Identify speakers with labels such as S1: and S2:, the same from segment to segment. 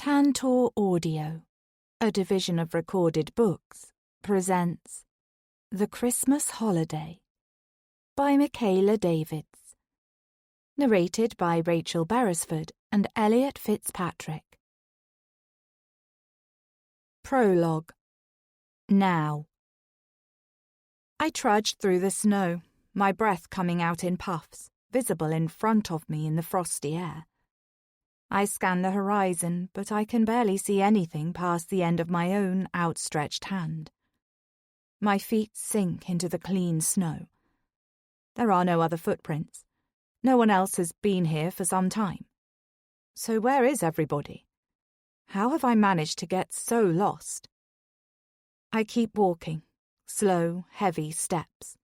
S1: Tantor Audio, a division of Recorded Books, presents The Christmas Holiday by Mikayla Davids. Narrated by Rachel Beresford and Elliot Fitzpatrick. Prologue. Now. I trudged through the snow, my breath coming out in puffs, visible in front of me in the frosty air. I scan the horizon, but I can barely see anything past the end of my own outstretched hand. My feet sink into the clean snow. There are no other footprints. No one else has been here for some time. So where is everybody? How have I managed to get so lost? I keep walking, slow, heavy steps.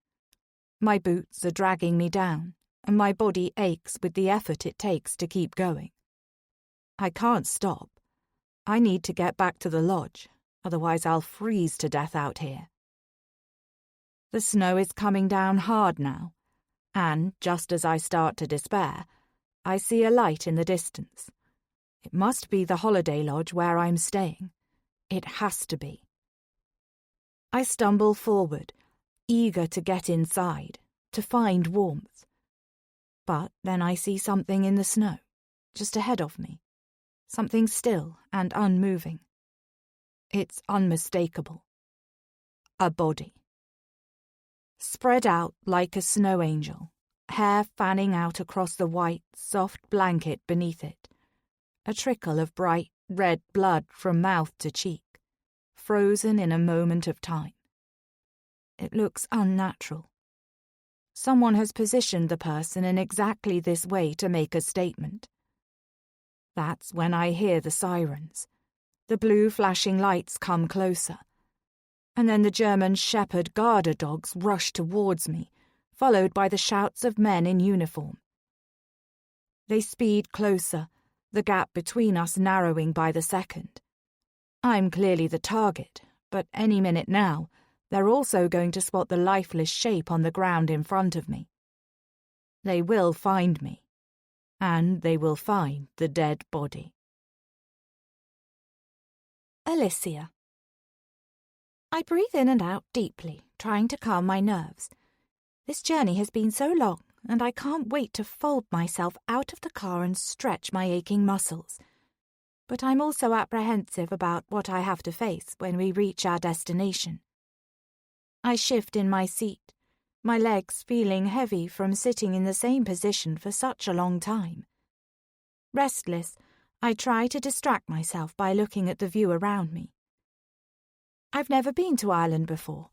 S1: My boots are dragging me down, and my body aches with the effort it takes to keep going. I can't stop. I need to get back to the lodge, otherwise I'll freeze to death out here. The snow is coming down hard now, and just as I start to despair, I see a light in the distance. It must be the holiday lodge where I'm staying. It has to be. I stumble forward, eager to get inside, to find warmth. But then I see something in the snow, just ahead of me. Something still and unmoving. It's unmistakable. A body. Spread out like a snow angel, hair fanning out across the white, soft blanket beneath it. A trickle of bright, red blood from mouth to cheek, frozen in a moment of time. It looks unnatural. Someone has positioned the person in exactly this way to make a statement. That's when I hear the sirens. The blue flashing lights come closer. And then the German Shepherd Garda dogs rush towards me, followed by the shouts of men in uniform. They speed closer, the gap between us narrowing by the second. I'm clearly the target, but any minute now, they're also going to spot the lifeless shape on the ground in front of me. They will find me. And they will find the dead body. Alicia. I breathe in and out deeply, trying to calm my nerves. This journey has been so long, and I can't wait to fold myself out of the car and stretch my aching muscles. But I'm also apprehensive about what I have to face when we reach our destination. I shift in my seat, my legs feeling heavy from sitting in the same position for such a long time. Restless, I try to distract myself by looking at the view around me. I've never been to Ireland before,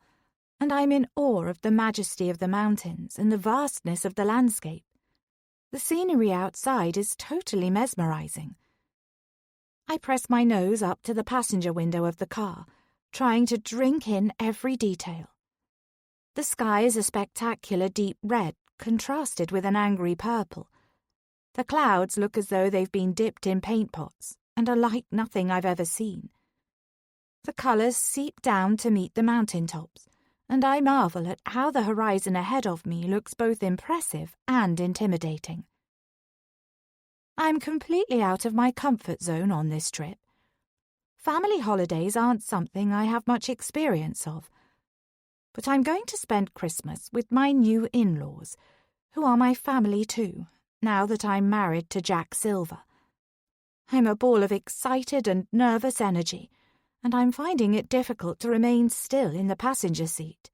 S1: and I'm in awe of the majesty of the mountains and the vastness of the landscape. The scenery outside is totally mesmerizing. I press my nose up to the passenger window of the car, trying to drink in every detail. The sky is a spectacular deep red, contrasted with an angry purple. The clouds look as though they've been dipped in paint pots and are like nothing I've ever seen. The colours seep down to meet the mountaintops, and I marvel at how the horizon ahead of me looks both impressive and intimidating. I'm completely out of my comfort zone on this trip. Family holidays aren't something I have much experience of. But I'm going to spend Christmas with my new in-laws, who are my family too, now that I'm married to Jack Silver. I'm a ball of excited and nervous energy, and I'm finding it difficult to remain still in the passenger seat.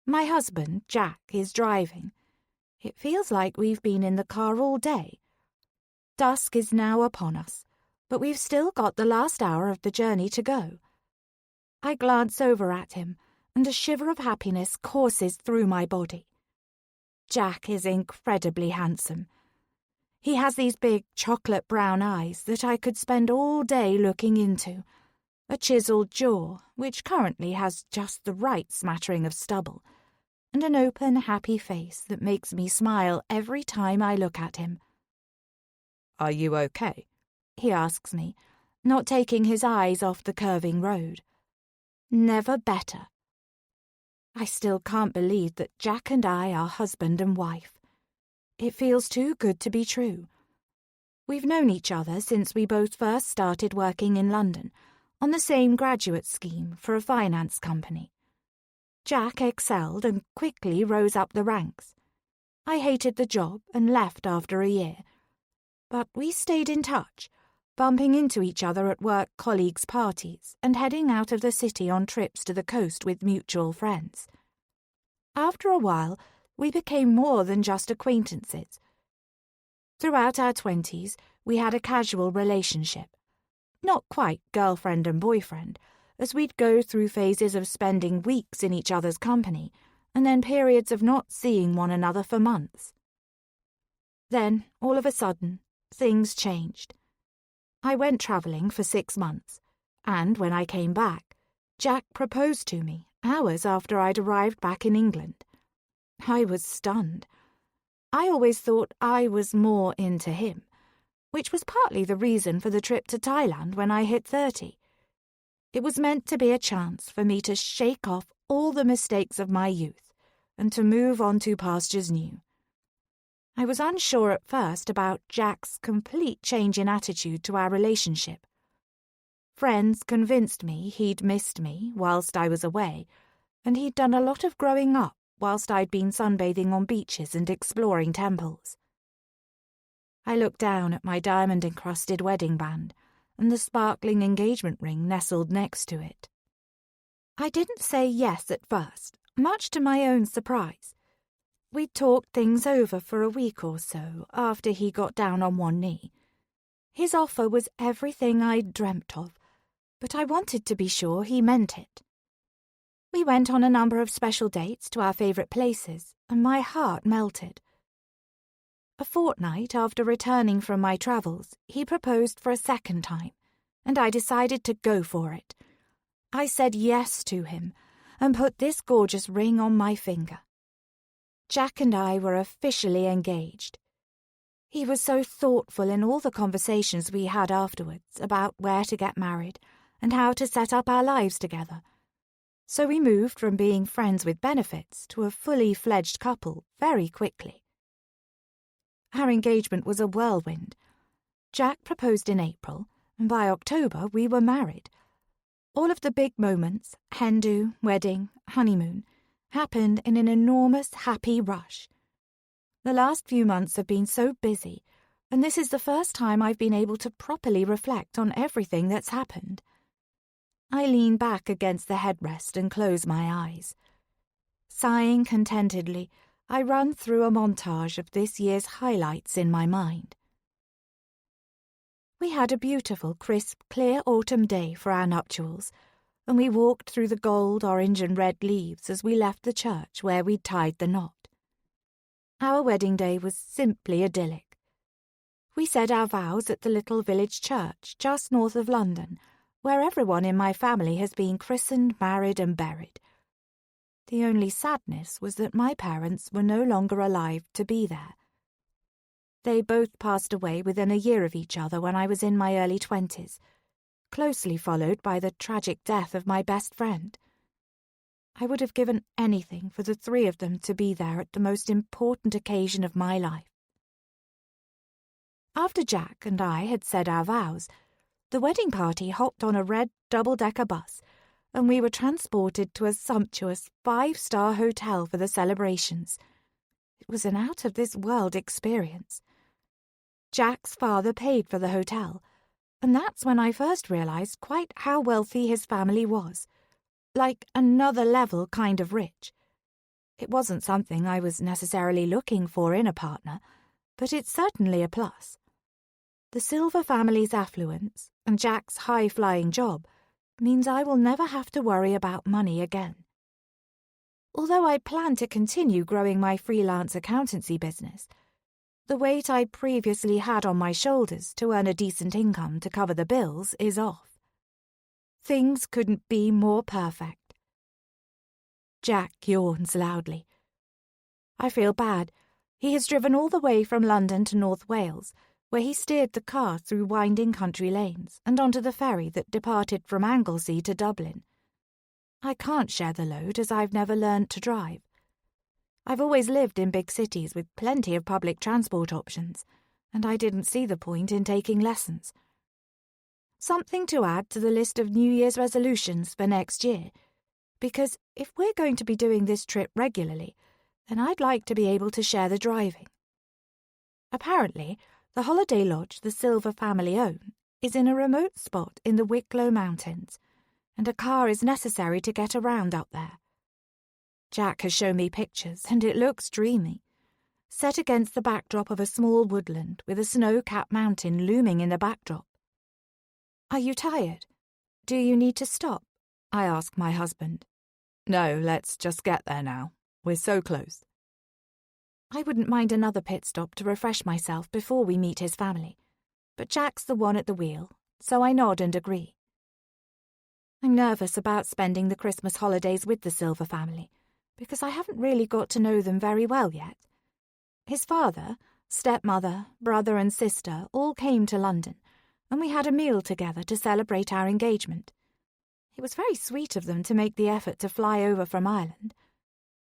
S1: My husband, Jack, is driving. It feels like we've been in the car all day. Dusk is now upon us, but we've still got the last hour of the journey to go. I glance over at him, and a shiver of happiness courses through my body. Jack is incredibly handsome. He has these big chocolate brown eyes that I could spend all day looking into, a chiseled jaw, which currently has just the right smattering of stubble, and an open, happy face that makes me smile every time I look at him. "Are you okay?" he asks me, not taking his eyes off the curving road. Never better. I still can't believe that Jack and I are husband and wife. It feels too good to be true. We've known each other since we both first started working in London on the same graduate scheme for a finance company. Jack excelled and quickly rose up the ranks. I hated the job and left after a year. But we stayed in touch, bumping into each other at work colleagues' parties and heading out of the city on trips to the coast with mutual friends. After a while, we became more than just acquaintances. Throughout our 20s, we had a casual relationship. Not quite girlfriend and boyfriend, as we'd go through phases of spending weeks in each other's company and then periods of not seeing one another for months. Then, all of a sudden, things changed. I went travelling for 6 months, and when I came back, Jack proposed to me hours after I'd arrived back in England. I was stunned. I always thought I was more into him, which was partly the reason for the trip to Thailand when I hit 30. It was meant to be a chance for me to shake off all the mistakes of my youth and to move on to pastures new. I was unsure at first about Jack's complete change in attitude to our relationship. Friends convinced me he'd missed me whilst I was away, and he'd done a lot of growing up whilst I'd been sunbathing on beaches and exploring temples. I looked down at my diamond-encrusted wedding band and the sparkling engagement ring nestled next to it. I didn't say yes at first, much to my own surprise. We'd talked things over for a week or so after he got down on one knee. His offer was everything I'd dreamt of, but I wanted to be sure he meant it. We went on a number of special dates to our favourite places, and my heart melted. A fortnight after returning from my travels, he proposed for a second time, and I decided to go for it. I said yes to him, and put this gorgeous ring on my finger. Jack and I were officially engaged. He was so thoughtful in all the conversations we had afterwards about where to get married and how to set up our lives together. So we moved from being friends with benefits to a fully fledged couple very quickly. Our engagement was a whirlwind. Jack proposed in April, and by October we were married. All of the big moments, hen-do, wedding, honeymoon, happened in an enormous happy rush. The last few months have been so busy, and this is the first time I've been able to properly reflect on everything that's happened. I lean back against the headrest and close my eyes. Sighing contentedly, I run through a montage of this year's highlights in my mind. We had a beautiful, crisp, clear autumn day for our nuptials, and we walked through the gold, orange and red leaves as we left the church where we'd tied the knot. Our wedding day was simply idyllic. We said our vows at the little village church just north of London, where everyone in my family has been christened, married and buried. The only sadness was that my parents were no longer alive to be there. They both passed away within a year of each other when I was in my early 20s, closely followed by the tragic death of my best friend. I would have given anything for the three of them to be there at the most important occasion of my life. After Jack and I had said our vows, the wedding party hopped on a red double-decker bus, and we were transported to a sumptuous 5-star hotel for the celebrations. It was an out-of-this-world experience. Jack's father paid for the hotel, and that's when I first realised quite how wealthy his family was, like another level kind of rich. It wasn't something I was necessarily looking for in a partner, but it's certainly a plus. The Silver family's affluence and Jack's high-flying job means I will never have to worry about money again. Although I plan to continue growing my freelance accountancy business, the weight I previously had on my shoulders to earn a decent income to cover the bills is off. Things couldn't be more perfect. Jack yawns loudly. I feel bad. He has driven all the way from London to North Wales, where he steered the car through winding country lanes and onto the ferry that departed from Anglesey to Dublin. I can't share the load as I've never learned to drive. I've always lived in big cities with plenty of public transport options, and I didn't see the point in taking lessons. Something to add to the list of New Year's resolutions for next year, because if we're going to be doing this trip regularly, then I'd like to be able to share the driving. Apparently, the holiday lodge the Silver family own is in a remote spot in the Wicklow Mountains, and a car is necessary to get around up there. Jack has shown me pictures, and it looks dreamy, set against the backdrop of a small woodland with a snow-capped mountain looming in the backdrop. "Are you tired? Do you need to stop?" I ask my husband.
S2: "No, let's just get there now. We're so close."
S1: I wouldn't mind another pit stop to refresh myself before we meet his family, but Jack's the one at the wheel, so I nod and agree. I'm nervous about spending the Christmas holidays with the Silver family, because I haven't really got to know them very well yet. His father, stepmother, brother and sister all came to London, and we had a meal together to celebrate our engagement. It was very sweet of them to make the effort to fly over from Ireland,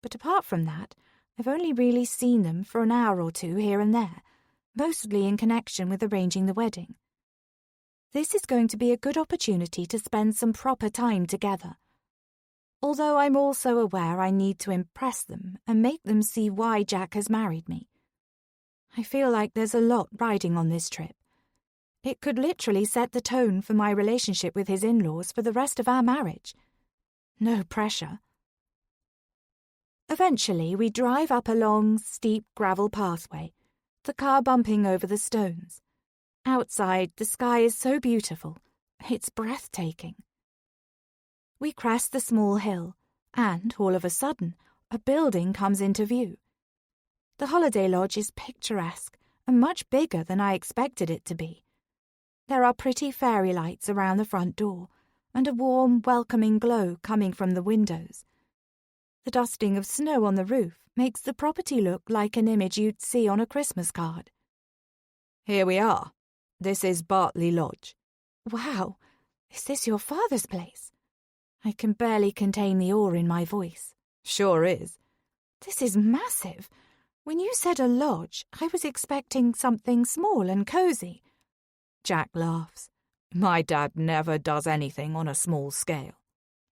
S1: but apart from that, I've only really seen them for an hour or two here and there, mostly in connection with arranging the wedding. This is going to be a good opportunity to spend some proper time together, although I'm also aware I need to impress them and make them see why Jack has married me. I feel like there's a lot riding on this trip. It could literally set the tone for my relationship with his in-laws for the rest of our marriage. No pressure. Eventually, we drive up a long, steep gravel pathway, the car bumping over the stones. Outside, the sky is so beautiful. It's breathtaking. We crest the small hill, and, all of a sudden, a building comes into view. The holiday lodge is picturesque and much bigger than I expected it to be. There are pretty fairy lights around the front door, and a warm, welcoming glow coming from the windows. The dusting of snow on the roof makes the property look like an image you'd see on a Christmas card.
S2: "Here we are. This is Bartley Lodge."
S1: "Wow, is this your father's place?" I can barely contain the awe in my voice.
S2: "Sure is."
S1: "This is massive. When you said a lodge, I was expecting something small and cosy."
S2: Jack laughs. "My dad never does anything on a small scale."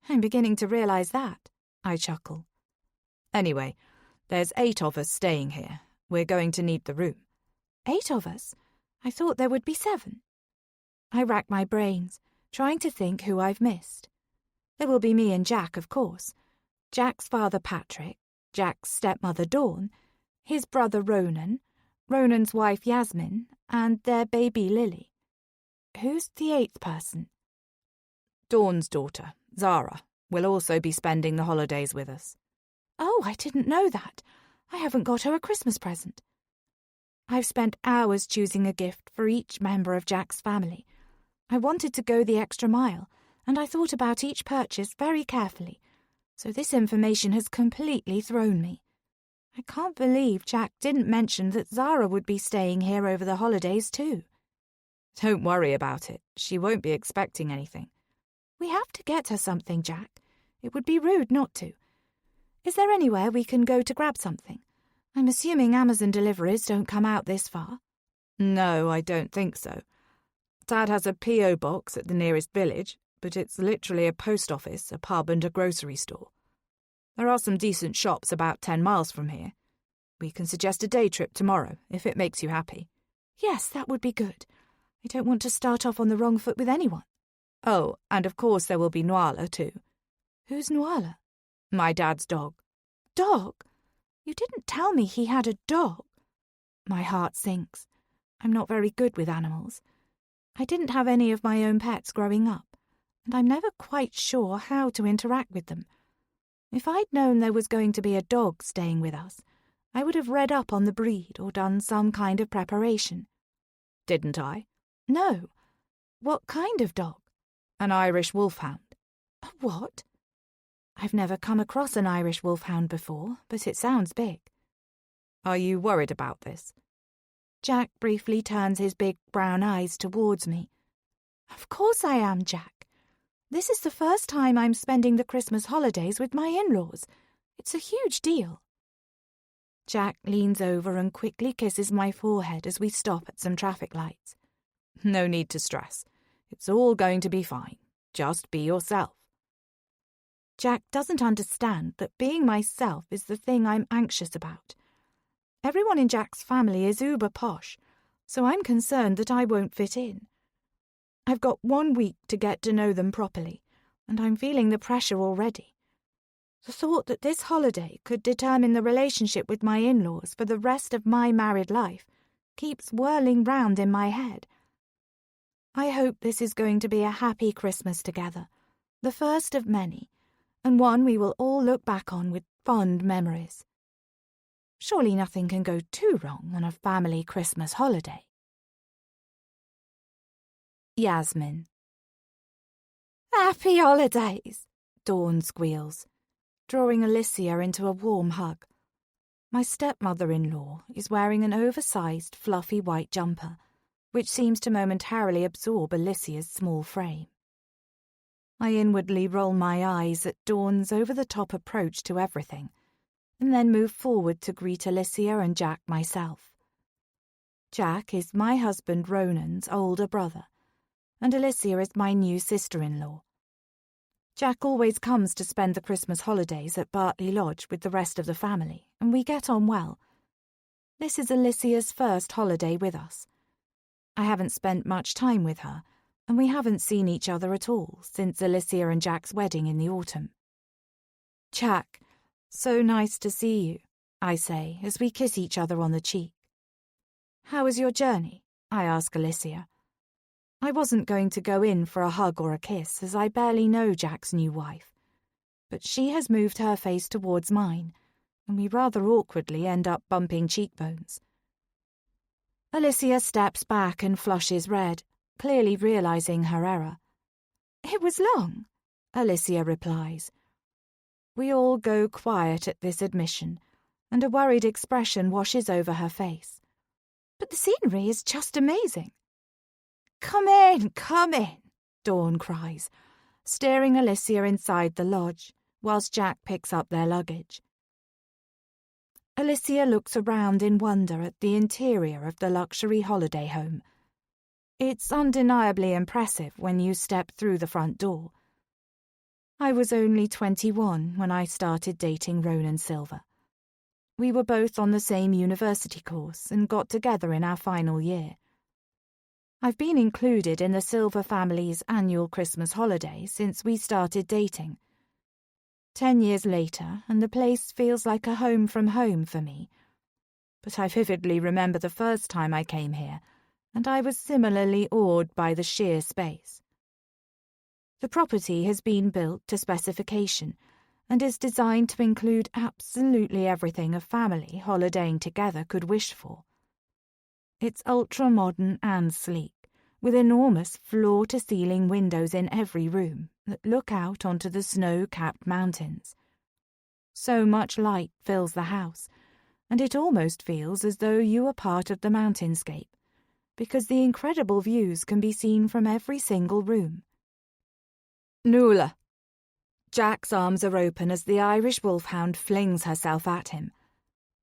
S1: "I'm beginning to realize that," I chuckle.
S2: "Anyway, there's 8 of us staying here. We're going to need the room."
S1: 8 of us? I thought there would be 7. I rack my brains, trying to think who I've missed. There will be me and Jack, of course. Jack's father Patrick, Jack's stepmother Dawn, his brother Ronan, Ronan's wife Yasmin, and their baby Lily. Who's the 8th person?
S2: Dawn's daughter, Zara, will also be spending the holidays with us.
S1: Oh, I didn't know that. I haven't got her a Christmas present. I've spent hours choosing a gift for each member of Jack's family. I wanted to go the extra mile, and I thought about each purchase very carefully, so this information has completely thrown me. I can't believe Jack didn't mention that Zara would be staying here over the holidays too.
S2: Don't worry about it. She won't be expecting anything.
S1: We have to get her something, Jack. It would be rude not to. Is there anywhere we can go to grab something? I'm assuming Amazon deliveries don't come out this far.
S2: No, I don't think so. Dad has a P.O. box at the nearest village, but it's literally a post office, a pub and a grocery store. There are some decent shops about 10 miles from here. We can suggest a day trip tomorrow, if it makes you happy.
S1: Yes, that would be good. I don't want to start off on the wrong foot with anyone.
S2: Oh, and of course there will be Nuala too.
S1: Who's Nuala?
S2: My dad's dog.
S1: Dog? You didn't tell me he had a dog. My heart sinks. I'm not very good with animals. I didn't have any of my own pets growing up, and I'm never quite sure how to interact with them. If I'd known there was going to be a dog staying with us, I would have read up on the breed or done some kind of preparation.
S2: Didn't I?
S1: No. What kind of dog?
S2: An Irish wolfhound.
S1: A what? I've never come across an Irish wolfhound before, but it sounds big.
S2: Are you worried about this?
S1: Jack briefly turns his big brown eyes towards me. Of course I am, Jack. This is the first time I'm spending the Christmas holidays with my in-laws. It's a huge deal. Jack leans over and quickly kisses my forehead as we stop at some traffic lights.
S2: No need to stress. It's all going to be fine. Just be yourself.
S1: Jack doesn't understand that being myself is the thing I'm anxious about. Everyone in Jack's family is uber posh, so I'm concerned that I won't fit in. I've got 1 week to get to know them properly, and I'm feeling the pressure already. The thought that this holiday could determine the relationship with my in-laws for the rest of my married life keeps whirling round in my head. I hope this is going to be a happy Christmas together, the first of many, and one we will all look back on with fond memories. Surely nothing can go too wrong on a family Christmas holiday.
S2: Yasmin.
S1: Happy holidays, Dawn squeals, drawing Alicia into a warm hug. My stepmother-in-law is wearing an oversized, fluffy white jumper, which seems to momentarily absorb Alicia's small frame. I inwardly roll my eyes at Dawn's over-the-top approach to everything, and then move forward to greet Alicia and Jack myself. Jack is my husband Ronan's older brother, and Alicia is my new sister-in-law. Jack always comes to spend the Christmas holidays at Bartley Lodge with the rest of the family, and we get on well. This is Alicia's first holiday with us. I haven't spent much time with her, and we haven't seen each other at all since Alicia and Jack's wedding in the autumn. Jack, so nice to see you, I say as we kiss each other on the cheek. How was your journey? I ask Alicia. I wasn't going to go in for a hug or a kiss as I barely know Jack's new wife, but she has moved her face towards mine, and we rather awkwardly end up bumping cheekbones. Alicia steps back and flushes red, clearly realizing her error. It was long, Alicia replies. We all go quiet at this admission, and a worried expression washes over her face. But the scenery is just amazing. Come in, Dawn cries, steering Alicia inside the lodge, whilst Jack picks up their luggage. Alicia looks around in wonder at the interior of the luxury holiday home. It's undeniably impressive when you step through the front door. I was only 21 when I started dating Ronan Silver. We were both on the same university course and got together in our final year. I've been included in the Silver family's annual Christmas holiday since we started dating. 10 years later, and the place feels like a home from home for me. But I vividly remember the first time I came here, and I was similarly awed by the sheer space. The property has been built to specification and is designed to include absolutely everything a family holidaying together could wish for. It's ultra-modern and sleek, with enormous floor-to-ceiling windows in every room that look out onto the snow-capped mountains. So much light fills the house, and it almost feels as though you are part of the mountainscape, because the incredible views can be seen from every single room.
S2: Nuala. Jack's arms are open as the Irish wolfhound flings herself at him.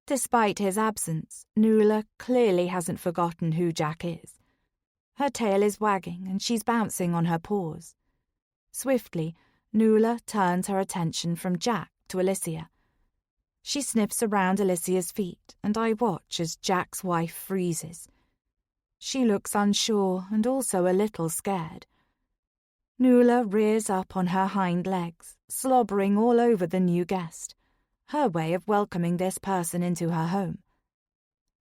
S2: Despite his absence, Nuala clearly hasn't forgotten who Jack is. Her tail is wagging and she's bouncing on her paws. Swiftly, Nuala turns her attention from Jack to Alicia. She sniffs around Alicia's feet, and I watch as Jack's wife freezes. She looks unsure and also a little scared. Nuala rears up on her hind legs, slobbering all over the new guest, her way of welcoming this person into her home.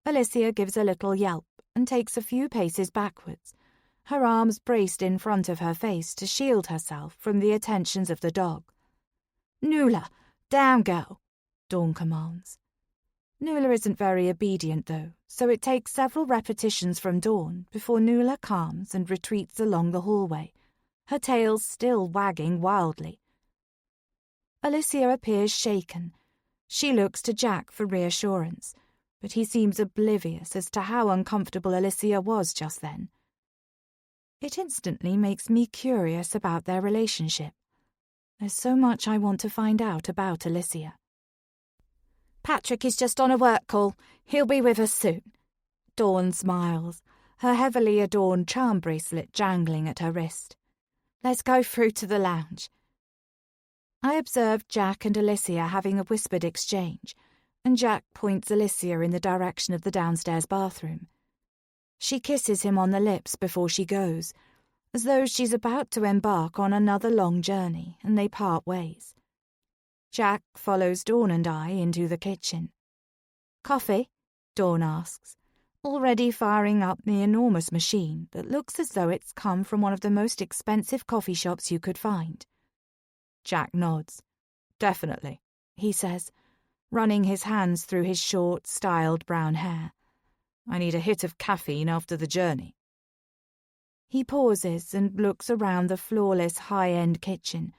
S2: Alicia gives a little yelp and takes a few paces backwards, her arms braced in front of her face to shield herself from the attentions of the dog. "Nuala, down, girl," Dawn commands. Nuala isn't very obedient, though, so it takes several repetitions from Dawn before Nuala calms and retreats along the hallway, her tail still wagging wildly. Alicia appears shaken. She looks to Jack for reassurance, but he seems oblivious as to how uncomfortable Alicia was just then. It instantly makes me curious about their relationship. There's so much I want to find out about Alicia.
S1: Patrick is just on a work call. He'll be with us soon. Dawn smiles, her heavily adorned charm bracelet jangling at her wrist. Let's go through to the lounge. I observe Jack and Alicia having a whispered exchange, and Jack points Alicia in the direction of the downstairs bathroom. She kisses him on the lips before she goes, as though she's about to embark on another long journey, and they part ways. Jack follows Dawn and I into the kitchen. Coffee? Dawn asks, already firing up the enormous machine that looks as though it's come from one of the most expensive coffee shops you could find.
S2: Jack nods. Definitely, he says, running his hands through his short, styled brown hair. I need a hit of caffeine after the journey.
S1: He pauses and looks around the flawless high-end kitchen,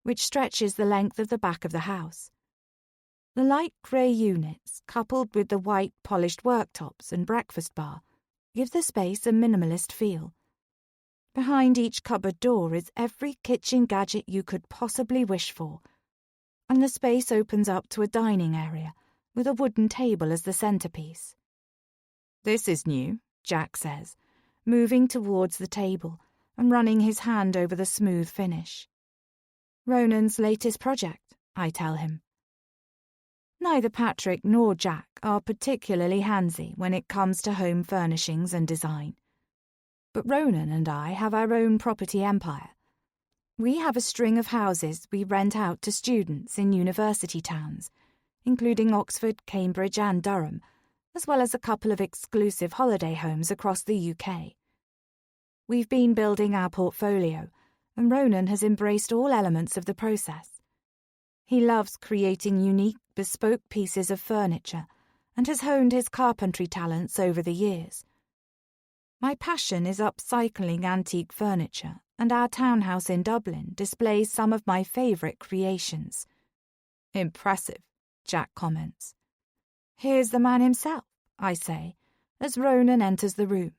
S1: which stretches the length of the back of the house. The light grey units, coupled with the white polished worktops and breakfast bar, give the space a minimalist feel. Behind each cupboard door is every kitchen gadget you could possibly wish for, and the space opens up to a dining area with a wooden table as the centrepiece.
S2: This is new, Jack says, moving towards the table and running his hand over the smooth finish.
S1: Ronan's latest project, I tell him. Neither Patrick nor Jack are particularly handsy when it comes to home furnishings and design. But Ronan and I have our own property empire. We have a string of houses we rent out to students in university towns, including Oxford, Cambridge and Durham, as well as a couple of exclusive holiday homes across the UK. We've been building our portfolio, and Ronan has embraced all elements of the process. He loves creating unique, bespoke pieces of furniture and has honed his carpentry talents over the years. My passion is upcycling antique furniture, and our townhouse in Dublin displays some of my favourite creations.
S2: Impressive, Jack comments.
S1: Here's the man himself, I say, as Ronan enters the room.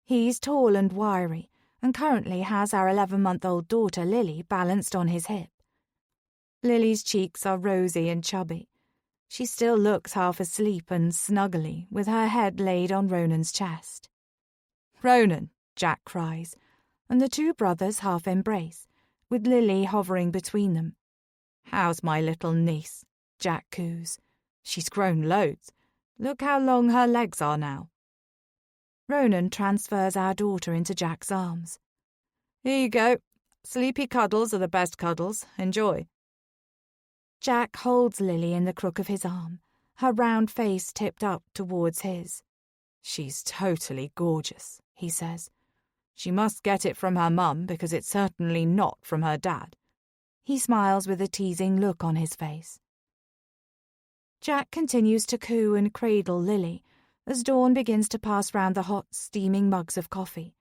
S1: He's tall and wiry, and currently has our 11-month-old daughter Lily balanced on his hip. Lily's cheeks are rosy and chubby. She still looks half asleep and snuggly, with her head laid on Ronan's chest.
S2: Ronan, Jack cries,
S1: and the two brothers half embrace, with Lily hovering between them.
S2: How's my little niece? Jack coos. She's grown loads. Look how long her legs are now.
S1: Ronan transfers our daughter into Jack's arms.
S2: Here you go. Sleepy cuddles are the best cuddles. Enjoy.
S1: Jack holds Lily in the crook of his arm, her round face tipped up towards his.
S2: She's totally gorgeous, he says. She must get it from her mum because it's certainly not from her dad.
S1: He smiles with a teasing look on his face. Jack continues to coo and cradle Lily as Dawn begins to pass round the hot, steaming mugs of coffee.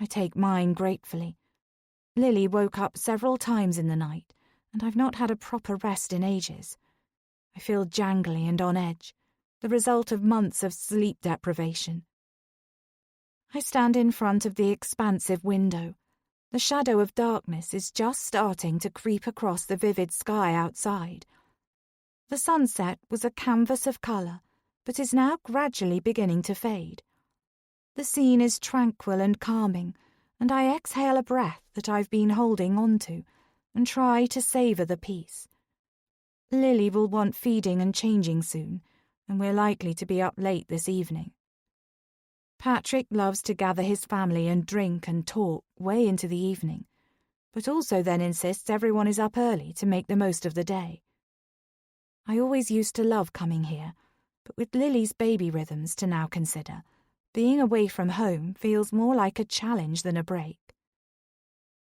S1: I take mine gratefully. Lily woke up several times in the night, and I've not had a proper rest in ages. I feel jangly and on edge, the result of months of sleep deprivation. I stand in front of the expansive window. The shadow of darkness is just starting to creep across the vivid sky outside. The sunset was a canvas of colour, but is now gradually beginning to fade. The scene is tranquil and calming, and I exhale a breath that I've been holding on to, and try to savour the peace. Lily will want feeding and changing soon, and we're likely to be up late this evening. Patrick loves to gather his family and drink and talk way into the evening, but also then insists everyone is up early to make the most of the day. I always used to love coming here, but with Lily's baby rhythms to now consider, being away from home feels more like a challenge than a break.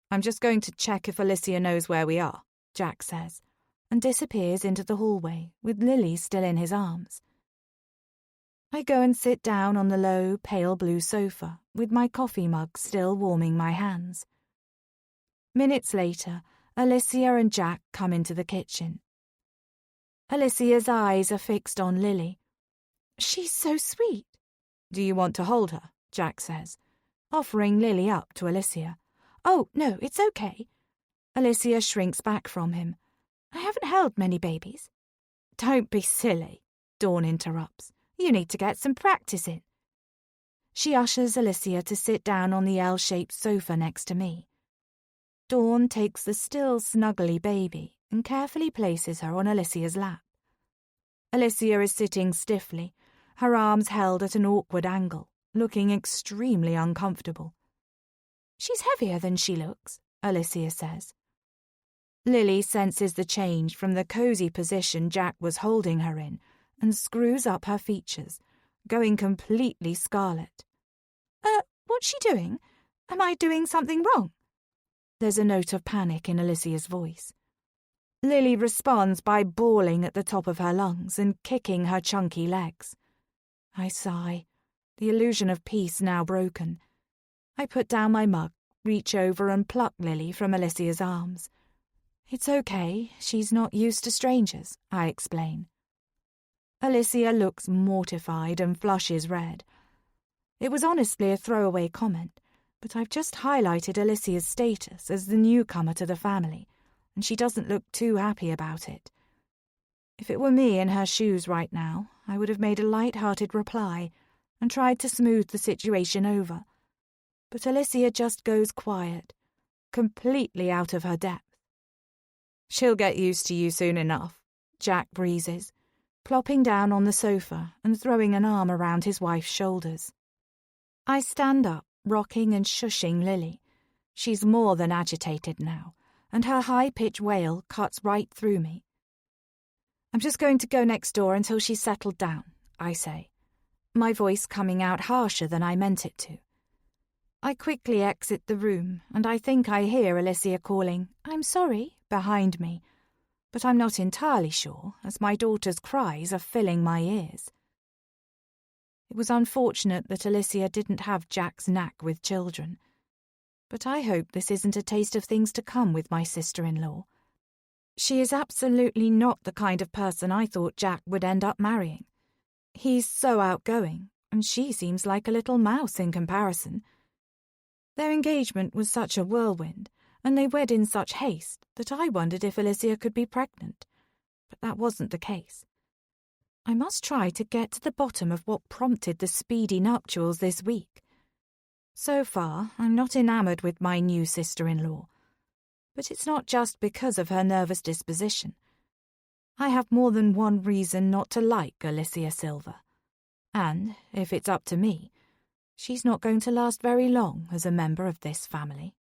S2: I'm just going to check if Alicia knows where we are, Jack says,
S1: and disappears into the hallway with Lily still in his arms. I go and sit down on the low, pale blue sofa with my coffee mug still warming my hands. Minutes later, Alicia and Jack come into the kitchen. Alicia's eyes are fixed on Lily. She's so sweet.
S2: Do you want to hold her? Jack says,
S1: offering Lily up to Alicia. Oh, no, it's okay. Alicia shrinks back from him. I haven't held many babies. Don't be silly, Dawn interrupts. You need to get some practice in. She ushers Alicia to sit down on the L-shaped sofa next to me. Dawn takes the still snuggly baby and carefully places her on Alicia's lap. Alicia is sitting stiffly, her arms held at an awkward angle, looking extremely uncomfortable. She's heavier than she looks, Alicia says. Lily senses the change from the cosy position Jack was holding her in and screws up her features, going completely scarlet. What's she doing? Am I doing something wrong? There's a note of panic in Alicia's voice. Lily responds by bawling at the top of her lungs and kicking her chunky legs. I sigh, the illusion of peace now broken. I put down my mug, reach over and pluck Lily from Alicia's arms. It's okay, she's not used to strangers, I explain. Alicia looks mortified and flushes red. It was honestly a throwaway comment, but I've just highlighted Alicia's status as the newcomer to the family, and she doesn't look too happy about it. If it were me in her shoes right now, I would have made a light-hearted reply and tried to smooth the situation over. But Alicia just goes quiet, completely out of her depth. She'll get used to you soon enough, Jack breezes, plopping down on the sofa and throwing an arm around his wife's shoulders. I stand up, rocking and shushing Lily. She's more than agitated now, and her high-pitched wail cuts right through me. I'm just going to go next door until she's settled down, I say, my voice coming out harsher than I meant it to. I quickly exit the room, and I think I hear Alicia calling, "I'm sorry," behind me, but I'm not entirely sure, as my daughter's cries are filling my ears. It was unfortunate that Alicia didn't have Jack's knack with children, but I hope this isn't a taste of things to come with my sister-in-law. She is absolutely not the kind of person I thought Jack would end up marrying. He's so outgoing, and she seems like a little mouse in comparison. Their engagement was such a whirlwind, and they wed in such haste that I wondered if Alicia could be pregnant, but that wasn't the case. I must try to get to the bottom of what prompted the speedy nuptials this week. So far, I'm not enamoured with my new sister-in-law, but it's not just because of her nervous disposition. I have more than one reason not to like Alicia Silver, and, if it's up to me, she's not going to last very long as a member of this family.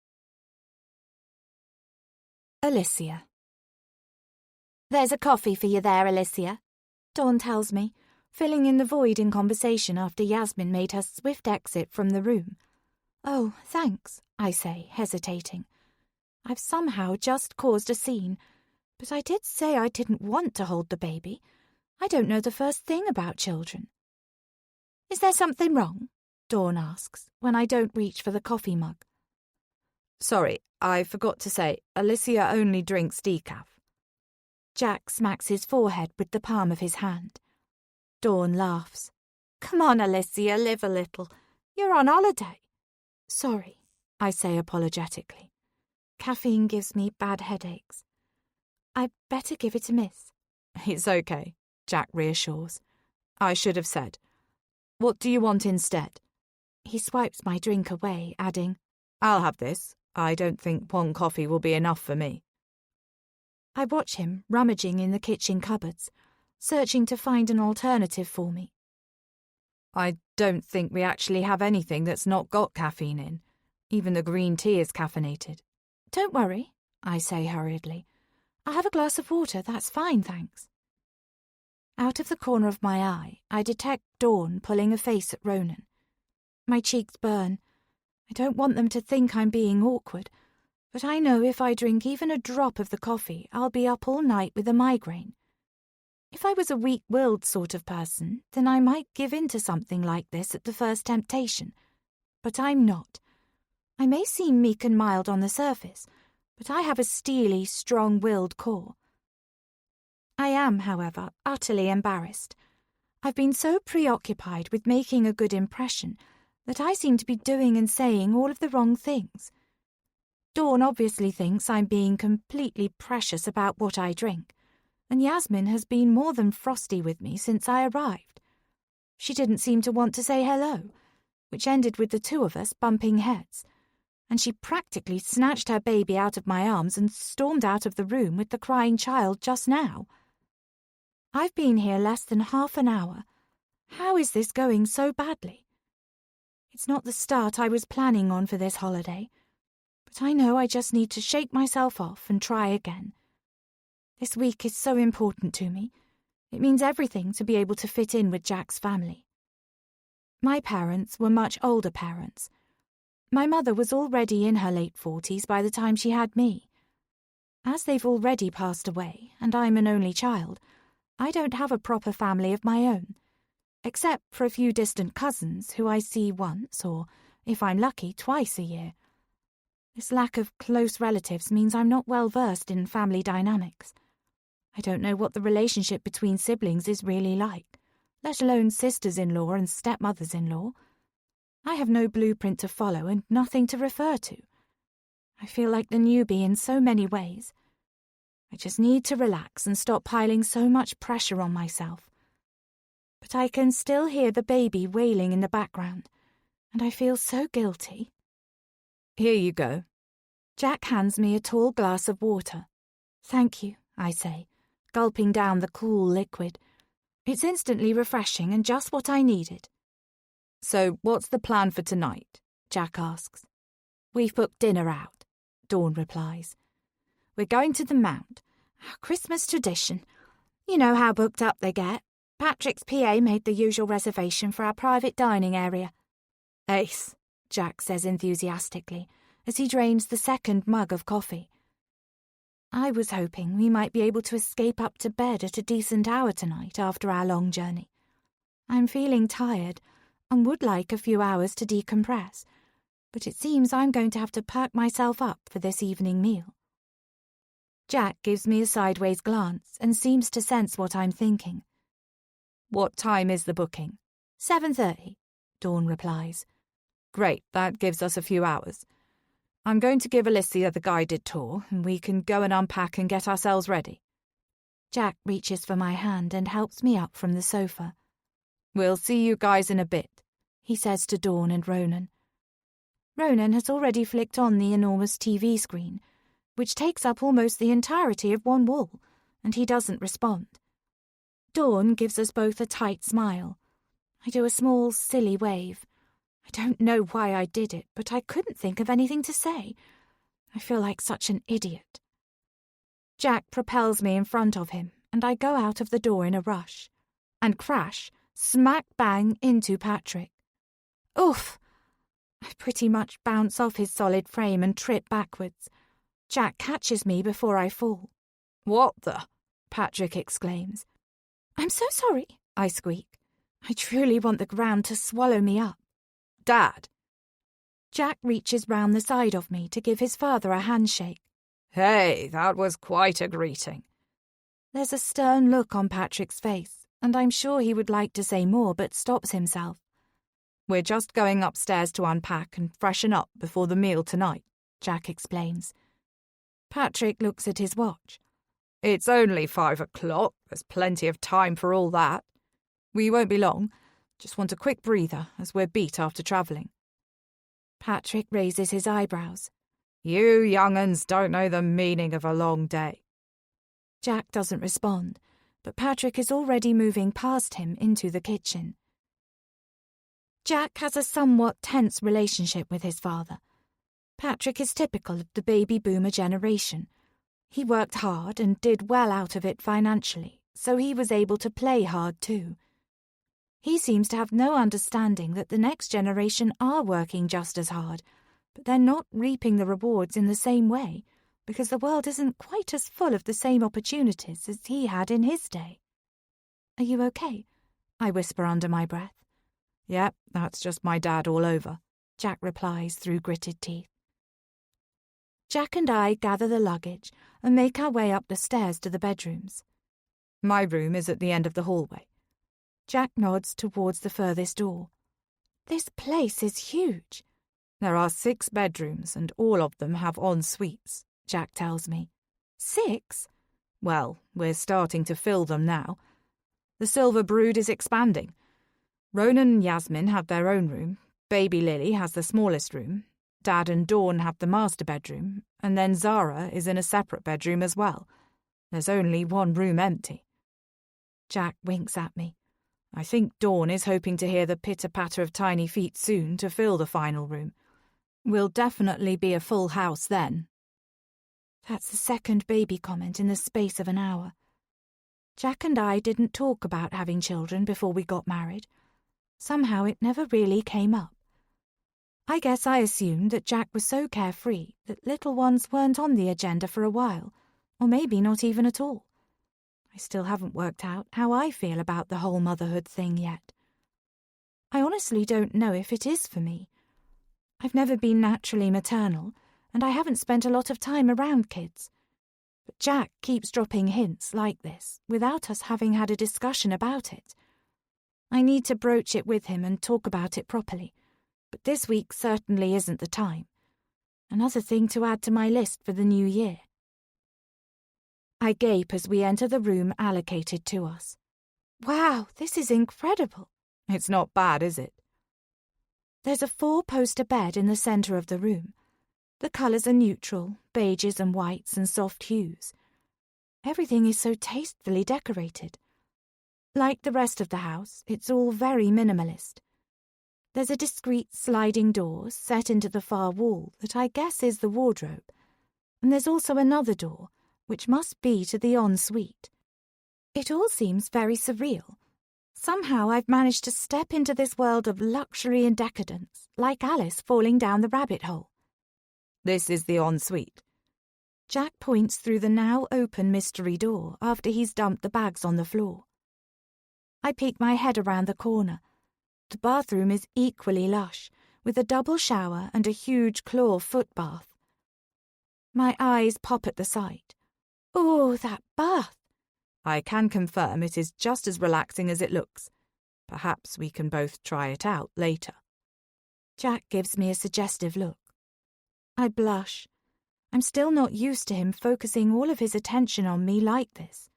S1: Alicia. There's a coffee for you there, Alicia, Dawn tells me, filling in the void in conversation after Yasmin made her swift exit from the room. Oh, thanks, I say, hesitating. I've somehow just caused a scene, but I did say I didn't want to hold the baby. I don't know the first thing about children. Is there something wrong? Dawn asks, when I don't reach for the coffee mug.
S2: Sorry, I forgot to say, Alicia only drinks decaf.
S1: Jack smacks his forehead with the palm of his hand. Dawn laughs. Come on, Alicia, live a little. You're on holiday. Sorry, I say apologetically. Caffeine gives me bad headaches. I'd better give it a miss.
S2: It's okay, Jack reassures. I should have said. What do you want instead?
S1: He swipes my drink away, adding,
S2: I'll have this. I don't think one coffee will be enough for me.
S1: I watch him rummaging in the kitchen cupboards, searching to find an alternative for me.
S2: I don't think we actually have anything that's not got caffeine in. Even the green tea is caffeinated.
S1: Don't worry, I say hurriedly. I'll have a glass of water, that's fine, thanks. Out of the corner of my eye, I detect Dawn pulling a face at Ronan. My cheeks burn. I don't want them to think I'm being awkward, but I know if I drink even a drop of the coffee, I'll be up all night with a migraine. If I was a weak-willed sort of person, then I might give in to something like this at the first temptation. But I'm not. I may seem meek and mild on the surface, but I have a steely, strong-willed core. I am, however, utterly embarrassed. I've been so preoccupied with making a good impression that I seem to be doing and saying all of the wrong things. Dawn obviously thinks I'm being completely precious about what I drink, and Yasmin has been more than frosty with me since I arrived. She didn't seem to want to say hello, which ended with the two of us bumping heads, and she practically snatched her baby out of my arms and stormed out of the room with the crying child just now. I've been here less than half an hour. How is this going so badly? It's not the start I was planning on for this holiday, but I know I just need to shake myself off and try again. This week is so important to me. It means everything to be able to fit in with Jack's family. My parents were much older parents. My mother was already in her late 40s by the time she had me. As they've already passed away, and I'm an only child, I don't have a proper family of my own, except for a few distant cousins who I see once or, if I'm lucky, twice a year. This lack of close relatives means I'm not well versed in family dynamics. I don't know what the relationship between siblings is really like, let alone sisters-in-law and stepmothers-in-law. I have no blueprint to follow and nothing to refer to. I feel like the newbie in so many ways. I just need to relax and stop piling so much pressure on myself. But I can still hear the baby wailing in the background, and I feel so guilty.
S2: Here you go.
S1: Jack hands me a tall glass of water. Thank you, I say, gulping down the cool liquid. It's instantly refreshing and just what I needed.
S2: So, what's the plan for tonight? Jack asks.
S1: We've booked dinner out, Dawn replies. We're going to the Mount, our Christmas tradition. You know how booked up they get. Patrick's PA made the usual reservation for our private dining area.
S2: Ace,
S1: Jack says enthusiastically, as he drains the second mug of coffee. I was hoping we might be able to escape up to bed at a decent hour tonight after our long journey. I'm feeling tired and would like a few hours to decompress, but it seems I'm going to have to perk myself up for this evening meal. Jack gives me a sideways glance and seems to sense what I'm thinking.
S2: What time is the booking?
S1: 7:30, Dawn replies.
S2: Great, that gives us a few hours. I'm going to give Alicia the guided tour, and we can go and unpack and get ourselves ready.
S1: Jack reaches for my hand and helps me up from the sofa.
S2: We'll see you guys in a bit,
S1: he says to Dawn and Ronan. Ronan has already flicked on the enormous TV screen, which takes up almost the entirety of one wall, and he doesn't respond. Dawn gives us both a tight smile. I do a small, silly wave. I don't know why I did it, but I couldn't think of anything to say. I feel like such an idiot. Jack propels me in front of him, and I go out of the door in a rush, and crash, smack bang into Patrick. Oof! I pretty much bounce off his solid frame and trip backwards. Jack catches me before I fall.
S2: What the?
S1: Patrick exclaims. I'm so sorry, I squeak. I truly want the ground to swallow me up.
S2: Dad!
S1: Jack reaches round the side of me to give his father a handshake.
S2: Hey, that was quite a greeting.
S1: There's a stern look on Patrick's face, and I'm sure he would like to say more but stops himself.
S2: We're just going upstairs to unpack and freshen up before the meal tonight, Jack explains.
S1: Patrick looks at his watch.
S2: It's only 5 o'clock. There's plenty of time for all that. We won't be long. Just want a quick breather, as we're beat after travelling.
S1: Patrick raises his eyebrows.
S2: You young'uns don't know the meaning of a long day.
S1: Jack doesn't respond, but Patrick is already moving past him into the kitchen. Jack has a somewhat tense relationship with his father. Patrick is typical of the baby boomer generation. He worked hard and did well out of it financially, so he was able to play hard too. He seems to have no understanding that the next generation are working just as hard, but they're not reaping the rewards in the same way, because the world isn't quite as full of the same opportunities as he had in his day. Are you okay? I whisper under my breath.
S2: Yep, that's just my dad all over,
S1: Jack replies through gritted teeth. Jack and I gather the luggage and make our way up the stairs to the bedrooms.
S2: My room is at the end of the hallway.
S1: Jack nods towards the furthest door. This place is huge.
S2: There are 6 bedrooms and all of them have en suites, Jack tells me.
S1: 6?
S2: Well, we're starting to fill them now. The silver brood is expanding. Ronan and Yasmin have their own room, baby Lily has the smallest room, Dad and Dawn have the master bedroom, and then Zara is in a separate bedroom as well. There's only one room empty. Jack winks at me. I think Dawn is hoping to hear the pitter-patter of tiny feet soon to fill the final room. We'll definitely be a full house then.
S1: That's the second baby comment in the space of an hour. Jack and I didn't talk about having children before we got married. Somehow it never really came up. I guess I assumed that Jack was so carefree that little ones weren't on the agenda for a while, or maybe not even at all. I still haven't worked out how I feel about the whole motherhood thing yet. I honestly don't know if it is for me. I've never been naturally maternal, and I haven't spent a lot of time around kids. But Jack keeps dropping hints like this without us having had a discussion about it. I need to broach it with him and talk about it properly, but this week certainly isn't the time. Another thing to add to my list for the new year. I gape as we enter the room allocated to us. Wow, this is incredible.
S2: It's not bad, is it?
S1: There's a 4-poster bed in the centre of the room. The colours are neutral, beiges and whites and soft hues. Everything is so tastefully decorated. Like the rest of the house, it's all very minimalist. There's a discreet sliding door set into the far wall that I guess is the wardrobe, and there's also another door, which must be to the ensuite. It all seems very surreal. Somehow I've managed to step into this world of luxury and decadence, like Alice falling down the rabbit hole.
S2: This is the ensuite.
S1: Jack points through the now open mystery door after he's dumped the bags on the floor. I peek my head around the corner. The bathroom is equally lush, with a double shower and a huge claw foot bath. My eyes pop at the sight. Oh, that bath!
S2: I can confirm it is just as relaxing as it looks. Perhaps we can both try it out later.
S1: Jack gives me a suggestive look. I blush. I'm still not used to him focusing all of his attention on me like this.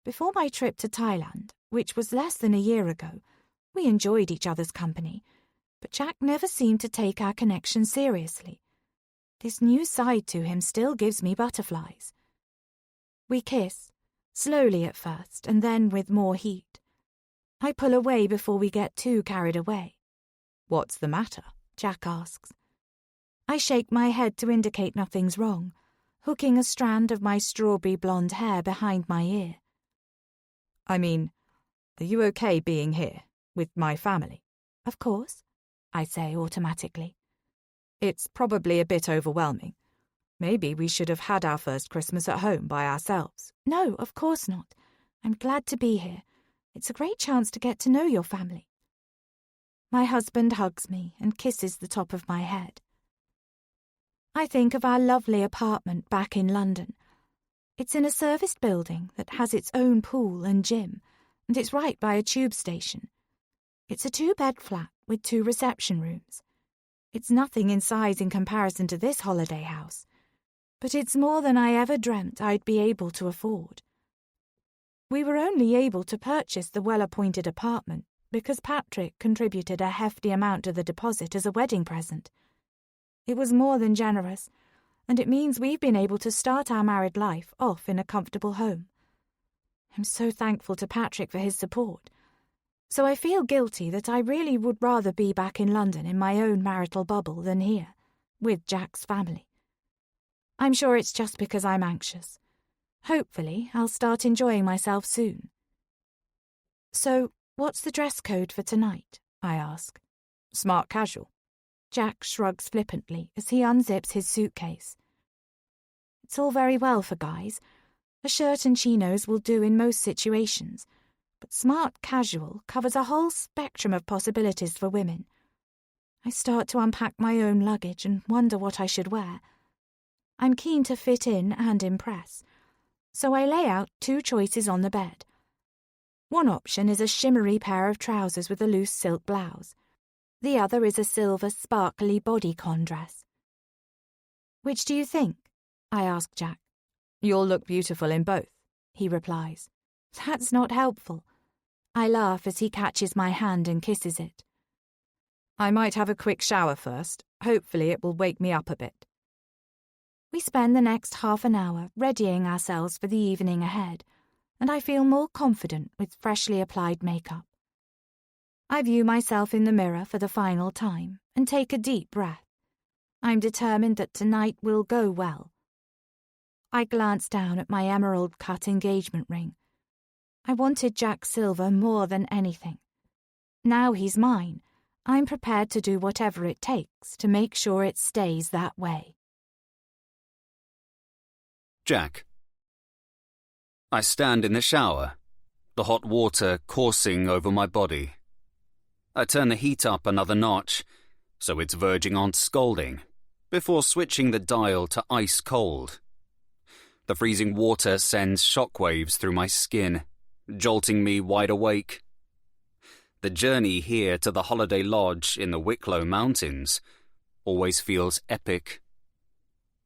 S1: Before my trip to Thailand, which was less than a year ago, we enjoyed each other's company, but Jack never seemed to take our connection seriously. This new side to him still gives me butterflies. We kiss, slowly at first, and then with more heat. I pull away before we get too carried away.
S2: What's the matter?
S1: Jack asks. I shake my head to indicate nothing's wrong, hooking a strand of my strawberry blonde hair behind my ear.
S2: I mean, are you okay being here, with my family?
S1: Of course, I say automatically.
S2: It's probably a bit overwhelming. Maybe we should have had our first Christmas at home by ourselves.
S1: No, of course not. I'm glad to be here. It's a great chance to get to know your family. My husband hugs me and kisses the top of my head. I think of our lovely apartment back in London. It's in a serviced building that has its own pool and gym, and it's right by a tube station. It's a 2-bed flat with 2 reception rooms. It's nothing in size in comparison to this holiday house, but it's more than I ever dreamt I'd be able to afford. We were only able to purchase the well-appointed apartment because Patrick contributed a hefty amount to the deposit as a wedding present. It was more than generous, and it means we've been able to start our married life off in a comfortable home. I'm so thankful to Patrick for his support, so I feel guilty that I really would rather be back in London in my own marital bubble than here, with Jack's family. I'm sure it's just because I'm anxious. Hopefully, I'll start enjoying myself soon. So, what's the dress code for tonight? I ask.
S2: Smart casual.
S1: Jack shrugs flippantly as he unzips his suitcase. It's all very well for guys. A shirt and chinos will do in most situations, but smart casual covers a whole spectrum of possibilities for women. I start to unpack my own luggage and wonder what I should wear. I'm keen to fit in and impress, so I lay out 2 choices on the bed. One option is a shimmery pair of trousers with a loose silk blouse. The other is a silver sparkly bodycon dress. Which do you think? I ask Jack.
S2: You'll look beautiful in both.
S1: he replies. That's not helpful. I laugh as he catches my hand and kisses it.
S2: I might have a quick shower first. Hopefully it will wake me up a bit.
S1: We spend the next half an hour readying ourselves for the evening ahead, and I feel more confident with freshly applied makeup. I view myself in the mirror for the final time and take a deep breath. I'm determined that tonight will go well. I glance down at my emerald-cut engagement ring. I wanted Jack Silver more than anything. Now he's mine. I'm prepared to do whatever it takes to make sure it stays that way.
S3: Jack. I stand in the shower, the hot water coursing over my body. I turn the heat up another notch, so it's verging on scalding, before switching the dial to ice cold. The freezing water sends shockwaves through my skin, jolting me wide awake. The journey here to the holiday lodge in the Wicklow Mountains always feels epic.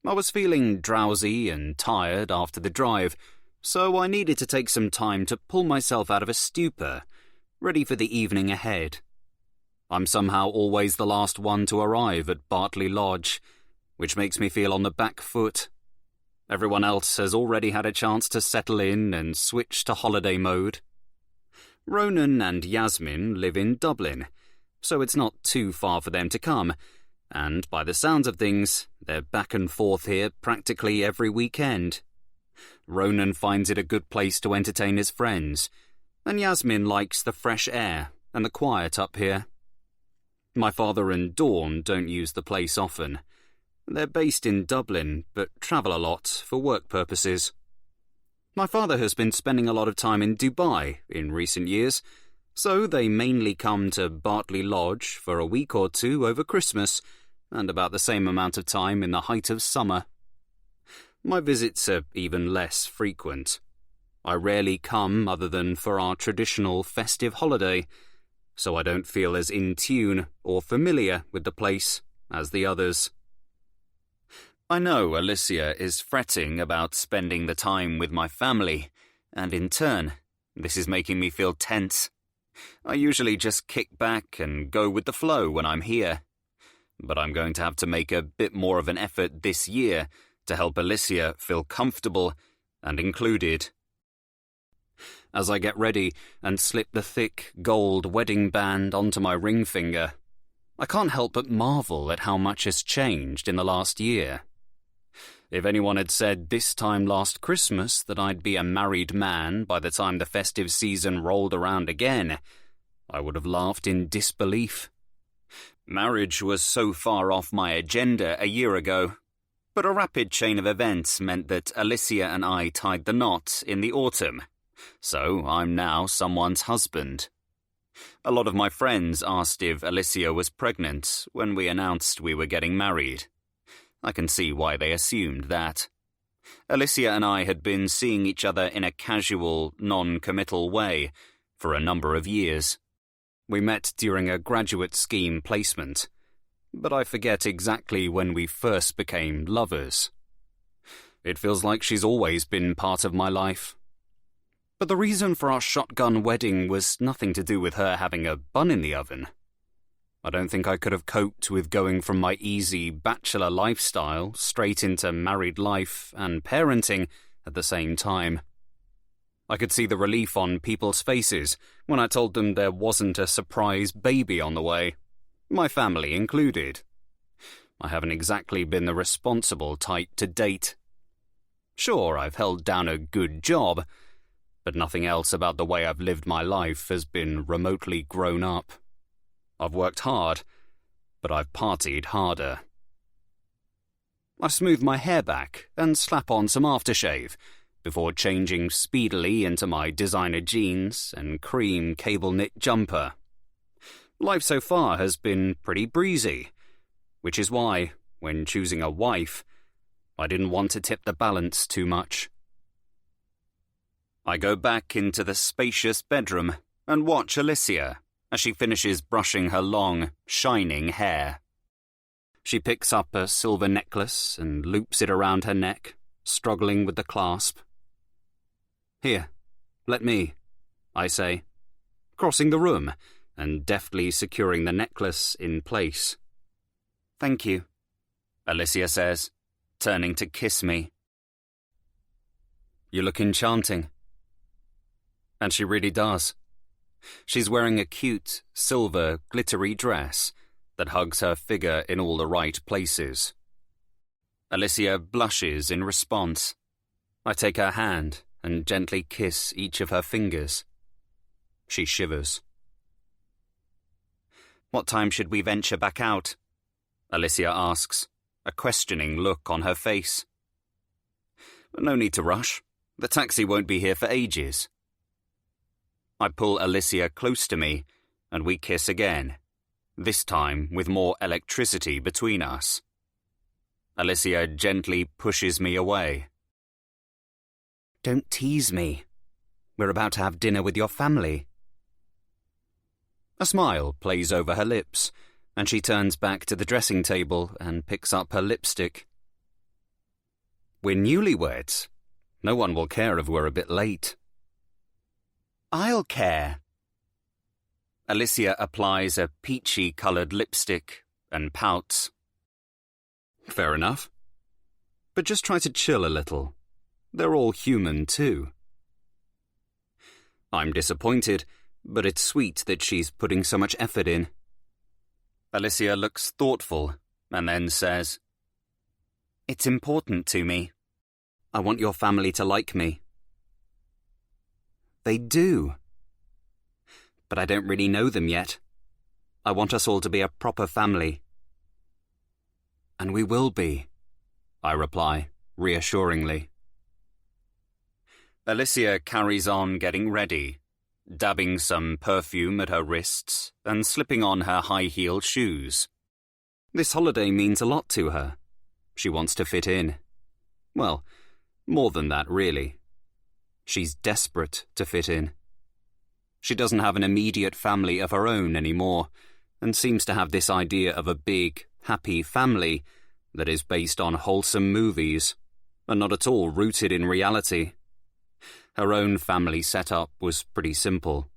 S3: I was feeling drowsy and tired after the drive, so I needed to take some time to pull myself out of a stupor, ready for the evening ahead. I'm somehow always the last one to arrive at Bartley Lodge, which makes me feel on the back foot. Everyone else has already had a chance to settle in and switch to holiday mode. Ronan and Yasmin live in Dublin, so it's not too far for them to come, and by the sounds of things, they're back and forth here practically every weekend. Ronan finds it a good place to entertain his friends, and Yasmin likes the fresh air and the quiet up here. My father and Dawn don't use the place often. They're based in Dublin, but travel a lot for work purposes. My father has been spending a lot of time in Dubai in recent years, so they mainly come to Bartley Lodge for a week or two over Christmas, and about the same amount of time in the height of summer. My visits are even less frequent. I rarely come other than for our traditional festive holiday, so I don't feel as in tune or familiar with the place as the others. I know Alicia is fretting about spending the time with my family, and in turn, this is making me feel tense. I usually just kick back and go with the flow when I'm here, but I'm going to have to make a bit more of an effort this year to help Alicia feel comfortable and included. As I get ready and slip the thick gold wedding band onto my ring finger, I can't help but marvel at how much has changed in the last year. If anyone had said this time last Christmas that I'd be a married man by the time the festive season rolled around again, I would have laughed in disbelief. Marriage was so far off my agenda a year ago, but a rapid chain of events meant that Alicia and I tied the knot in the autumn, so I'm now someone's husband. A lot of my friends asked if Alicia was pregnant when we announced we were getting married. I can see why they assumed that. Alicia and I had been seeing each other in a casual, non-committal way for a number of years. We met during a graduate scheme placement, but I forget exactly when we first became lovers. It feels like she's always been part of my life. But the reason for our shotgun wedding was nothing to do with her having a bun in the oven. I don't think I could have coped with going from my easy bachelor lifestyle straight into married life and parenting at the same time. I could see the relief on people's faces when I told them there wasn't a surprise baby on the way, my family included. I haven't exactly been the responsible type to date. Sure, I've held down a good job, but nothing else about the way I've lived my life has been remotely grown up. I've worked hard, but I've partied harder. I smooth my hair back and slap on some aftershave before changing speedily into my designer jeans and cream cable-knit jumper. Life so far has been pretty breezy, which is why, when choosing a wife, I didn't want to tip the balance too much. I go back into the spacious bedroom and watch Alicia as she finishes brushing her long, shining hair. She picks up a silver necklace and loops it around her neck, struggling with the clasp. Here, let me, I say, crossing the room and deftly securing the necklace in place. Thank you, Alicia says, turning to kiss me. You look enchanting. And she really does. She's wearing a cute, silver, glittery dress that hugs her figure in all the right places. Alicia blushes in response. I take her hand and gently kiss each of her fingers. She shivers. What time should we venture back out? Alicia asks, a questioning look on her face. No need to rush. The taxi won't be here for ages. I pull Alicia close to me, and we kiss again, this time with more electricity between us. Alicia gently pushes me away. Don't tease me. We're about to have dinner with your family. A smile plays over her lips, and she turns back to the dressing table and picks up her lipstick. We're newlyweds. No one will care if we're a bit late. I'll care. Alicia applies a peachy-coloured lipstick and pouts. Fair enough. But just try to chill a little. They're all human too. I'm disappointed, but it's sweet that she's putting so much effort in. Alicia looks thoughtful and then says, It's important to me. I want your family to like me. They do. But I don't really know them yet. I want us all to be a proper family. And we will be, I reply, reassuringly. Alicia carries on getting ready, dabbing some perfume at her wrists and slipping on her high-heeled shoes. This holiday means a lot to her. She wants to fit in. Well, more than that, really. She's desperate to fit in. She doesn't have an immediate family of her own anymore, and seems to have this idea of a big, happy family that is based on wholesome movies, and not at all rooted in reality. Her own family setup was pretty simple.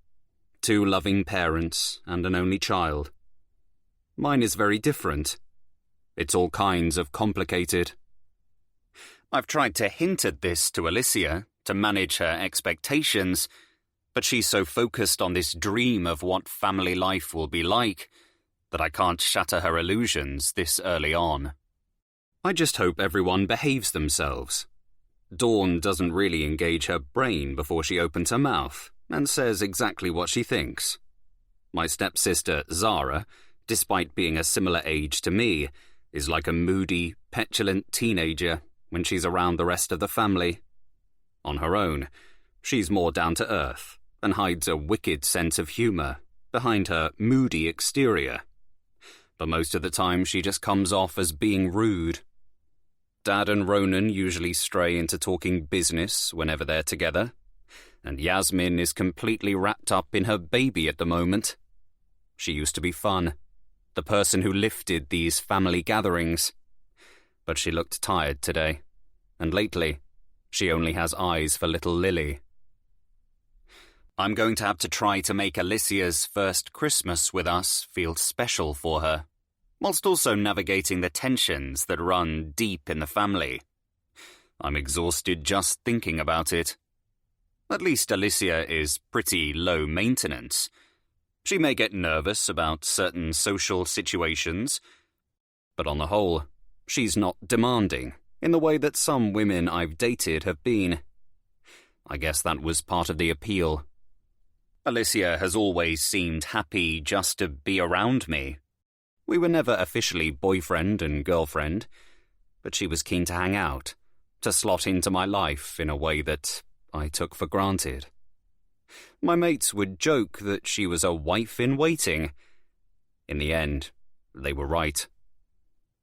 S3: 2 loving parents and an only child. Mine is very different. It's all kinds of complicated. I've tried to hint at this to Alicia to manage her expectations, but she's so focused on this dream of what family life will be like that I can't shatter her illusions this early on. I just hope everyone behaves themselves. Dawn doesn't really engage her brain before she opens her mouth and says exactly what she thinks. My stepsister, Zara, despite being a similar age to me, is like a moody, petulant teenager when she's around the rest of the family. On her own, she's more down to earth and hides a wicked sense of humour behind her moody exterior. But most of the time she just comes off as being rude. Dad and Ronan usually stray into talking business whenever they're together, and Yasmin is completely wrapped up in her baby at the moment. She used to be fun, the person who lifted these family gatherings. But she looked tired today, and lately, she only has eyes for little Lily. I'm going to have to try to make Alicia's first Christmas with us feel special for her, whilst also navigating the tensions that run deep in the family. I'm exhausted just thinking about it. At least Alicia is pretty low maintenance. She may get nervous about certain social situations, but on the whole, she's not demanding in the way that some women I've dated have been. I guess that was part of the appeal. Alicia has always seemed happy just to be around me. We were never officially boyfriend and girlfriend, but she was keen to hang out, to slot into my life in a way that I took for granted. My mates would joke that she was a wife-in-waiting. In the end, they were right.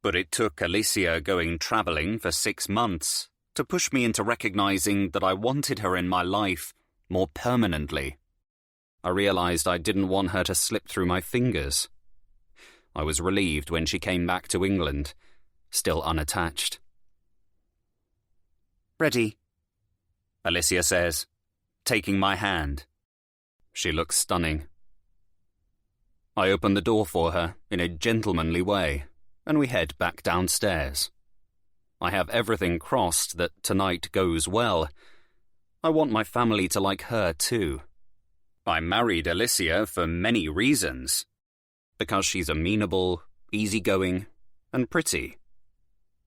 S3: But it took Alicia going travelling for 6 months to push me into recognising that I wanted her in my life more permanently. I realised I didn't want her to slip through my fingers. I was relieved when she came back to England, still unattached. Ready, Alicia says, taking my hand. She looks stunning. I open the door for her in a gentlemanly way, and we head back downstairs. I have everything crossed that tonight goes well. I want my family to like her too. I married Alicia for many reasons. Because she's amenable, easygoing, and pretty.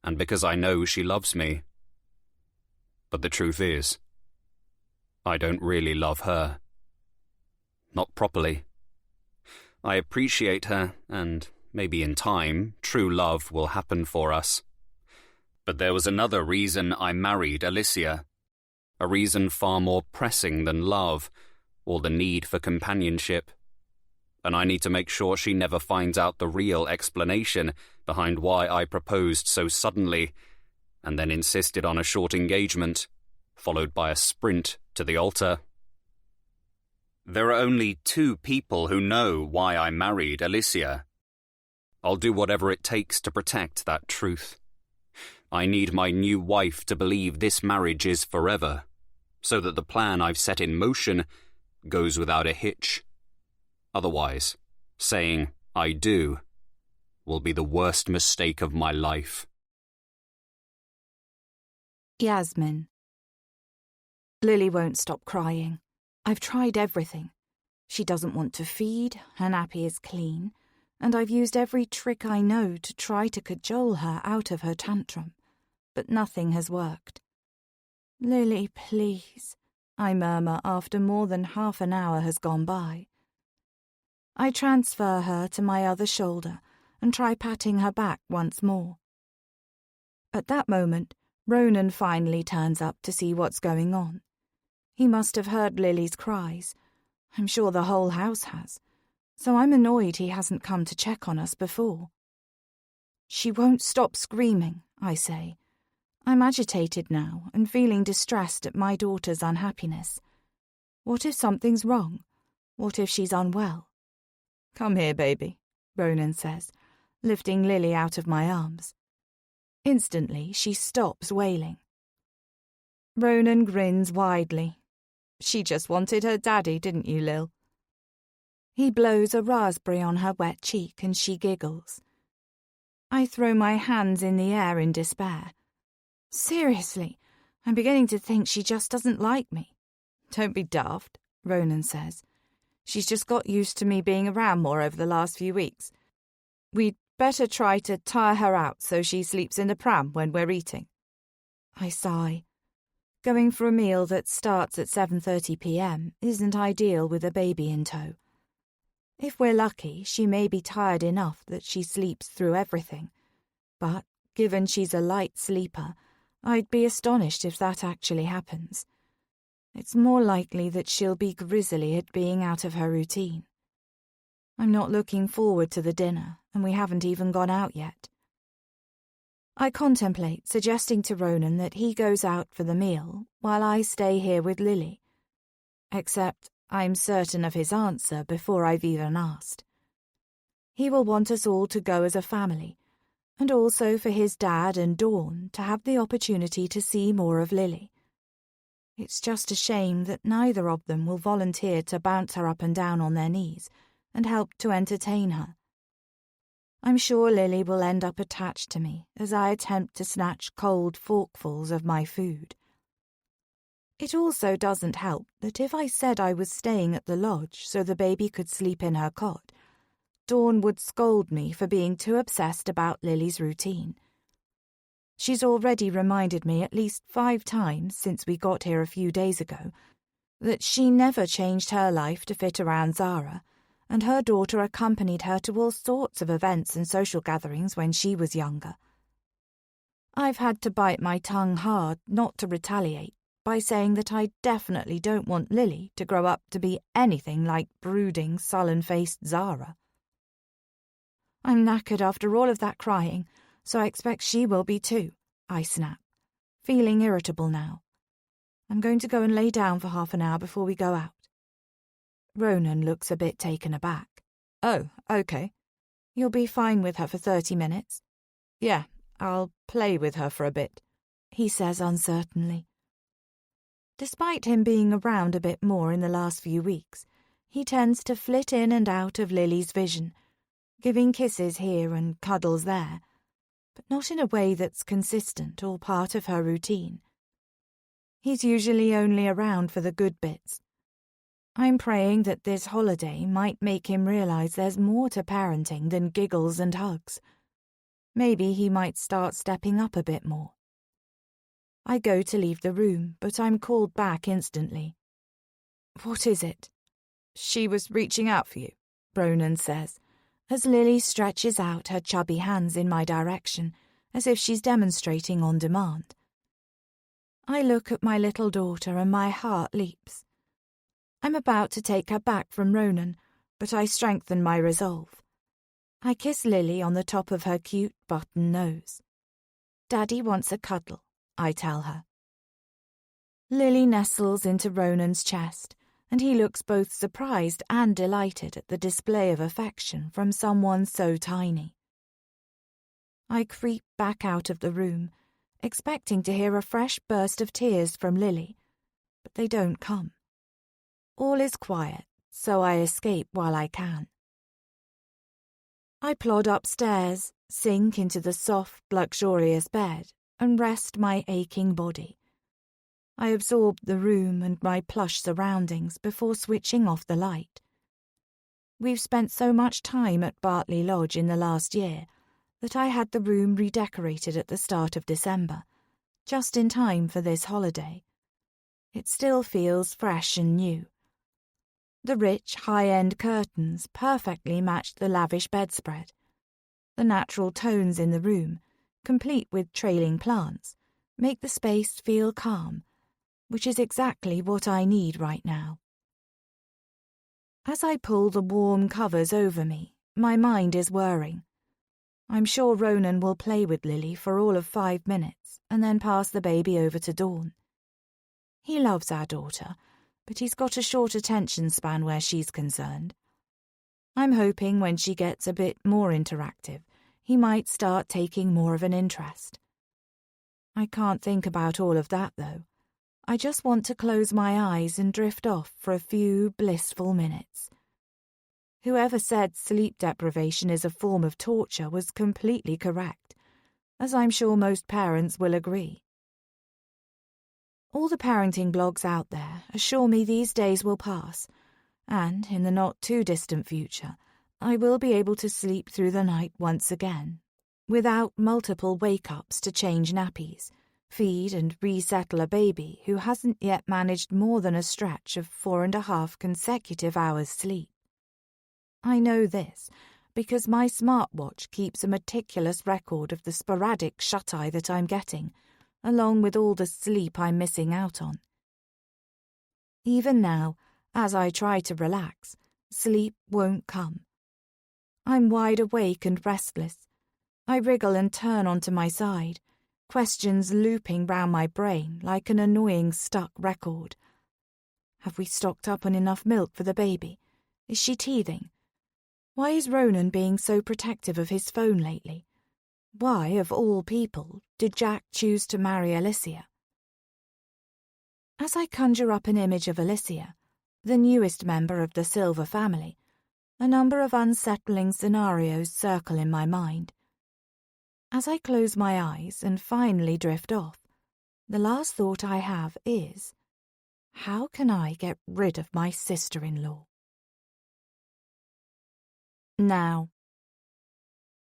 S3: And because I know she loves me. But the truth is, I don't really love her. Not properly. I appreciate her, and maybe in time, true love will happen for us. But there was another reason I married Alicia. A reason far more pressing than love, or the need for companionship. And I need to make sure she never finds out the real explanation behind why I proposed so suddenly, and then insisted on a short engagement, followed by a sprint to the altar. There are only 2 people who know why I married Alicia. I'll do whatever it takes to protect that truth. I need my new wife to believe this marriage is forever, so that the plan I've set in motion goes without a hitch. Otherwise, saying I do will be the worst mistake of my life.
S1: Yasmin. Lily won't stop crying. I've tried everything. She doesn't want to feed, her nappy is clean, and I've used every trick I know to try to cajole her out of her tantrum, but nothing has worked. Lily, please, I murmur after more than half an hour has gone by. I transfer her to my other shoulder and try patting her back once more. At that moment, Ronan finally turns up to see what's going on. He must have heard Lily's cries. I'm sure the whole house has, so I'm annoyed he hasn't come to check on us before. She won't stop screaming, I say. I'm agitated now and feeling distressed at my daughter's unhappiness. What if something's wrong? What if she's unwell?
S2: Come here, baby, Ronan says, lifting Lily out of my arms. Instantly, she stops wailing. Ronan grins widely. She just wanted her daddy, didn't you, Lil? He blows a raspberry on her wet cheek and she giggles. I throw my hands in the air in despair. Seriously, I'm beginning to think she just doesn't like me.
S1: Don't be daft, Ronan says. She's just got used to me being around more over the last few weeks. We'd better try to tire her out so she sleeps in the pram when we're eating. I sigh. Going for a meal that starts at 7:30 p.m. isn't ideal with a baby in tow. If we're lucky, she may be tired enough that she sleeps through everything. But, given she's a light sleeper, I'd be astonished if that actually happens. It's more likely that she'll be grizzly at being out of her routine. I'm not looking forward to the dinner, and we haven't even gone out yet. I contemplate suggesting to Ronan that he goes out for the meal while I stay here with Lily. Except I'm certain of his answer before I've even asked. He will want us all to go as a family, and also for his dad and Dawn to have the opportunity to see more of Lily. It's just a shame that neither of them will volunteer to bounce her up and down on their knees and help to entertain her. I'm sure Lily will end up attached to me as I attempt to snatch cold forkfuls of my food. It also doesn't help that if I said I was staying at the lodge so the baby could sleep in her cot, Dawn would scold me for being too obsessed about Lily's routine. She's already reminded me at least 5 times since we got here a few days ago that she never changed her life to fit around Zara, and her daughter accompanied her to all sorts of events and social gatherings when she was younger. I've had to bite my tongue hard not to retaliate by saying that I definitely don't want Lily to grow up to be anything like brooding, sullen-faced Zara. I'm knackered after all of that crying, so I expect she will be too, I snap, feeling irritable now. I'm going to go and lay down for half an hour before we go out. Ronan looks a bit taken aback.
S2: Oh, okay.
S1: You'll be fine with her for 30 minutes?
S2: Yeah, I'll play with her for a bit,
S1: he says uncertainly. Despite him being around a bit more in the last few weeks, he tends to flit in and out of Lily's vision, giving kisses here and cuddles there, but not in a way that's consistent or part of her routine. He's usually only around for the good bits. I'm praying that this holiday might make him realize there's more to parenting than giggles and hugs. Maybe he might start stepping up a bit more. I go to leave the room, but I'm called back instantly.
S2: What is it? She was reaching out for you,
S1: Ronan says, as Lily stretches out her chubby hands in my direction, as if she's demonstrating on demand. I look at my little daughter and my heart leaps. I'm about to take her back from Ronan, but I strengthen my resolve. I kiss Lily on the top of her cute button nose. Daddy wants a cuddle, I tell her. Lily nestles into Ronan's chest, and he looks both surprised and delighted at the display of affection from someone so tiny. I creep back out of the room, expecting to hear a fresh burst of tears from Lily, but they don't come. All is quiet, so I escape while I can. I plod upstairs, sink into the soft, luxurious bed, and rest my aching body. I absorb the room and my plush surroundings before switching off the light. We've spent so much time at Bartley Lodge in the last year that I had the room redecorated at the start of December, just in time for this holiday. It still feels fresh and new. The rich, high-end curtains perfectly matched the lavish bedspread. The natural tones in the room, complete with trailing plants, make the space feel calm, which is exactly what I need right now. As I pull the warm covers over me, my mind is whirring. I'm sure Ronan will play with Lily for all of 5 minutes and then pass the baby over to Dawn. He loves our daughter, but he's got a short attention span where she's concerned. I'm hoping when she gets a bit more interactive, he might start taking more of an interest. I can't think about all of that, though. I just want to close my eyes and drift off for a few blissful minutes. Whoever said sleep deprivation is a form of torture was completely correct, as I'm sure most parents will agree. All the parenting blogs out there assure me these days will pass, and in the not-too-distant future, I will be able to sleep through the night once again, without multiple wake-ups to change nappies, feed and resettle a baby who hasn't yet managed more than a stretch of 4.5 consecutive hours sleep. I know this because my smartwatch keeps a meticulous record of the sporadic shut-eye that I'm getting, along with all the sleep I'm missing out on. Even now, as I try to relax, sleep won't come. I'm wide awake and restless. I wriggle and turn onto my side, questions looping round my brain like an annoying stuck record. Have we stocked up on enough milk for the baby? Is she teething? Why is Ronan being so protective of his phone lately? Why, of all people, did Jack choose to marry Alicia? As I conjure up an image of Alicia, the newest member of the Silver family, a number of unsettling scenarios circle in my mind. As I close my eyes and finally drift off, the last thought I have is, how can I get rid of my sister-in-law? Now.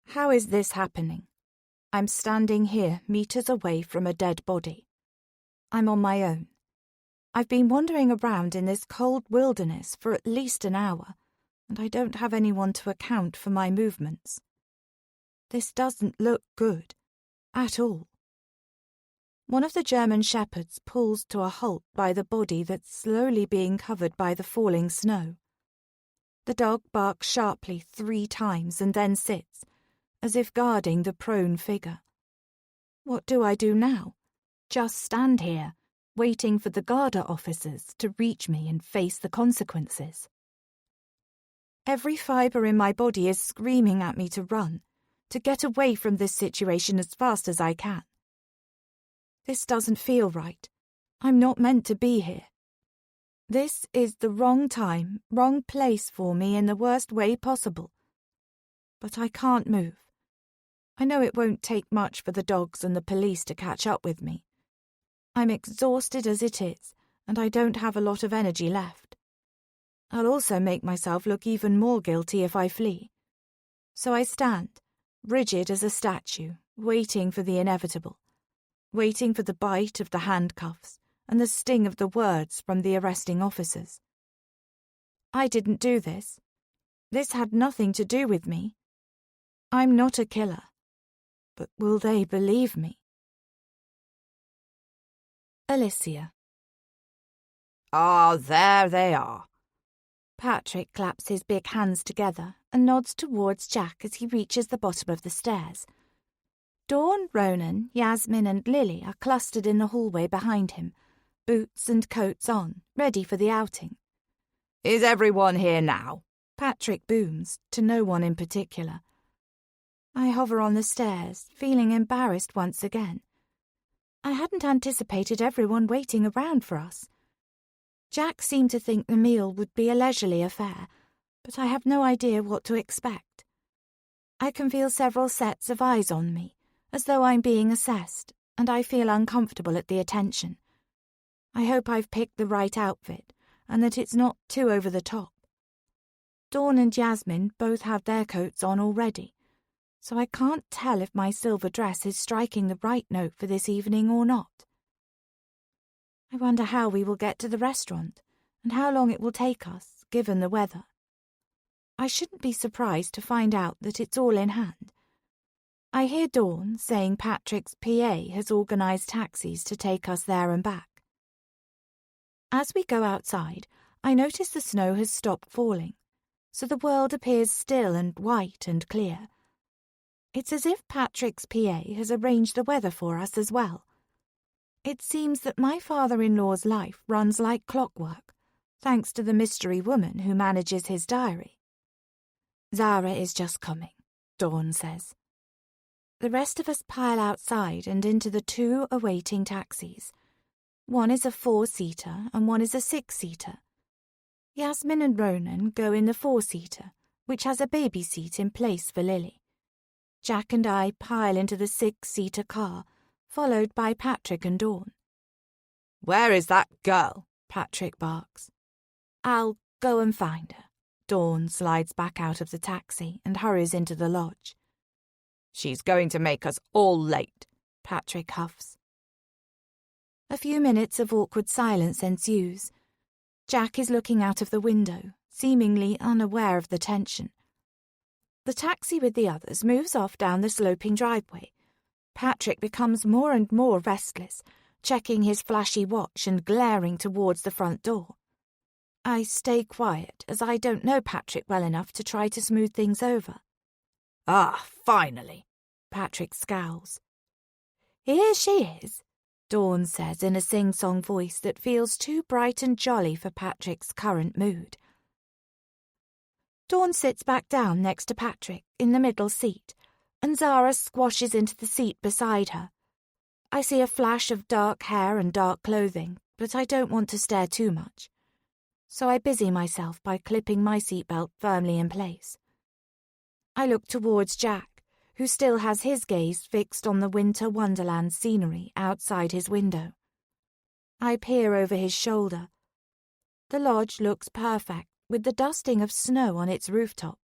S1: How is this happening? I'm standing here meters away from a dead body. I'm on my own. I've been wandering around in this cold wilderness for at least an hour, and I don't have anyone to account for my movements. This doesn't look good, at all. One of the German shepherds pulls to a halt by the body that's slowly being covered by the falling snow. The dog barks sharply 3 times and then sits, as if guarding the prone figure. What do I do now? Just stand here, waiting for the Garda officers to reach me and face the consequences. Every fibre in my body is screaming at me to run, to get away from this situation as fast as I can. This doesn't feel right.
S2: I'm not meant to be here. This is the wrong time, wrong place for me in the worst way possible. But I can't move. I know it won't take much for the dogs and the police to catch up with me. I'm exhausted as it is, and I don't have a lot of energy left. I'll also make myself look even more guilty if I flee. So I stand, rigid as a statue, waiting for the inevitable, waiting for the bite of the handcuffs and the sting of the words from the arresting officers. I didn't do this. This had nothing to do with me. I'm not a killer. But will they believe me?
S1: Alicia.
S2: Ah, there they are.
S1: Patrick claps his big hands together and nods towards Jack as he reaches the bottom of the stairs. Dawn, Ronan, Yasmin and Lily are clustered in the hallway behind him, boots and coats on, ready for the outing.
S2: Is everyone here now?
S1: Patrick booms, to no one in particular. I hover on the stairs, feeling embarrassed once again. I hadn't anticipated everyone waiting around for us. Jack seemed to think the meal would be a leisurely affair, but I have no idea what to expect. I can feel several sets of eyes on me, as though I'm being assessed, and I feel uncomfortable at the attention. I hope I've picked the right outfit, and that it's not too over the top. Dawn and Yasmin both have their coats on already, so I can't tell if my silver dress is striking the right note for this evening or not. I wonder how we will get to the restaurant, and how long it will take us, given the weather. I shouldn't be surprised to find out that it's all in hand. I hear Dawn saying Patrick's PA has organised taxis to take us there and back. As we go outside, I notice the snow has stopped falling, so the world appears still and white and clear. It's as if Patrick's PA has arranged the weather for us as well. It seems that my father-in-law's life runs like clockwork, thanks to the mystery woman who manages his diary. Zara is just coming, Dawn says. The rest of us pile outside and into the two awaiting taxis. One is a 4-seater and one is a 6-seater. Yasmin and Ronan go in the 4-seater, which has a baby seat in place for Lily. Jack and I pile into the 6-seater car, followed by Patrick and Dawn.
S2: Where is that girl?
S1: Patrick barks. I'll go and find her. Dawn slides back out of the taxi and hurries into the lodge.
S2: She's going to make us all late,
S1: Patrick huffs. A few minutes of awkward silence ensues. Jack is looking out of the window, seemingly unaware of the tension. The taxi with the others moves off down the sloping driveway. Patrick becomes more and more restless, checking his flashy watch and glaring towards the front door. I stay quiet, as I don't know Patrick well enough to try to smooth things over.
S2: Ah, finally,
S1: Patrick scowls. Here she is, Dawn says in a sing-song voice that feels too bright and jolly for Patrick's current mood. Dawn sits back down next to Patrick in the middle seat, and Zara squashes into the seat beside her. I see a flash of dark hair and dark clothing, but I don't want to stare too much. So I busy myself by clipping my seatbelt firmly in place. I look towards Jack, who still has his gaze fixed on the winter wonderland scenery outside his window. I peer over his shoulder. The lodge looks perfect, with the dusting of snow on its rooftop,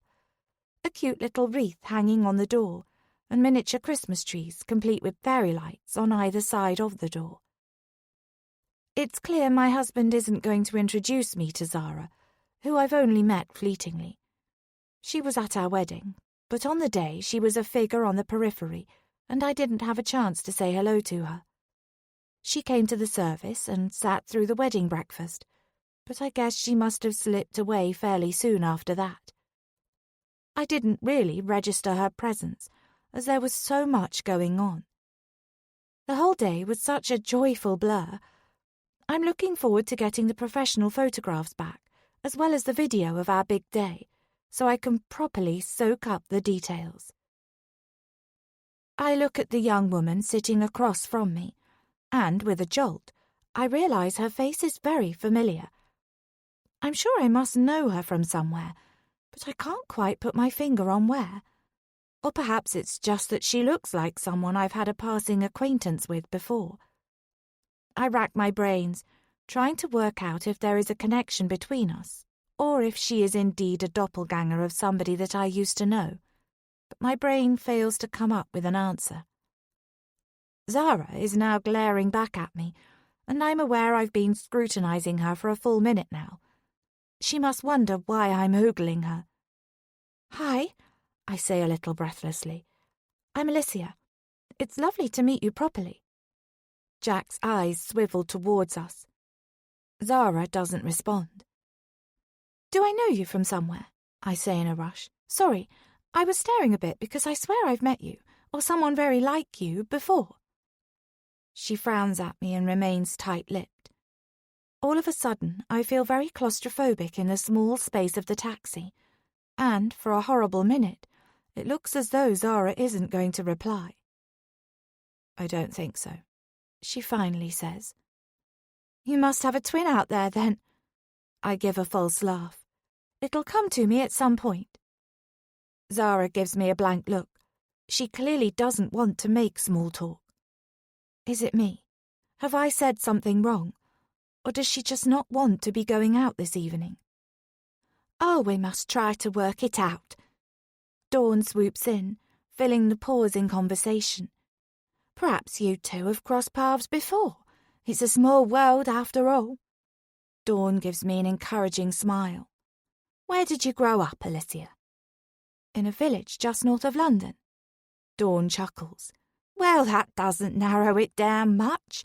S1: a cute little wreath hanging on the door, and miniature Christmas trees complete with fairy lights on either side of the door. It's clear my husband isn't going to introduce me to Zara, who I've only met fleetingly. She was at our wedding, but on the day she was a figure on the periphery, and I didn't have a chance to say hello to her. She came to the service and sat through the wedding breakfast, but I guess she must have slipped away fairly soon after that. I didn't really register her presence, as there was so much going on. The whole day was such a joyful blur. I'm looking forward to getting the professional photographs back, as well as the video of our big day, so I can properly soak up the details. I look at the young woman sitting across from me, and with a jolt, I realise her face is very familiar. I'm sure I must know her from somewhere, but I can't quite put my finger on where. Or perhaps it's just that she looks like someone I've had a passing acquaintance with before. I rack my brains, trying to work out if there is a connection between us, or if she is indeed a doppelganger of somebody that I used to know, but my brain fails to come up with an answer. Zara is now glaring back at me, and I'm aware I've been scrutinising her for a full minute now. She must wonder why I'm ogling her. "Hi," I say a little breathlessly. "I'm Alicia. It's lovely to meet you properly." Jack's eyes swivel towards us. Zara doesn't respond. "Do I know you from somewhere?" I say in a rush. "Sorry, I was staring a bit because I swear I've met you, or someone very like you, before." She frowns at me and remains tight-lipped. All of a sudden, I feel very claustrophobic in the small space of the taxi, and, for a horrible minute, it looks as though Zara isn't going to reply. "I don't think so," she finally says. "You must have a twin out there, then." I give a false laugh. "It'll come to me at some point." Zara gives me a blank look. She clearly doesn't want to make small talk. Is it me? Have I said something wrong? Or does she just not want to be going out this evening? "Oh, we must try to work it out." Dawn swoops in, filling the pause in conversation. "Perhaps you two have crossed paths before. It's a small world after all." Dawn gives me an encouraging smile. "Where did you grow up, Alicia?" "In a village just north of London." Dawn chuckles. "Well, that doesn't narrow it down much.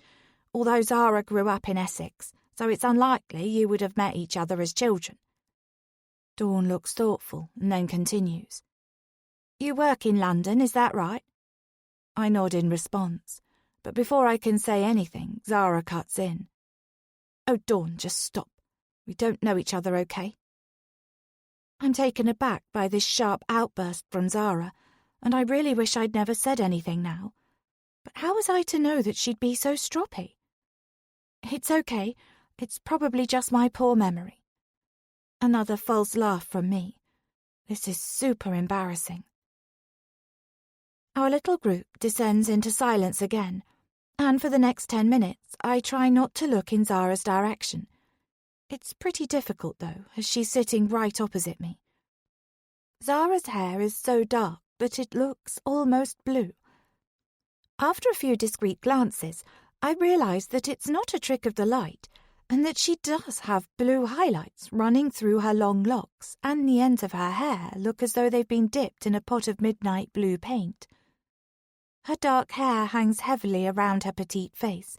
S1: Although Zara grew up in Essex, so it's unlikely you would have met each other as children." Dawn looks thoughtful and then continues. "You work in London, is that right?" I nod in response, but before I can say anything, Zara cuts in. "Oh, Dawn, just stop. We don't know each other, okay?" I'm taken aback by this sharp outburst from Zara, and I really wish I'd never said anything now. But how was I to know that she'd be so stroppy? "It's okay. It's probably just my poor memory." Another false laugh from me. This is super embarrassing. Our little group descends into silence again, and for the next 10 minutes I try not to look in Zara's direction. It's pretty difficult, though, as she's sitting right opposite me. Zara's hair is so dark that it looks almost blue. After a few discreet glances, I realise that it's not a trick of the light, and that she does have blue highlights running through her long locks, and the ends of her hair look as though they've been dipped in a pot of midnight blue paint. Her dark hair hangs heavily around her petite face,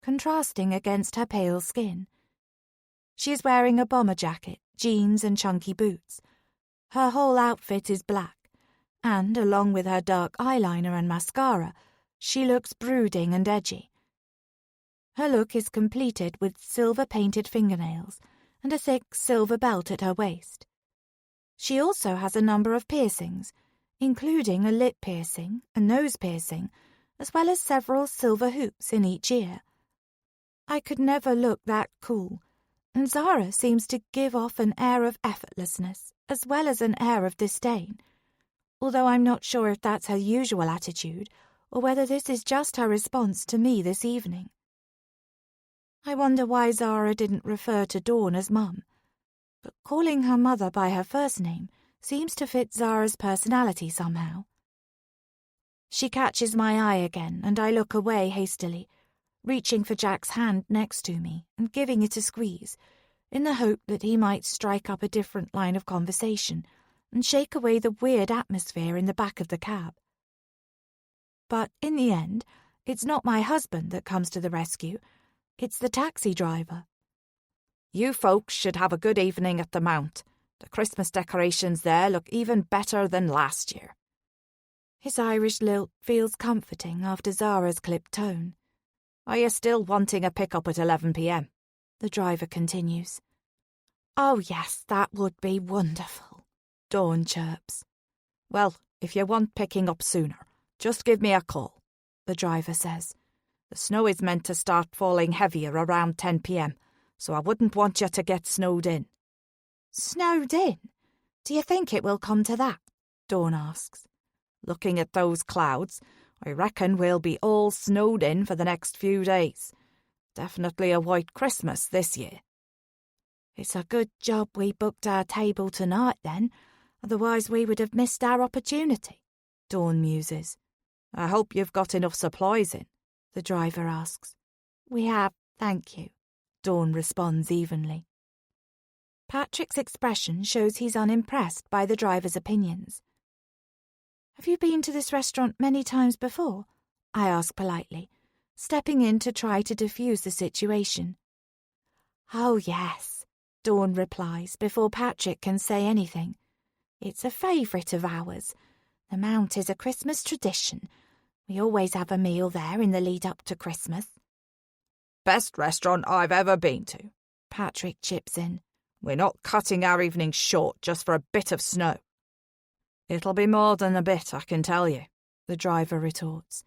S1: contrasting against her pale skin. She is wearing a bomber jacket, jeans and chunky boots. Her whole outfit is black, and, along with her dark eyeliner and mascara, she looks brooding and edgy. Her look is completed with silver-painted fingernails and a thick silver belt at her waist. She also has a number of piercings, including a lip piercing, a nose piercing, as well as several silver hoops in each ear. I could never look that cool, and Zara seems to give off an air of effortlessness as well as an air of disdain, although I'm not sure if that's her usual attitude or whether this is just her response to me this evening. I wonder why Zara didn't refer to Dawn as Mum, but calling her mother by her first name seems to fit Zara's personality somehow. She catches my eye again, and I look away hastily, reaching for Jack's hand next to me and giving it a squeeze, in the hope that he might strike up a different line of conversation and shake away the weird atmosphere in the back of the cab. But in the end, it's not my husband that comes to the rescue, it's the taxi driver.
S2: "You folks should have a good evening at the Mount. The Christmas decorations there look even better than last year."
S1: His Irish lilt feels comforting after Zara's clipped tone.
S2: "Are you still wanting a pick-up at 11 p.m?
S1: The driver continues. "Oh yes, that would be wonderful," Dawn chirps.
S2: "Well, if you want picking up sooner, just give me a call," the driver says. The snow is meant to start falling heavier around 10 p.m, so I wouldn't want you to get snowed in."
S1: "Snowed in? Do you think it will come to that?"
S2: Dawn asks. "Looking at those clouds, I reckon we'll be all snowed in for the next few days. Definitely a white Christmas this year."
S1: "It's a good job we booked our table tonight then, otherwise we would have missed our opportunity,"
S2: Dawn muses. "I hope you've got enough supplies in," the driver asks.
S1: "We have, thank you,"
S2: Dawn responds evenly.
S1: Patrick's expression shows he's unimpressed by the driver's opinions. "Have you been to this restaurant many times before?" I ask politely, stepping in to try to diffuse the situation. "Oh, yes," Dawn replies before Patrick can say anything. "It's a favourite of ours. The Mount is a Christmas tradition. We always have a meal there in the lead-up to Christmas."
S2: "Best restaurant I've ever been to,"
S1: Patrick chips in.
S2: "We're not cutting our evening short just for a bit of snow." "It'll be more than a bit, I can tell you," the driver retorts.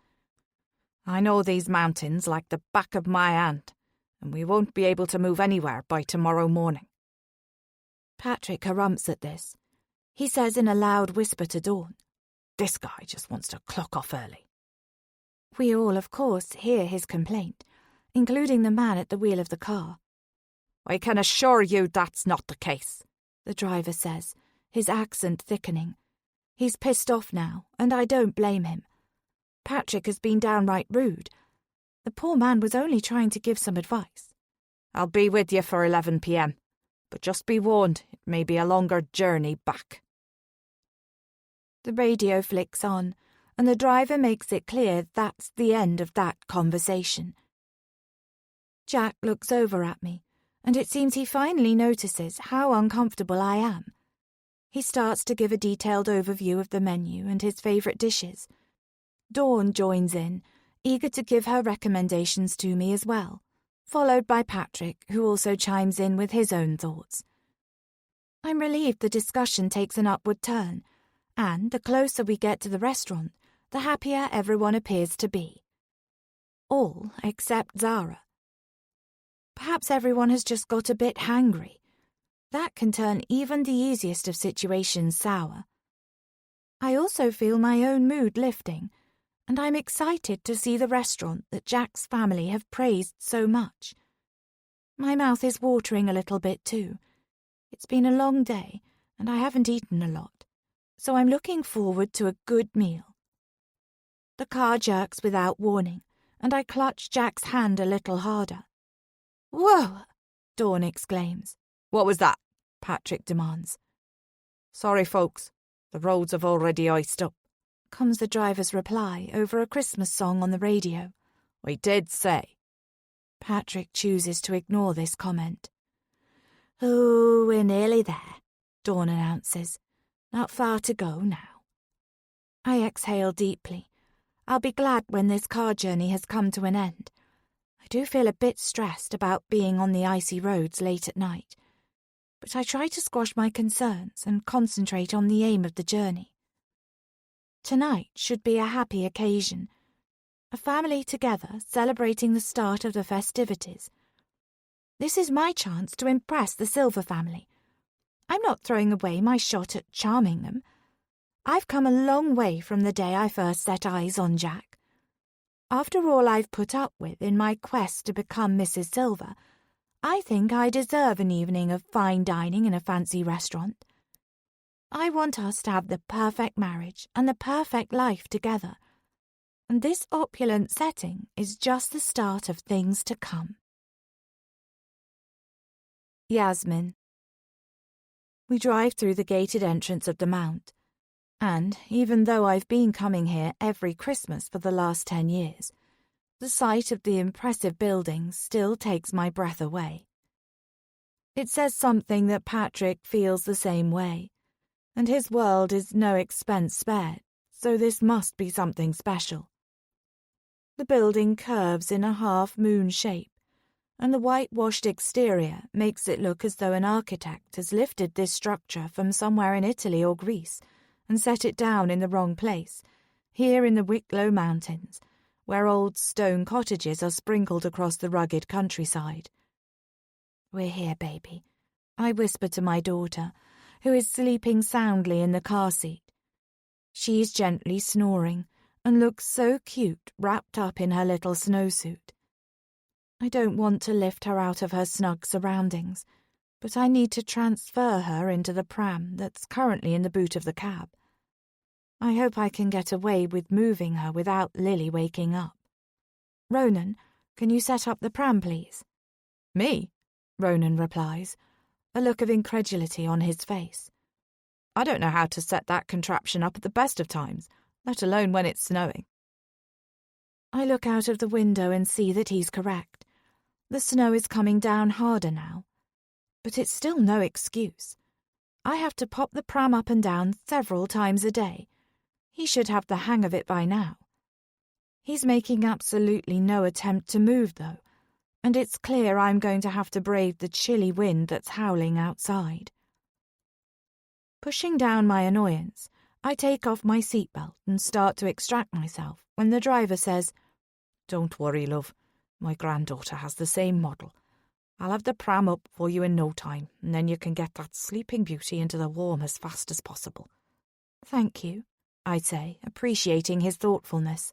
S2: "I know these mountains like the back of my hand, and we won't be able to move anywhere by tomorrow morning."
S1: Patrick harumphs at this. He says in a loud whisper to Dawn,
S2: "This guy just wants to clock off early."
S1: We all, of course, hear his complaint, including the man at the wheel of the car.
S2: "I can assure you that's not the case,"
S1: the driver says, his accent thickening. He's pissed off now, and I don't blame him. Patrick has been downright rude. The poor man was only trying to give some advice.
S2: "I'll be with you for 11 p.m, but just be warned, it may be a longer journey back."
S1: The radio flicks on, and the driver makes it clear that's the end of that conversation. Jack looks over at me, and it seems he finally notices how uncomfortable I am. He starts to give a detailed overview of the menu and his favourite dishes. Dawn joins in, eager to give her recommendations to me as well, followed by Patrick, who also chimes in with his own thoughts. I'm relieved the discussion takes an upward turn, and the closer we get to the restaurant, the happier everyone appears to be. All except Zara. Perhaps everyone has just got a bit hangry. That can turn even the easiest of situations sour. I also feel my own mood lifting, and I'm excited to see the restaurant that Jack's family have praised so much. My mouth is watering a little bit too. It's been a long day, and I haven't eaten a lot, so I'm looking forward to a good meal. The car jerks without warning, and I clutch Jack's hand a little harder. "Whoa!" Dawn exclaims.
S2: "What was that?"
S1: Patrick demands.
S2: "Sorry, folks. The roads have already iced up,"
S1: comes the driver's reply over a Christmas song on the radio.
S2: "I did say."
S1: Patrick chooses to ignore this comment. "Oh, we're nearly there," Dawn announces. "Not far to go now." I exhale deeply. I'll be glad when this car journey has come to an end. I do feel a bit stressed about being on the icy roads late at night, but I try to squash my concerns and concentrate on the aim of the journey. Tonight should be a happy occasion, a family together celebrating the start of the festivities. This is my chance to impress the Silver family. I'm not throwing away my shot at charming them. I've come a long way from the day I first set eyes on Jack. After all I've put up with in my quest to become Mrs. Silver, I think I deserve an evening of fine dining in a fancy restaurant. I want us to have the perfect marriage and the perfect life together, and this opulent setting is just the start of things to come. Yasmin. We drive through the gated entrance of the Mount, and even though I've been coming here every Christmas for the last 10 years, the sight of the impressive buildings still takes my breath away. It says something that Patrick feels the same way, and his world is no expense spared, so this must be something special. The building curves in a half-moon shape, and the whitewashed exterior makes it look as though an architect has lifted this structure from somewhere in Italy or Greece and set it down in the wrong place, here in the Wicklow Mountains,
S2: where old stone cottages are sprinkled across the rugged countryside.
S1: "We're here, baby," I whisper to my daughter, who is sleeping soundly in the car seat. She's gently snoring and looks so cute wrapped up in her little snowsuit. I don't want to lift her out of her snug surroundings, but I need to transfer her into the pram that's currently in the boot of the cab. I hope I can get away with moving her without Lily waking up. "Ronan, can you set up the pram, please?"
S2: "Me?" Ronan replies, a look of incredulity on his face. "I don't know how to set that contraption up at the best of times, let alone when it's snowing."
S1: I look out of the window and see that he's correct. The snow is coming down harder now. But it's still no excuse. I have to pop the pram up and down several times a day. He should have the hang of it by now. He's making absolutely no attempt to move, though, and it's clear I'm going to have to brave the chilly wind that's howling outside. Pushing down my annoyance, I take off my seatbelt and start to extract myself when the driver says,
S2: "Don't worry, love. My granddaughter has the same model. I'll have the pram up for you in no time, and then you can get that sleeping beauty into the warm as fast as possible."
S1: "Thank you," I say, appreciating his thoughtfulness.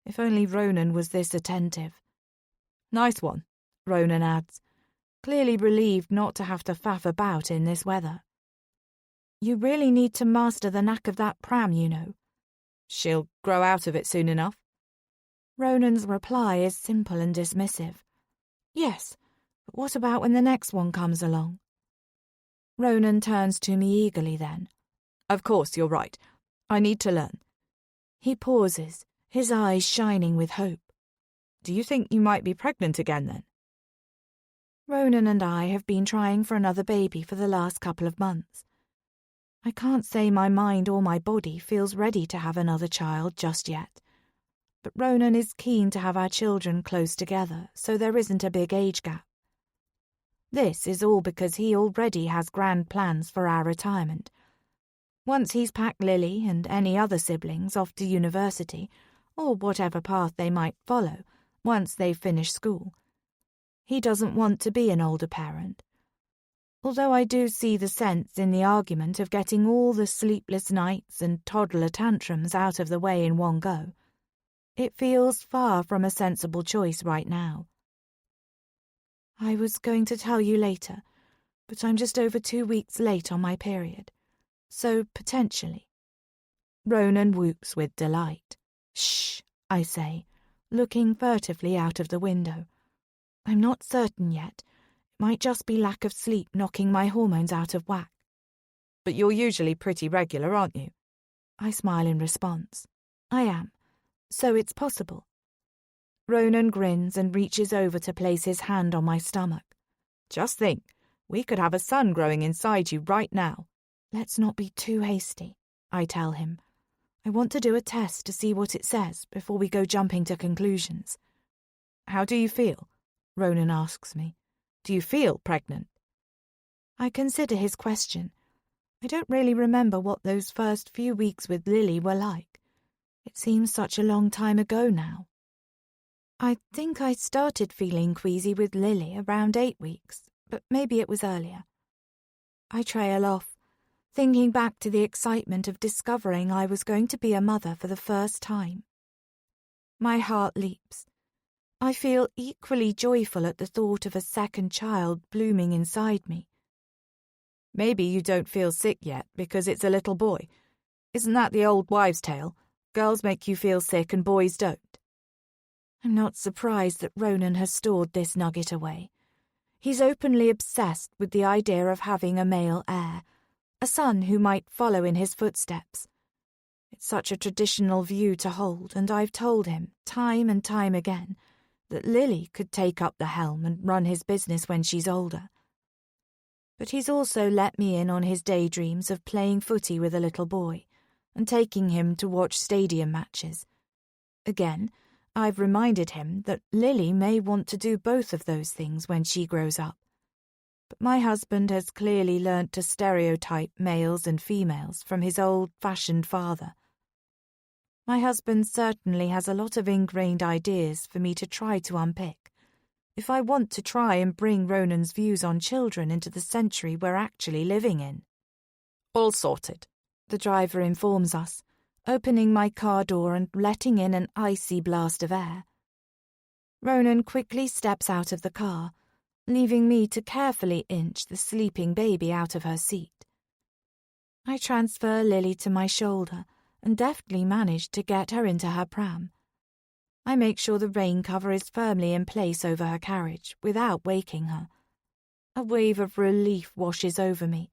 S1: If only Ronan was this attentive.
S2: "Nice one," Ronan adds, clearly relieved not to have to faff about in this weather.
S1: "You really need to master the knack of that pram, you know."
S2: "She'll grow out of it soon enough."
S1: Ronan's reply is simple and dismissive. "Yes, but what about when the next one comes along?" Ronan turns to me eagerly then.
S2: "Of course, you're right. I need to learn."
S1: He pauses, his eyes shining with hope.
S2: "Do you think you might be pregnant again then?"
S1: Ronan and I have been trying for another baby for the last couple of months. I can't say my mind or my body feels ready to have another child just yet. But Ronan is keen to have our children close together, so there isn't a big age gap. This is all because he already has grand plans for our retirement. Once he's packed Lily and any other siblings off to university, or whatever path they might follow once they've finished school, he doesn't want to be an older parent. Although I do see the sense in the argument of getting all the sleepless nights and toddler tantrums out of the way in one go, it feels far from a sensible choice right now. "I was going to tell you later, but I'm just over 2 weeks late on my period. So, potentially." Ronan whoops with delight. "Shh," I say, looking furtively out of the window. "I'm not certain yet. It might just be lack of sleep knocking my hormones out of whack."
S2: "But you're usually pretty regular, aren't you?"
S1: I smile in response. "I am. So it's possible."
S2: Ronan grins and reaches over to place his hand on my stomach. "Just think, we could have a son growing inside you right now."
S1: "Let's not be too hasty," I tell him. "I want to do a test to see what it says before we go jumping to conclusions."
S2: "How do you feel?" Ronan asks me. "Do you feel pregnant?"
S1: I consider his question. I don't really remember what those first few weeks with Lily were like. It seems such a long time ago now. I think I started feeling queasy with Lily around 8 weeks, but maybe it was earlier. I trail off, thinking back to the excitement of discovering I was going to be a mother for the first time. My heart leaps. I feel equally joyful at the thought of a second child blooming inside me.
S2: "Maybe you don't feel sick yet because it's a little boy. Isn't that the old wives' tale? Girls make you feel sick and boys don't."
S1: I'm not surprised that Ronan has stored this nugget away. He's openly obsessed with the idea of having a male heir, a son who might follow in his footsteps. It's such a traditional view to hold, and I've told him, time and time again, that Lily could take up the helm and run his business when she's older. But he's also let me in on his daydreams of playing footy with a little boy and taking him to watch stadium matches. Again, I've reminded him that Lily may want to do both of those things when she grows up. But my husband has clearly learnt to stereotype males and females from his old-fashioned father.
S2: My husband certainly has a lot of ingrained ideas for me to try to unpick, if I want to try and bring Ronan's views on children into the century we're actually living in.
S1: All sorted,
S2: the driver informs us, opening my car door and letting in an icy blast of air. Ronan quickly steps out of the car, leaving me to carefully inch the sleeping baby out of her seat. I transfer Lily to my shoulder and deftly manage to get her into her pram. I make sure the rain cover is firmly in place over her carriage without waking her. A wave of relief washes over me.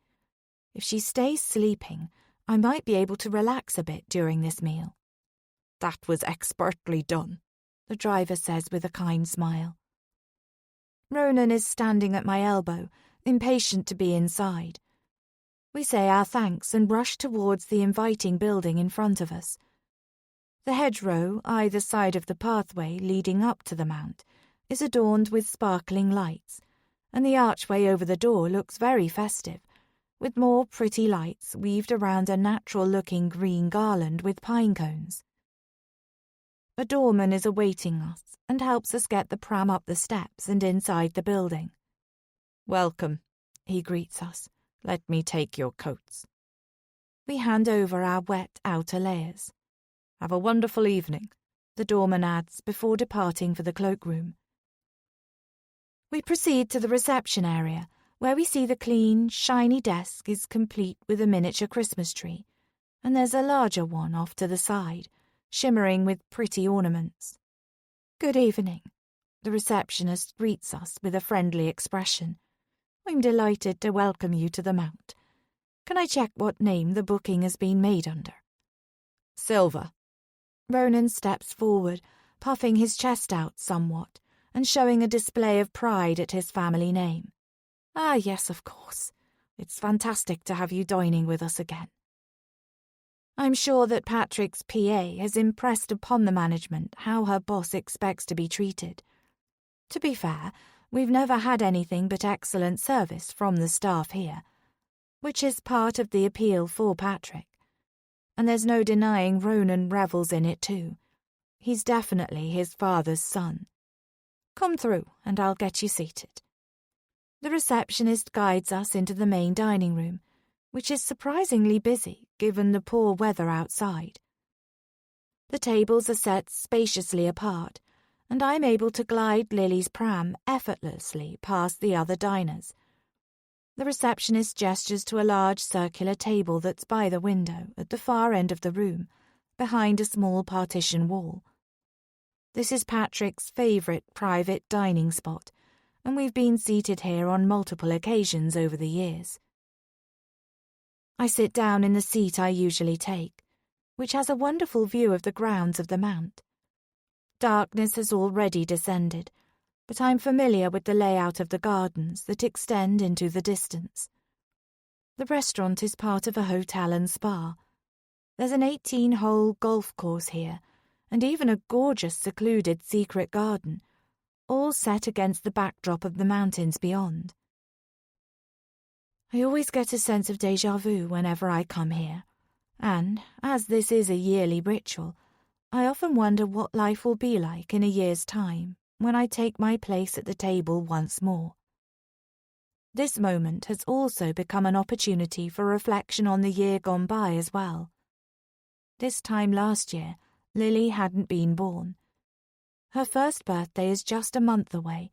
S2: If she stays sleeping, I might be able to relax a bit during this meal.
S1: That was expertly done,
S2: the driver says with a kind smile. Ronan is standing at my elbow, impatient to be inside. We say our thanks and rush towards the inviting building in front of us. The hedgerow, either side of the pathway leading up to the mount, is adorned with sparkling lights, and the archway over the door looks very festive, with more pretty lights weaved around a natural-looking green garland with pine cones. A doorman is awaiting us and helps us get the pram up the steps and inside the building.
S1: Welcome,
S2: he greets us.
S1: Let me take your coats.
S2: We hand over our wet outer layers.
S1: Have a wonderful evening,
S2: the doorman adds before departing for the cloakroom. We proceed to the reception area, where we see the clean, shiny desk is complete with a miniature Christmas tree, and there's a larger one off to the side, shimmering with pretty ornaments. Good evening. The receptionist greets us with a friendly expression. I'm delighted to welcome you to the Mount. Can I check what name the booking has been made under?
S1: Silver.
S2: Ronan steps forward, puffing his chest out somewhat, and showing a display of pride at his family name. Ah, yes, of course. It's fantastic to have you dining with us again. I'm sure that Patrick's PA has impressed upon the management how her boss expects to be treated. To be fair, we've never had anything but excellent service from the staff here, which is part of the appeal for Patrick. And there's no denying Ronan revels in it too. He's definitely his father's son. Come through and I'll get you seated. The receptionist guides us into the main dining room, which is surprisingly busy given the poor weather outside. The tables are set spaciously apart, and I'm able to glide Lily's pram effortlessly past the other diners. The receptionist gestures to a large circular table that's by the window at the far end of the room, behind a small partition wall. This is Patrick's favourite private dining spot, and we've been seated here on multiple occasions over the years. I sit down in the seat I usually take, which has a wonderful view of the grounds of the Mount. Darkness has already descended, but I'm familiar with the layout of the gardens that extend into the distance. The restaurant is part of a hotel and spa. There's an 18-hole golf course here, and even a gorgeous secluded secret garden, all set against the backdrop of the mountains beyond. I always get a sense of déjà vu whenever I come here, and, as this is a yearly ritual, I often wonder what life will be like in a year's time when I take my place at the table once more. This moment has also become an opportunity for reflection on the year gone by as well. This time last year, Lily hadn't been born. Her first birthday is just a month away,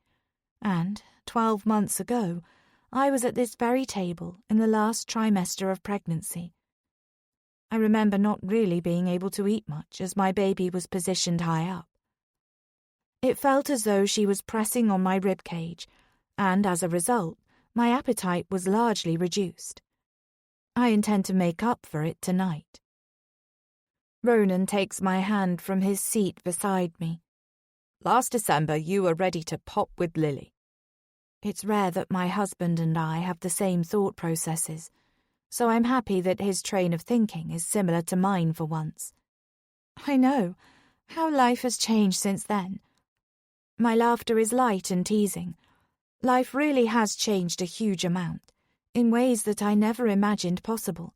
S2: and, 12 months ago, I was at this very table in the last trimester of pregnancy. I remember not really being able to eat much as my baby was positioned high up. It felt as though she was pressing on my rib cage, and as a result, my appetite was largely reduced. I intend to make up for it tonight. Ronan takes my hand from his seat beside me.
S1: Last December you were ready to pop with Lily.
S2: It's rare that my husband and I have the same thought processes, so I'm happy that his train of thinking is similar to mine for once. I know, how life has changed since then. My laughter is light and teasing. Life really has changed a huge amount, in ways that I never imagined possible.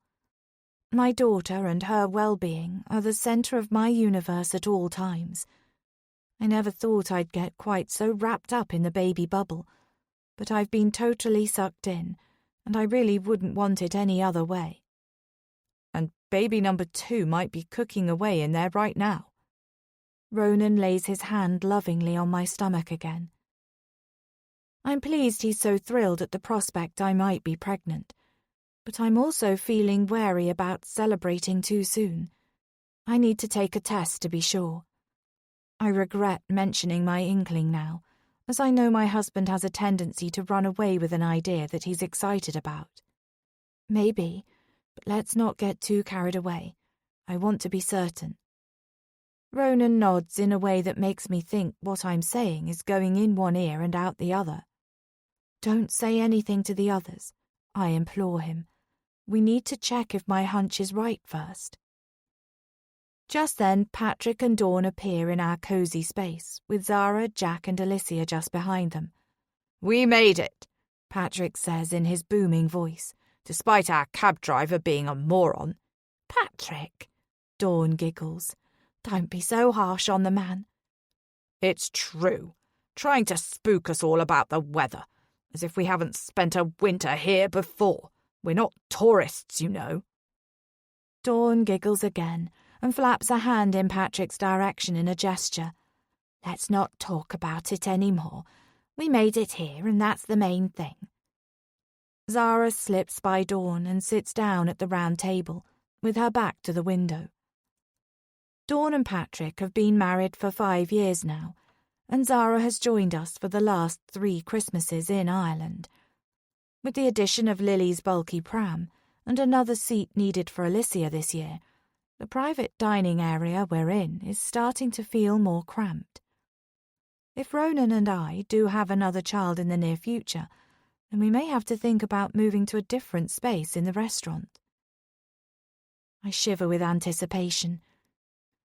S1: My daughter and her well-being are the centre of my universe at all times. I never thought I'd get quite so wrapped up in the baby bubble, but I've been totally sucked in, and I really wouldn't want it any other way.
S2: And baby number 2 might be cooking away in there right now.
S1: Ronan lays his hand lovingly on my stomach again. I'm pleased he's so thrilled at the prospect I might be pregnant, but I'm also feeling wary about celebrating too soon. I need to take a test to be sure. I regret mentioning my inkling now, as I know my husband has a tendency to run away with an idea that he's excited about. Maybe, but let's not get too carried away. I want to be certain. Ronan nods in a way that makes me think what I'm saying is going in one ear and out the other. Don't say anything to the others, I implore him. We need to check if my hunch is right first. Just then, Patrick and Dawn appear in our cosy space, with Zara, Jack and Alicia just behind them.
S2: We made it,
S1: Patrick says in his booming voice,
S2: despite our cab driver being a moron.
S1: Patrick, Dawn giggles. Don't be so harsh on the man.
S2: It's true. Trying to spook us all about the weather, as if we haven't spent a winter here before. We're not tourists, you know.
S1: Dawn giggles again and flaps a hand in Patrick's direction in a gesture. Let's not talk about it any more. We made it here, and that's the main thing. Zara slips by Dawn and sits down at the round table, with her back to the window. Dawn and Patrick have been married for 5 years now, and Zara has joined us for the last 3 Christmases in Ireland. With the addition of Lily's bulky pram and another seat needed for Alicia this year, the private dining area we're in is starting to feel more cramped. If Ronan and I do have another child in the near future, then we may have to think about moving to a different space in the restaurant. I shiver with anticipation.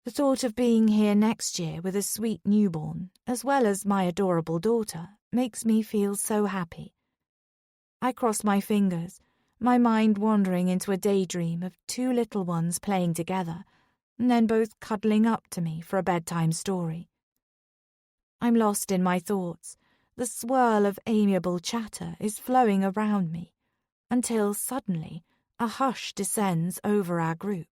S1: The thought of being here next year with a sweet newborn, as well as my adorable daughter, makes me feel so happy. I cross my fingers, my mind wandering into a daydream of 2 little ones playing together, and then both cuddling up to me for a bedtime story. I'm lost in my thoughts. The swirl of amiable chatter is flowing around me, until suddenly a hush descends over our group.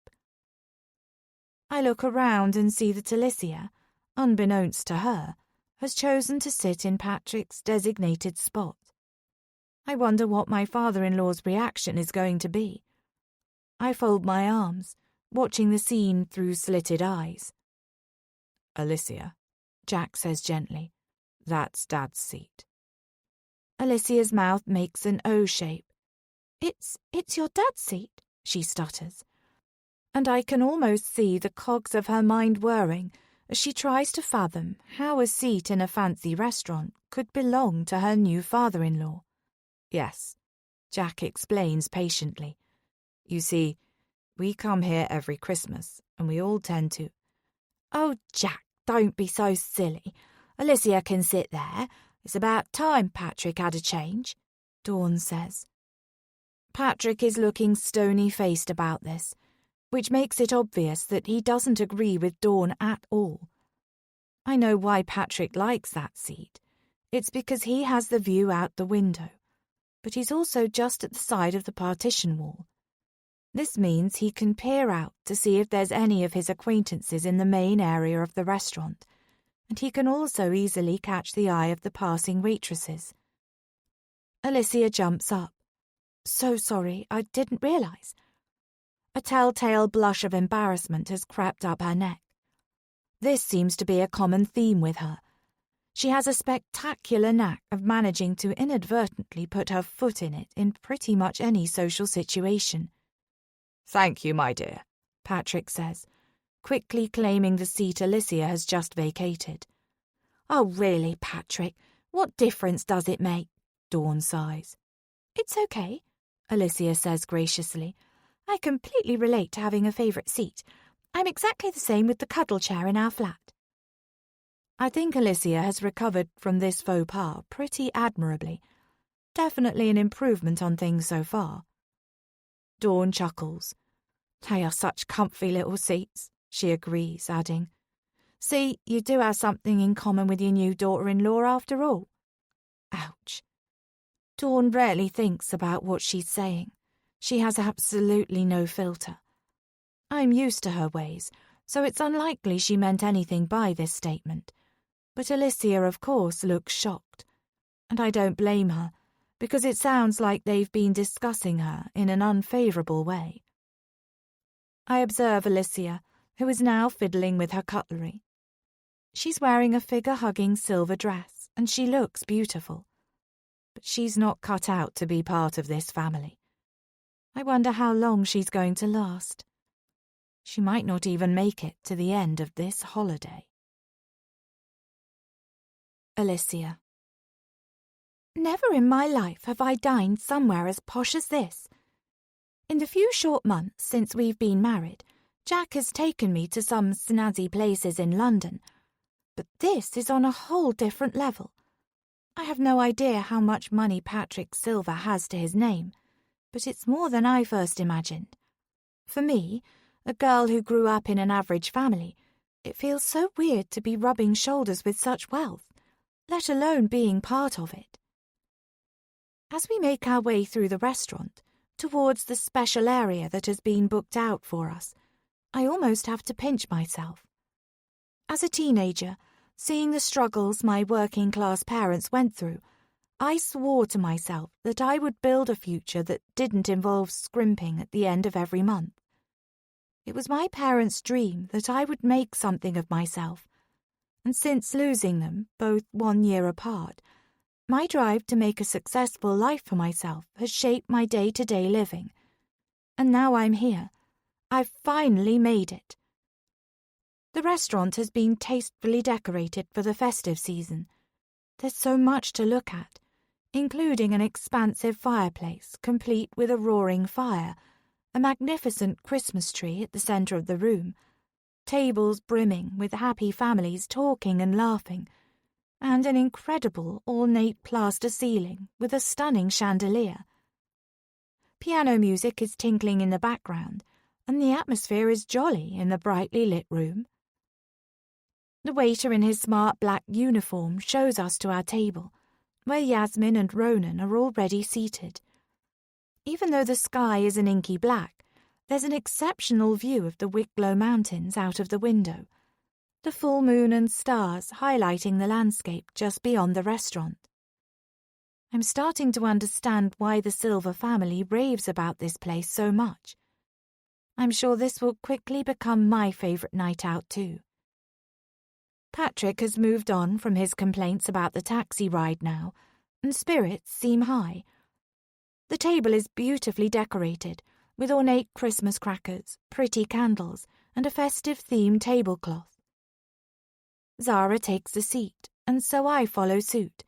S1: I look around and see that Alicia, unbeknownst to her, has chosen to sit in Patrick's designated spot. I wonder what my father-in-law's reaction is going to be. I fold my arms, watching the scene through slitted eyes.
S2: Alicia, Jack says gently, that's Dad's seat.
S1: Alicia's mouth makes an O shape. It's your dad's seat, she stutters, and I can almost see the cogs of her mind whirring as she tries to fathom how a seat in a fancy restaurant could belong to her new father-in-law.
S2: Yes, Jack explains patiently. You see, we come here every Christmas, and we all tend to...
S1: Oh, Jack, don't be so silly. Alicia can sit there. It's about time Patrick had a change, Dawn says. Patrick is looking stony-faced about this, which makes it obvious that he doesn't agree with Dawn at all. I know why Patrick likes that seat. It's because he has the view out the window, but he's also just at the side of the partition wall. This means he can peer out to see if there's any of his acquaintances in the main area of the restaurant, and he can also easily catch the eye of the passing waitresses. Alicia jumps up. So sorry, I didn't realise. A telltale blush of embarrassment has crept up her neck. This seems to be a common theme with her. She has a spectacular knack of managing to inadvertently put her foot in it in pretty much any social situation.
S2: Thank you, my dear,
S1: Patrick says, quickly claiming the seat Alicia has just vacated. Oh, really, Patrick, what difference does it make? Dawn sighs. It's okay, Alicia says graciously. I completely relate to having a favourite seat. I'm exactly the same with the cuddle chair in our flat. I think Alicia has recovered from this faux pas pretty admirably. Definitely an improvement on things so far. Dawn chuckles.
S2: They are such comfy little seats, she agrees, adding, See, you do have something in common with your new daughter-in-law after all. Ouch. Dawn rarely thinks about what she's saying. She has absolutely no filter. I'm used to her ways, so it's unlikely she meant anything by this statement. But Alicia, of course, looks shocked. And I don't blame her, because it sounds like they've been discussing her in an unfavourable way. I observe Alicia, who is now fiddling with her cutlery. She's wearing a figure-hugging silver dress, and she looks beautiful. But she's not cut out to be part of this family. I wonder how long she's going to last. She might not even make it to the end of this holiday. Alicia. Never in my life have I dined somewhere as posh as this. In the few short months since we've been married, Jack has taken me to some snazzy places in London, but this is on a whole different level. I have no idea how much money Patrick Silver has to his name, but it's more than I first imagined. For me, a girl who grew up in an average family, it feels so weird to be rubbing shoulders with such wealth, let alone being part of it. As we make our way through the restaurant, towards the special area that has been booked out for us, I almost have to pinch myself. As a teenager, seeing the struggles my working-class parents went through, I swore to myself that I would build a future that didn't involve scrimping at the end of every month. It was my parents' dream that I would make something of myself, and since losing them, both 1 year apart, my drive to make a successful life for myself has shaped my day-to-day living. And now I'm here. I've finally made it. The restaurant has been tastefully decorated for the festive season. There's so much to look at, including an expansive fireplace complete with a roaring fire, a magnificent Christmas tree at the centre of the room, tables brimming with happy families talking and laughing, and an incredible ornate plaster ceiling with a stunning chandelier. Piano music is tinkling in the background, and the atmosphere is jolly in the brightly lit room. The waiter in his smart black uniform shows us to our table, where Yasmin and Ronan are already seated. Even though the sky is an inky black, there's an exceptional view of the Wicklow Mountains out of the window, the full moon and stars highlighting the landscape just beyond the restaurant. I'm starting to understand why the Silver family raves about this place so much. I'm sure this will quickly become my favourite night out too. Patrick has moved on from his complaints about the taxi ride now, and spirits seem high. The table is beautifully decorated, with ornate Christmas crackers, pretty candles, and a festive-themed tablecloth. Zara takes a seat, and so I follow suit,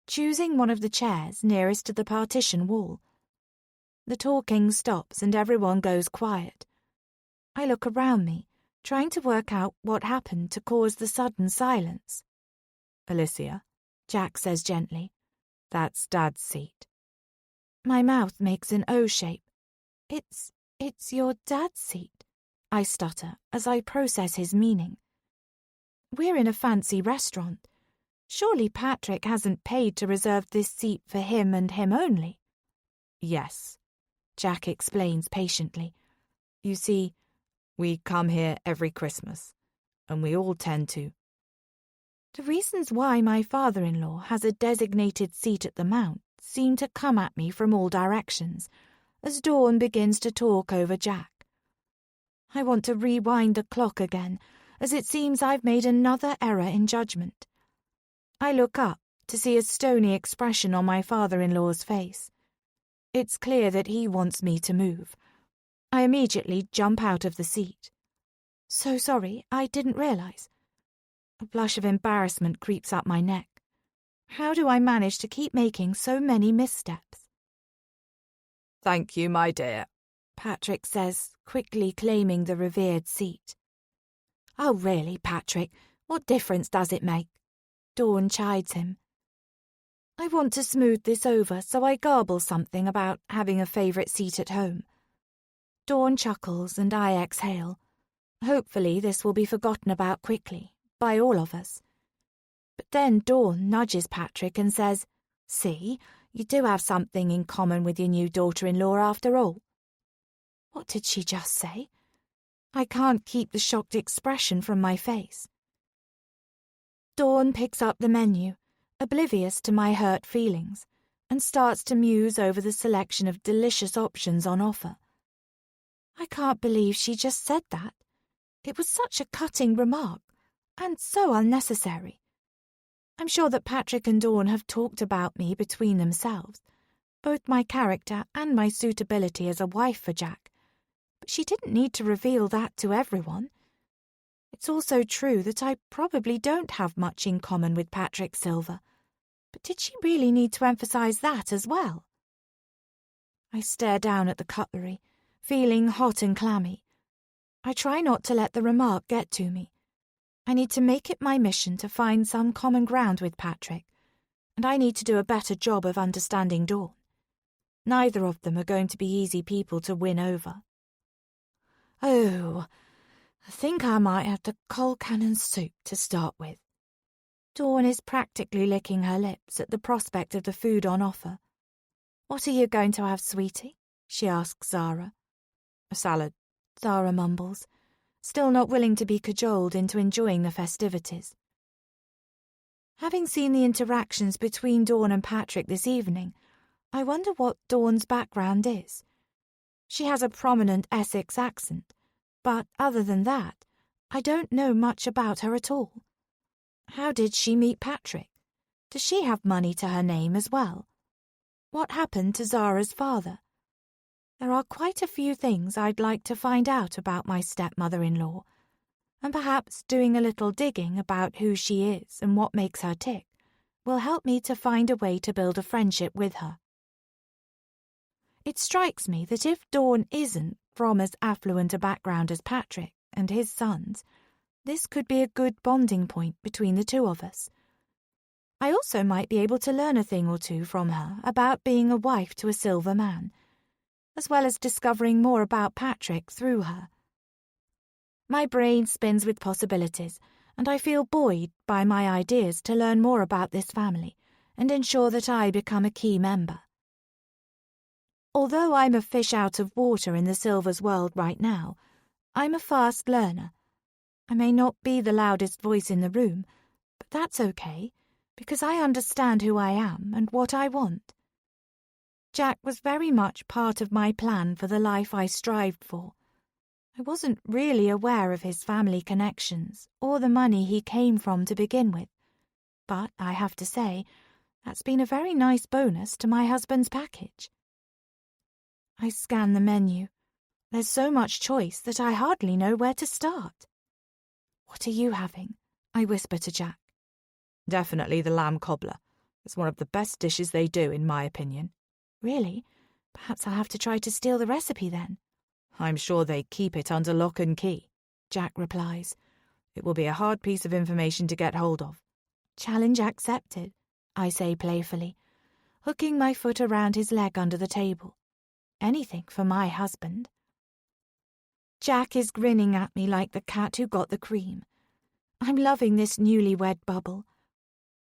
S2: choosing one of the chairs nearest to the partition wall. The talking stops and everyone goes quiet. I look around me, trying to work out what happened to cause the sudden silence. Alicia,
S1: Jack says gently.
S2: That's Dad's seat.
S1: My mouth makes an O shape. It's your dad's seat, I stutter as I process his meaning. We're in a fancy restaurant. Surely Patrick hasn't paid to reserve this seat for him and him only.
S2: Yes,
S1: Jack explains patiently.
S2: You see, we come here every Christmas, and we all tend to.
S1: The reasons why my father-in-law has a designated seat at the Mount seem to come at me from all directions, as Dawn begins to talk over Jack. I want to rewind the clock again, as it seems I've made another error in judgment. I look up to see a stony expression on my father-in-law's face. It's clear that he wants me to move. I immediately jump out of the seat. So sorry, I didn't realise. A blush of embarrassment creeps up my neck. How do I manage to keep making so many missteps?
S2: Thank you, my dear,
S1: Patrick says, quickly claiming the revered seat. Oh, really, Patrick, what difference does it make? Dawn chides him. I want to smooth this over, so I garble something about having a favourite seat at home. Dawn chuckles and I exhale. Hopefully this will be forgotten about quickly, by all of us. But then Dawn nudges Patrick and says, "See, you do have something in common with your new daughter-in-law after all." What did she just say? I can't keep the shocked expression from my face. Dawn picks up the menu, oblivious to my hurt feelings, and starts to muse over the selection of delicious options on offer. I can't believe she just said that. It was such a cutting remark, and so unnecessary. I'm sure that Patrick and Dawn have talked about me between themselves, both my character and my suitability as a wife for Jack, but she didn't need to reveal that to everyone. It's also true that I probably don't have much in common with Patrick Silver, but did she really need to emphasize that as well? I stare down at the cutlery, feeling hot and clammy. I try not to let the remark get to me. I need to make it my mission to find some common ground with Patrick, and I need to do a better job of understanding Dawn. Neither of them are going to be easy people to win over. Oh, I think I might have the cold cannon soup to start with. Dawn is practically licking her lips at the prospect of the food on offer. "What are you going to have, sweetie?" she asks Zara.
S2: "A salad,"
S1: Zara mumbles, still not willing to be cajoled into enjoying the festivities. Having seen the interactions between Dawn and Patrick this evening, I wonder what Dawn's background is. She has a prominent Essex accent, but other than that, I don't know much about her at all. How did she meet Patrick? Does she have money to her name as well? What happened to Zara's father? There are quite a few things I'd like to find out about my stepmother-in-law, and perhaps doing a little digging about who she is and what makes her tick will help me to find a way to build a friendship with her. It strikes me that if Dawn isn't from as affluent a background as Patrick and his sons, this could be a good bonding point between the two of us. I also might be able to learn a thing or two from her about being a wife to a silver man, as well as discovering more about Patrick through her. My brain spins with possibilities, and I feel buoyed by my ideas to learn more about this family and ensure that I become a key member. Although I'm a fish out of water in the Silvers world right now, I'm a fast learner. I may not be the loudest voice in the room, but that's okay, because I understand who I am and what I want. Jack was very much part of my plan for the life I strived for. I wasn't really aware of his family connections or the money he came from to begin with, but I have to say, that's been a very nice bonus to my husband's package. I scan the menu. There's so much choice that I hardly know where to start. "What are you having?" I whisper to Jack.
S2: "Definitely the lamb cobbler. It's one of the best dishes they do, in my opinion."
S1: "Really? Perhaps I'll have to try to steal the recipe then."
S2: "I'm sure they keep it under lock and key," Jack replies. "It will be a hard piece of information to get hold of."
S1: "Challenge accepted," I say playfully, hooking my foot around his leg under the table. Anything for my husband. Jack is grinning at me like the cat who got the cream. I'm loving this newlywed bubble.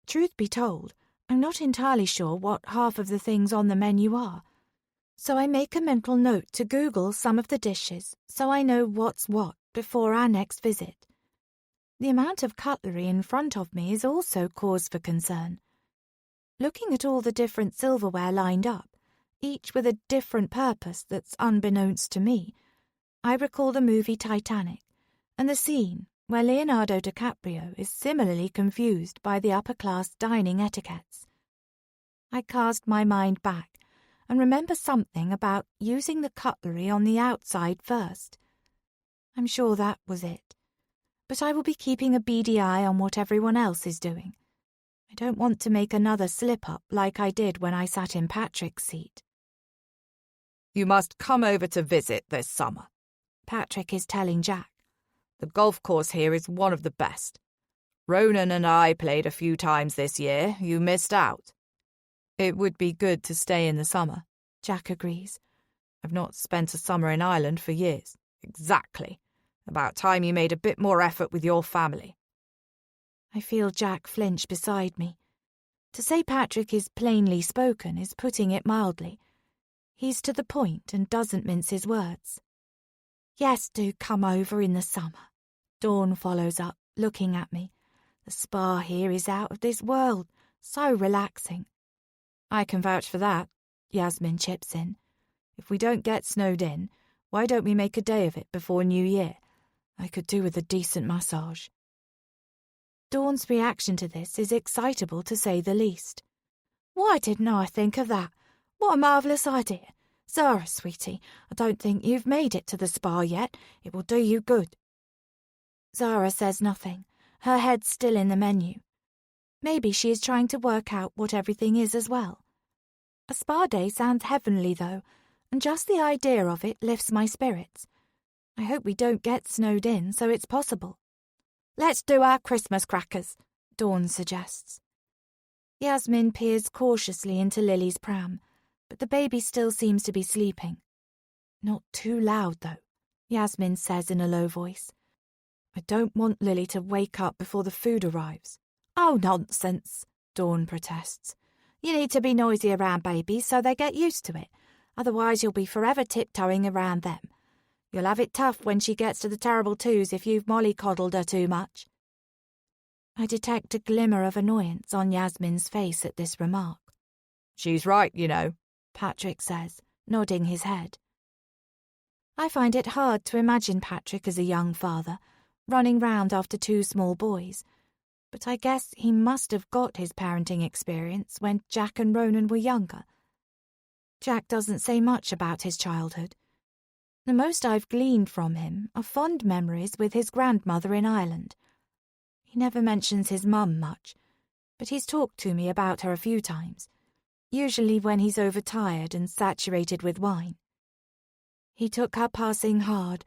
S1: Truth be told, I'm not entirely sure what half of the things on the menu are, so I make a mental note to Google some of the dishes so I know what's what before our next visit. The amount of cutlery in front of me is also cause for concern. Looking at all the different silverware lined up, each with a different purpose that's unbeknownst to me, I recall the movie Titanic and the scene where Leonardo DiCaprio is similarly confused by the upper-class dining etiquettes. I cast my mind back and remember something about using the cutlery on the outside first. I'm sure that was it, but I will be keeping a beady eye on what everyone else is doing. I don't want to make another slip-up like I did when I sat in Patrick's seat.
S2: "You must come over to visit this summer,"
S1: Patrick is telling Jack.
S2: "The golf course here is one of the best. Ronan and I played a few times this year. You missed out." "It would be good to stay in the summer,"
S1: Jack agrees.
S2: I've not spent a summer in Ireland for years. Exactly. About time you made a bit more effort with your family.
S1: I feel Jack flinch beside me. To say Patrick is plainly spoken is putting it mildly. He's to the point and doesn't mince his words. Yes, do come over in the summer. Dawn follows up, looking at me. The spa here is out of this world, so relaxing.
S2: I can vouch for that, Yasmin chips in. If we don't get snowed in, why don't we make a day of it before New Year? I could do with a decent massage.
S1: Dawn's reaction to this is excitable to say the least. Why didn't I think of that? What a marvellous idea. Zara, sweetie, I don't think you've made it to the spa yet. It will do you good. Zara says nothing, her head still in the menu. Maybe she is trying to work out what everything is as well. A spa day sounds heavenly, though, and just the idea of it lifts my spirits. I hope we don't get snowed in, so it's possible. Let's do our Christmas crackers, Dawn suggests. Yasmin peers cautiously into Lily's pram, but the baby still seems to be sleeping. Not too loud, though, Yasmin says in a low voice. I don't want Lily to wake up before the food arrives. Oh, nonsense, Dawn protests. You need to be noisy around babies so they get used to it. Otherwise you'll be forever tiptoeing around them. You'll have it tough when she gets to the terrible twos if you've mollycoddled her too much. I detect a glimmer of annoyance on Yasmin's face at this remark.
S2: She's right, you know,
S1: Patrick says, nodding his head. I find it hard to imagine Patrick as a young father, running round after two small boys, but I guess he must have got his parenting experience when Jack and Ronan were younger. Jack doesn't say much about his childhood. The most I've gleaned from him are fond memories with his grandmother in Ireland. He never mentions his mum much, but he's talked to me about her a few times, usually when he's overtired and saturated with wine. He took her passing hard,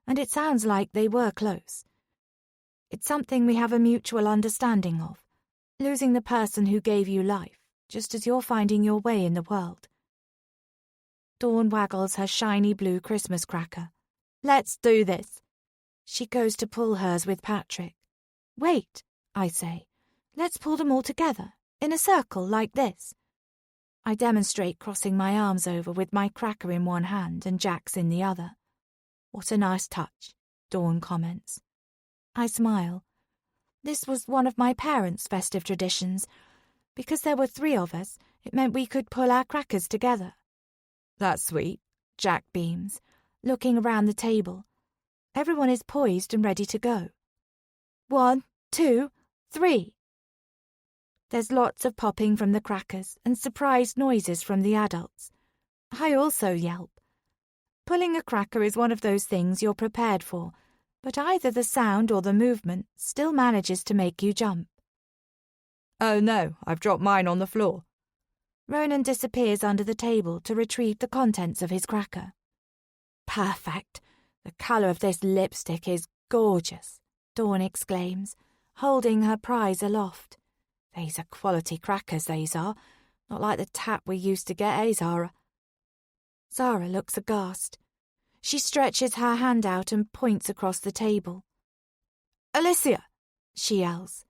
S1: and it sounds like they were close. It's something we have a mutual understanding of, losing the person who gave you life, just as you're finding your way in the world. Dawn waggles her shiny blue Christmas cracker. Let's do this. She goes to pull hers with Patrick. Wait, I say. Let's pull them all together, in a circle like this. I demonstrate crossing my arms over with my cracker in one hand and Jack's in the other. What a nice touch, Dawn comments. I smile. This was one of my parents' festive traditions. Because there were 3 of us, it meant we could pull our crackers together.
S2: That's sweet,
S1: Jack beams, looking around the table. Everyone is poised and ready to go. 1, 2, 3. There's lots of popping from the crackers and surprised noises from the adults. I also yelp. Pulling a cracker is one of those things you're prepared for, but either the sound or the movement still manages to make you jump.
S2: Oh no, I've dropped mine on the floor.
S1: Ronan disappears under the table to retrieve the contents of his cracker. Perfect. The colour of this lipstick is gorgeous, Dawn exclaims, holding her prize aloft. These are quality crackers, these are. Not like the tap we used to get, eh, Zara? Zara looks aghast. She stretches her hand out and points across the table. Alicia, she yells.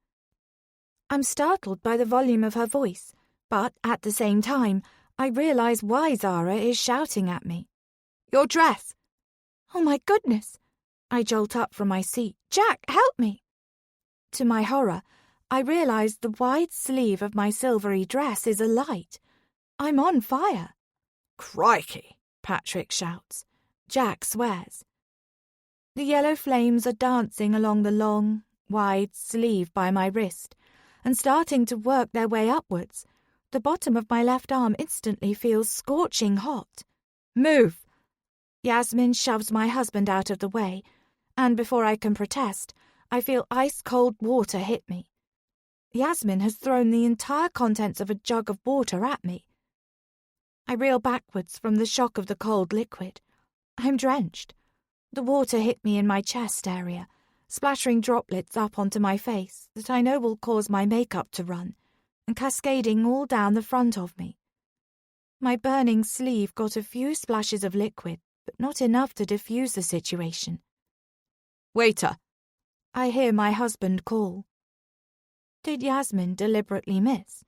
S1: I'm startled by the volume of her voice, but at the same time, I realise why Zara is shouting at me. Your dress! Oh my goodness! I jolt up from my seat. Jack, help me! To my horror, I realise the wide sleeve of my silvery dress is alight. I'm on fire.
S2: Crikey,
S1: Patrick shouts. Jack swears. The yellow flames are dancing along the long, wide sleeve by my wrist, and starting to work their way upwards. The bottom of my left arm instantly feels scorching hot. Move! Yasmin shoves my husband out of the way, and before I can protest, I feel ice-cold water hit me. Yasmin has thrown the entire contents of a jug of water at me. I reel backwards from the shock of the cold liquid. I'm drenched. The water hit me in my chest area, splattering droplets up onto my face that I know will cause my makeup to run, and cascading all down the front of me. My burning sleeve got a few splashes of liquid, but not enough to diffuse the situation.
S2: "Waiter!"
S1: I hear my husband call. Did Yasmin deliberately miss?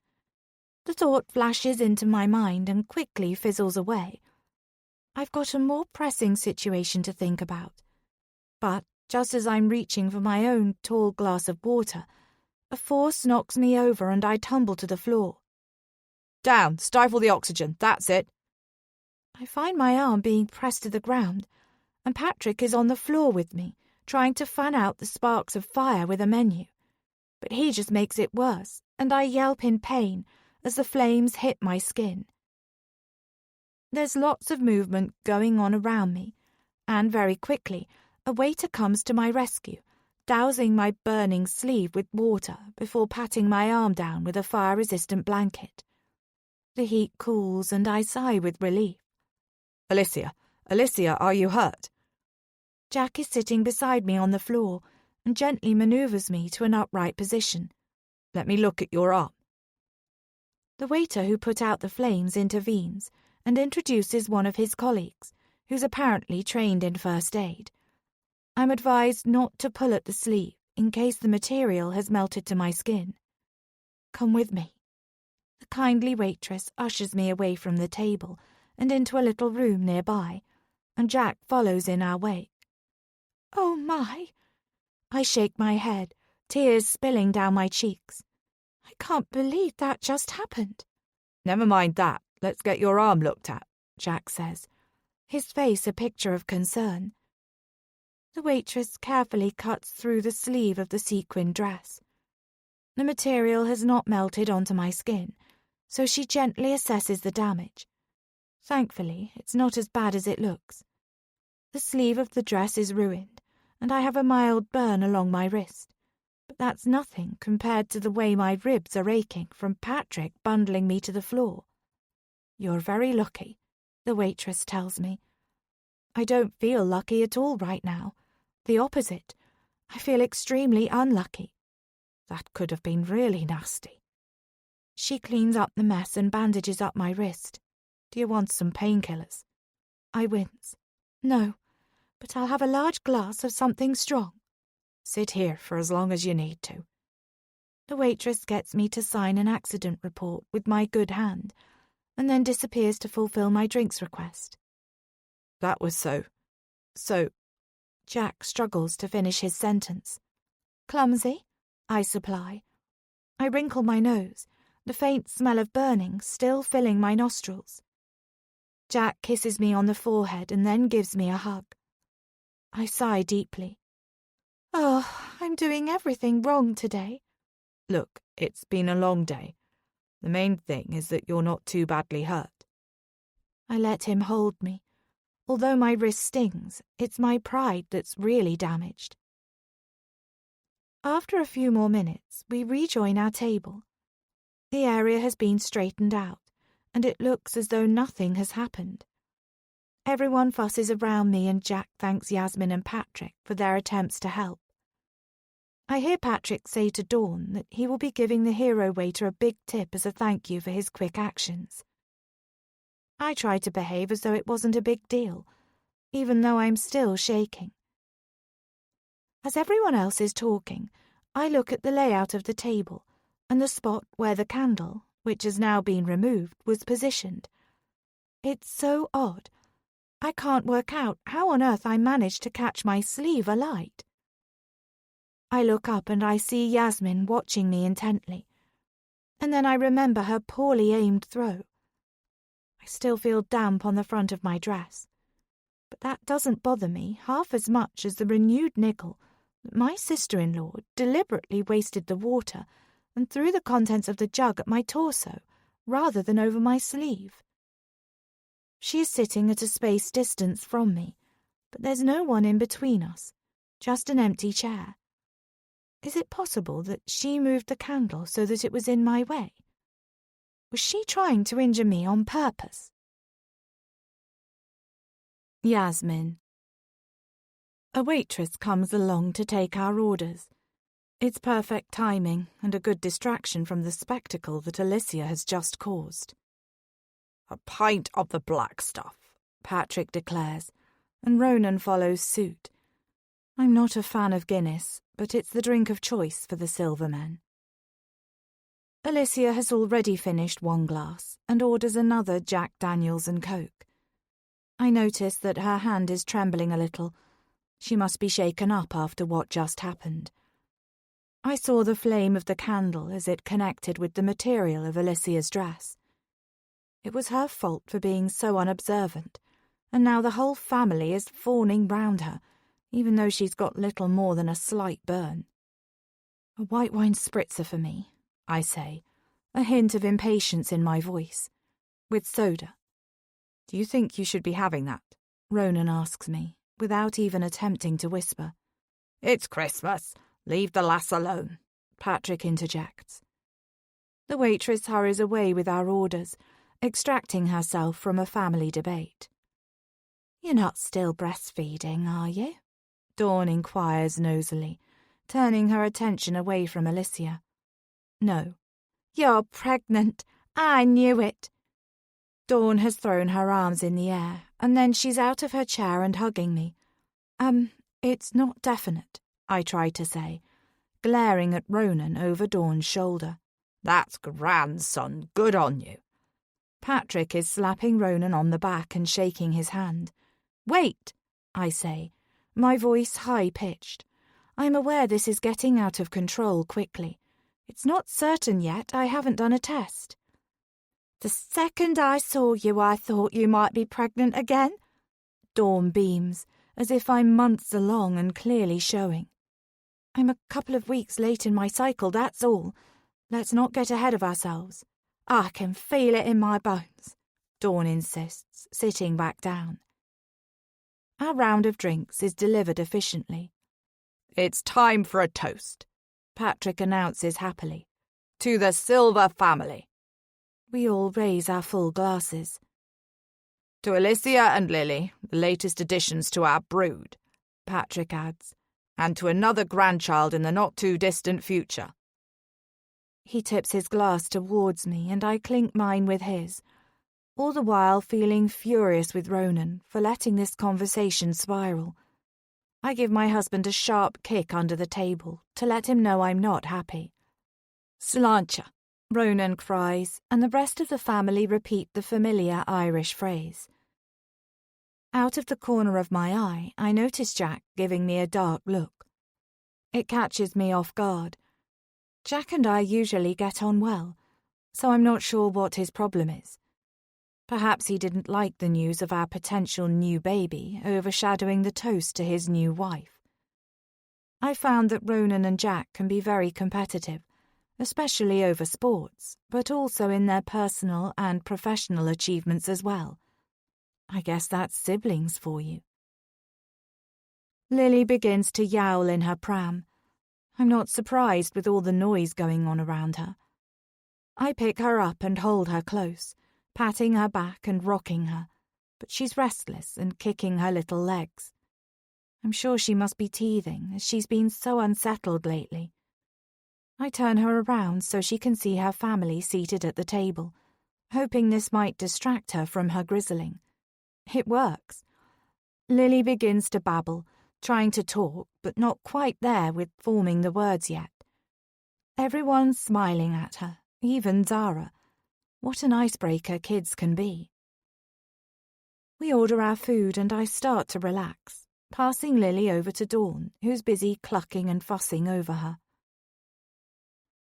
S1: The thought flashes into my mind and quickly fizzles away. I've got a more pressing situation to think about. But just as I'm reaching for my own tall glass of water, a force knocks me over and I tumble to the floor.
S2: "Down! Stifle the oxygen! That's it!"
S1: I find my arm being pressed to the ground, and Patrick is on the floor with me, trying to fan out the sparks of fire with a menu. But he just makes it worse, and I yelp in pain as the flames hit my skin. There's lots of movement going on around me, and very quickly a waiter comes to my rescue, dousing my burning sleeve with water before patting my arm down with a fire-resistant blanket. The heat cools and I sigh with relief.
S2: Alicia, are you hurt?"
S1: Jack is sitting beside me on the floor and gently maneuvers me to an upright position.
S2: "Let me look at your arm."
S1: The waiter who put out the flames intervenes and introduces one of his colleagues, who's apparently trained in first aid. I'm advised not to pull at the sleeve in case the material has melted to my skin. "Come with me." The kindly waitress ushers me away from the table and into a little room nearby, and Jack follows in our wake. "Oh my!" I shake my head, tears spilling down my cheeks. "I can't believe that just happened."
S2: "Never mind that. Let's get your arm looked at," Jack says,
S1: his face a picture of concern. The waitress carefully cuts through the sleeve of the sequin dress. The material has not melted onto my skin, so she gently assesses the damage. Thankfully, it's not as bad as it looks. The sleeve of the dress is ruined, and I have a mild burn along my wrist. But that's nothing compared to the way my ribs are aching from Patrick bundling me to the floor. "You're very lucky," the waitress tells me. I don't feel lucky at all right now. The opposite. I feel extremely unlucky. That could have been really nasty. She cleans up the mess and bandages up my wrist. "Do you want some painkillers?" I wince. "No, but I'll have a large glass of something strong."
S2: "Sit here for as long as you need to."
S1: The waitress gets me to sign an accident report with my good hand, and then disappears to fulfill my drinks request.
S2: "That was so..."
S1: Jack struggles to finish his sentence. "Clumsy?" I supply. I wrinkle my nose, the faint smell of burning still filling my nostrils. Jack kisses me on the forehead and then gives me a hug. I sigh deeply. "Oh, I'm doing everything wrong today."
S2: "Look, it's been a long day. The main thing is that you're not too badly hurt."
S1: I let him hold me. Although my wrist stings, it's my pride that's really damaged. After a few more minutes, we rejoin our table. The area has been straightened out, and it looks as though nothing has happened. Everyone fusses around me and Jack thanks Yasmin and Patrick for their attempts to help. I hear Patrick say to Dawn that he will be giving the hero waiter a big tip as a thank you for his quick actions. I try to behave as though it wasn't a big deal, even though I'm still shaking. As everyone else is talking, I look at the layout of the table and the spot where the candle, which has now been removed, was positioned. It's so odd. I can't work out how on earth I managed to catch my sleeve alight. I look up and I see Yasmin watching me intently, and then I remember her poorly aimed throw. I still feel damp on the front of my dress, but that doesn't bother me half as much as the renewed niggle that my sister-in-law deliberately wasted the water and threw the contents of the jug at my torso rather than over my sleeve. She is sitting at a spaced distance from me, but there's no one in between us, just an empty chair. Is it possible that she moved the candle so that it was in my way? Was she trying to injure me on purpose?
S2: Yasmin.
S1: A waitress comes along to take our orders. It's perfect timing and a good distraction from the spectacle that Alicia has just caused.
S2: "A pint of the black stuff," Patrick declares, and Ronan follows suit. I'm not a fan of Guinness, but it's the drink of choice for the Silvermen. Alicia has already finished one glass and orders another Jack Daniels and Coke. I notice that her hand is trembling a little. She must be shaken up after what just happened. I saw the flame of the candle as it connected with the material of Alicia's dress. It was her fault for being so unobservant, and now the whole family is fawning round her, even though she's got little more than a slight burn. "A white wine spritzer for me," I say, a hint of impatience in my voice. "With soda." "Do you think you should be having that?" Ronan asks me, without even attempting to whisper. "It's Christmas. Leave the lass alone," Patrick interjects. The waitress hurries away with our orders, extracting herself from a family debate. "You're not still breastfeeding, are you?" Dawn inquires nosily, turning her attention away from Alicia. "No." "You're pregnant. I knew it." Dawn has thrown her arms in the air, and then she's out of her chair and hugging me. It's not definite," I try to say, glaring at Ronan over Dawn's shoulder. "That's grand, son. Good on you." Patrick is slapping Ronan on the back and shaking his hand. "Wait," I say, my voice high-pitched. I'm aware this is getting out of control quickly. It's not certain yet. I haven't done a test. "The second I saw you, I thought you might be pregnant again." Dawn beams, as if I'm months along and clearly showing. "I'm a couple of weeks late in my cycle, that's all. Let's not get ahead of ourselves." "I can feel it in my bones," Dawn insists, sitting back down. Our round of drinks is delivered efficiently. "It's time for a toast," Patrick announces happily. "To the Silver family." We all raise our full glasses. "To Alicia and Lily, the latest additions to our brood," Patrick adds, "and to another grandchild in the not-too-distant future." He tips his glass towards me, and I clink mine with his, all the while feeling furious with Ronan for letting this conversation spiral. I give my husband a sharp kick under the table to let him know I'm not happy. "Sláinte," Ronan cries, and the rest of the family repeat the familiar Irish phrase. Out of the corner of my eye, I notice Jack giving me a dark look. It catches me off guard. Jack and I usually get on well, so I'm not sure what his problem is. Perhaps he didn't like the news of our potential new baby overshadowing the toast to his new wife. I found that Ronan and Jack can be very competitive, especially over sports, but also in their personal and professional achievements as well. I guess that's siblings for you. Lily begins to yowl in her pram. I'm not surprised with all the noise going on around her. I pick her up and hold her close, patting her back and rocking her, but she's restless and kicking her little legs. I'm sure she must be teething, as she's been so unsettled lately. I turn her around so she can see her family seated at the table, hoping this might distract her from her grizzling. It works. Lily begins to babble, trying to talk, but not quite there with forming the words yet. Everyone's smiling at her, even Zara. What an icebreaker kids can be. We order our food and I start to relax, passing Lily over to Dawn, who's busy clucking and fussing over her.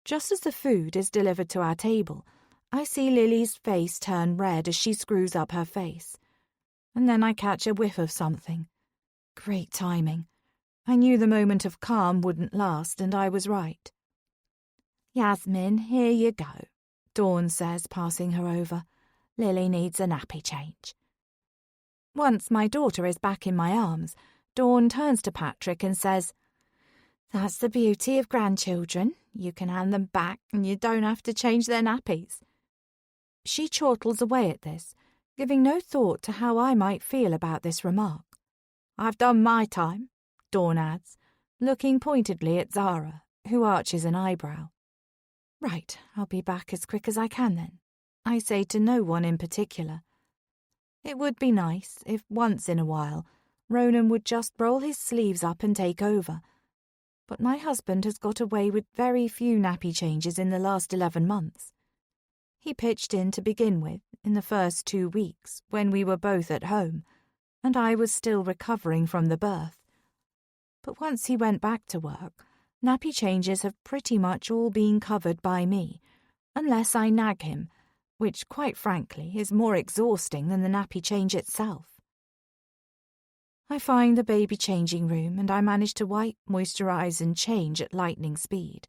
S2: Just as the food is delivered to our table, I see Lily's face turn red as she screws up her face. And then I catch a whiff of something. Great timing. I knew the moment of calm wouldn't last, and I was right. "Yasmin, here you go," Dawn says, passing her over. "Lily needs a nappy change." Once my daughter is back in my arms, Dawn turns to Patrick and says, "That's the beauty of grandchildren. You can hand them back and you don't have to change their nappies." She chortles away at this, giving no thought to how I might feel about this remark. "I've done my time," Dawn adds, looking pointedly at Zara, who arches an eyebrow. "Right, I'll be back as quick as I can then," I say to no one in particular. It would be nice if once in a while Ronan would just roll his sleeves up and take over, but my husband has got away with very few nappy changes in the last 11 months. He pitched in to begin with in the first 2 weeks when we were both at home, and I was still recovering from the birth. But once he went back to work, nappy changes have pretty much all been covered by me, unless I nag him, which, quite frankly, is more exhausting than the nappy change itself. I find the baby changing room and I manage to wipe, moisturise and change at lightning speed.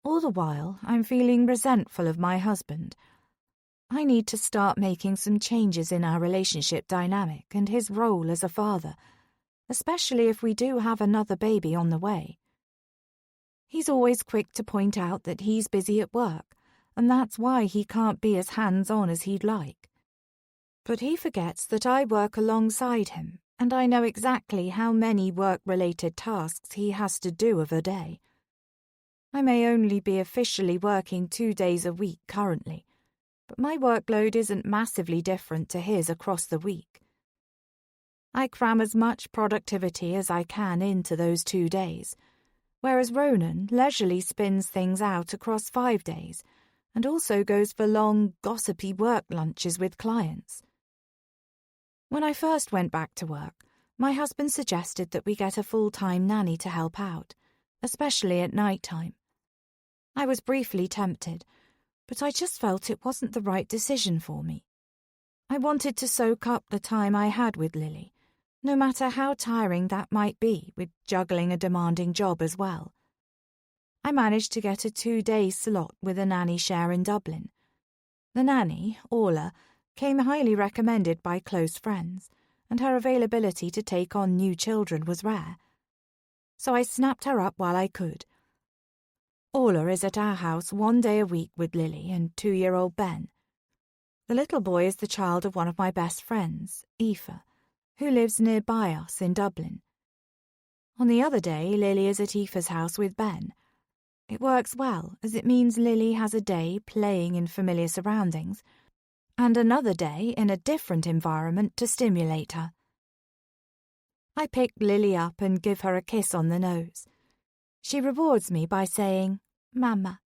S2: All the while, I'm feeling resentful of my husband. I need to start making some changes in our relationship dynamic and his role as a father, especially if we do have another baby on the way. He's always quick to point out that he's busy at work, and that's why he can't be as hands-on as he'd like. But he forgets that I work alongside him, and I know exactly how many work-related tasks he has to do of a day. I may only be officially working 2 days a week currently, but my workload isn't massively different to his across the week. I cram as much productivity as I can into those 2 days, whereas Ronan leisurely spins things out across 5 days and also goes for long, gossipy work lunches with clients. When I first went back to work, my husband suggested that we get a full-time nanny to help out, especially at night time. I was briefly tempted, but I just felt it wasn't the right decision for me. I wanted to soak up the time I had with Lily, no matter how tiring that might be with juggling a demanding job as well. I managed to get a 2-day slot with a nanny share in Dublin. The nanny, Orla, came highly recommended by close friends, and her availability to take on new children was rare. So I snapped her up while I could. Orla is at our house 1 day a week with Lily and 2-year-old Ben. The little boy is the child of one of my best friends, Aoife, who lives nearby us in Dublin. On the other day, Lily is at Aoife's house with Ben. It works well, as it means Lily has a day playing in familiar surroundings, and another day in a different environment to stimulate her. I pick Lily up and give her a kiss on the nose. She rewards me by saying, "Mama."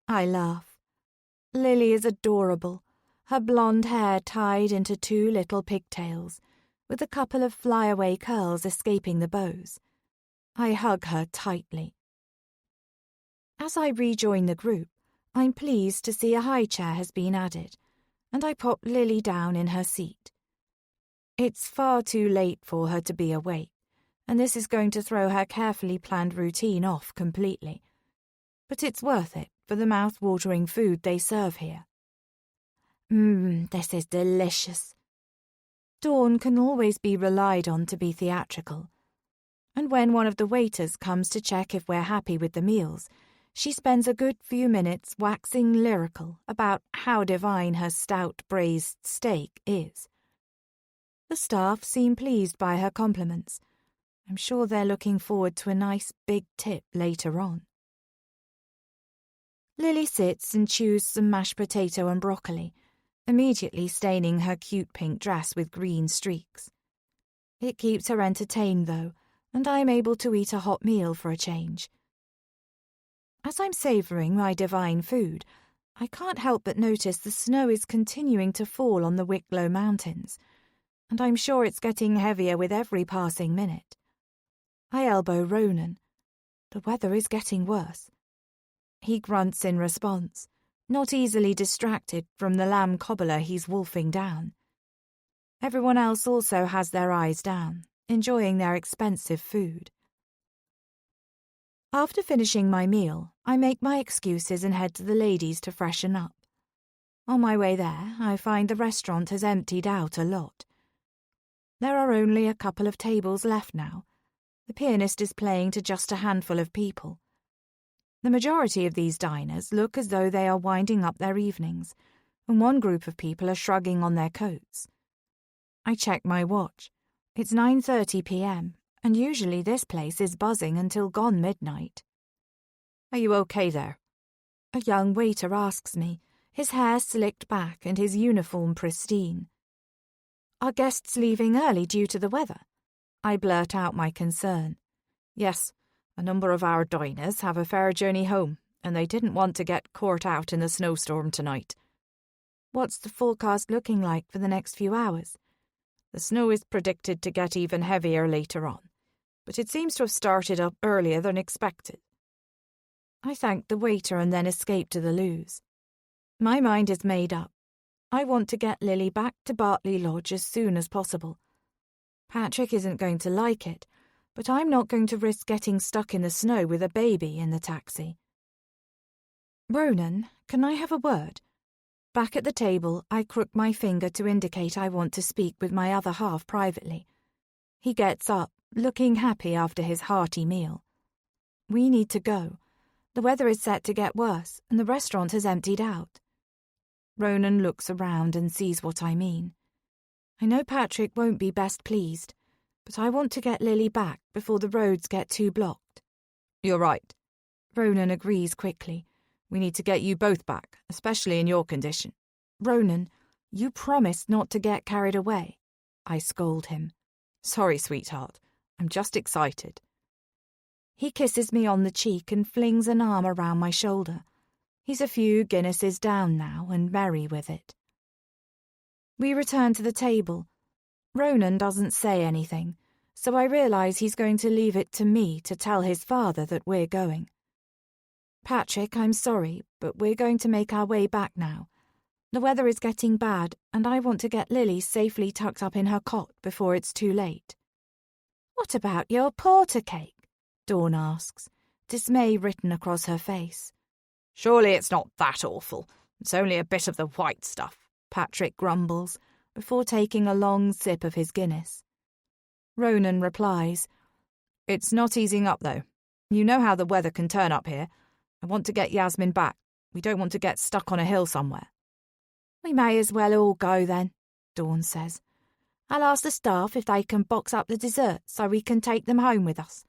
S2: I laugh. Lily is adorable, her blonde hair tied into 2 little pigtails, with a couple of flyaway curls escaping the bows. I hug her tightly. As I rejoin the group, I'm pleased to see a high chair has been added, and I pop Lily down in her seat. It's far too late for her to be awake, and this is going to throw her carefully planned routine off completely. But it's worth it for the mouth-watering food they serve here. This is delicious. Dawn can always be relied on to be theatrical, and when one of the waiters comes to check if we're happy with the meals, she spends a good few minutes waxing lyrical about how divine her stout braised steak is. The staff seem pleased by her compliments. I'm sure they're looking forward to a nice big tip later on. Lily sits and chews some mashed potato and broccoli, immediately staining her cute pink dress with green streaks. It keeps her entertained, though, and I'm able to eat a hot meal for a change. As I'm savouring my divine food, I can't help but notice the snow is continuing to fall on the Wicklow Mountains, and I'm sure it's getting heavier with every passing minute. I elbow Ronan. The weather is getting worse. He grunts in response, not easily distracted from the lamb cobbler he's wolfing down. Everyone else also has their eyes down, enjoying their expensive food. After finishing my meal, I make my excuses and head to the ladies to freshen up. On my way there, I find the restaurant has emptied out a lot. There are only a couple of tables left now. The pianist is playing to just a handful of people. The majority of these diners look as though they are winding up their evenings, and one group of people are shrugging on their coats. I check my watch. It's 9:30 p.m., and usually this place is buzzing until gone midnight. "Are you okay there?" a young waiter asks me,
S1: his hair slicked back and his uniform pristine. "Are guests leaving early due to the weather?" I blurt out my concern.
S2: "Yes, a number of our diners have a fair journey home, and they didn't want to get caught out in the snowstorm tonight."
S1: "What's the forecast looking like for the next few hours?"
S2: "The snow is predicted to get even heavier later on, but it seems to have started up earlier than expected."
S1: I thanked the waiter and then escaped to the loos. My mind is made up. I want to get Lily back to Bartley Lodge as soon as possible. Patrick isn't going to like it, but I'm not going to risk getting stuck in the snow with a baby in the taxi. "Ronan, can I have a word?" Back at the table, I crook my finger to indicate I want to speak with my other half privately. He gets up, looking happy after his hearty meal. "We need to go. The weather is set to get worse, and the restaurant has emptied out." Ronan looks around and sees what I mean. I know Patrick won't be best pleased, but I want to get Lily back before the roads get too blocked.
S2: "You're right,"
S1: Ronan agrees quickly.
S2: "We need to get you both back, especially in your condition."
S1: "Ronan, you promised not to get carried away," I scold him.
S2: "Sorry, sweetheart. I'm just excited."
S1: He kisses me on the cheek and flings an arm around my shoulder. He's a few Guinnesses down now and merry with it. We return to the table. Ronan doesn't say anything, so I realise he's going to leave it to me to tell his father that we're going. "Patrick, I'm sorry, but we're going to make our way back now. The weather is getting bad, and I want to get Lily safely tucked up in her cot before it's too late." "What about your porter cake?" Dawn asks, dismay written across her face.
S2: "Surely it's not that awful. It's only a bit of the white stuff,"
S1: Patrick grumbles, before taking a long sip of his Guinness.
S2: Ronan replies, "It's not easing up, though. You know how the weather can turn up here. I want to get Yasmin back. We don't want to get stuck on a hill somewhere."
S1: "We may as well all go then," Dawn says. "I'll ask the staff if they can box up the desserts so we can take them home with us.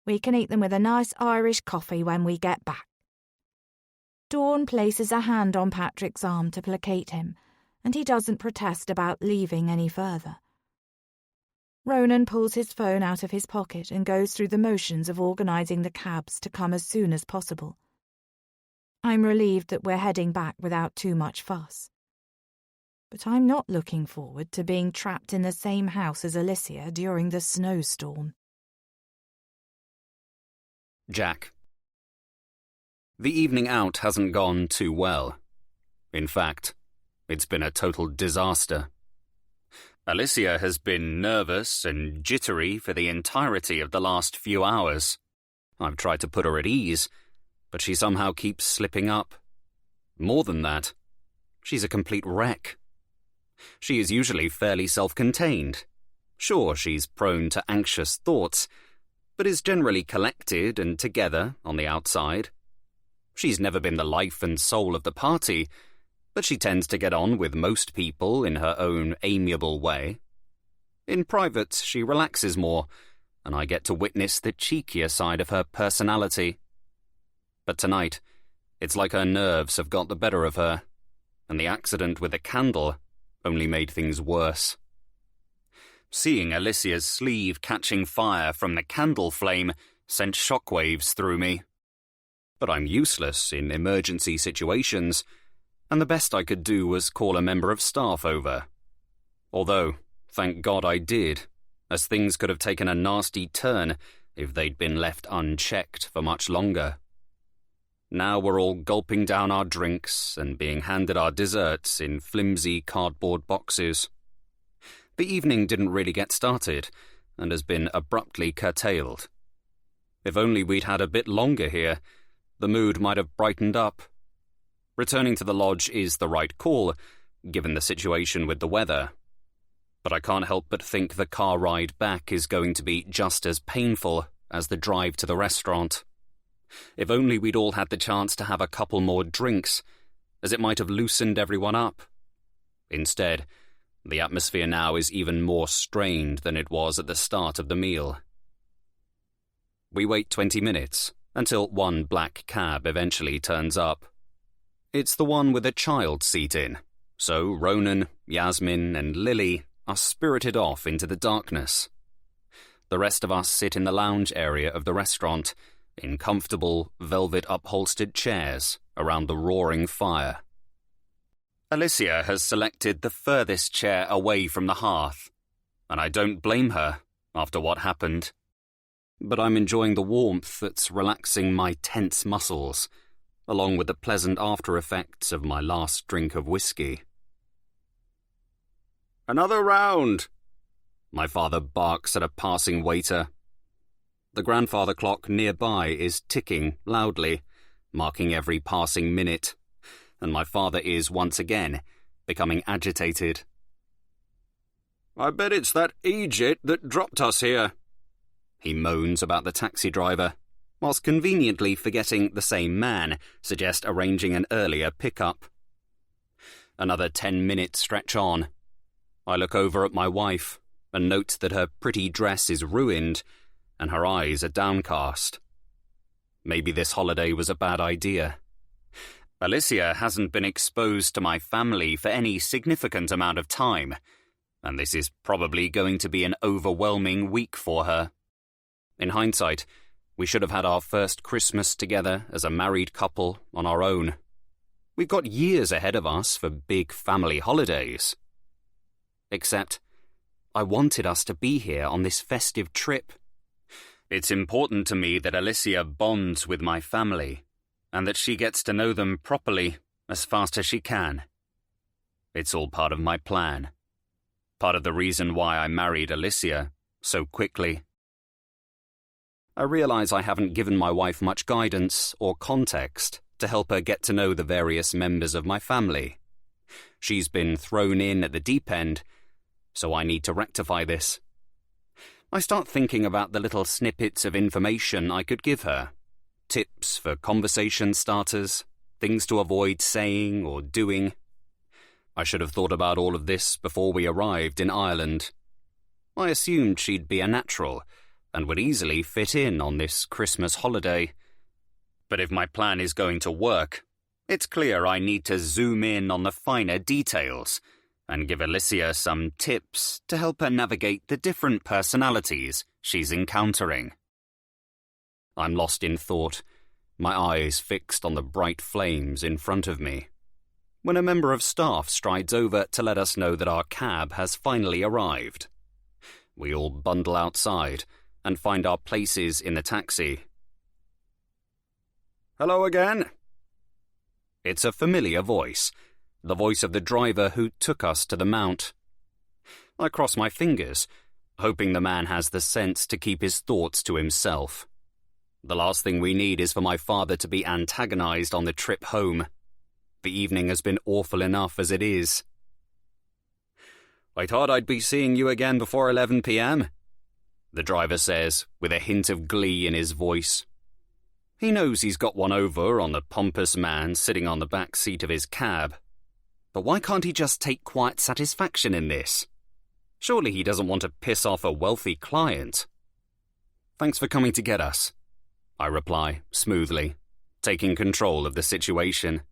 S1: We can eat them with a nice Irish coffee when we get back." Dawn places a hand on Patrick's arm to placate him, and he doesn't protest about leaving any further. Ronan pulls his phone out of his pocket and goes through the motions of organising the cabs to come as soon as possible. I'm relieved that we're heading back without too much fuss. But I'm not looking forward to being trapped in the same house as Alicia during the snowstorm.
S3: Jack. The evening out hasn't gone too well. In fact, it's been a total disaster. Alicia has been nervous and jittery for the entirety of the last few hours. I've tried to put her at ease, but she somehow keeps slipping up. More than that, she's a complete wreck. She is usually fairly self-contained. Sure, she's prone to anxious thoughts, but is generally collected and together on the outside. She's never been the life and soul of the party, but she tends to get on with most people in her own amiable way. In private, she relaxes more, and I get to witness the cheekier side of her personality. But tonight, it's like her nerves have got the better of her, and the accident with the candle only made things worse. Seeing Alicia's sleeve catching fire from the candle flame sent shockwaves through me. But I'm useless in emergency situations, and the best I could do was call a member of staff over. Although, thank God I did, as things could have taken a nasty turn if they'd been left unchecked for much longer. Now we're all gulping down our drinks and being handed our desserts in flimsy cardboard boxes. The evening didn't really get started, and has been abruptly curtailed. If only we'd had a bit longer here, the mood might have brightened up. Returning to the lodge is the right call, given the situation with the weather. But I can't help but think the car ride back is going to be just as painful as the drive to the restaurant. If only we'd all had the chance to have a couple more drinks, as it might have loosened everyone up. Instead, the atmosphere now is even more strained than it was at the start of the meal. We wait 20 minutes, until one black cab eventually turns up. It's the one with a child seat in, so Ronan, Yasmin, and Lily are spirited off into the darkness. The rest of us sit in the lounge area of the restaurant, in comfortable, velvet-upholstered chairs around the roaring fire. Alicia has selected the furthest chair away from the hearth, and I don't blame her after what happened. But I'm enjoying the warmth that's relaxing my tense muscles, along with the pleasant after-effects of my last drink of whiskey. "Another round!" My father barks at a passing waiter. The grandfather clock nearby is ticking loudly, marking every passing minute, and my father is once again becoming agitated. "I bet it's that Egypt that dropped us here," he moans about the taxi driver, whilst conveniently forgetting the same man suggests arranging an earlier pickup. Another 10 minutes stretch on. I look over at my wife and note that her pretty dress is ruined and her eyes are downcast. Maybe this holiday was a bad idea. Alicia hasn't been exposed to my family for any significant amount of time, and this is probably going to be an overwhelming week for her. In hindsight, we should have had our first Christmas together as a married couple on our own. We've got years ahead of us for big family holidays. Except, I wanted us to be here on this festive trip. It's important to me that Alicia bonds with my family, and that she gets to know them properly as fast as she can. It's all part of my plan. Part of the reason why I married Alicia so quickly. I realize I haven't given my wife much guidance or context to help her get to know the various members of my family. She's been thrown in at the deep end, so I need to rectify this. I start thinking about the little snippets of information I could give her. Tips for conversation starters, things to avoid saying or doing. I should have thought about all of this before we arrived in Ireland. I assumed she'd be a natural and would easily fit in on this Christmas holiday. But if my plan is going to work, it's clear I need to zoom in on the finer details and give Alicia some tips to help her navigate the different personalities she's encountering. I'm lost in thought, my eyes fixed on the bright flames in front of me, when a member of staff strides over to let us know that our cab has finally arrived. We all bundle outside and find our places in the taxi. "Hello again." It's a familiar voice, the voice of the driver who took us to the Mount. I cross my fingers, hoping the man has the sense to keep his thoughts to himself. The last thing we need is for my father to be antagonized on the trip home. The evening has been awful enough as it is. "I thought I'd be seeing you again before 11 p.m, the driver says, with a hint of glee in his voice. He knows he's got one over on the pompous man sitting on the back seat of his cab. But why can't he just take quiet satisfaction in this? Surely he doesn't want to piss off a wealthy client. "Thanks for coming to get us," I reply, smoothly, taking control of the situation.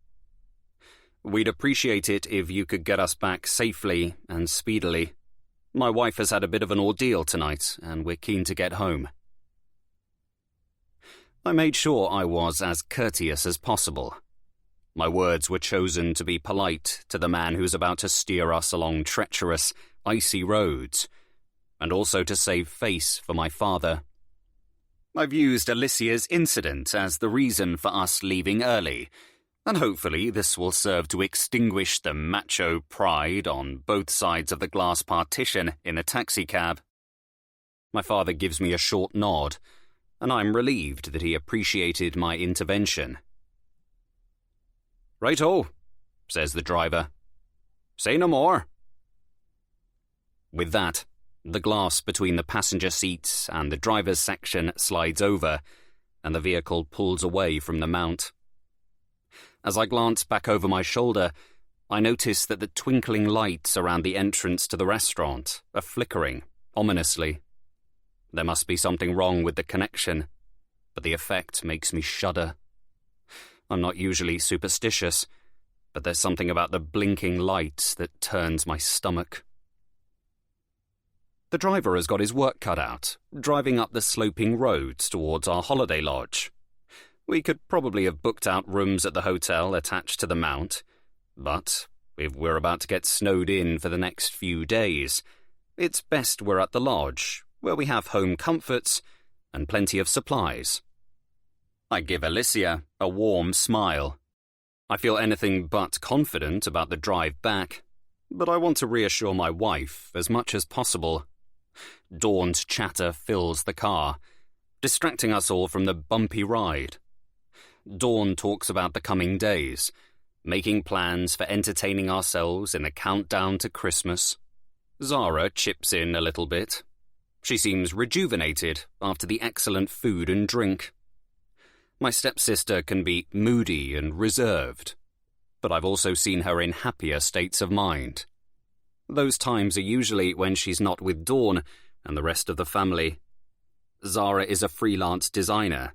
S3: "We'd appreciate it if you could get us back safely and speedily. My wife has had a bit of an ordeal tonight, and we're keen to get home." I made sure I was as courteous as possible. My words were chosen to be polite to the man who's about to steer us along treacherous, icy roads, and also to save face for my father. I've used Alicia's incident as the reason for us leaving early, and hopefully this will serve to extinguish the macho pride on both sides of the glass partition in the taxicab. My father gives me a short nod, and I'm relieved that he appreciated my intervention. "Right-o," says the driver. "Say no more." With that, the glass between the passenger seats and the driver's section slides over, and the vehicle pulls away from the Mount. As I glance back over my shoulder, I notice that the twinkling lights around the entrance to the restaurant are flickering, ominously. There must be something wrong with the connection, but the effect makes me shudder. I'm not usually superstitious, but there's something about the blinking lights that turns my stomach. The driver has got his work cut out, driving up the sloping roads towards our holiday lodge. We could probably have booked out rooms at the hotel attached to the mount, but if we're about to get snowed in for the next few days, it's best we're at the lodge, where we have home comforts and plenty of supplies. I give Alicia a warm smile. I feel anything but confident about the drive back, but I want to reassure my wife as much as possible. Dawn's chatter fills the car, distracting us all from the bumpy ride. Dawn talks about the coming days, making plans for entertaining ourselves in the countdown to Christmas. Zara chips in a little bit. She seems rejuvenated after the excellent food and drink. My stepsister can be moody and reserved, but I've also seen her in happier states of mind. Those times are usually when she's not with Dawn and the rest of the family. Zara is a freelance designer,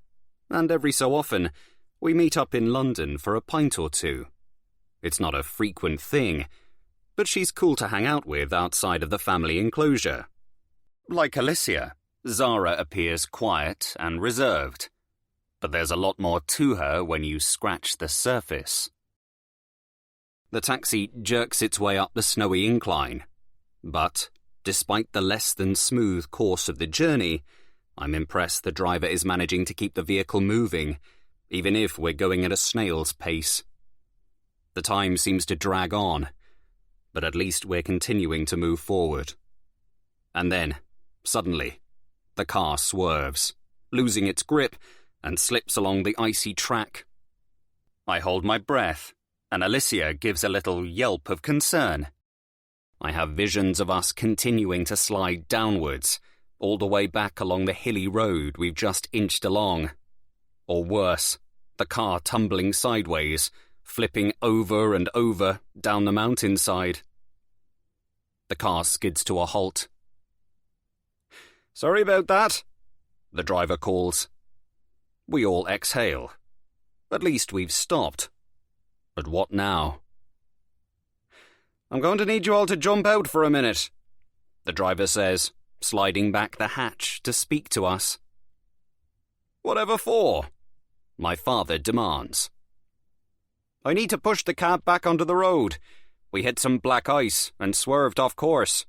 S3: and every so often we meet up in London for a pint or two. It's not a frequent thing, but she's cool to hang out with outside of the family enclosure. Like Alicia, Zara appears quiet and reserved, but there's a lot more to her when you scratch the surface. The taxi jerks its way up the snowy incline, but despite the less than smooth course of the journey, I'm impressed the driver is managing to keep the vehicle moving, even if we're going at a snail's pace. The time seems to drag on, but at least we're continuing to move forward. And then, suddenly, the car swerves, losing its grip, and slips along the icy track. I hold my breath, and Alicia gives a little yelp of concern. I have visions of us continuing to slide downwards, all the way back along the hilly road we've just inched along. Or worse, the car tumbling sideways, flipping over and over down the mountainside. The car skids to a halt. "Sorry about that," the driver calls. We all exhale. At least we've stopped. But what now? "I'm going to need you all to jump out for a minute," the driver says, sliding back the hatch to speak to us. "Whatever for?" my father demands. "I need to push the cab back onto the road. We hit some black ice and swerved off course."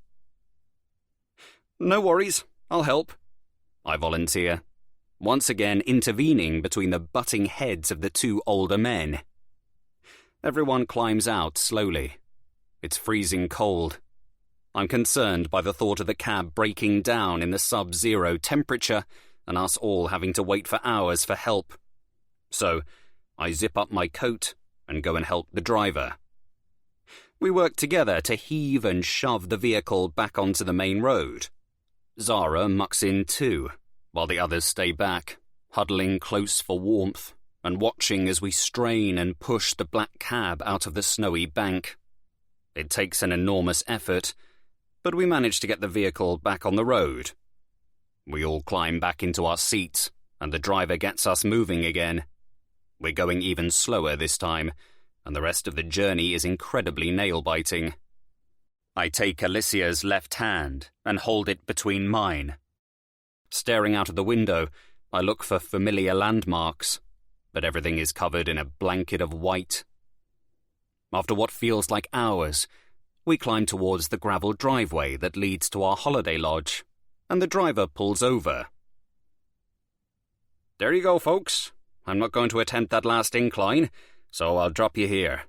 S3: "No worries, I'll help," I volunteer, once again intervening between the butting heads of the two older men. Everyone climbs out slowly. It's freezing cold. I'm concerned by the thought of the cab breaking down in the sub-zero temperature and us all having to wait for hours for help. So, I zip up my coat and go and help the driver. We work together to heave and shove the vehicle back onto the main road. Zara mucks in too, while the others stay back, huddling close for warmth and watching as we strain and push the black cab out of the snowy bank. It takes an enormous effort, but we manage to get the vehicle back on the road. We all climb back into our seats, and the driver gets us moving again. We're going even slower this time, and the rest of the journey is incredibly nail-biting. I take Alicia's left hand and hold it between mine. Staring out of the window, I look for familiar landmarks, but everything is covered in a blanket of white. After what feels like hours, we climb towards the gravel driveway that leads to our holiday lodge, and the driver pulls over. "There you go, folks. I'm not going to attempt that last incline, so I'll drop you here."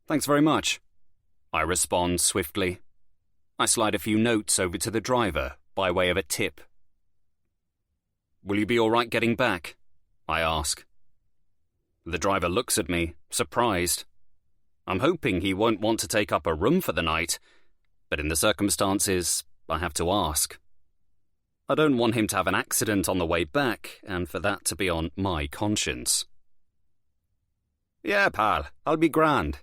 S3: "Thanks very much," I respond swiftly. I slide a few notes over to the driver by way of a tip. "Will you be all right getting back?" I ask. The driver looks at me, surprised. I'm hoping he won't want to take up a room for the night, but in the circumstances, I have to ask. I don't want him to have an accident on the way back, and for that to be on my conscience. "Yeah, pal, I'll be grand."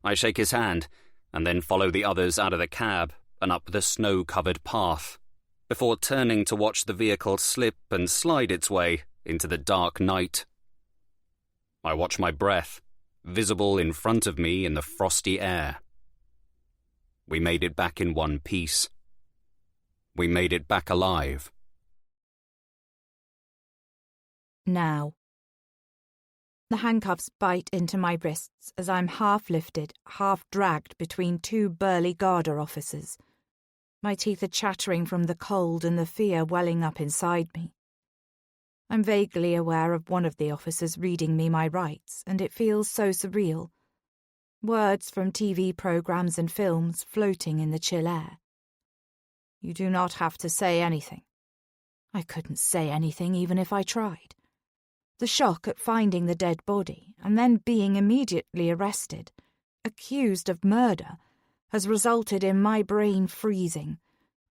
S3: I shake his hand, and then follow the others out of the cab and up the snow-covered path, before turning to watch the vehicle slip and slide its way into the dark night. I watch my breath, visible in front of me in the frosty air. We made it back in one piece. We made it back alive.
S2: Now. The handcuffs bite into my wrists as I'm half lifted, half dragged between two burly Garda officers. My teeth are chattering from the cold and the fear welling up inside me. I'm vaguely aware of one of the officers reading me my rights, and it feels so surreal. Words from TV programs and films floating in the chill air. You do not have to say anything. I couldn't say anything even if I tried. The shock at finding the dead body and then being immediately arrested, accused of murder, has resulted in my brain freezing,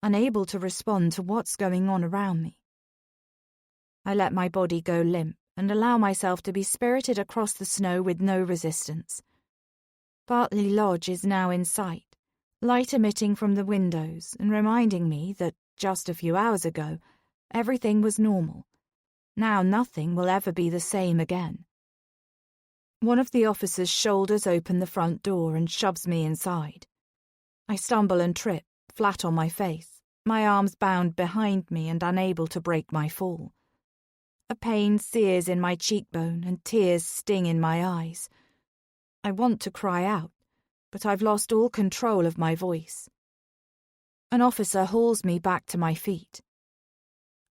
S2: unable to respond to what's going on around me. I let my body go limp and allow myself to be spirited across the snow with no resistance. Bartley Lodge is now in sight, light emitting from the windows and reminding me that, just a few hours ago, everything was normal. Now nothing will ever be the same again. One of the officers shoulders open the front door and shoves me inside. I stumble and trip, flat on my face, my arms bound behind me and unable to break my fall. A pain sears in my cheekbone and tears sting in my eyes. I want to cry out, but I've lost all control of my voice. An officer hauls me back to my feet.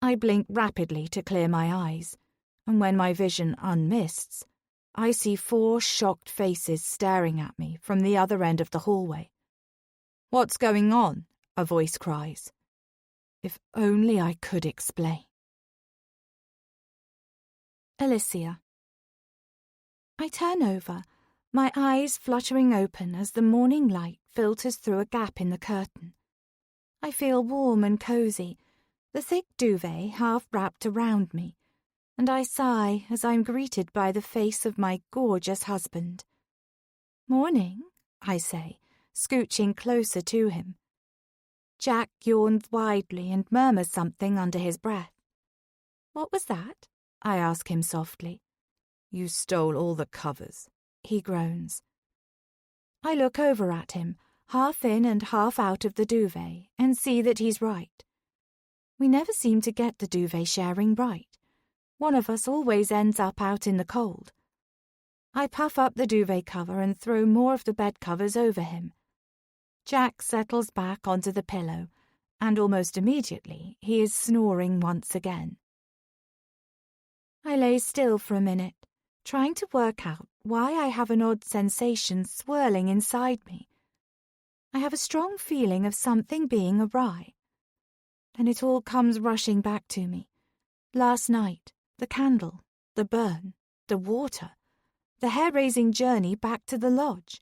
S2: I blink rapidly to clear my eyes, and when my vision unmists, I see 4 shocked faces staring at me from the other end of the hallway. "What's going on?" a voice cries. If only I could explain.
S1: Alicia. I turn over, my eyes fluttering open as the morning light filters through a gap in the curtain. I feel warm and cosy, the thick duvet half wrapped around me, and I sigh as I'm greeted by the face of my gorgeous husband. "Morning," I say, scooching closer to him. Jack yawns widely and murmurs something under his breath. "What was that?" I ask him softly.
S2: "You stole all the covers,"
S1: he groans. I look over at him, half in and half out of the duvet, and see that he's right. We never seem to get the duvet sharing right. One of us always ends up out in the cold. I puff up the duvet cover and throw more of the bed covers over him. Jack settles back onto the pillow, and almost immediately he is snoring once again. I lay still for a minute, trying to work out why I have an odd sensation swirling inside me. I have a strong feeling of something being awry. Then it all comes rushing back to me. Last night, the candle, the burn, the water, the hair-raising journey back to the lodge.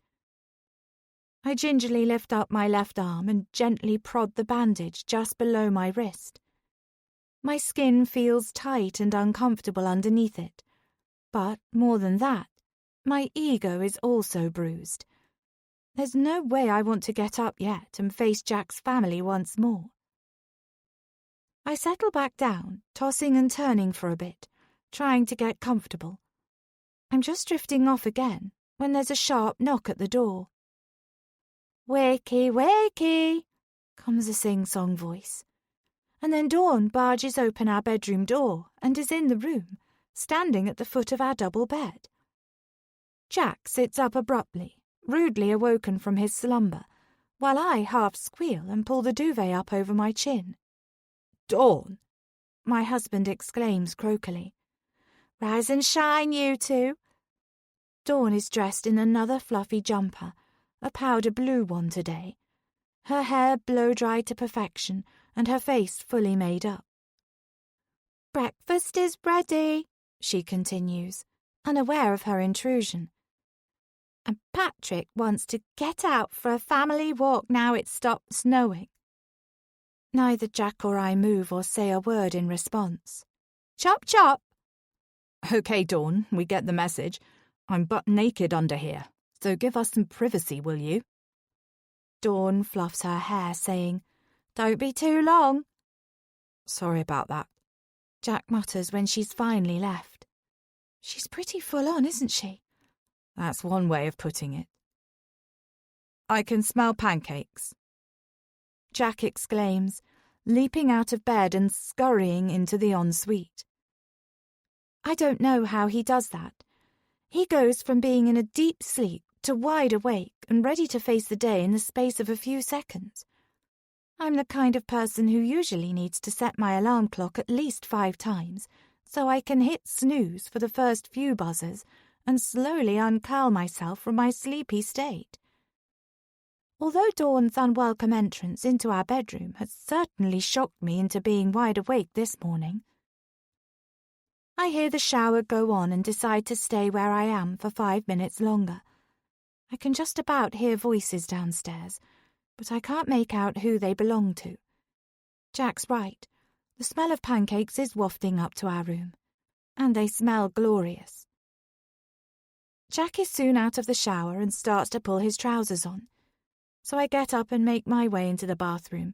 S1: I gingerly lift up my left arm and gently prod the bandage just below my wrist. My skin feels tight and uncomfortable underneath it, but more than that, my ego is also bruised. There's no way I want to get up yet and face Jack's family once more. I settle back down, tossing and turning for a bit, trying to get comfortable. I'm just drifting off again when there's a sharp knock at the door. "Wakey, wakey," comes a sing-song voice. And then Dawn barges open our bedroom door and is in the room, standing at the foot of our double bed. Jack sits up abruptly, rudely awoken from his slumber, while I half squeal and pull the duvet up over my chin.
S2: "Dawn!"
S1: my husband exclaims croakily. "Rise and shine, you two." Dawn is dressed in another fluffy jumper, a powder blue one today, her hair blow-dried to perfection and her face fully made up. "Breakfast is ready," she continues, unaware of her intrusion. "And Patrick wants to get out for a family walk now it's stopped snowing." Neither Jack or I move or say a word in response. "Chop, chop!"
S2: "Okay, Dawn, we get the message. I'm butt naked under here, so give us some privacy, will you?"
S1: Dawn fluffs her hair, saying, "Don't be too long."
S2: "Sorry about that,"
S1: Jack mutters when she's finally left. She's pretty full on, isn't she?
S2: That's one way of putting it. I can smell pancakes,
S1: Jack exclaims, leaping out of bed and scurrying into the ensuite. I don't know how he does that. He goes from being in a deep sleep to wide awake and ready to face the day in the space of a few seconds. I'm the kind of person who usually needs to set my alarm clock at least 5 times so I can hit snooze for the first few buzzers and slowly uncurl myself from my sleepy state. Although Dawn's unwelcome entrance into our bedroom has certainly shocked me into being wide awake this morning, I hear the shower go on and decide to stay where I am for 5 minutes longer. I can just about hear voices downstairs, but I can't make out who they belong to. Jack's right. The smell of pancakes is wafting up to our room, and they smell glorious. Jack is soon out of the shower and starts to pull his trousers on, so I get up and make my way into the bathroom,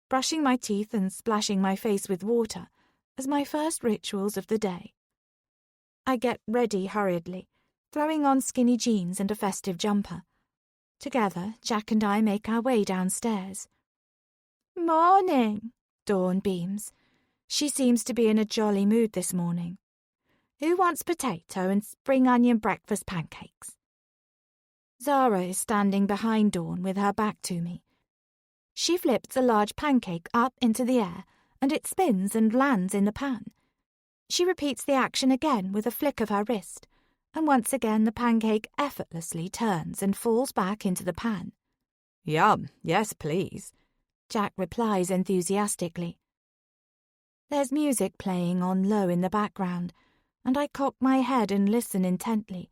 S1: brushing my teeth and splashing my face with water as my first rituals of the day. I get ready hurriedly, throwing on skinny jeans and a festive jumper. Together, Jack and I make our way downstairs. "Morning," Dawn beams. She seems to be in a jolly mood this morning. "Who wants potato and spring onion breakfast pancakes?" Zara is standing behind Dawn with her back to me. She flips a large pancake up into the air, and it spins and lands in the pan. She repeats the action again with a flick of her wrist, and once again the pancake effortlessly turns and falls back into the pan.
S2: "Yum, yes please,"
S1: Jack replies enthusiastically. There's music playing on low in the background, and I cock my head and listen intently,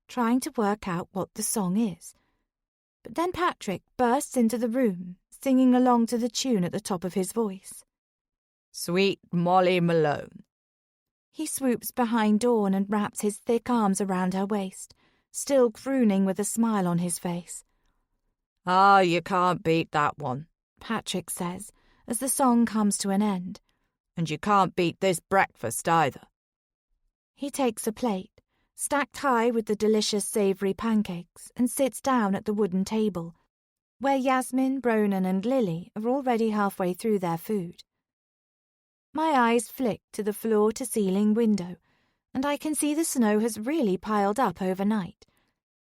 S1: trying to work out what the song is. But then Patrick bursts into the room, singing along to the tune at the top of his voice.
S2: "Sweet Molly Malone."
S1: He swoops behind Dawn and wraps his thick arms around her waist, still crooning with a smile on his face.
S2: "Ah, you can't beat that one,"
S1: Patrick says, as the song comes to an end.
S2: "And you can't beat this breakfast either."
S1: He takes a plate, stacked high with the delicious savoury pancakes, and sits down at the wooden table, where Yasmin, Bronan and Lily are already halfway through their food. My eyes flick to the floor-to-ceiling window, and I can see the snow has really piled up overnight.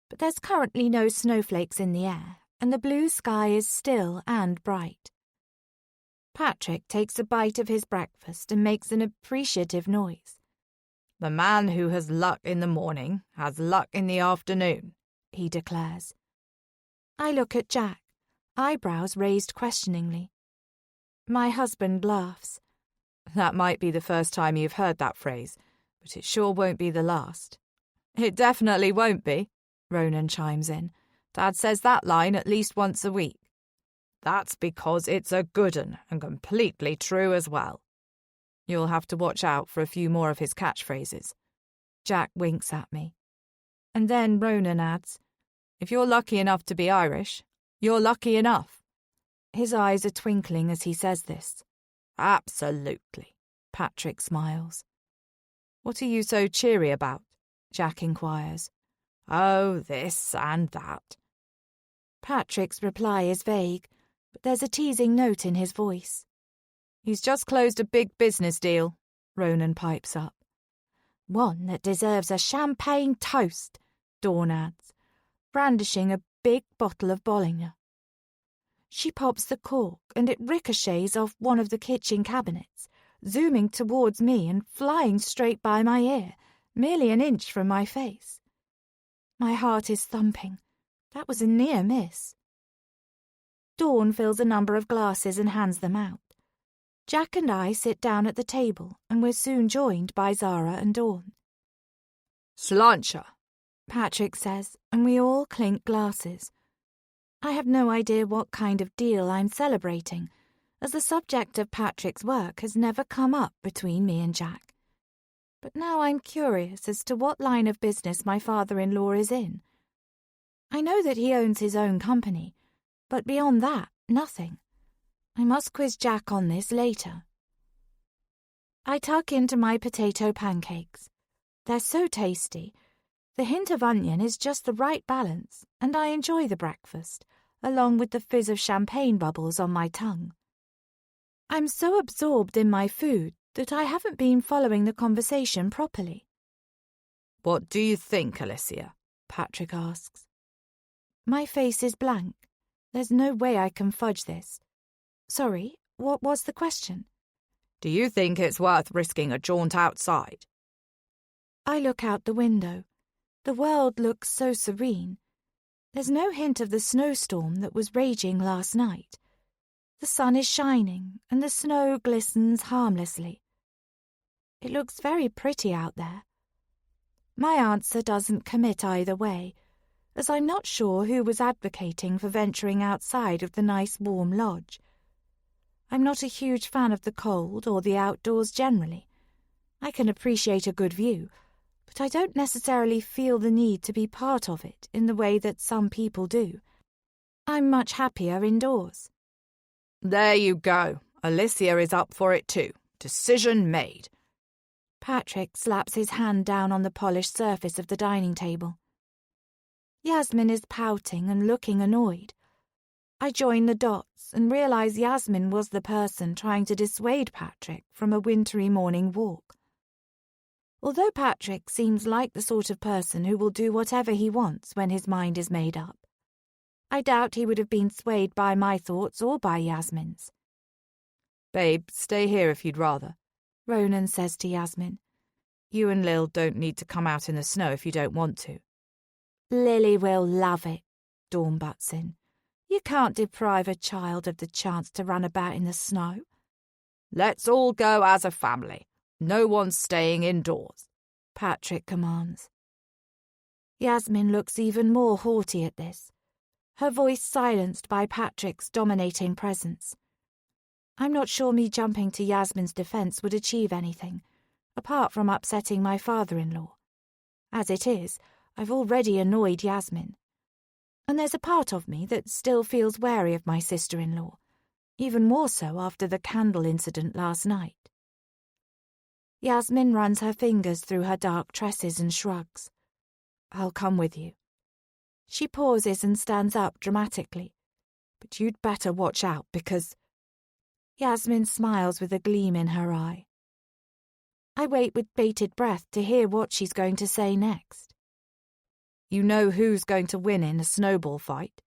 S1: But there's currently no snowflakes in the air, and the blue sky is still and bright. Patrick takes a bite of his breakfast and makes an appreciative noise.
S2: "The man who has luck in the morning has luck in the afternoon," he declares.
S1: I look at Jack, eyebrows raised questioningly. My husband laughs.
S2: "That might be the first time you've heard that phrase, but it sure won't be the last." "It definitely won't be," Ronan chimes in. "Dad says that line at least once a week." "That's because it's a good 'un and completely true as well." "You'll have to watch out for a few more of his catchphrases." Jack winks at me. And then Ronan adds, "If you're lucky enough to be Irish, you're lucky enough." His eyes are twinkling as he says this. "Absolutely," Patrick smiles. "What are you so cheery about?" Jack inquires. "Oh, this and that."
S1: Patrick's reply is vague, but there's a teasing note in his voice.
S2: "He's just closed a big business deal," Ronan pipes up.
S1: "One that deserves a champagne toast," Dawn adds, brandishing a big bottle of Bollinger. She pops the cork and it ricochets off one of the kitchen cabinets, zooming towards me and flying straight by my ear, merely an inch from my face. My heart is thumping. That was a near miss. Dawn fills a number of glasses and hands them out. Jack and I sit down at the table, and we're soon joined by Zara and Dawn.
S2: "Sláinte,"
S1: Patrick says, and we all clink glasses. I have no idea what kind of deal I'm celebrating, as the subject of Patrick's work has never come up between me and Jack. But now I'm curious as to what line of business my father-in-law is in. I know that he owns his own company, but beyond that, nothing. I must quiz Jack on this later. I tuck into my potato pancakes. They're so tasty. The hint of onion is just the right balance, and I enjoy the breakfast, along with the fizz of champagne bubbles on my tongue. I'm so absorbed in my food that I haven't been following the conversation properly.
S2: "What do you think, Alicia?" Patrick asks.
S1: My face is blank. There's no way I can fudge this. Sorry, what was the question?
S2: "Do you think it's worth risking a jaunt outside?"
S1: I look out the window. The world looks so serene. There's no hint of the snowstorm that was raging last night. The sun is shining, and the snow glistens harmlessly. It looks very pretty out there. My answer doesn't commit either way, as I'm not sure who was advocating for venturing outside of the nice warm lodge. I'm not a huge fan of the cold or the outdoors generally. I can appreciate a good view, but I don't necessarily feel the need to be part of it in the way that some people do. I'm much happier indoors.
S2: "There you go. Alicia is up for it too. Decision made."
S1: Patrick slaps his hand down on the polished surface of the dining table. Yasmin is pouting and looking annoyed. I join the dots and realise Yasmin was the person trying to dissuade Patrick from a wintry morning walk. Although Patrick seems like the sort of person who will do whatever he wants when his mind is made up, I doubt he would have been swayed by my thoughts or by Yasmin's.
S2: "Babe, stay here if you'd rather,"
S1: Ronan says to Yasmin.
S2: "You and Lil don't need to come out in the snow if you don't want to."
S1: "Lily will love it," Dawn butts in. "You can't deprive a child of the chance to run about in the snow."
S2: "Let's all go as a family. No one's staying indoors,"
S1: Patrick commands. Yasmin looks even more haughty at this, her voice silenced by Patrick's dominating presence. I'm not sure me jumping to Yasmin's defence would achieve anything, apart from upsetting my father-in-law. As it is, I've already annoyed Yasmin. And there's a part of me that still feels wary of my sister-in-law, even more so after the candle incident last night. Yasmin runs her fingers through her dark tresses and shrugs. "I'll come with you." She pauses and stands up dramatically. "But you'd better watch out because—" Yasmin smiles with a gleam in her eye. I wait with bated breath to hear what she's going to say next.
S2: "You know who's going to win in a snowball fight?"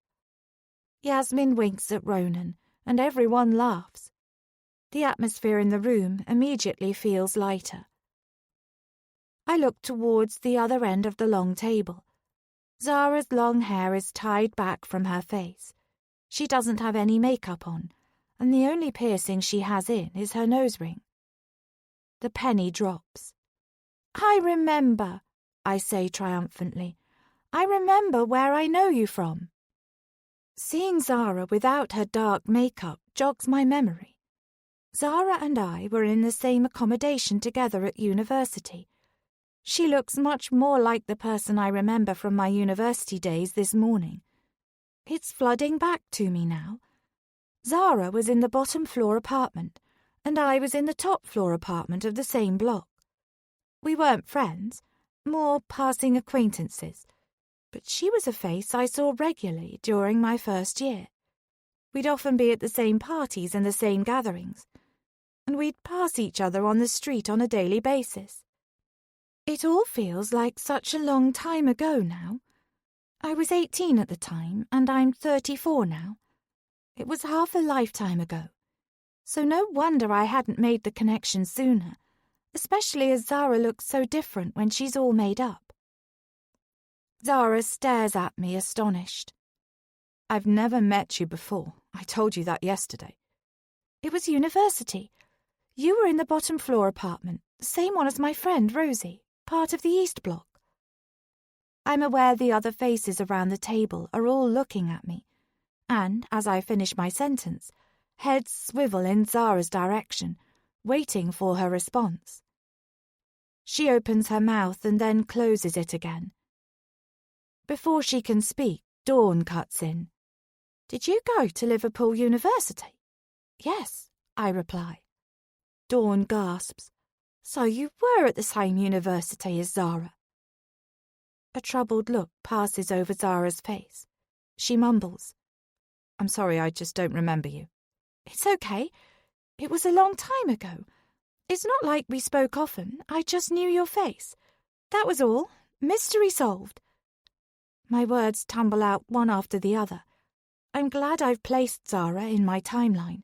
S1: Yasmin winks at Ronan, and everyone laughs. The atmosphere in the room immediately feels lighter. I look towards the other end of the long table. Zara's long hair is tied back from her face. She doesn't have any makeup on, and the only piercing she has in is her nose ring. The penny drops. "I remember," I say triumphantly. "I remember where I know you from." Seeing Zara without her dark makeup jogs my memory. Zara and I were in the same accommodation together at university. She looks much more like the person I remember from my university days this morning. It's flooding back to me now. Zara was in the bottom floor apartment, and I was in the top floor apartment of the same block. We weren't friends, more passing acquaintances, but she was a face I saw regularly during my first year. We'd often be at the same parties and the same gatherings, and we'd pass each other on the street on a daily basis. It all feels like such a long time ago now. I was 18 at the time, and I'm 34 now. It was half a lifetime ago, so no wonder I hadn't made the connection sooner, especially as Zara looks so different when she's all made up. Zara stares at me astonished.
S2: "I've never met you before. I told you that yesterday."
S1: "It was university. You were in the bottom floor apartment, the same one as my friend Rosie, part of the East Block." I'm aware the other faces around the table are all looking at me, and, as I finish my sentence, heads swivel in Zara's direction, waiting for her response. She opens her mouth and then closes it again. Before she can speak, Dawn cuts in. "Did you go to Liverpool University?" "Yes," I reply. Dawn gasps. So you were at the same university as Zara. A troubled look passes over Zara's face. She mumbles.
S2: I'm sorry, I just don't remember you.
S1: It's okay. It was a long time ago. It's not like we spoke often. I just knew your face. That was all. Mystery solved. My words tumble out one after the other. I'm glad I've placed Zara in my timeline,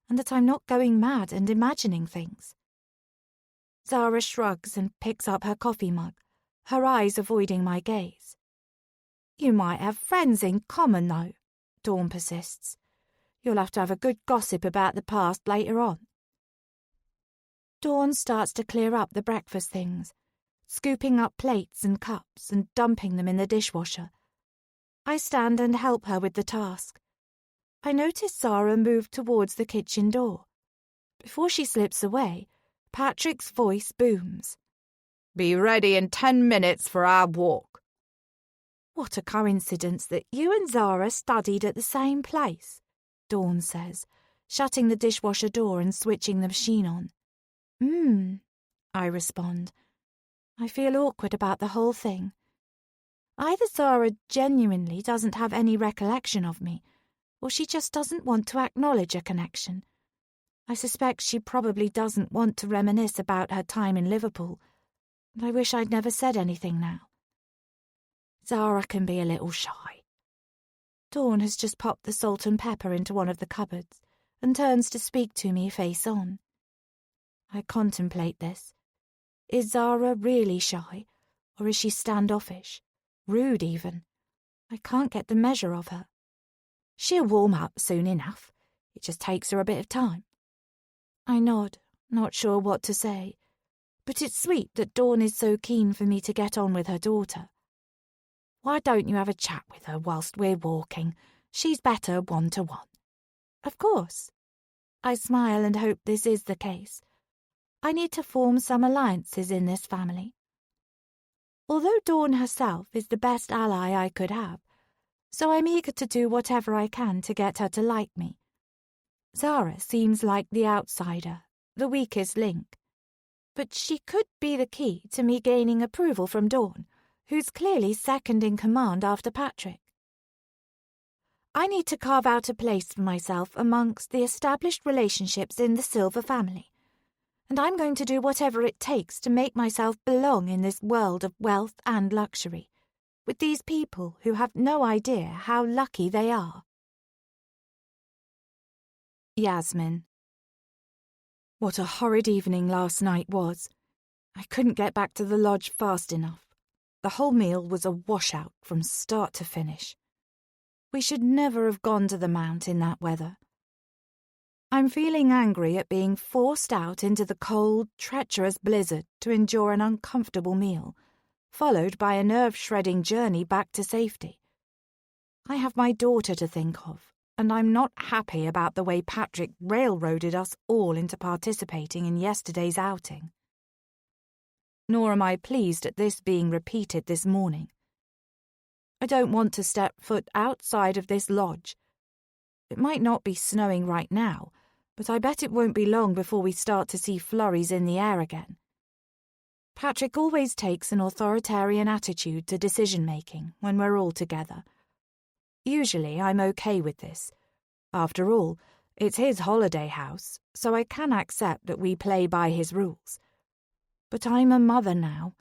S1: and that I'm not going mad and imagining things. Zara shrugs and picks up her coffee mug, her eyes avoiding my gaze. You might have friends in common, though, Dawn persists. You'll have to have a good gossip about the past later on. Dawn starts to clear up the breakfast things, scooping up plates and cups and dumping them in the dishwasher. I stand and help her with the task. I notice Zara move towards the kitchen door. Before she slips away, Patrick's voice booms.
S2: Be ready in 10 minutes for our walk.
S1: What a coincidence that you and Zara studied at the same place, Dawn says, shutting the dishwasher door and switching the machine on. I respond. I feel awkward about the whole thing. Either Zara genuinely doesn't have any recollection of me, or she just doesn't want to acknowledge a connection. I suspect she probably doesn't want to reminisce about her time in Liverpool, and I wish I'd never said anything now. Zara can be a little shy. Dawn has just popped the salt and pepper into one of the cupboards and turns to speak to me face on. I contemplate this. Is Zara really shy, or is she standoffish? Rude, even? I can't get the measure of her. She'll warm up soon enough. It just takes her a bit of time. I nod, not sure what to say, but it's sweet that Dawn is so keen for me to get on with her daughter. Why don't you have a chat with her whilst we're walking? She's better one-to-one. Of course. I smile and hope this is the case. I need to form some alliances in this family. Although Dawn herself is the best ally I could have, so I'm eager to do whatever I can to get her to like me. Zara seems like the outsider, the weakest link. But she could be the key to me gaining approval from Dawn, who's clearly second in command after Patrick. I need to carve out a place for myself amongst the established relationships in the Silver family, and I'm going to do whatever it takes to make myself belong in this world of wealth and luxury, with these people who have no idea how lucky they are.
S2: Yasmin. What a horrid evening last night was. I couldn't get back to the lodge fast enough. The whole meal was a washout from start to finish. We should never have gone to the Mount in that weather. I'm feeling angry at being forced out into the cold, treacherous blizzard to endure an uncomfortable meal, followed by a nerve-shredding journey back to safety. I have my daughter to think of, and I'm not happy about the way Patrick railroaded us all into participating in yesterday's outing. Nor am I pleased at this being repeated this morning. I don't want to step foot outside of this lodge. It might not be snowing right now, but I bet it won't be long before we start to see flurries in the air again. Patrick always takes an authoritarian attitude to decision-making when we're all together. Usually I'm okay with this. After all, it's his holiday house, so I can accept that we play by his rules. But I'm a mother now,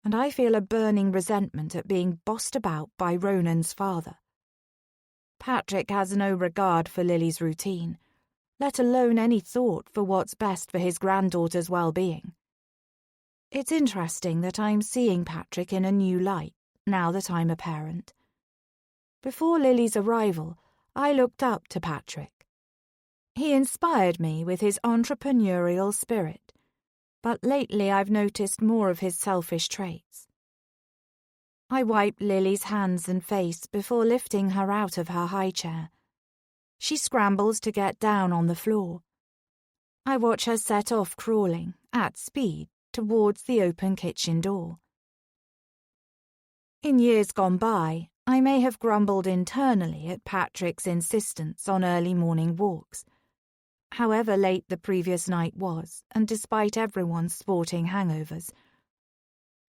S2: and I feel a burning resentment at being bossed about by Ronan's father. Patrick has no regard for Lily's routine, let alone any thought for what's best for his granddaughter's well-being. It's interesting that I'm seeing Patrick in a new light, now that I'm a parent. Before Lily's arrival, I looked up to Patrick. He inspired me with his entrepreneurial spirit, but lately I've noticed more of his selfish traits. I wiped Lily's hands and face before lifting her out of her high chair. She scrambles to get down on the floor. I watch her set off crawling, at speed, towards the open kitchen door. In years gone by, I may have grumbled internally at Patrick's insistence on early morning walks. however late the previous night was, and despite everyone's sporting hangovers.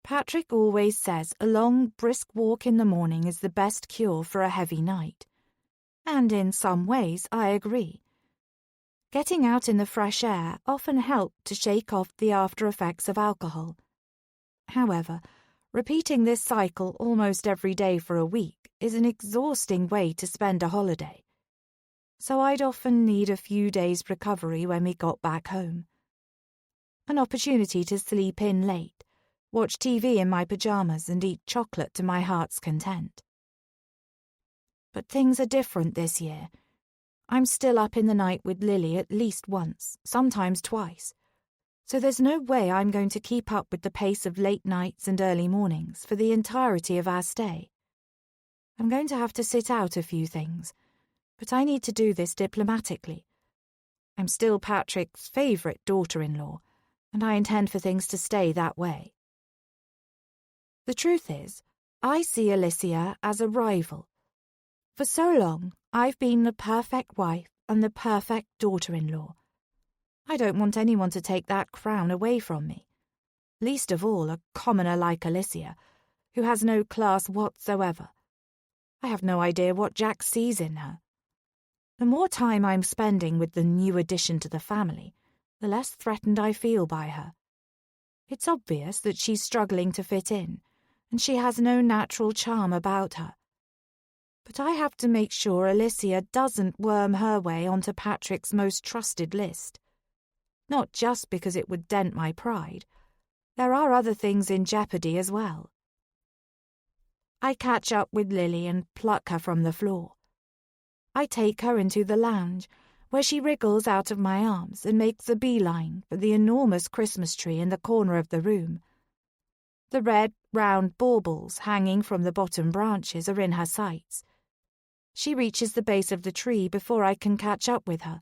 S2: Patrick always says a long, brisk walk in the morning is the best cure for a heavy night. And in some ways, I agree. Getting out in the fresh air often helped to shake off the after-effects of alcohol. However, repeating this cycle almost every day for a week is an exhausting way to spend a holiday. So I'd often need a few days' recovery when we got back home. An opportunity to sleep in late, watch TV in my pyjamas and eat chocolate to my heart's content. But things are different this year. I'm still up in the night with Lily at least once, sometimes twice. So there's no way I'm going to keep up with the pace of late nights and early mornings for the entirety of our stay. I'm going to have to sit out a few things, but I need to do this diplomatically. I'm still Patrick's favourite daughter-in-law, and I intend for things to stay that way. The truth is, I see Alicia as a rival. For so long, I've been the perfect wife and the perfect daughter-in-law. I don't want anyone to take that crown away from me, least of all a commoner like Alicia, who has no class whatsoever. I have no idea what Jack sees in her. The more time I'm spending with the new addition to the family, the less threatened I feel by her. It's obvious that she's struggling to fit in, and she has no natural charm about her. But I have to make sure Alicia doesn't worm her way onto Patrick's most trusted list. Not just because it would dent my pride. There are other things in jeopardy as well. I catch up with Lily and pluck her from the floor. I take her into the lounge, where she wriggles out of my arms and makes a beeline for the enormous Christmas tree in the corner of the room. The red, round baubles hanging from the bottom branches are in her sights. She reaches the base of the tree before I can catch up with her.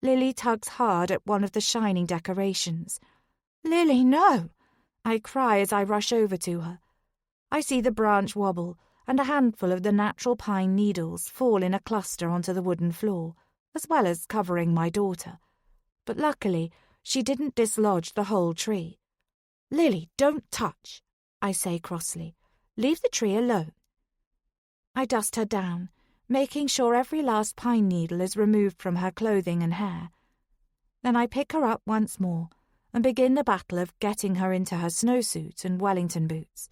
S2: Lily tugs hard at one of the shining decorations. "Lily, no!" I cry as I rush over to her. I see the branch wobble, and a handful of the natural pine needles fall in a cluster onto the wooden floor, as well as covering my daughter. But luckily, she didn't dislodge the whole tree. "Lily, don't touch," I say crossly. "Leave the tree alone." I dust her down, making sure every last pine needle is removed from her clothing and hair. Then I pick her up once more and begin the battle of getting her into her snowsuit and Wellington boots.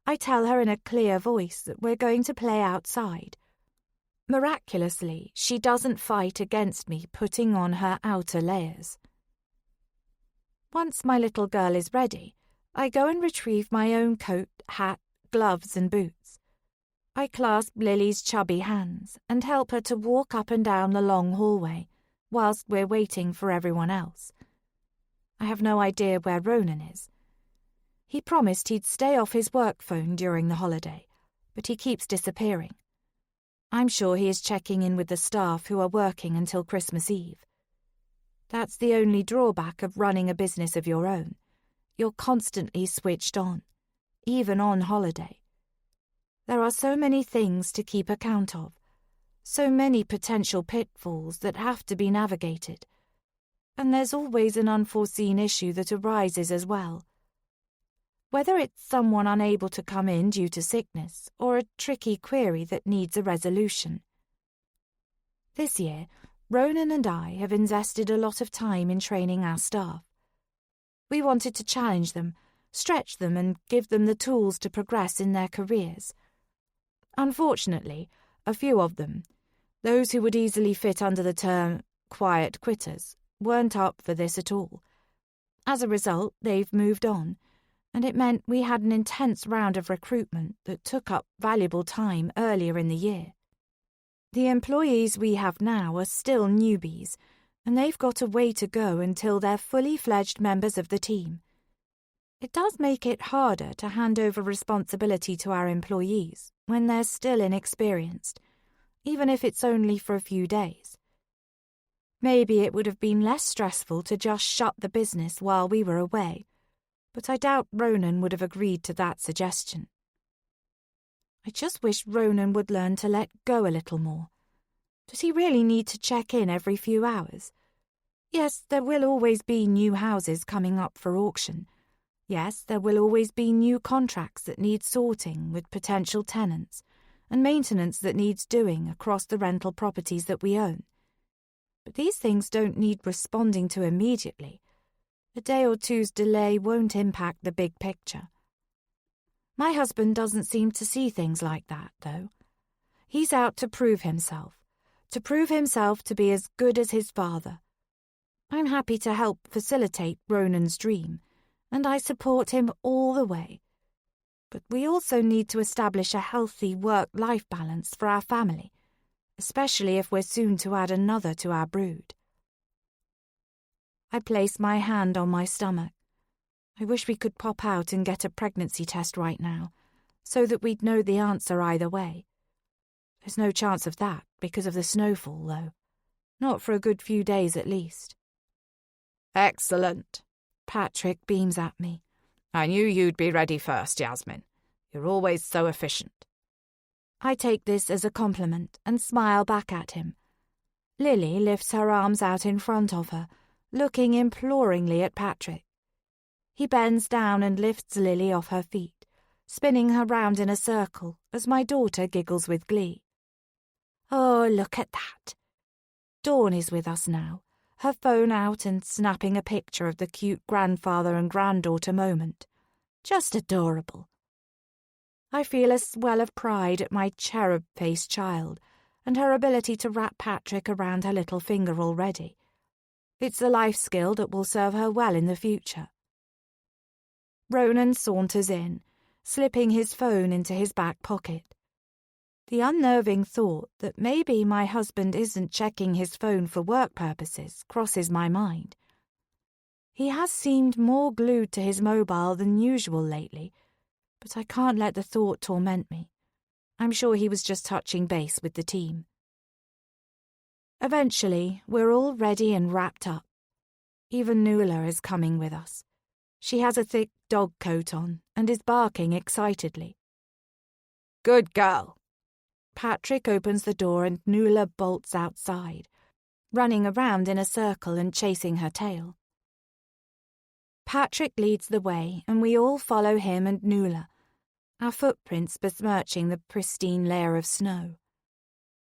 S2: I tell her in a clear voice that we're going to play outside. Miraculously, she doesn't fight against me putting on her outer layers. Once my little girl is ready, I go and retrieve my own coat, hat, gloves and boots. I clasp Lily's chubby hands and help her to walk up and down the long hallway, whilst we're waiting for everyone else. I have no idea where Ronan is. He promised he'd stay off his work phone during the holiday, but he keeps disappearing. I'm sure he is checking in with the staff who are working until Christmas Eve. That's the only drawback of running a business of your own. You're constantly switched on, even on holiday. There are so many things to keep account of, so many potential pitfalls that have to be navigated. And there's always an unforeseen issue that arises as well. Whether it's someone unable to come in due to sickness or a tricky query that needs a resolution. This year, Ronan and I have invested a lot of time in training our staff. We wanted to challenge them, stretch them and give them the tools to progress in their careers. Unfortunately, a few of them, those who would easily fit under the term quiet quitters, weren't up for this at all. As a result, they've moved on, and it meant we had an intense round of recruitment that took up valuable time earlier in the year. The employees we have now are still newbies, and they've got a way to go until they're fully fledged members of the team. It does make it harder to hand over responsibility to our employees when they're still inexperienced, even if it's only for a few days. Maybe it would have been less stressful to just shut the business while we were away, but I doubt Ronan would have agreed to that suggestion. I just wish Ronan would learn to let go a little more.
S1: Does he really need to check in every few hours? Yes, there will always be new houses coming up for auction. Yes, there will always be new contracts that need sorting with potential tenants, and maintenance that needs doing across the rental properties that we own. But these things don't need responding to immediately. A day or two's delay won't impact the big picture. My husband doesn't seem to see things like that, though. He's out to prove himself to be as good as his father. I'm happy to help facilitate Ronan's dream, and I support him all the way. But we also need to establish a healthy work-life balance for our family, especially if we're soon to add another to our brood. I place my hand on my stomach. I wish we could pop out and get a pregnancy test right now, so that we'd know the answer either way. There's no chance of that because of the snowfall, though. Not for a good few days at least.
S2: Excellent.
S1: Patrick beams at me.
S2: I knew you'd be ready first, Yasmin. You're always so efficient.
S1: I take this as a compliment and smile back at him. Lily lifts her arms out in front of her, looking imploringly at Patrick. He bends down and lifts Lily off her feet, spinning her round in a circle as my daughter giggles with glee. Oh, look at that. Dawn is with us now, her phone out and snapping a picture of the cute grandfather and granddaughter moment. Just adorable. I feel a swell of pride at my cherub-faced child and her ability to wrap Patrick around her little finger already. It's a life skill that will serve her well in the future. Ronan saunters in, slipping his phone into his back pocket. The unnerving thought that maybe my husband isn't checking his phone for work purposes crosses my mind. He has seemed more glued to his mobile than usual lately, but I can't let the thought torment me. I'm sure he was just touching base with the team. Eventually, we're all ready and wrapped up. Even Nuala is coming with us. She has a thick dog coat on and is barking excitedly.
S2: Good girl.
S1: Patrick opens the door and Nuala bolts outside, running around in a circle and chasing her tail. Patrick leads the way and we all follow him and Nuala, our footprints besmirching the pristine layer of snow.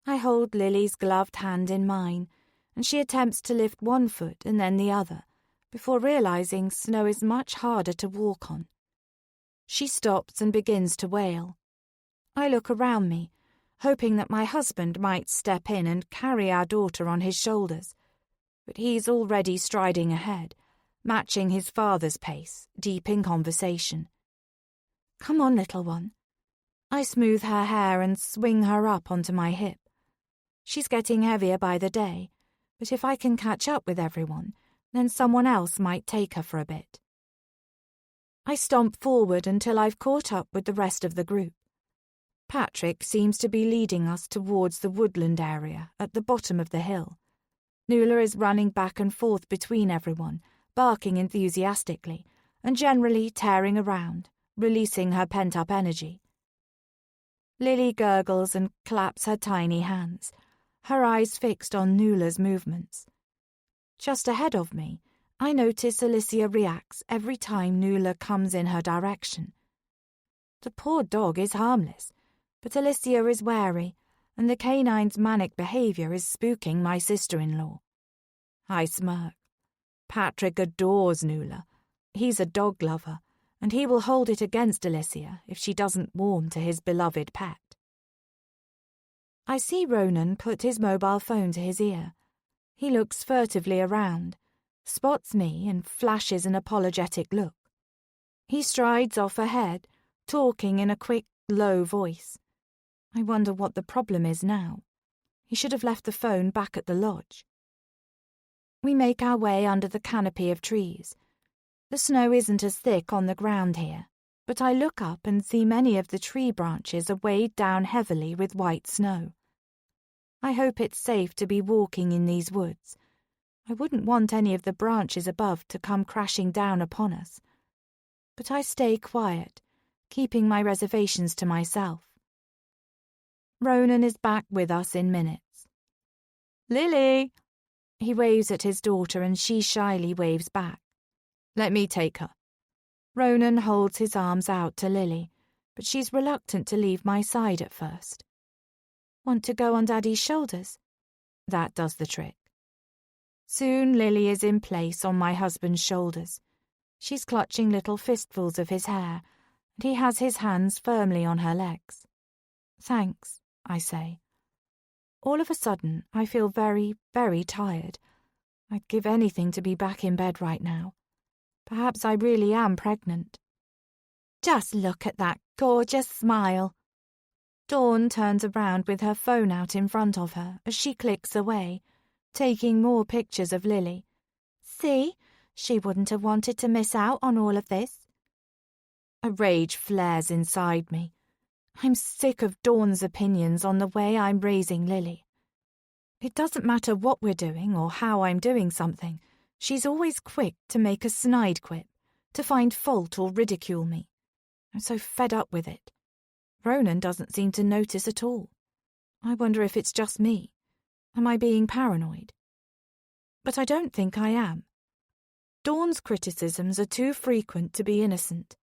S1: I hold Lily's gloved hand in mine, and she attempts to lift one foot and then the other, before realizing snow is much harder to walk on. She stops and begins to wail. I look around me, hoping that my husband might step in and carry our daughter on his shoulders, but he's already striding ahead, matching his father's pace, deep in conversation. Come on, little one. I smooth her hair and swing her up onto my hip. She's getting heavier by the day, but if I can catch up with everyone, then someone else might take her for a bit. I stomp forward until I've caught up with the rest of the group. Patrick seems to be leading us towards the woodland area at the bottom of the hill. Nuala is running back and forth between everyone, barking enthusiastically, and generally tearing around, releasing her pent-up energy. Lily gurgles and claps her tiny hands, her eyes fixed on Nuala's movements. Just ahead of me, I notice Alicia reacts every time Nuala comes in her direction. The poor dog is harmless, but Alicia is wary, and the canine's manic behaviour is spooking my sister-in-law. I smirk. Patrick adores Nuala. He's a dog lover, and he will hold it against Alicia if she doesn't warm to his beloved pet. I see Ronan put his mobile phone to his ear. He looks furtively around, spots me and flashes an apologetic look. He strides off ahead, talking in a quick, low voice. I wonder what the problem is now. He should have left the phone back at the lodge. We make our way under the canopy of trees. The snow isn't as thick on the ground here, but I look up and see many of the tree branches are weighed down heavily with white snow. I hope it's safe to be walking in these woods. I wouldn't want any of the branches above to come crashing down upon us. But I stay quiet, keeping my reservations to myself. Ronan is back with us in minutes.
S2: Lily! He waves at his daughter and she shyly waves back. Let me take her. Ronan holds his arms out to Lily, but she's reluctant to leave my side at first. Want to go on Daddy's shoulders? That does the trick. Soon Lily is in place on my husband's shoulders. She's clutching little fistfuls of his hair, and he has his hands firmly on her legs. Thanks, I say. All of a sudden, I feel very, very tired. I'd give anything to be back in bed right now. Perhaps I really am pregnant. Just look at that gorgeous smile. Dawn turns around with her phone out in front of her as she clicks away, taking more pictures of Lily. See, she wouldn't have wanted to miss out on all of this. A rage flares inside me. I'm sick of Dawn's opinions on the way I'm raising Lily. It doesn't matter what we're doing or how I'm doing something. She's always quick to make a snide quip, to find fault or ridicule me. I'm so fed up with it. Ronan doesn't seem to notice at all. I wonder if it's just me. Am I being paranoid? But I don't think I am. Dawn's criticisms are too frequent to be innocent.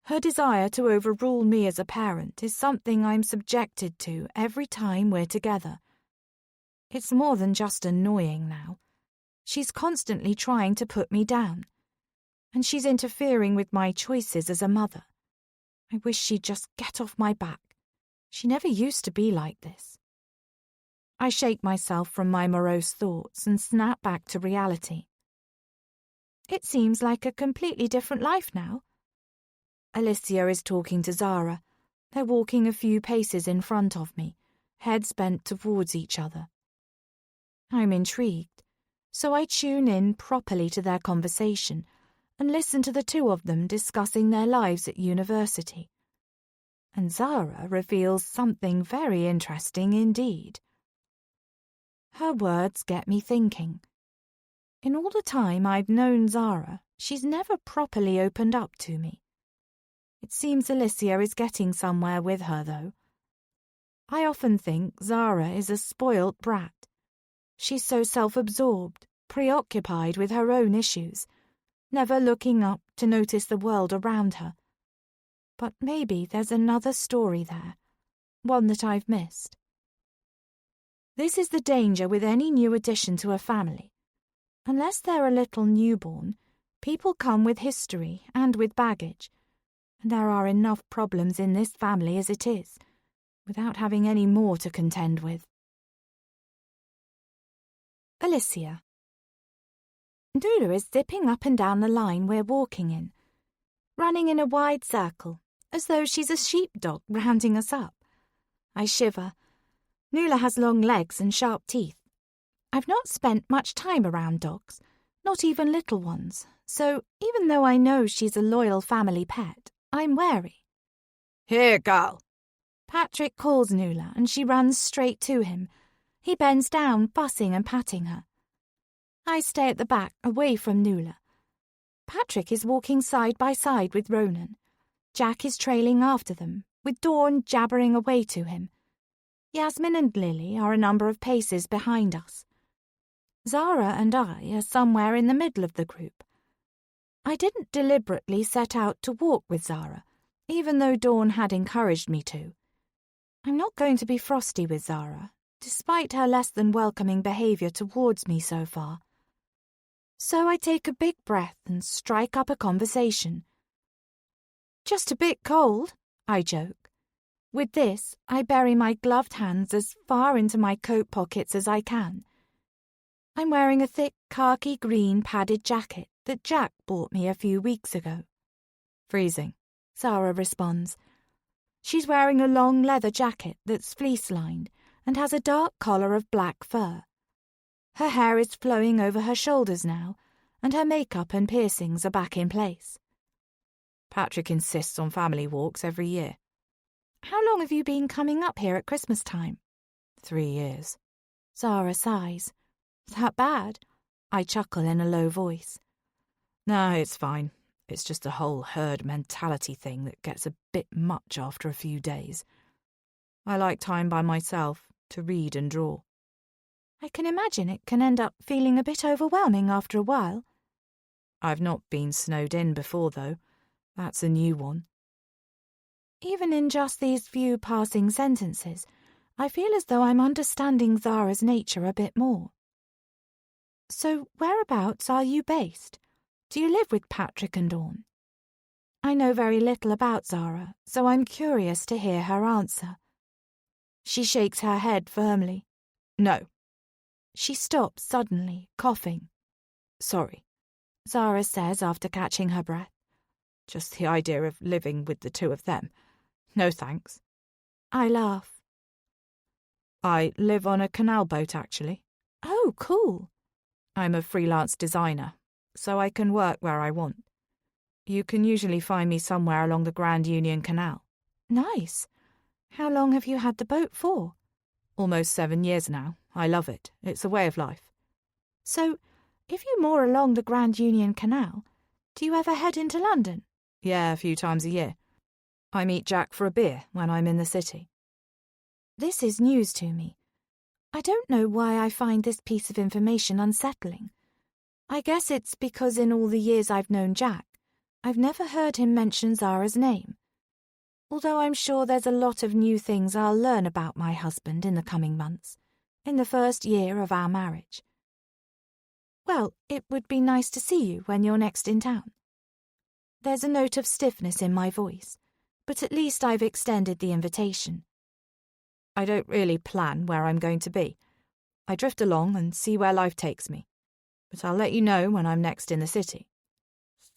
S2: Her desire to overrule me as a parent is something I'm subjected to every time we're together. It's more than just annoying now. She's constantly trying to put me down, and she's interfering with my choices as a mother. I wish she'd just get off my back. She never used to be like this. I shake myself from my morose thoughts and snap back to reality. It seems like a completely different life now. Alicia is talking to Zara. They're walking a few paces in front of me, heads bent towards each other. I'm intrigued, so I tune in properly to their conversation and listen to the two of them discussing their lives at university. And Zara reveals something very interesting indeed. Her words get me thinking. In all the time I've known Zara, she's never properly opened up to me. It seems Alicia is getting somewhere with her, though. I often think Zara is a spoilt brat. She's so self-absorbed, preoccupied with her own issues, never looking up to notice the world around her. But maybe there's another story there, one that I've missed. This is the danger with any new addition to a family. Unless they're a little newborn, people come with history and with baggage, and there are enough problems in this family as it is, without having any more to contend with. Alicia. Dula is zipping up and down the line we're walking in, running in a wide circle, as though she's a sheepdog rounding us up. I shiver. Nula has long legs and sharp teeth. I've not spent much time around dogs, not even little ones, so even though I know she's a loyal family pet, I'm wary. Here, girl.
S1: Patrick calls Nula and she runs straight to him. He bends down, fussing and patting her. I stay at the back, away from Nula. Patrick is walking side by side with Ronan. Jack is trailing after them, with Dawn jabbering away to him. Yasmin and Lily are a number of paces behind us. Zara and I are somewhere in the middle of the group. I didn't deliberately set out to walk with Zara, even though Dawn had encouraged me to. I'm not going to be frosty with Zara, despite her less than welcoming behaviour towards me so far. So I take a big breath and strike up a conversation. Just a bit cold, I joke. With this, I bury my gloved hands as far into my coat pockets as I can. I'm wearing a thick khaki green padded jacket that Jack bought me a few weeks ago.
S2: Freezing,
S1: Zara responds. She's wearing a long leather jacket that's fleece-lined and has a dark collar of black fur. Her hair is flowing over her shoulders now, and her makeup and piercings are back in place.
S2: Patrick insists on family walks every year.
S1: How long have you been coming up here at Christmas time?
S2: 3 years.
S1: Zara sighs. That bad? I chuckle in a low voice.
S2: No, it's fine. It's just a whole herd mentality thing that gets a bit much after a few days. I like time by myself, to read and draw.
S1: I can imagine it can end up feeling a bit overwhelming after a while.
S2: I've not been snowed in before, though. That's a new one.
S1: Even in just these few passing sentences, I feel as though I'm understanding Zara's nature a bit more. So whereabouts are you based? Do you live with Patrick and Dawn? I know very little about Zara, so I'm curious to hear her answer. She shakes her head firmly.
S2: No.
S1: She stops suddenly, coughing.
S2: Sorry,
S1: Zara says after catching her breath.
S2: just the idea of living with the two of them. No thanks.
S1: I laugh.
S2: I live on a canal boat, actually.
S1: Oh, cool.
S2: I'm a freelance designer, so I can work where I want. You can usually find me somewhere along the Grand Union Canal.
S1: Nice. How long have you had the boat for?
S2: Almost 7 years now. I love it. It's a way of life.
S1: So, if you moor along the Grand Union Canal, do you ever head into London?
S2: Yeah, a few times a year. I meet Jack for a beer when I'm in the city.
S1: This is news to me. I don't know why I find this piece of information unsettling. I guess it's because in all the years I've known Jack, I've never heard him mention Zara's name. Although I'm sure there's a lot of new things I'll learn about my husband in the coming months, in the first year of our marriage. Well, it would be nice to see you when you're next in town. There's a note of stiffness in my voice, but at least I've extended the invitation.
S2: I don't really plan where I'm going to be. I drift along and see where life takes me. But I'll let you know when I'm next in the city.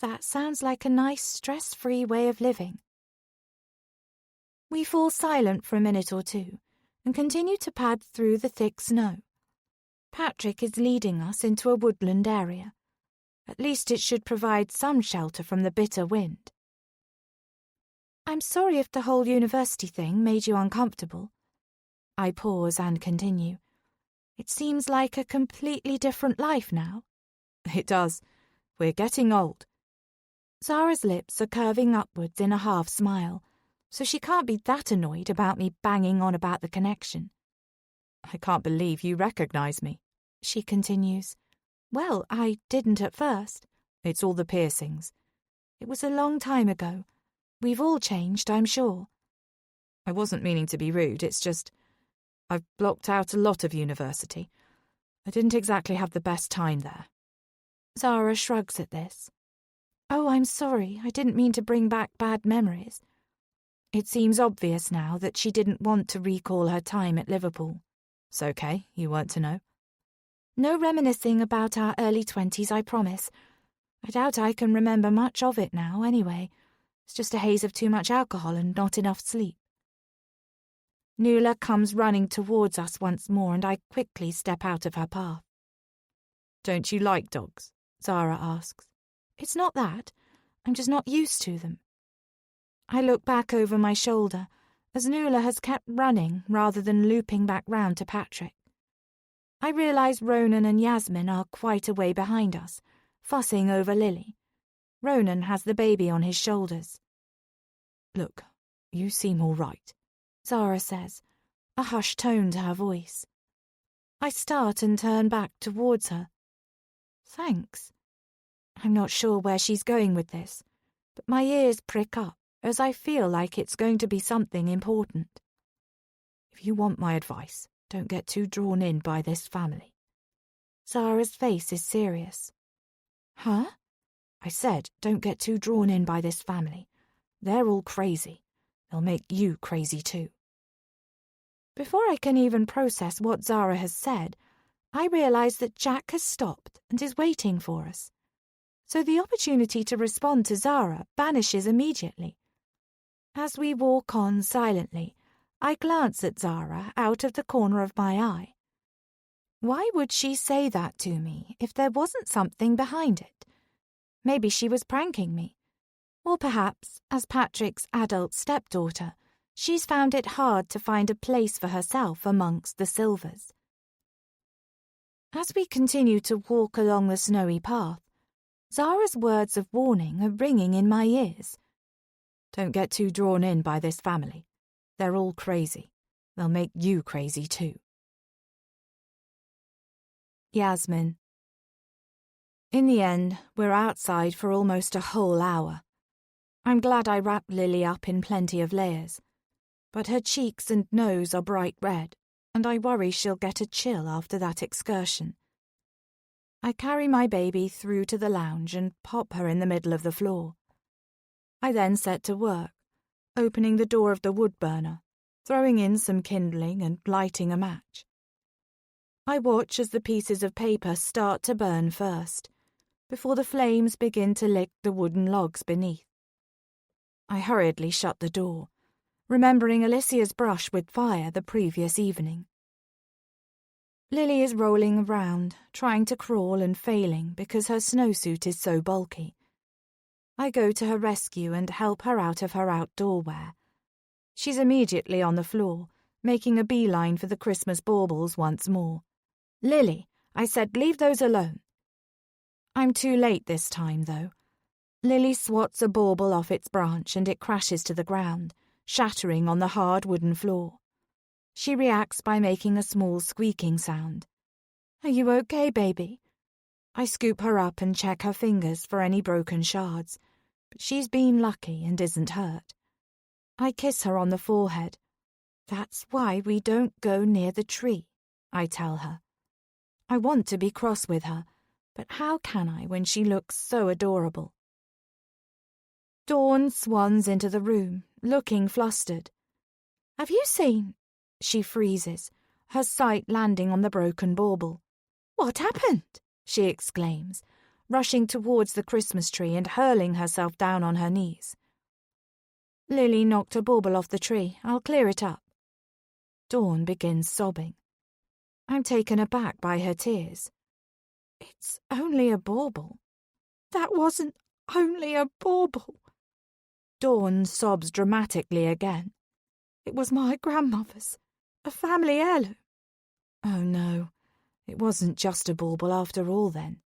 S1: That sounds like a nice, stress-free way of living. We fall silent for a minute or two and continue to pad through the thick snow. Patrick is leading us into a woodland area. At least it should provide some shelter from the bitter wind. I'm sorry if the whole university thing made you uncomfortable. I pause and continue. It seems like a completely different life now.
S2: It does. We're getting old.
S1: Zara's lips are curving upwards in a half smile, so she can't be that annoyed about me banging on about the connection.
S2: I can't believe you recognise me,
S1: she continues. Well, I didn't at first.
S2: It's all the piercings.
S1: It was a long time ago. We've all changed, I'm sure.
S2: I wasn't meaning to be rude, it's just I've blocked out a lot of university. I didn't exactly have the best time there.
S1: Zara shrugs at this. Oh, I'm sorry, I didn't mean to bring back bad memories. It seems obvious now that she didn't want to recall her time at Liverpool.
S2: It's okay, you weren't to know.
S1: No reminiscing about our early 20s, I promise. I doubt I can remember much of it now, anyway. It's just a haze of too much alcohol and not enough sleep. Nuala comes running towards us once more and I quickly step out of her path.
S2: Don't you like dogs?
S1: Zara asks. It's not that. I'm just not used to them. I look back over my shoulder as Nuala has kept running rather than looping back round to Patrick. I realise Ronan and Yasmin are quite a way behind us, fussing over Lily. Ronan has the baby on his shoulders.
S2: Look, you seem all right,
S1: Zara says, a hushed tone to her voice. I start and turn back towards her. Thanks. I'm not sure where she's going with this, but my ears prick up as I feel like it's going to be something important.
S2: If you want my advice, don't get too drawn in by this family.
S1: Zara's face is serious. Huh?
S2: I said, don't get too drawn in by this family. They're all crazy. They'll make you crazy too.
S1: Before I can even process what Zara has said, I realise that Jack has stopped and is waiting for us. So the opportunity to respond to Zara vanishes immediately. As we walk on silently, I glance at Zara out of the corner of my eye. Why would she say that to me if there wasn't something behind it? Maybe she was pranking me. Or perhaps, as Patrick's adult stepdaughter, she's found it hard to find a place for herself amongst the Silvers. As we continue to walk along the snowy path, Zara's words of warning are ringing in my ears.
S2: Don't get too drawn in by this family. They're all crazy. They'll make you crazy too.
S1: Yasmin. In the end, we're outside for almost a whole hour. I'm glad I wrapped Lily up in plenty of layers, but her cheeks and nose are bright red, and I worry she'll get a chill after that excursion. I carry my baby through to the lounge and pop her in the middle of the floor. I then set to work, opening the door of the wood burner, throwing in some kindling and lighting a match. I watch as the pieces of paper start to burn first, before the flames begin to lick the wooden logs beneath. I hurriedly shut the door, remembering Alicia's brush with fire the previous evening. Lily is rolling around, trying to crawl and failing because her snowsuit is so bulky. I go to her rescue and help her out of her outdoor wear. She's immediately on the floor, making a beeline for the Christmas baubles once more. "Lily, I said leave those alone." I'm too late this time, though. Lily swats a bauble off its branch and it crashes to the ground, shattering on the hard wooden floor. She reacts by making a small squeaking sound. "Are you okay, baby?" I scoop her up and check her fingers for any broken shards, but she's been lucky and isn't hurt. I kiss her on the forehead. "That's why we don't go near the tree," I tell her. I want to be cross with her, but how can I when she looks so adorable? Dawn swans into the room, looking flustered. "Have you seen—" She freezes, her sight landing on the broken bauble. "What happened?" she exclaims, rushing towards the Christmas tree and hurling herself down on her knees. "Lily knocked a bauble off the tree. I'll clear it up." Dawn begins sobbing. I'm taken aback by her tears. "It's only a bauble." "That wasn't only a bauble." Dawn sobs dramatically again. "It was my grandmother's, a family heirloom." Oh no, it wasn't just a bauble after all then.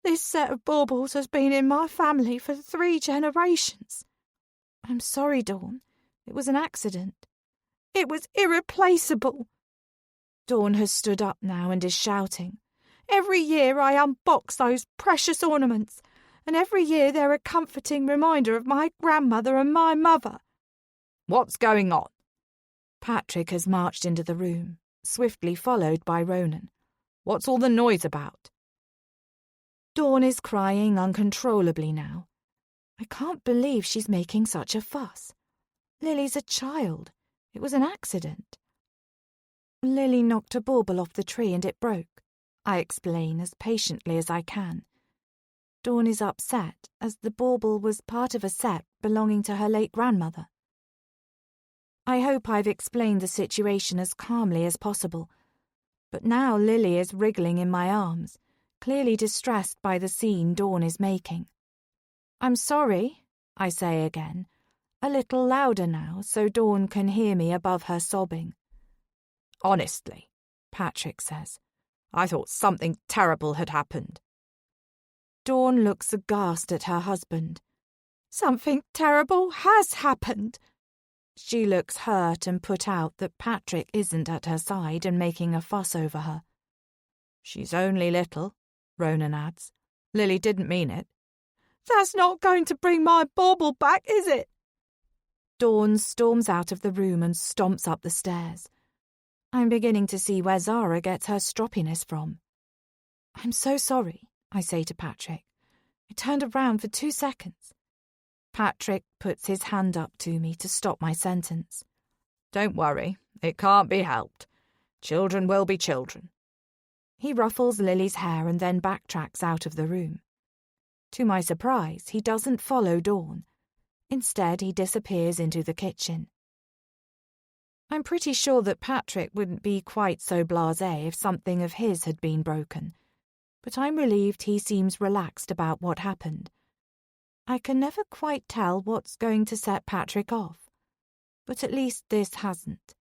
S1: "This set of baubles has been in my family for 3 generations. "I'm sorry, Dawn. It was an accident." "It was irreplaceable." Dawn has stood up now and is shouting. "Every year I unbox those precious ornaments, and every year they're a comforting reminder of my grandmother and my mother."
S2: What's going on?
S1: Patrick has marched into the room, swiftly followed by Ronan.
S2: What's all the noise about?
S1: Dawn is crying uncontrollably now. I can't believe she's making such a fuss. Lily's a child. It was an accident. "Lily knocked a bauble off the tree and it broke," I explain as patiently as I can. Dawn is upset, as the bauble was part of a set belonging to her late grandmother. I hope I've explained the situation as calmly as possible, but now Lily is wriggling in my arms, clearly distressed by the scene Dawn is making. "I'm sorry," I say again, a little louder now so Dawn can hear me above her sobbing.
S2: "Honestly," Patrick says, "I thought something terrible had happened."
S1: Dawn looks aghast at her husband. "Something terrible has happened." She looks hurt and put out that Patrick isn't at her side and making a fuss over her.
S2: "She's only little," Ronan adds. "Lily didn't mean it."
S1: "That's not going to bring my bauble back, is it?" Dawn storms out of the room and stomps up the stairs. I'm beginning to see where Zara gets her stroppiness from. "I'm so sorry," I say to Patrick. "I turned around for 2 seconds." Patrick puts his hand up to me to stop my sentence.
S2: "Don't worry, it can't be helped. Children will be children."
S1: He ruffles Lily's hair and then backtracks out of the room. To my surprise, he doesn't follow Dawn. Instead, he disappears into the kitchen. I'm pretty sure that Patrick wouldn't be quite so blasé if something of his had been broken, but I'm relieved he seems relaxed about what happened. I can never quite tell what's going to set Patrick off, but at least this hasn't.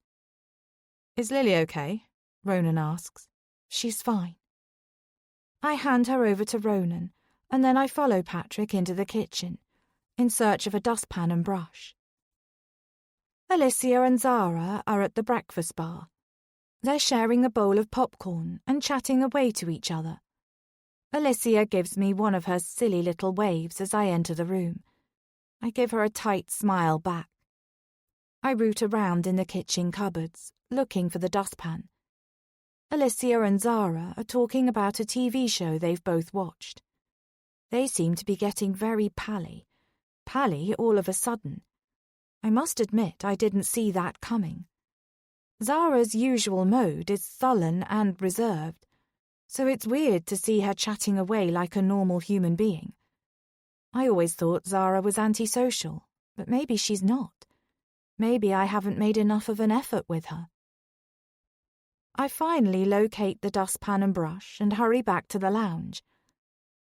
S2: "Is Lily okay?"
S1: Ronan asks. "She's fine." I hand her over to Ronan, and then I follow Patrick into the kitchen, in search of a dustpan and brush. Alicia and Zara are at the breakfast bar. They're sharing a bowl of popcorn and chatting away to each other. Alicia gives me one of her silly little waves as I enter the room. I give her a tight smile back. I root around in the kitchen cupboards, looking for the dustpan. Alicia and Zara are talking about a TV show they've both watched. They seem to be getting very pally all of a sudden. I must admit I didn't see that coming. Zara's usual mode is sullen and reserved, so it's weird to see her chatting away like a normal human being. I always thought Zara was antisocial, but maybe she's not. Maybe I haven't made enough of an effort with her. I finally locate the dustpan and brush and hurry back to the lounge.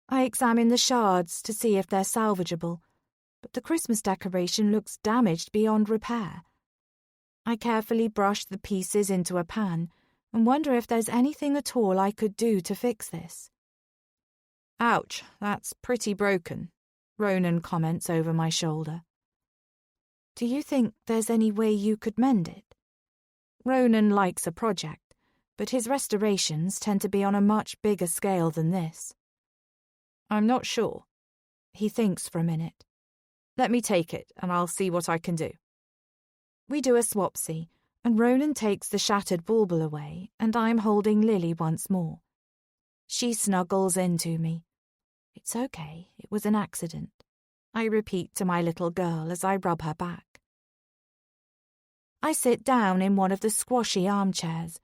S1: I examine the shards to see if they're salvageable, but the Christmas decoration looks damaged beyond repair. I carefully brush the pieces into a pan and wonder if there's anything at all I could do to fix this.
S2: Ouch, that's pretty broken, Ronan comments over my shoulder.
S1: Do you think there's any way you could mend it?
S2: Ronan likes a project, but his restorations tend to be on a much bigger scale than this. I'm not sure. He thinks for a minute. Let me take it, and I'll see what I can do.
S1: We do a swapsy, and Ronan takes the shattered bauble away, and I'm holding Lily once more. She snuggles into me. It's okay, it was an accident, I repeat to my little girl as I rub her back. I sit down in one of the squashy armchairs.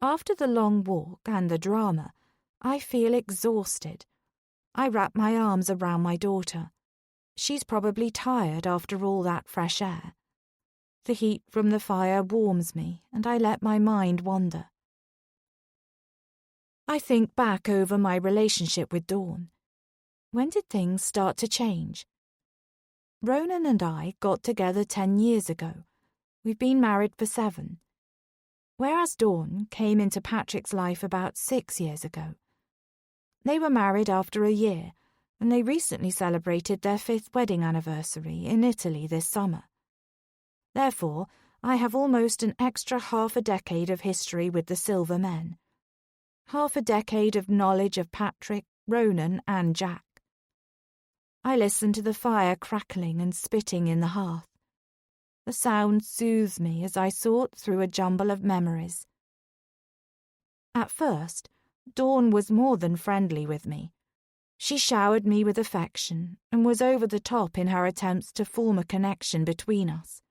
S1: After the long walk and the drama, I feel exhausted. I wrap my arms around my daughter. She's probably tired after all that fresh air. The heat from the fire warms me, and I let my mind wander. I think back over my relationship with Dawn. When did things start to change? Ronan and I got together 10 years ago. We've been married for 7. Whereas Dawn came into Patrick's life about 6 years ago. They were married after a year, and they recently celebrated their 5th wedding anniversary in Italy this summer. Therefore, I have almost an extra half a decade of history with the Silver Men. Half a decade of knowledge of Patrick, Ronan, and Jack. I listen to the fire crackling and spitting in the hearth. The sound soothes me as I sort through a jumble of memories. At first, Dawn was more than friendly with me. She showered me with affection and was over the top in her attempts to form a connection between us.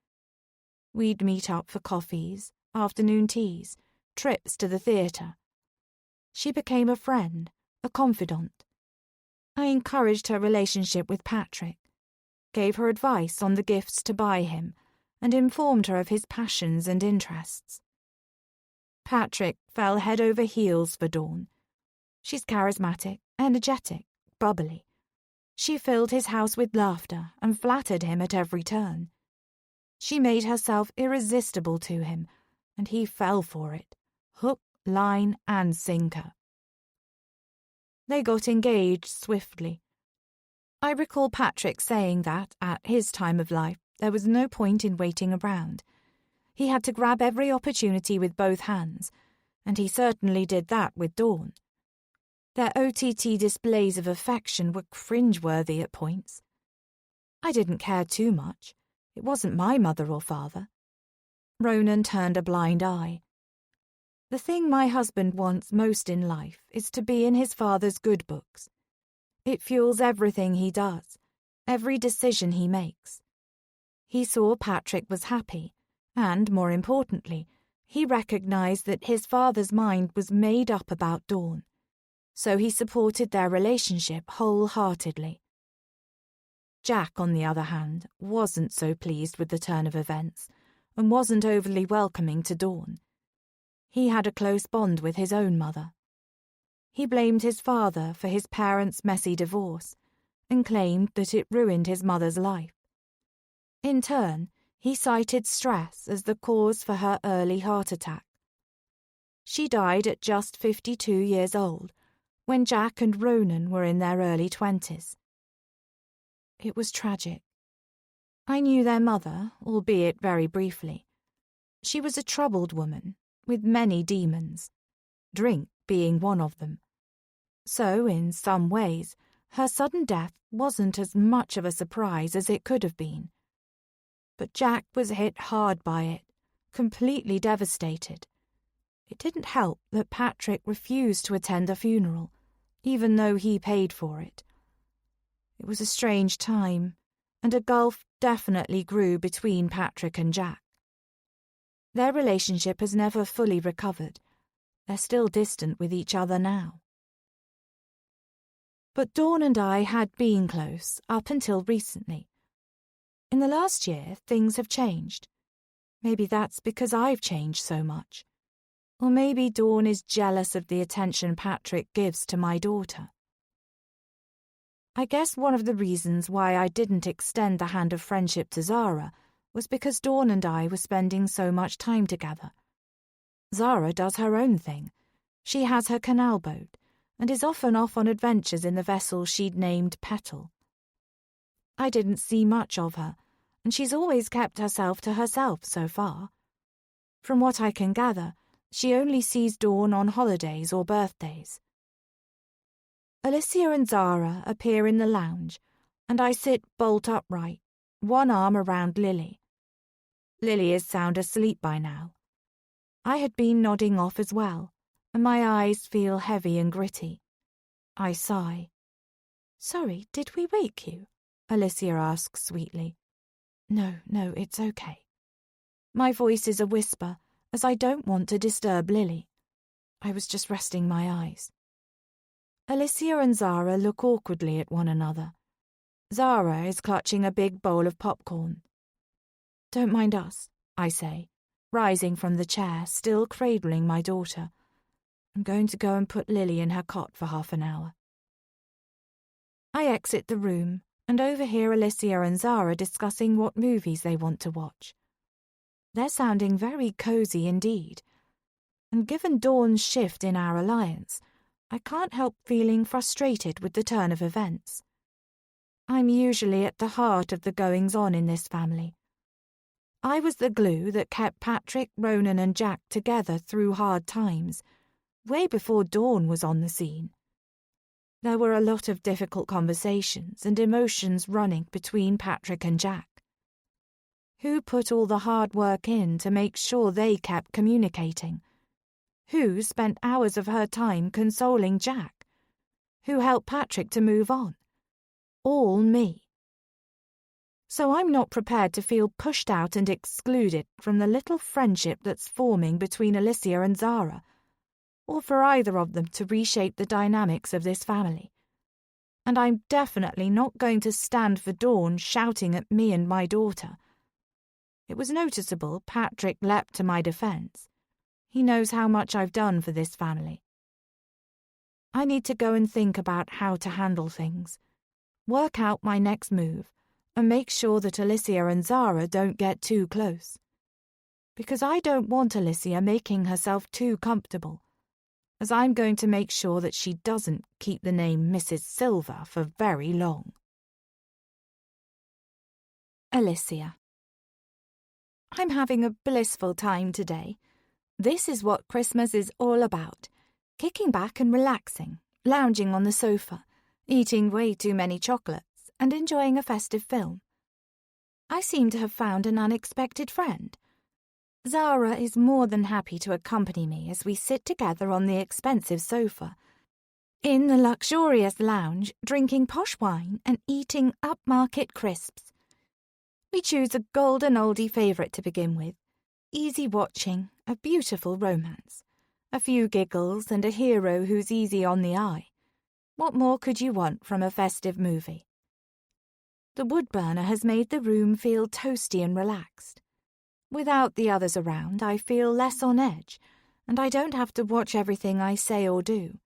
S1: We'd meet up for coffees, afternoon teas, trips to the theatre. She became a friend, a confidant. I encouraged her relationship with Patrick, gave her advice on the gifts to buy him, and informed her of his passions and interests. Patrick fell head over heels for Dawn. She's charismatic, energetic, bubbly. She filled his house with laughter and flattered him at every turn. She made herself irresistible to him, and he fell for it, hook, line, and sinker. They got engaged swiftly. I recall Patrick saying that, at his time of life, there was no point in waiting around. He had to grab every opportunity with both hands, and he certainly did that with Dawn. Their OTT displays of affection were cringeworthy at points. I didn't care too much. It wasn't my mother or father. Ronan turned a blind eye. The thing my husband wants most in life is to be in his father's good books. It fuels everything he does, every decision he makes. He saw Patrick was happy, and, more importantly, he recognized that his father's mind was made up about Dawn, so he supported their relationship wholeheartedly. Jack, on the other hand, wasn't so pleased with the turn of events, and wasn't overly welcoming to Dawn. He had a close bond with his own mother. He blamed his father for his parents' messy divorce, and claimed that it ruined his mother's life. In turn, he cited stress as the cause for her early heart attack. She died at just 52 years old, when Jack and Ronan were in their early 20s. It was tragic. I knew their mother, albeit very briefly. She was a troubled woman,
S2: with many demons, drink being one of them. So, in some ways, her sudden death wasn't as much of a surprise as it could have been. But Jack was hit hard by it, completely devastated. It didn't help that Patrick refused to attend the funeral, even though he paid for it. It was a strange time, and a gulf definitely grew between Patrick and Jack. Their relationship has never fully recovered. They're still distant with each other now. But Dawn and I had been close up until recently. In the last year, things have changed. Maybe that's because I've changed so much. Or maybe Dawn is jealous of the attention Patrick gives to my daughter. I guess one of the reasons why I didn't extend the hand of friendship to Zara was because Dawn and I were spending so much time together. Zara does her own thing. She has her canal boat and is often off on adventures in the vessel she'd named Petal. I didn't see much of her, and she's always kept herself to herself so far. From what I can gather, she only sees Dawn on holidays or birthdays. Alicia and Zara appear in the lounge, and I sit bolt upright, one arm around Lily. Lily is sound asleep by now. I had been nodding off as well, and my eyes feel heavy and gritty. I sigh. "Sorry, did we wake you?" Alicia asks sweetly. No, it's okay. My voice is a whisper, as I don't want to disturb Lily. I was just resting my eyes. Alicia and Zara look awkwardly at one another. Zara is clutching a big bowl of popcorn. "Don't mind us," I say, rising from the chair, still cradling my daughter. I'm going to go and put Lily in her cot for half an hour. I exit the room and overhear Alicia and Zara discussing what movies they want to watch. They're sounding very cozy indeed. And given Dawn's shift in our alliance, I can't help feeling frustrated with the turn of events. I'm usually at the heart of the goings-on in this family. I was the glue that kept Patrick, Ronan and Jack together through hard times, way before Dawn was on the scene. There were a lot of difficult conversations and emotions running between Patrick and Jack. Who put all the hard work in to make sure they kept communicating? Who spent hours of her time consoling Jack? Who helped Patrick to move on? All me. So I'm not prepared to feel pushed out and excluded from the little friendship that's forming between Alicia and Zara, or for either of them to reshape the dynamics of this family. And I'm definitely not going to stand for Dawn shouting at me and my daughter. It was noticeable Patrick leapt to my defense. He knows how much I've done for this family. I need to go and think about how to handle things, work out my next move, and make sure that Alicia and Zara don't get too close. Because I don't want Alicia making herself too comfortable, as I'm going to make sure that she doesn't keep the name Mrs. Silver for very long. Alicia. I'm having a blissful time today. This is what Christmas is all about. Kicking back and relaxing, lounging on the sofa, eating way too many chocolates, and enjoying a festive film. I seem to have found an unexpected friend. Zara is more than happy to accompany me as we sit together on the expensive sofa, in the luxurious lounge, drinking posh wine and eating upmarket crisps. We choose a golden oldie favourite to begin with. Easy watching, a beautiful romance. A few giggles and a hero who's easy on the eye. What more could you want from a festive movie? The wood burner has made the room feel toasty and relaxed. Without the others around, I feel less on edge, and I don't have to watch everything I say or do.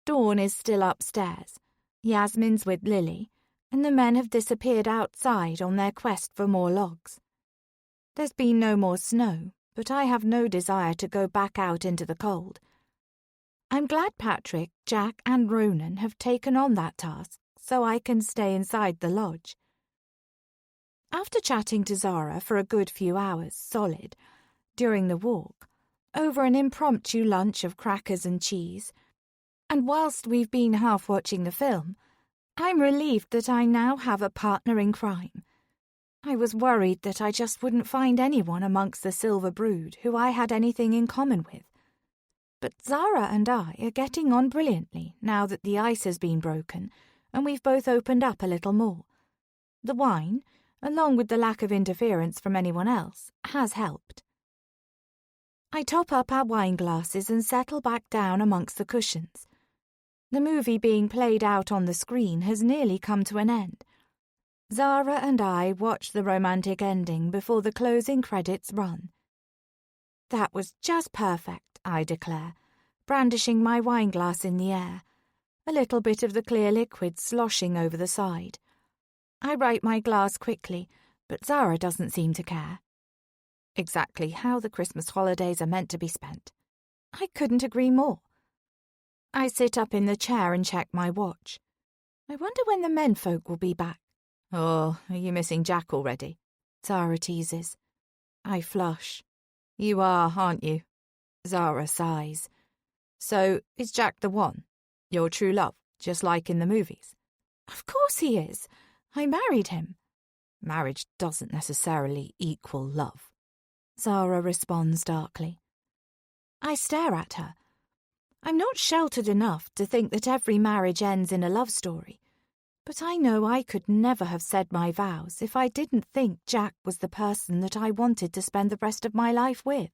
S2: Dawn is still upstairs. Yasmin's with Lily, and the men have disappeared outside on their quest for more logs. There's been no more snow, but I have no desire to go back out into the cold. I'm glad Patrick, Jack and Ronan have taken on that task, so I can stay inside the lodge. After chatting to Zara for a good few hours, solid, during the walk,
S1: over an impromptu lunch of crackers and cheese. And whilst we've been half watching the film, I'm relieved that I now have a partner in crime. I was worried that I just wouldn't find anyone amongst the silver brood who I had anything in common with. But Zara and I are getting on brilliantly now that the ice has been broken and we've both opened up a little more. The wine, along with the lack of interference from anyone else, has helped. I top up our wine glasses and settle back down amongst the cushions. The movie being played out on the screen has nearly come to an end. Zara and I watch the romantic ending before the closing credits run. That was just perfect, I declare, brandishing my wineglass in the air, a little bit of the clear liquid sloshing over the side. I right my glass quickly, but Zara doesn't seem to care. Exactly how the Christmas holidays are meant to be spent. I couldn't agree more. I sit up in the chair and check my watch. I wonder when the menfolk will be back.
S2: Oh, are you missing Jack already?
S1: Zara teases. I flush.
S2: You are, aren't you?
S1: Zara sighs.
S2: So, is Jack the one? Your true love, just like in the movies?
S1: Of course he is. I married him.
S2: Marriage doesn't necessarily equal love.
S1: Zara responds darkly. I stare at her. I'm not sheltered enough to think that every marriage ends in a love story. But I know I could never have said my vows if I didn't think Jack was the person that I wanted to spend the rest of my life with.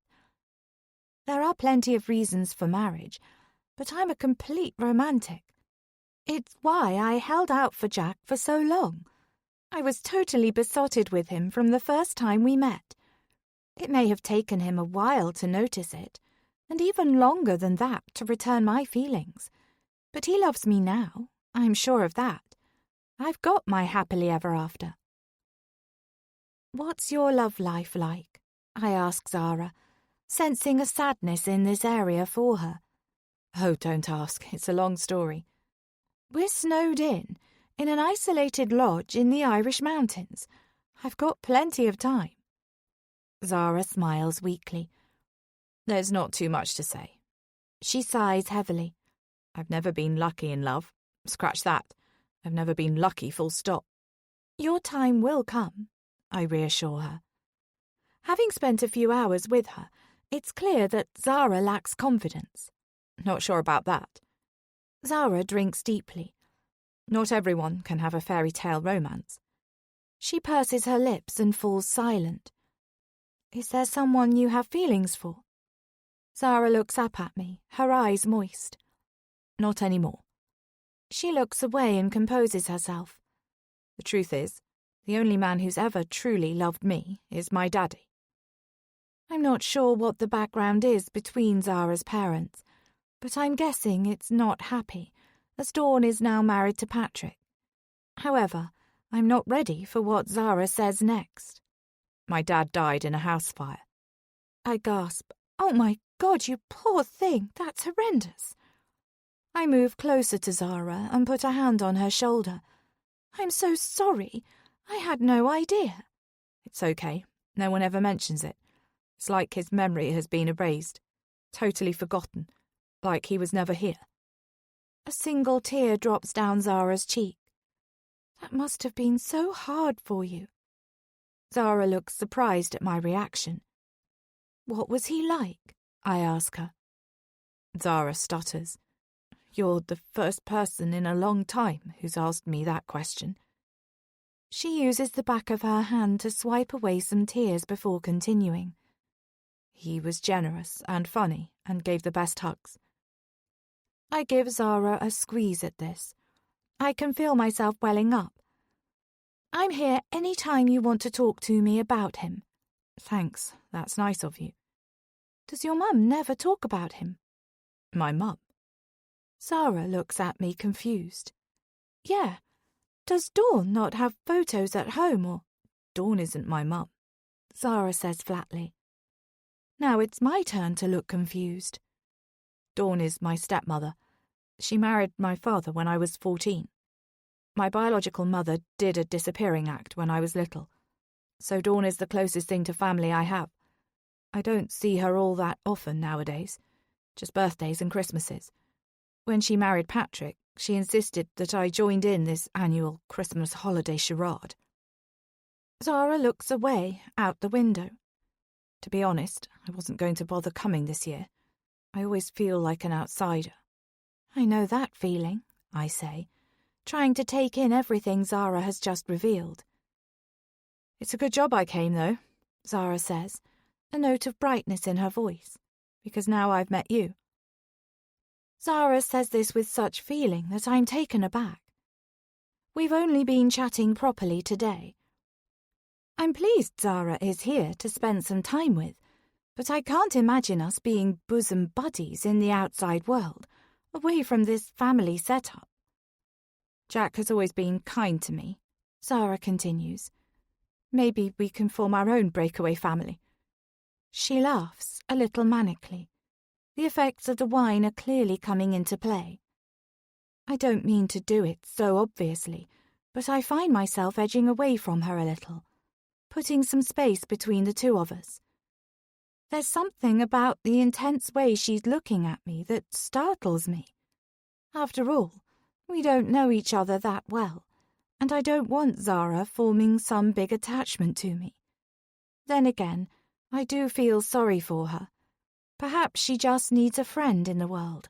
S1: There are plenty of reasons for marriage, but I'm a complete romantic. It's why I held out for Jack for so long. I was totally besotted with him from the first time we met. It may have taken him a while to notice it, and even longer than that to return my feelings. But he loves me now, I'm sure of that. I've got my happily ever after. What's your love life like? I ask Zara, sensing a sadness in this area for her.
S2: Oh, don't ask. It's a long story.
S1: We're snowed in an isolated lodge in the Irish mountains. I've got plenty of time. Zara smiles weakly.
S2: There's not too much to say.
S1: She sighs heavily.
S2: I've never been lucky in love. Scratch that. I've never been lucky, full stop.
S1: Your time will come, I reassure her. Having spent a few hours with her, it's clear that Zara lacks confidence.
S2: Not sure about that.
S1: Zara drinks deeply.
S2: Not everyone can have a fairy tale romance.
S1: She purses her lips and falls silent. Is there someone you have feelings for? Zara looks up at me, her eyes moist.
S2: Not anymore.
S1: She looks away and composes herself.
S2: The truth is, the only man who's ever truly loved me is my daddy.
S1: I'm not sure what the background is between Zara's parents, but I'm guessing it's not happy, as Dawn is now married to Patrick. However, I'm not ready for what Zara says next.
S2: My dad died in a house fire.
S1: I gasp. Oh my God, you poor thing, that's horrendous. I move closer to Zara and put a hand on her shoulder. I'm so sorry. I had no idea.
S2: It's okay. No one ever mentions it. It's like his memory has been erased. Totally forgotten. Like he was never here.
S1: A single tear drops down Zara's cheek. That must have been so hard for you. Zara looks surprised at my reaction. What was he like? I ask her.
S2: Zara stutters. You're the first person in a long time who's asked me that question.
S1: She uses the back of her hand to swipe away some tears before continuing.
S2: He was generous and funny and gave the best hugs.
S1: I give Zara a squeeze at this. I can feel myself welling up. I'm here any time you want to talk to me about him.
S2: Thanks, that's nice of you.
S1: Does your mum never talk about him?
S2: My mum?
S1: Zara looks at me confused. Yeah. Does Dawn not have photos at home or...
S2: Dawn isn't my mum,
S1: Zara says flatly. Now it's my turn to look confused.
S2: Dawn is my stepmother. She married my father when I was 14. My biological mother did a disappearing act when I was little. So Dawn is the closest thing to family I have. I don't see her all that often nowadays, just birthdays and Christmases. When she married Patrick, she insisted that I joined in this annual Christmas holiday charade.
S1: Zara looks away, out the window.
S2: To be honest, I wasn't going to bother coming this year. I always feel like an outsider.
S1: I know that feeling, I say, trying to take in everything Zara has just revealed.
S2: It's a good job I came, though,
S1: Zara says, a note of brightness in her voice,
S2: because now I've met you.
S1: Zara says this with such feeling that I'm taken aback. We've only been chatting properly today. I'm pleased Zara is here to spend some time with, but I can't imagine us being bosom buddies in the outside world, away from this family setup.
S2: Jack has always been kind to me,
S1: Zara continues.
S2: Maybe we can form our own breakaway family.
S1: She laughs, a little manically. The effects of the wine are clearly coming into play. I don't mean to do it so obviously, but I find myself edging away from her a little, putting some space between the two of us. There's something about the intense way she's looking at me that startles me. After all, we don't know each other that well, and I don't want Zara forming some big attachment to me. Then again, I do feel sorry for her. Perhaps she just needs a friend in the world.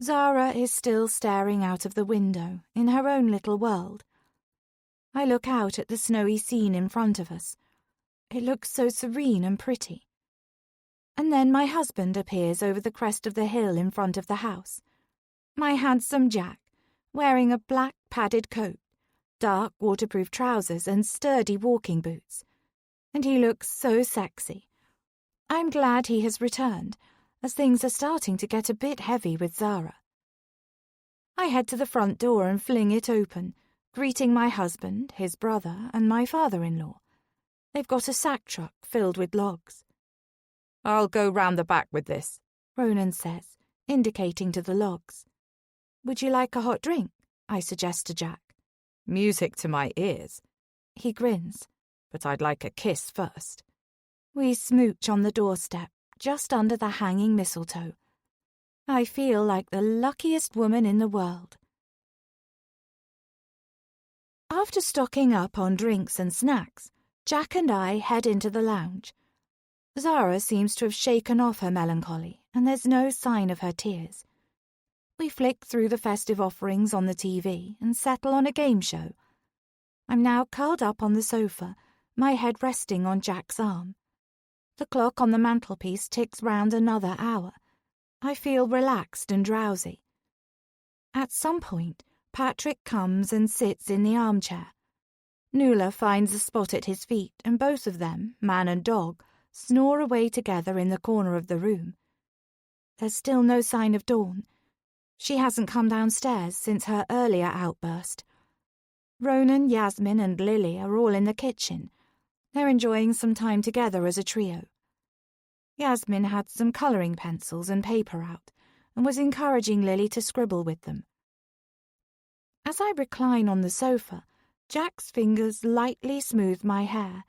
S1: Zara is still staring out of the window in her own little world. I look out at the snowy scene in front of us. It looks so serene and pretty. And then my husband appears over the crest of the hill in front of the house. My handsome Jack, wearing a black padded coat, dark waterproof trousers and sturdy walking boots. And he looks so sexy. I'm glad he has returned, as things are starting to get a bit heavy with Zara. I head to the front door and fling it open, greeting my husband, his brother, and my father-in-law. They've got a sack truck filled with logs.
S2: I'll go round the back with this,
S1: Ronan says, indicating to the logs. Would you like a hot drink? I suggest to Jack.
S2: Music to my ears.
S1: He grins.
S2: But I'd like a kiss first.
S1: We smooch on the doorstep, just under the hanging mistletoe. I feel like the luckiest woman in the world. After stocking up on drinks and snacks, Jack and I head into the lounge. Zara seems to have shaken off her melancholy, and there's no sign of her tears. We flick through the festive offerings on the TV and settle on a game show. I'm now curled up on the sofa, my head resting on Jack's arm. The clock on the mantelpiece ticks round another hour. I feel relaxed and drowsy. At some point, Patrick comes and sits in the armchair. Nuala finds a spot at his feet, and both of them, man and dog, snore away together in the corner of the room. There's still no sign of Dawn. She hasn't come downstairs since her earlier outburst. Ronan, Yasmin, and Lily are all in the kitchen. They're enjoying some time together as a trio. Yasmin had some colouring pencils and paper out, and was encouraging Lily to scribble with them. As I recline on the sofa, Jack's fingers lightly smooth my hair,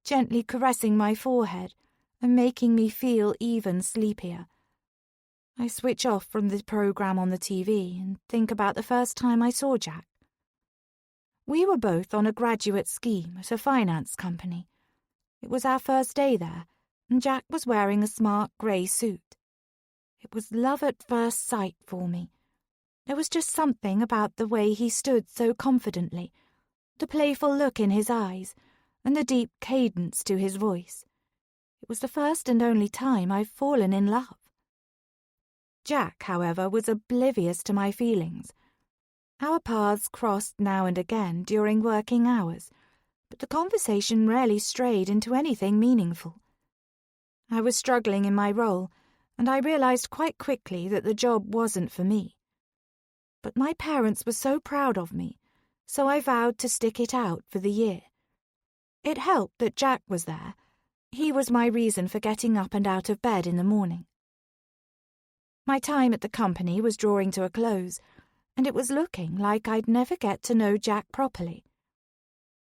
S1: gently caressing my forehead and making me feel even sleepier. I switch off from the programme on the TV and think about the first time I saw Jack. We were both on a graduate scheme at a finance company. It was our first day there, and Jack was wearing a smart grey suit. It was love at first sight for me. There was just something about the way he stood so confidently, the playful look in his eyes, and the deep cadence to his voice. It was the first and only time I've fallen in love. Jack, however, was oblivious to my feelings. Our paths crossed now and again during working hours, but the conversation rarely strayed into anything meaningful. I was struggling in my role, and I realised quite quickly that the job wasn't for me. But my parents were so proud of me, so I vowed to stick it out for the year. It helped that Jack was there. He was my reason for getting up and out of bed in the morning. My time at the company was drawing to a close, and it was looking like I'd never get to know Jack properly.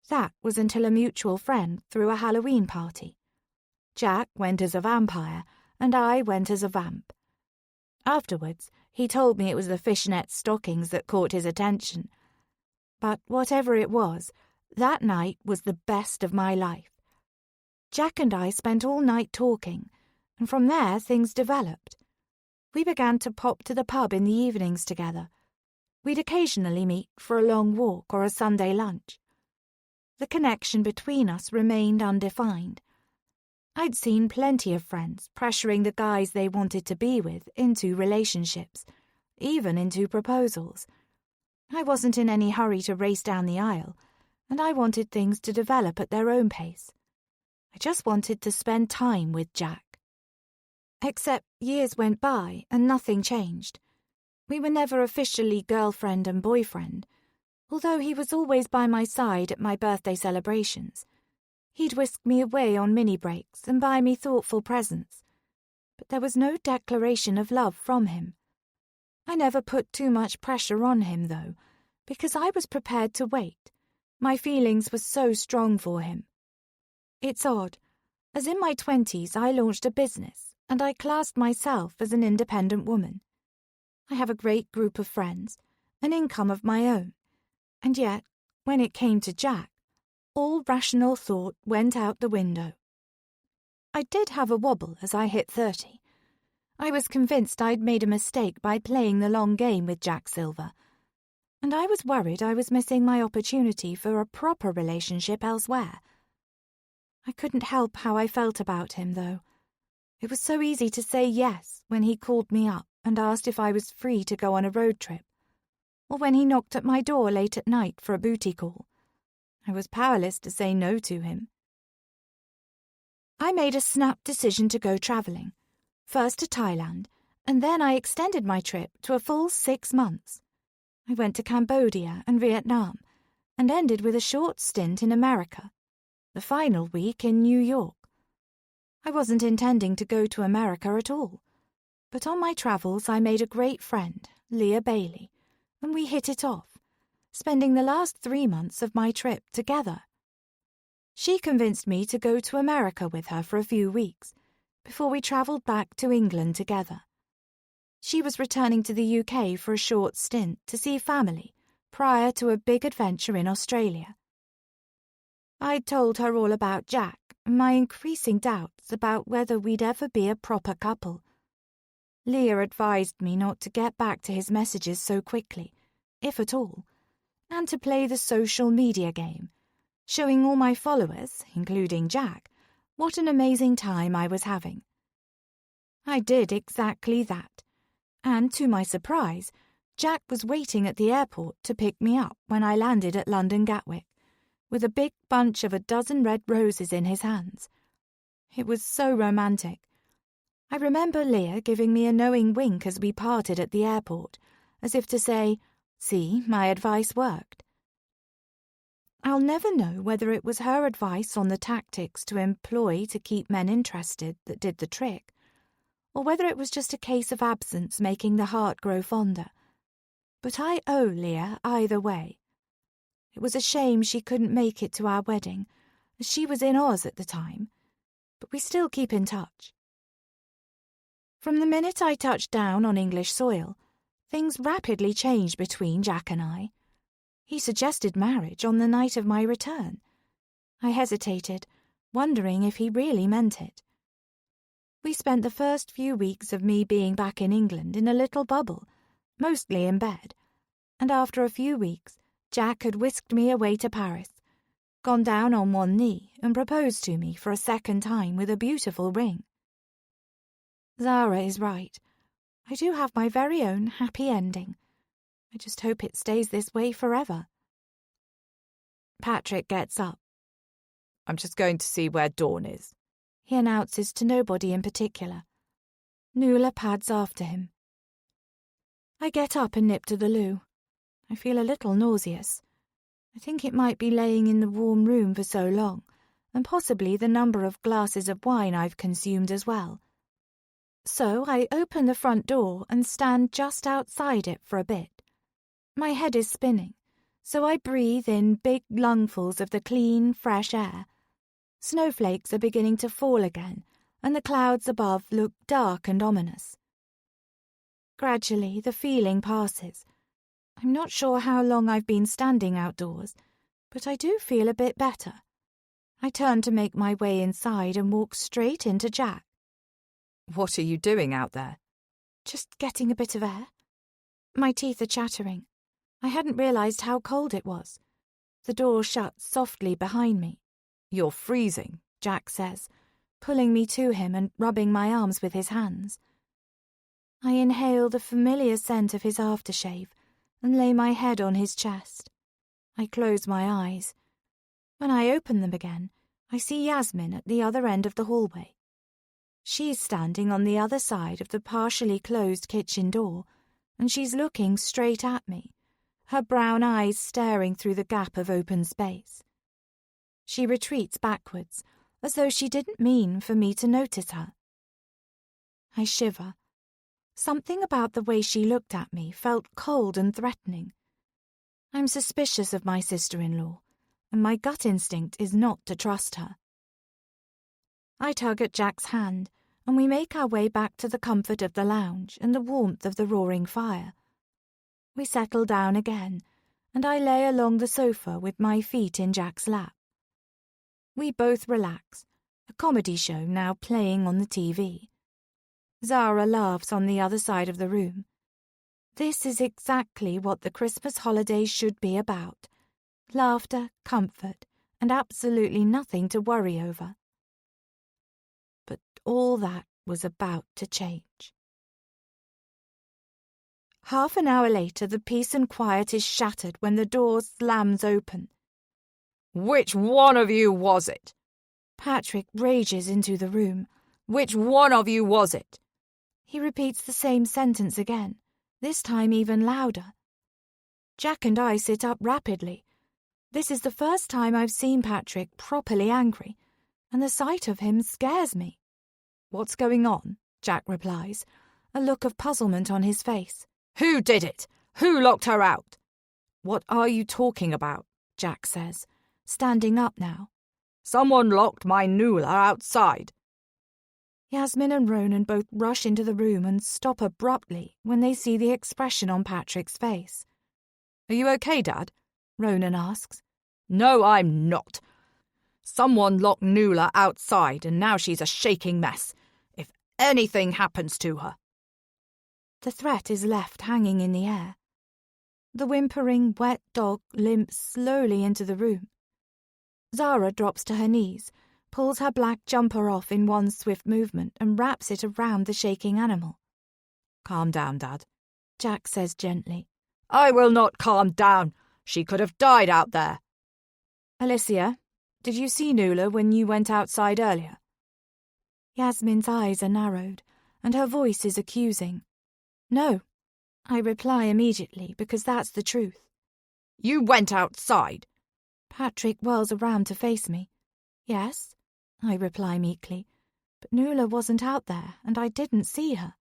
S1: That was until a mutual friend threw a Halloween party. Jack went as a vampire, and I went as a vamp. Afterwards, he told me it was the fishnet stockings that caught his attention. But whatever it was, that night was the best of my life. Jack and I spent all night talking, and from there things developed. We began to pop to the pub in the evenings together. We'd occasionally meet for a long walk or a Sunday lunch. The connection between us remained undefined. I'd seen plenty of friends pressuring the guys they wanted to be with into relationships, even into proposals. I wasn't in any hurry to race down the aisle, and I wanted things to develop at their own pace. I just wanted to spend time with Jack. Except years went by and nothing changed. We were never officially girlfriend and boyfriend, although he was always by my side at my birthday celebrations. He'd whisk me away on mini-breaks and buy me thoughtful presents. But there was no declaration of love from him. I never put too much pressure on him, though, because I was prepared to wait. My feelings were so strong for him. It's odd, as in my 20s I launched a business, and I classed myself as an independent woman. I have a great group of friends, an income of my own, and yet, when it came to Jack, all rational thought went out the window. I did have a wobble as I hit 30. I was convinced I'd made a mistake by playing the long game with Jack Silver, and I was worried I was missing my opportunity for a proper relationship elsewhere. I couldn't help how I felt about him, though. It was so easy to say yes when he called me up and asked if I was free to go on a road trip, or when he knocked at my door late at night for a booty call. I was powerless to say no to him. I made a snap decision to go travelling, first to Thailand, and then I extended my trip to a full 6 months. I went to Cambodia and Vietnam, and ended with a short stint in America, the final week in New York. I wasn't intending to go to America at all, but on my travels I made a great friend, Leah Bailey, and we hit it off, spending the last 3 months of my trip together. She convinced me to go to America with her for a few weeks, before we travelled back to England together. She was returning to the UK for a short stint to see family prior to a big adventure in Australia. I'd told her all about Jack and my increasing doubts about whether we'd ever be a proper couple. Leah advised me not to get back to his messages so quickly, if at all, and to play the social media game, showing all my followers, including Jack, what an amazing time I was having. I did exactly that, and to my surprise, Jack was waiting at the airport to pick me up when I landed at London Gatwick, with a big bunch of a dozen red roses in his hands. It was so romantic. I remember Leah giving me a knowing wink as we parted at the airport, as if to say, "See, my advice worked." I'll never know whether it was her advice on the tactics to employ to keep men interested that did the trick, or whether it was just a case of absence making the heart grow fonder. But I owe Leah either way. It was a shame she couldn't make it to our wedding, as she was in Oz at the time, but we still keep in touch. From the minute I touched down on English soil, things rapidly changed between Jack and I. He suggested marriage on the night of my return. I hesitated, wondering if he really meant it. We spent the first few weeks of me being back in England in a little bubble, mostly in bed, and after a few weeks, Jack had whisked me away to Paris, gone down on one knee and proposed to me for a second time with a beautiful ring. Zara is right. I do have my very own happy ending. I just hope it stays this way forever. Patrick gets up.
S2: "I'm just going to see where Dawn is,"
S1: he announces to nobody in particular. Nuala pads after him. I get up and nip to the loo. I feel a little nauseous. I think it might be laying in the warm room for so long, and possibly the number of glasses of wine I've consumed as well. So I open the front door and stand just outside it for a bit. My head is spinning, so I breathe in big lungfuls of the clean, fresh air. Snowflakes are beginning to fall again, and the clouds above look dark and ominous. Gradually, the feeling passes. I'm not sure how long I've been standing outdoors, but I do feel a bit better. I turn to make my way inside and walk straight into Jack.
S2: What are you doing out there?
S1: Just getting a bit of air. My teeth are chattering. I hadn't realised how cold it was. The door shuts softly behind me.
S2: You're freezing,
S1: Jack says, pulling me to him and rubbing my arms with his hands. I inhale the familiar scent of his aftershave and lay my head on his chest. I close my eyes. When I open them again, I see Yasmin at the other end of the hallway. She's standing on the other side of the partially closed kitchen door, and she's looking straight at me, her brown eyes staring through the gap of open space. She retreats backwards, as though she didn't mean for me to notice her. I shiver. Something about the way she looked at me felt cold and threatening. I'm suspicious of my sister-in-law, and my gut instinct is not to trust her. I tug at Jack's hand, and we make our way back to the comfort of the lounge and the warmth of the roaring fire. We settle down again, and I lay along the sofa with my feet in Jack's lap. We both relax, a comedy show now playing on the TV. Zara laughs on the other side of the room. This is exactly what the Christmas holidays should be about. Laughter, comfort, and absolutely nothing to worry over. But all that was about to change. Half an hour later, the peace and quiet is shattered when the door slams open.
S2: Which one of you was it?
S1: Patrick rages into the room.
S2: Which one of you was it?
S1: He repeats the same sentence again, this time even louder. Jack and I sit up rapidly. This is the first time I've seen Patrick properly angry, and the sight of him scares me.
S2: What's going on?
S1: Jack replies, a look of puzzlement on his face.
S2: Who did it? Who locked her out?
S1: What are you talking about? Jack says, standing up now.
S2: Someone locked my Nuala outside.
S1: Yasmin and Ronan both rush into the room and stop abruptly when they see the expression on Patrick's face.
S2: Are you okay, Dad?
S1: Ronan asks.
S2: No, I'm not. Someone locked Nuala outside and now she's a shaking mess. If anything happens to her.
S1: The threat is left hanging in the air. The whimpering, wet dog limps slowly into the room. Zara drops to her knees, pulls her black jumper off in one swift movement and wraps it around the shaking animal.
S2: Calm down, Dad,
S1: Jack says gently.
S2: I will not calm down. She could have died out there.
S1: Alicia, did you see Nuala when you went outside earlier? Yasmin's eyes are narrowed, and her voice is accusing. No, I reply immediately because that's the truth.
S2: You went outside?
S1: Patrick whirls around to face me. Yes, I reply meekly, but Nuala wasn't out there and I didn't see her.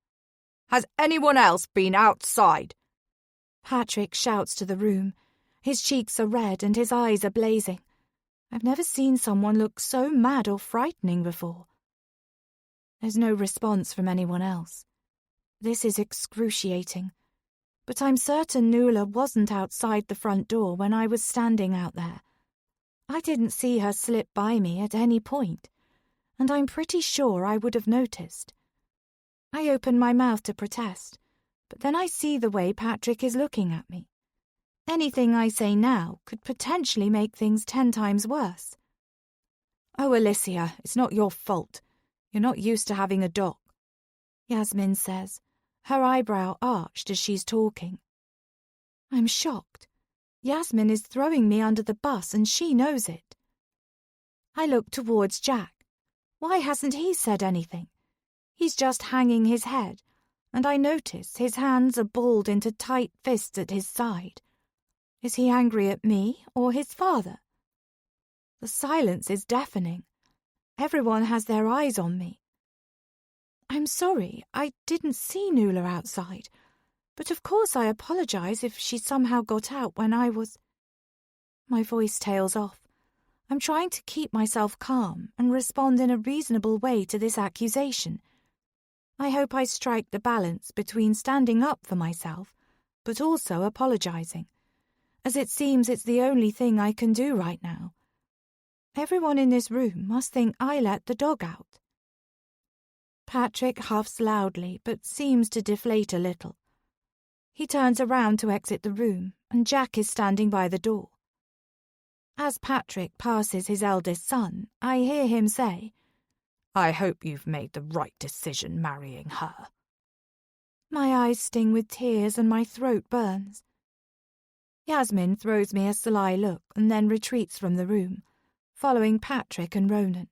S2: Has anyone else been outside?
S1: Patrick shouts to the room. His cheeks are red and his eyes are blazing. I've never seen someone look so mad or frightening before. There's no response from anyone else. This is excruciating. But I'm certain Nuala wasn't outside the front door when I was standing out there. I didn't see her slip by me at any point, and I'm pretty sure I would have noticed. I open my mouth to protest, but then I see the way Patrick is looking at me. Anything I say now could potentially make things 10 times worse.
S2: Oh, Alicia, it's not your fault. You're not used to having a dog,
S1: Yasmin says, her eyebrow arched as she's talking. I'm shocked. Yasmin is throwing me under the bus and she knows it. I look towards Jack. Why hasn't he said anything? He's just hanging his head, and I notice his hands are balled into tight fists at his side. Is he angry at me or his father? The silence is deafening. Everyone has their eyes on me. I'm sorry, I didn't see Nuala outside, but of course I apologise if she somehow got out when I was... My voice tails off. I'm trying to keep myself calm and respond in a reasonable way to this accusation. I hope I strike the balance between standing up for myself, but also apologising, as it seems it's the only thing I can do right now. Everyone in this room must think I let the dog out. Patrick huffs loudly, but seems to deflate a little. He turns around to exit the room, and Jack is standing by the door. As Patrick passes his eldest son, I hear him say,
S2: "I hope you've made the right decision marrying her."
S1: My eyes sting with tears and my throat burns. Yasmin throws me a sly look and then retreats from the room, following Patrick and Ronan.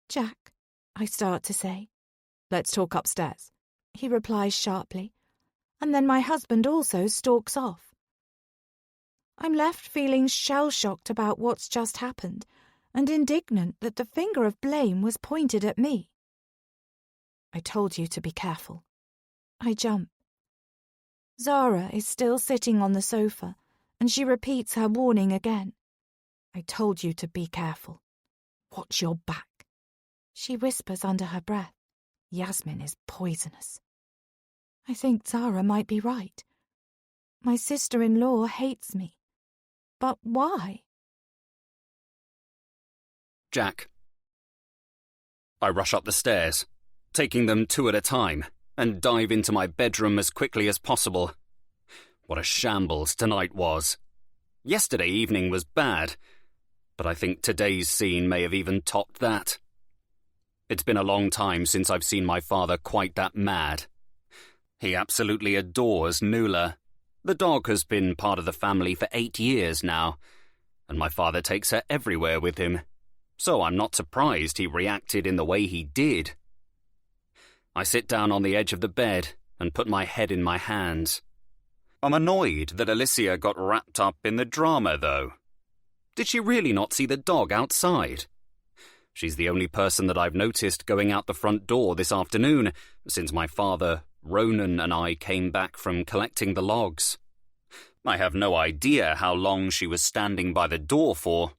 S1: "Jack," I start to say.
S2: "Let's talk upstairs,"
S1: he replies sharply, and then my husband also stalks off. I'm left feeling shell-shocked about what's just happened and indignant that the finger of blame was pointed at me.
S2: "I told you to be careful."
S1: I jump. Zara is still sitting on the sofa, and she repeats her warning again.
S2: "I told you to be careful. Watch your back,"
S1: she whispers under her breath.
S2: "Yasmin is poisonous."
S1: I think Zara might be right. My sister-in-law hates me. But why?
S3: Jack. I rush up the stairs, taking them 2 at a time, and dive into my bedroom as quickly as possible. What a shambles tonight was. Yesterday evening was bad, but I think today's scene may have even topped that. It's been a long time since I've seen my father quite that mad. He absolutely adores Nuala. The dog has been part of the family for 8 years now, and my father takes her everywhere with him, so I'm not surprised he reacted in the way he did. I sit down on the edge of the bed and put my head in my hands. I'm annoyed that Alicia got wrapped up in the drama, though. Did she really not see the dog outside? She's the only person that I've noticed going out the front door this afternoon since my father, Ronan, and I came back from collecting the logs. I have no idea how long she was standing by the door for,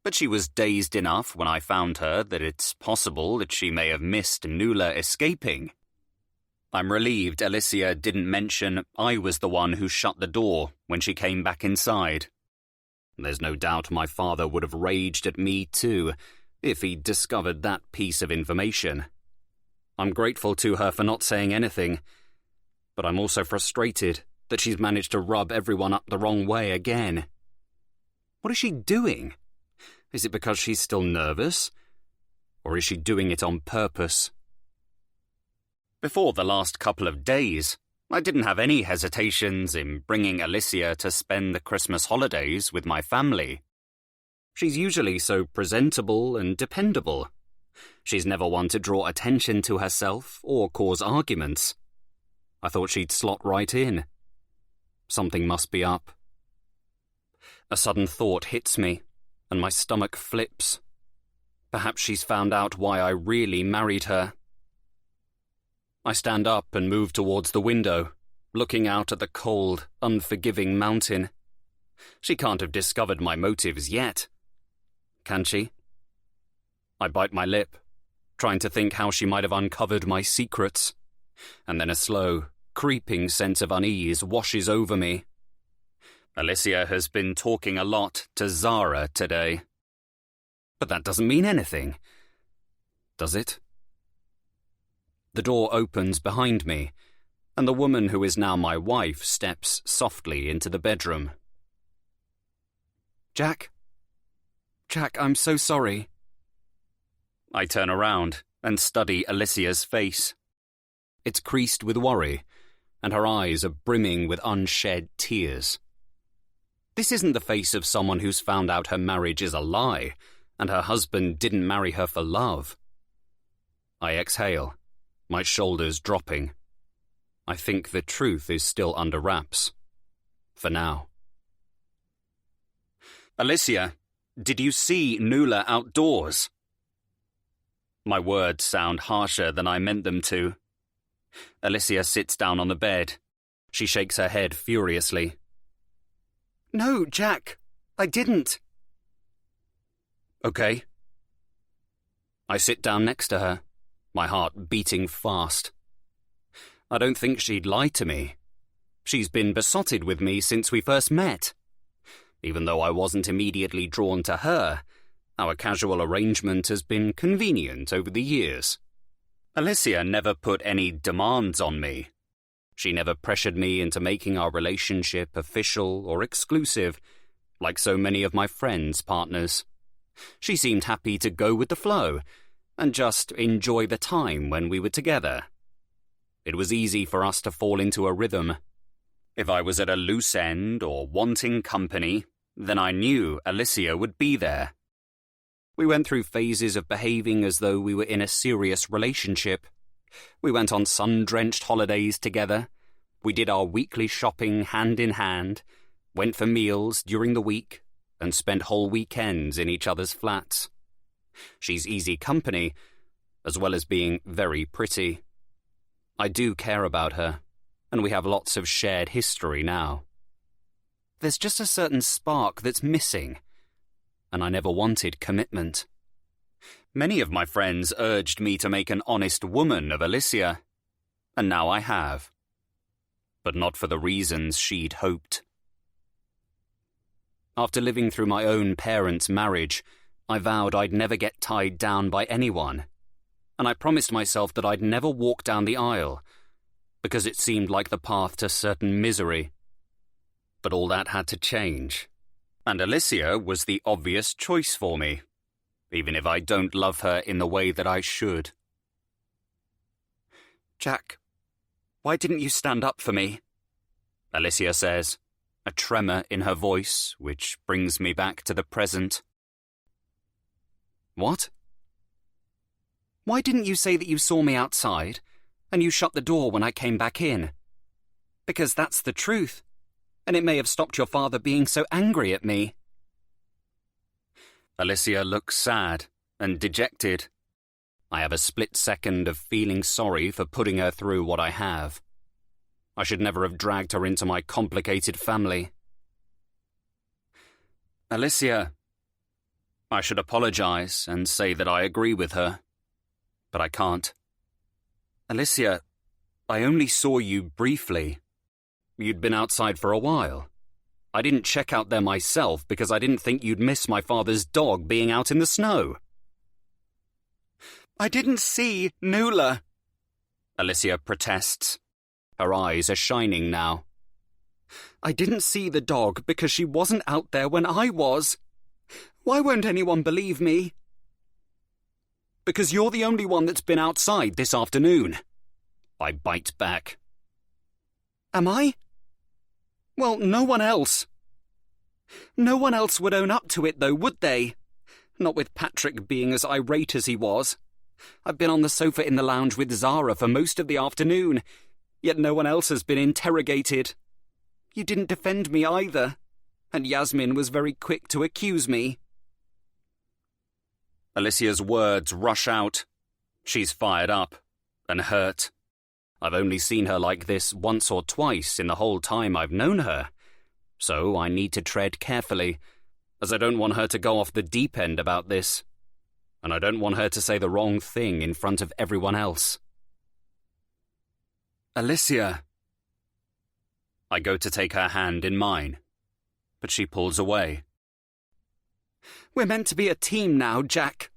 S3: but she was dazed enough when I found her that it's possible that she may have missed Nuala escaping. I'm relieved Alicia didn't mention I was the one who shut the door when she came back inside. There's no doubt my father would have raged at me too if he'd discovered that piece of information. I'm grateful to her for not saying anything, but I'm also frustrated that she's managed to rub everyone up the wrong way again. What is she doing? Is it because she's still nervous? Or is she doing it on purpose? Before the last couple of days, I didn't have any hesitations in bringing Alicia to spend the Christmas holidays with my family. She's usually so presentable and dependable. She's never one to draw attention to herself or cause arguments. I thought she'd slot right in. Something must be up. A sudden thought hits me, and my stomach flips. Perhaps she's found out why I really married her. I stand up and move towards the window, looking out at the cold, unforgiving mountain. She can't have discovered my motives yet. Can she? I bite my lip, trying to think how she might have uncovered my secrets, and then a slow, creeping sense of unease washes over me. Alicia has been talking a lot to Zara today. But that doesn't mean anything, does it? The door opens behind me, and the woman who is now my wife steps softly into the bedroom. Jack, I'm so sorry. I turn around and study Alicia's face. It's creased with worry, and her eyes are brimming with unshed tears. This isn't the face of someone who's found out her marriage is a lie, and her husband didn't marry her for love. I exhale, my shoulders dropping. I think the truth is still under wraps. For now. Alicia, did you see Nuala outdoors? My words sound harsher than I meant them to. Alicia sits down on the bed. She shakes her head furiously. No, Jack, I didn't. Okay. I sit down next to her, my heart beating fast. I don't think she'd lie to me. She's been besotted with me since we first met. Even though I wasn't immediately drawn to her, our casual arrangement has been convenient over the years. Alicia never put any demands on me. She never pressured me into making our relationship official or exclusive, like so many of my friends' partners. She seemed happy to go with the flow and just enjoy the time when we were together. It was easy for us to fall into a rhythm. If I was at a loose end or wanting company, then I knew Alicia would be there. We went through phases of behaving as though we were in a serious relationship. We went on sun-drenched holidays together. We did our weekly shopping hand in hand, went for meals during the week, and spent whole weekends in each other's flats. She's easy company, as well as being very pretty. I do care about her, and we have lots of shared history now. There's just a certain spark that's missing, and I never wanted commitment. Many of my friends urged me to make an honest woman of Alicia, and now I have. But not for the reasons she'd hoped. After living through my own parents' marriage, I vowed I'd never get tied down by anyone, and I promised myself that I'd never walk down the aisle, because it seemed like the path to certain misery. But all that had to change, and Alicia was the obvious choice for me, even if I don't love her in the way that I should. "Jack, why didn't you stand up for me?" Alicia says, a tremor in her voice which brings me back to the present. "What? Why didn't you say that you saw me outside, and you shut the door when I came back in? Because that's the truth, and it may have stopped your father being so angry at me." Alicia looks sad and dejected. I have a split second of feeling sorry for putting her through what I have. I should never have dragged her into my complicated family. "Alicia, I should apologize and say that I agree with her, but I can't. Alicia, I only saw you briefly. You'd been outside for a while. I didn't check out there myself because I didn't think you'd miss my father's dog being out in the snow." "I didn't see Nuala," Alicia protests. Her eyes are shining now. "I didn't see the dog because she wasn't out there when I was. Why won't anyone believe me?" "Because you're the only one that's been outside this afternoon," I bite back. "Am I? Well, no one else. No one else would own up to it, though, would they? Not with Patrick being as irate as he was. I've been on the sofa in the lounge with Zara for most of the afternoon, yet no one else has been interrogated. You didn't defend me either, and Yasmin was very quick to accuse me." Alicia's words rush out. She's fired up and hurt. I've only seen her like this once or twice in the whole time I've known her, so I need to tread carefully, as I don't want her to go off the deep end about this, and I don't want her to say the wrong thing in front of everyone else. "Alicia." I go to take her hand in mine, but she pulls away. "We're meant to be a team now, Jack."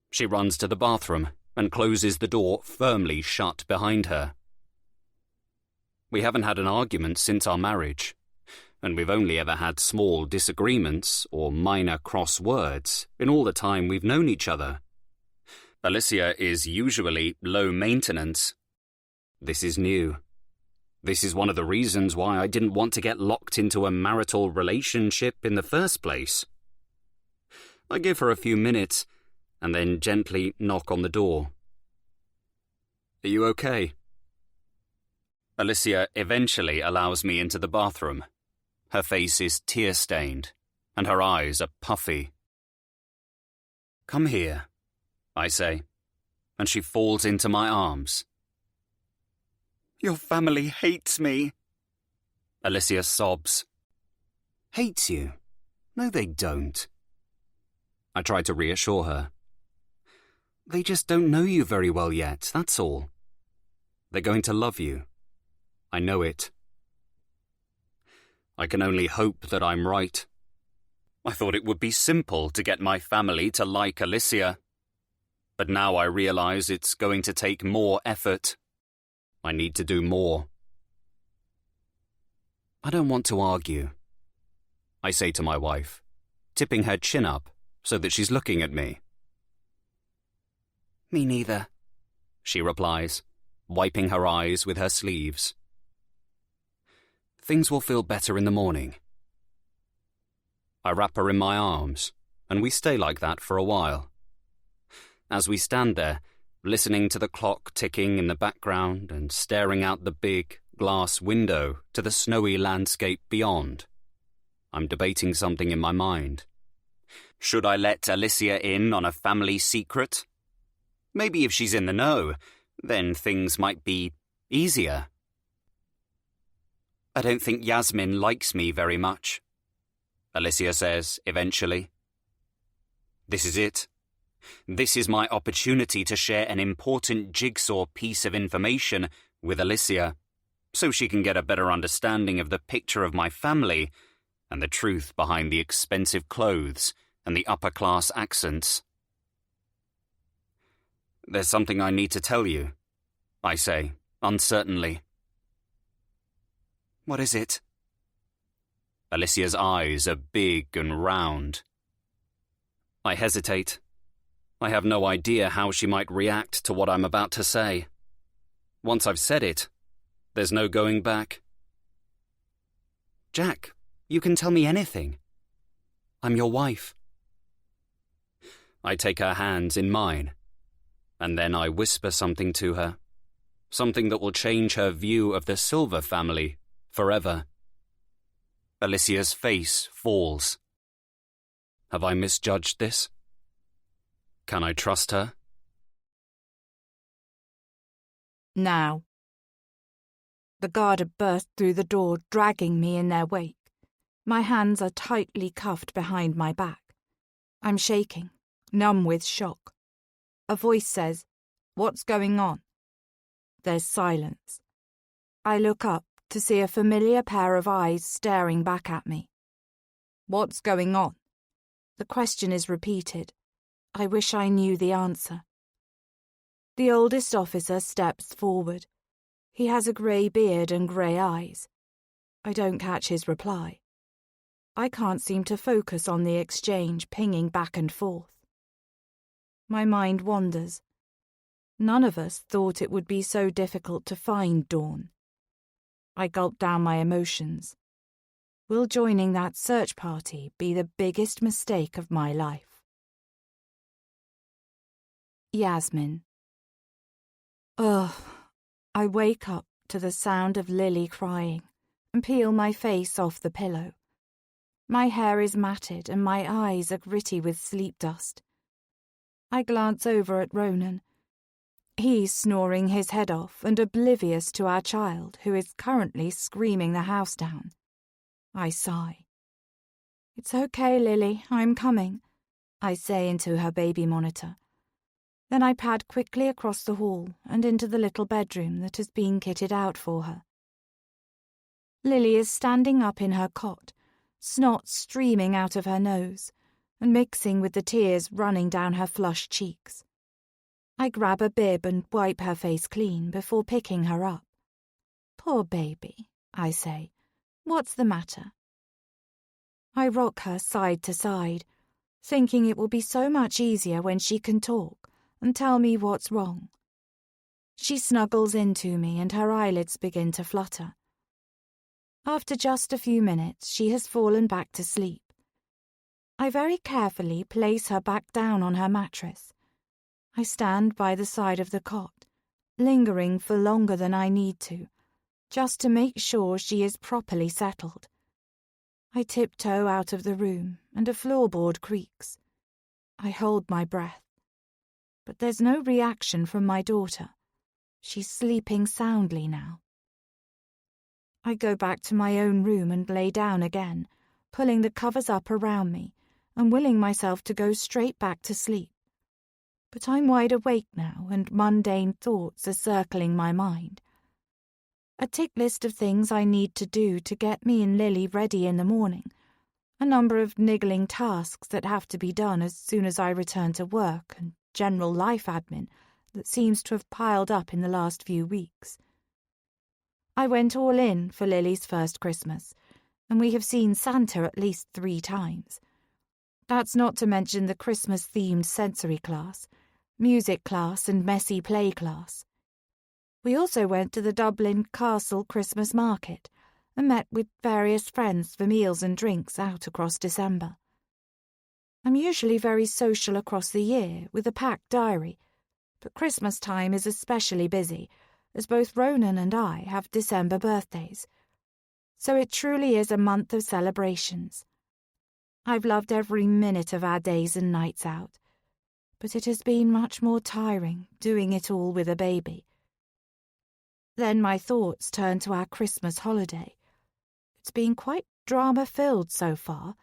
S3: She runs to the bathroom and closes the door firmly shut behind her. We haven't had an argument since our marriage, and we've only ever had small disagreements or minor cross words in all the time we've known each other. Alicia is usually low maintenance. This is new. This is one of the reasons why I didn't want to get locked into a marital relationship in the first place. I give her a few minutes and then gently knock on the door. "Are you okay?" Alicia eventually allows me into the bathroom. Her face is tear-stained, and her eyes are puffy. "Come here," I say, and she falls into my arms. "Your family hates me," Alicia sobs. "Hates you? No, they don't." I try to reassure her. They just don't know you very well yet, that's all. They're going to love you. I know it. I can only hope that I'm right. I thought it would be simple to get my family to like Alicia. But now I realize it's going to take more effort. I need to do more. I don't want to argue, I say to my wife, tipping her chin up so that she's looking at me. Me neither, she replies, wiping her eyes with her sleeves. Things will feel better in the morning. I wrap her in my arms, and we stay like that for a while. As we stand there, listening to the clock ticking in the background and staring out the big glass window to the snowy landscape beyond, I'm debating something in my mind. Should I let Alicia in on a family secret? Maybe if she's in the know, then things might be easier. I don't think Yasmin likes me very much, Alicia says eventually. This is it. This is my opportunity to share an important jigsaw piece of information with Alicia, so she can get a better understanding of the picture of my family and the truth behind the expensive clothes and the upper-class accents. There's something I need to tell you, I say, uncertainly. What is it? Alicia's eyes are big and round. I hesitate. I have no idea how she might react to what I'm about to say. Once I've said it, there's no going back. Jack, you can tell me anything. I'm your wife. I take her hands in mine, and then I whisper something to her, something that will change her view of the Silver family forever. Alicia's face falls. Have I misjudged this? Can I trust her?
S2: Now. The guard had burst through the door, dragging me in their wake. My hands are tightly cuffed behind my back. I'm shaking, numb with shock. A voice says, "What's going on?" There's silence. I look up to see a familiar pair of eyes staring back at me. What's going on? The question is repeated. I wish I knew the answer. The oldest officer steps forward. He has a grey beard and grey eyes. I don't catch his reply. I can't seem to focus on the exchange pinging back and forth. My mind wanders. None of us thought it would be so difficult to find Dawn. I gulp down my emotions. Will joining that search party be the biggest mistake of my life? Yasmin. Ugh. I wake up to the sound of Lily crying and peel my face off the pillow. My hair is matted and my eyes are gritty with sleep dust. I glance over at Ronan. He's snoring his head off and oblivious to our child, who is currently screaming the house down. I sigh. It's okay, Lily, I'm coming, I say into her baby monitor. Then I pad quickly across the hall and into the little bedroom that has been kitted out for her. Lily is standing up in her cot, snot streaming out of her nose and mixing with the tears running down her flushed cheeks. I grab a bib and wipe her face clean before picking her up. Poor baby, I say. What's the matter? I rock her side to side, thinking it will be so much easier when she can talk and tell me what's wrong. She snuggles into me and her eyelids begin to flutter. After just a few minutes, she has fallen back to sleep. I very carefully place her back down on her mattress. I stand by the side of the cot, lingering for longer than I need to, just to make sure she is properly settled. I tiptoe out of the room and a floorboard creaks. I hold my breath. But there's no reaction from my daughter. She's sleeping soundly now. I go back to my own room and lay down again, pulling the covers up around me
S1: and willing myself to go straight back to sleep. But I'm wide awake now, and mundane thoughts are circling my mind. A tick list of things I need to do to get me and Lily ready in the morning, a number of niggling tasks that have to be done as soon as I return to work, and general life admin that seems to have piled up in the last few weeks. I went all in for Lily's first Christmas, and we have seen Santa at least 3 times. That's not to mention the Christmas-themed sensory class, music class and messy play class. We also went to the Dublin Castle Christmas market and met with various friends for meals and drinks out across December. I'm usually very social across the year with a packed diary, but Christmas time is especially busy, as both Ronan and I have December birthdays. So it truly is a month of celebrations. I've loved every minute of our days and nights out, but it has been much more tiring doing it all with a baby. Then my thoughts turn to our Christmas holiday. It's been quite drama-filled so far,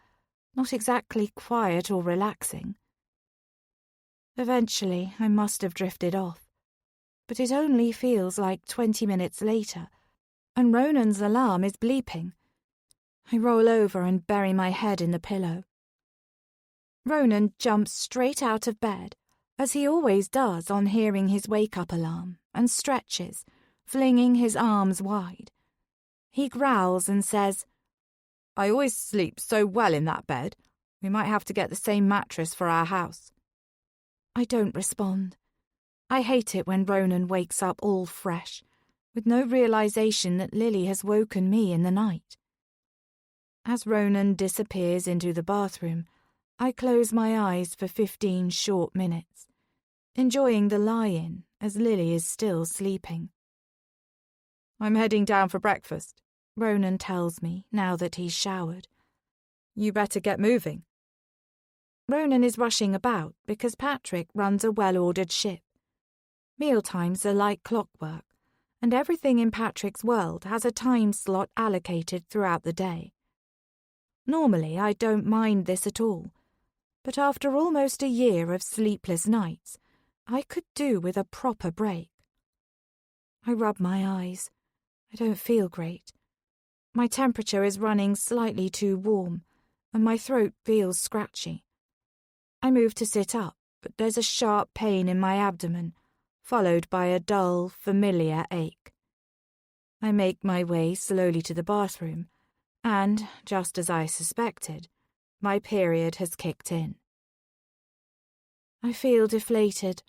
S1: not exactly quiet or relaxing. Eventually, I must have drifted off, but it only feels like 20 minutes later, and Ronan's alarm is bleeping. I roll over and bury my head in the pillow. Ronan jumps straight out of bed, as he always does on hearing his wake-up alarm, and stretches, flinging his arms wide. He growls and says,
S2: I always sleep so well in that bed. We might have to get the same mattress for our house.
S1: I don't respond. I hate it when Ronan wakes up all fresh, with no realization that Lily has woken me in the night. As Ronan disappears into the bathroom, I close my eyes for 15 short minutes, enjoying the lie-in as Lily is still sleeping.
S2: I'm heading down for breakfast,
S1: Ronan tells me now that he's showered.
S2: You better get moving.
S1: Ronan is rushing about because Patrick runs a well-ordered ship. Mealtimes are like clockwork, and everything in Patrick's world has a time slot allocated throughout the day. Normally, I don't mind this at all, but after almost a year of sleepless nights, I could do with a proper break. I rub my eyes. I don't feel great. My temperature is running slightly too warm, and my throat feels scratchy. I move to sit up, but there's a sharp pain in my abdomen, followed by a dull, familiar ache. I make my way slowly to the bathroom, and, just as I suspected, my period has kicked in. I feel deflated.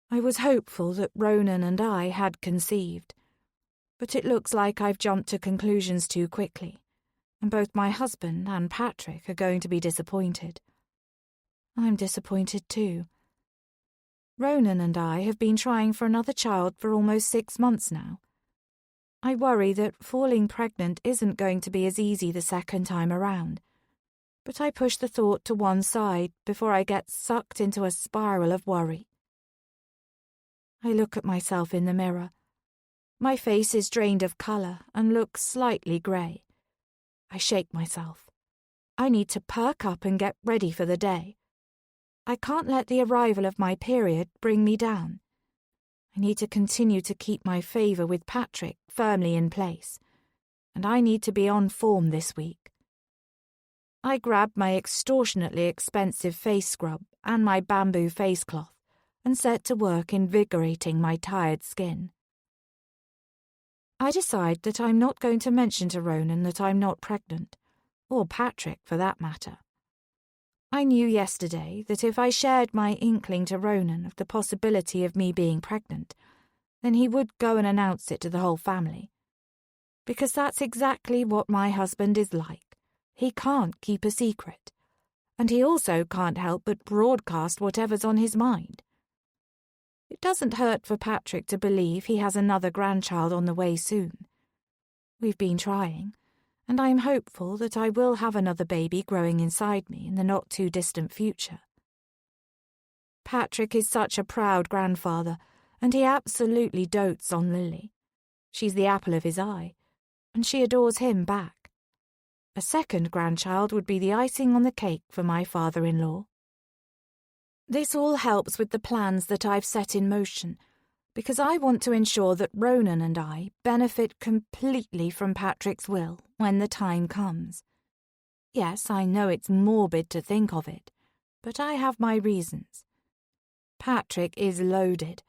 S1: I was hopeful that Ronan and I had conceived, but it looks like I've jumped to conclusions too quickly, and both my husband and Patrick are going to be disappointed. I'm disappointed too. Ronan and I have been trying for another child for almost 6 months now. I worry that falling pregnant isn't going to be as easy the second time around, but I push the thought to one side before I get sucked into a spiral of worry. I look at myself in the mirror. My face is drained of colour and looks slightly grey. I shake myself. I need to perk up and get ready for the day. I can't let the arrival of my period bring me down. I need to continue to keep my favour with Patrick firmly in place, and I need to be on form this week. I grab my extortionately expensive face scrub and my bamboo face cloth and set to work invigorating my tired skin. I decide that I'm not going to mention to Ronan that I'm not pregnant, or Patrick for that matter. I knew yesterday that if I shared my inkling to Ronan of the possibility of me being pregnant, then he would go and announce it to the whole family. Because that's exactly what my husband is like. He can't keep a secret. And he also can't help but broadcast whatever's on his mind. It doesn't hurt for Patrick to believe he has another grandchild on the way soon. We've been trying, and I'm hopeful that I will have another baby growing inside me in the not-too-distant future. Patrick is such a proud grandfather, and he absolutely dotes on Lily. She's the apple of his eye, and she adores him back. A second grandchild would be the icing on the cake for my father-in-law. This all helps with the plans that I've set in motion, because I want to ensure that Ronan and I benefit completely from Patrick's will when the time comes. Yes, I know it's morbid to think of it, but I have my reasons. Patrick is loaded.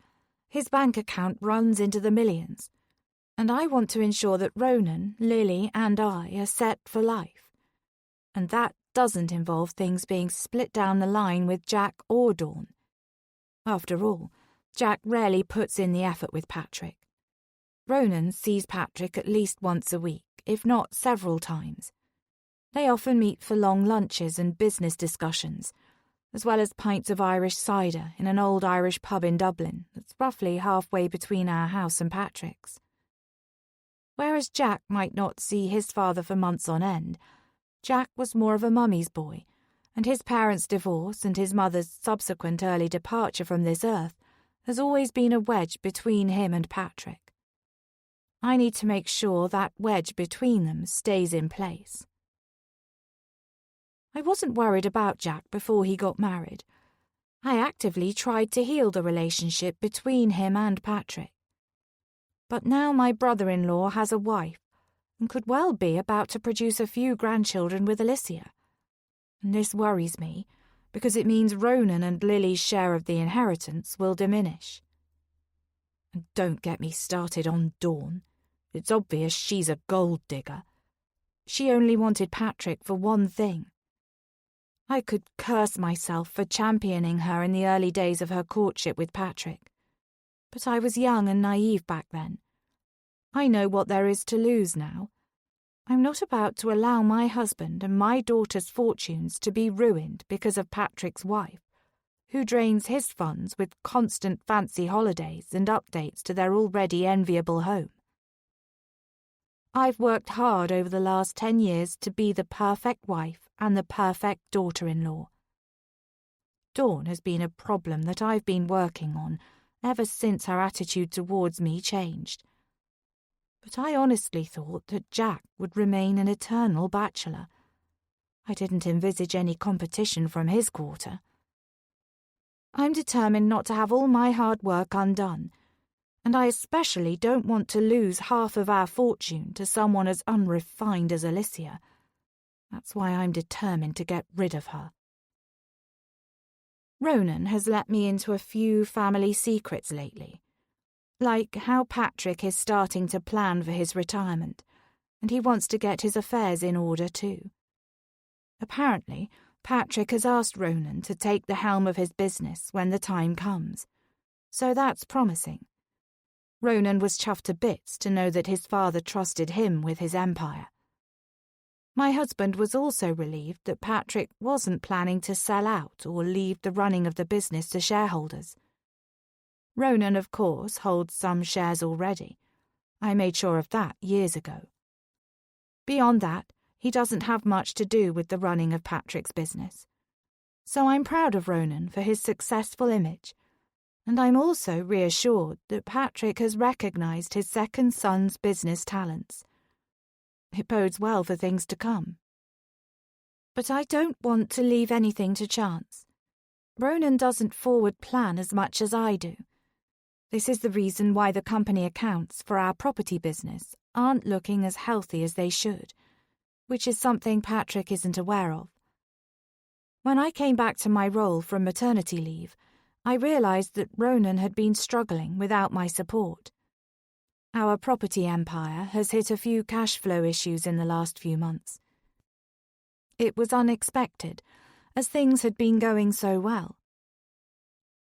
S1: His bank account runs into the millions, and I want to ensure that Ronan, Lily, and I are set for life. And that doesn't involve things being split down the line with Jack or Dawn. After all, Jack rarely puts in the effort with Patrick. Ronan sees Patrick at least once a week, if not several times. They often meet for long lunches and business discussions, as well as pints of Irish cider in an old Irish pub in Dublin that's roughly halfway between our house and Patrick's. Whereas Jack might not see his father for months on end, Jack was more of a mummy's boy, and his parents' divorce and his mother's subsequent early departure from this earth has always been a wedge between him and Patrick. I need to make sure that wedge between them stays in place. I wasn't worried about Jack before he got married. I actively tried to heal the relationship between him and Patrick. But now my brother-in-law has a wife and could well be about to produce a few grandchildren with Alicia. And this worries me, because it means Ronan and Lily's share of the inheritance will diminish. And don't get me started on Dawn. It's obvious she's a gold digger. She only wanted Patrick for one thing. I could curse myself for championing her in the early days of her courtship with Patrick. But I was young and naive back then. I know what there is to lose now. I'm not about to allow my husband and my daughter's fortunes to be ruined because of Patrick's wife, who drains his funds with constant fancy holidays and updates to their already enviable home. I've worked hard over the last 10 years to be the perfect wife and the perfect daughter-in-law. Dawn has been a problem that I've been working on ever since her attitude towards me changed. But I honestly thought that Jack would remain an eternal bachelor. I didn't envisage any competition from his quarter. I'm determined not to have all my hard work undone, and I especially don't want to lose half of our fortune to someone as unrefined as Alicia. That's why I'm determined to get rid of her. Ronan has let me into a few family secrets lately, like how Patrick is starting to plan for his retirement, and he wants to get his affairs in order too. Apparently, Patrick has asked Ronan to take the helm of his business when the time comes, so that's promising. Ronan was chuffed to bits to know that his father trusted him with his empire. My husband was also relieved that Patrick wasn't planning to sell out or leave the running of the business to shareholders. Ronan, of course, holds some shares already. I made sure of that years ago. Beyond that, he doesn't have much to do with the running of Patrick's business. So I'm proud of Ronan for his successful image, and I'm also reassured that Patrick has recognized his second son's business talents. It bodes well for things to come. But I don't want to leave anything to chance. Ronan doesn't forward plan as much as I do. This is the reason why the company accounts for our property business aren't looking as healthy as they should, which is something Patrick isn't aware of. When I came back to my role from maternity leave, I realized that Ronan had been struggling without my support. Our property empire has hit a few cash flow issues in the last few months. It was unexpected, as things had been going so well.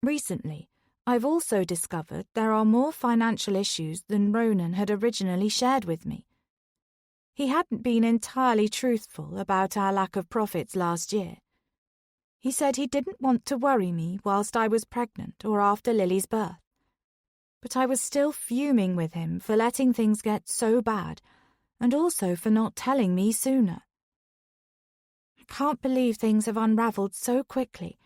S1: Recently, I've also discovered there are more financial issues than Ronan had originally shared with me. He hadn't been entirely truthful about our lack of profits last year. He said he didn't want to worry me whilst I was pregnant or after Lily's birth. But I was still fuming with him for letting things get so bad, and also for not telling me sooner. I can't believe things have unravelled so quickly.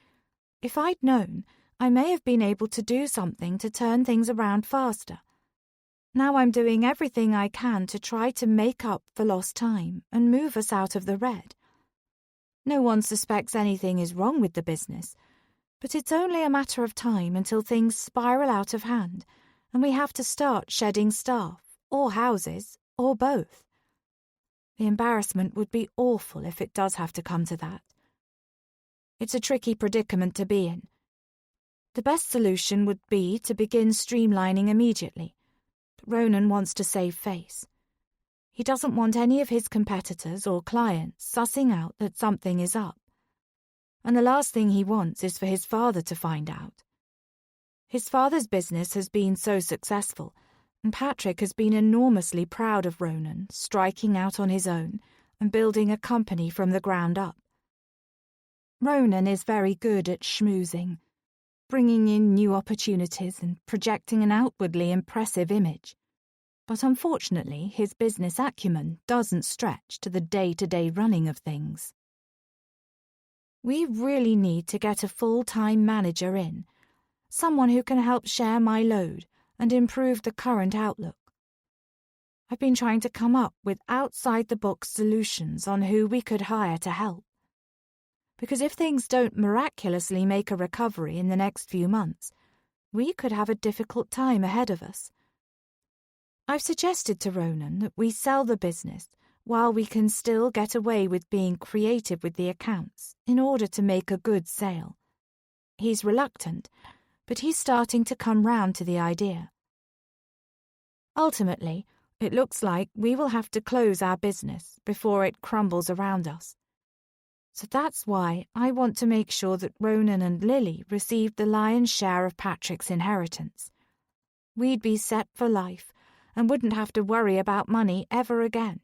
S1: If I'd known, I may have been able to do something to turn things around faster. Now I'm doing everything I can to try to make up for lost time and move us out of the red. No one suspects anything is wrong with the business, but it's only a matter of time until things spiral out of hand and we have to start shedding staff, or houses, or both. The embarrassment would be awful if it does have to come to that. It's a tricky predicament to be in. The best solution would be to begin streamlining immediately, but Ronan wants to save face. He doesn't want any of his competitors or clients sussing out that something is up. And the last thing he wants is for his father to find out. His father's business has been so successful, and Patrick has been enormously proud of Ronan striking out on his own and building a company from the ground up. Ronan is very good at schmoozing, bringing in new opportunities and projecting an outwardly impressive image. But unfortunately, his business acumen doesn't stretch to the day-to-day running of things. We really need to get a full-time manager in, someone who can help share my load and improve the current outlook. I've been trying to come up with outside-the-box solutions on who we could hire to help. Because if things don't miraculously make a recovery in the next few months, we could have a difficult time ahead of us. I've suggested to Ronan that we sell the business while we can still get away with being creative with the accounts in order to make a good sale. He's reluctant, but he's starting to come round to the idea. Ultimately, it looks like we will have to close our business before it crumbles around us. So that's why I want to make sure that Ronan and Lily receive the lion's share of Patrick's inheritance. We'd be set for life and wouldn't have to worry about money ever again.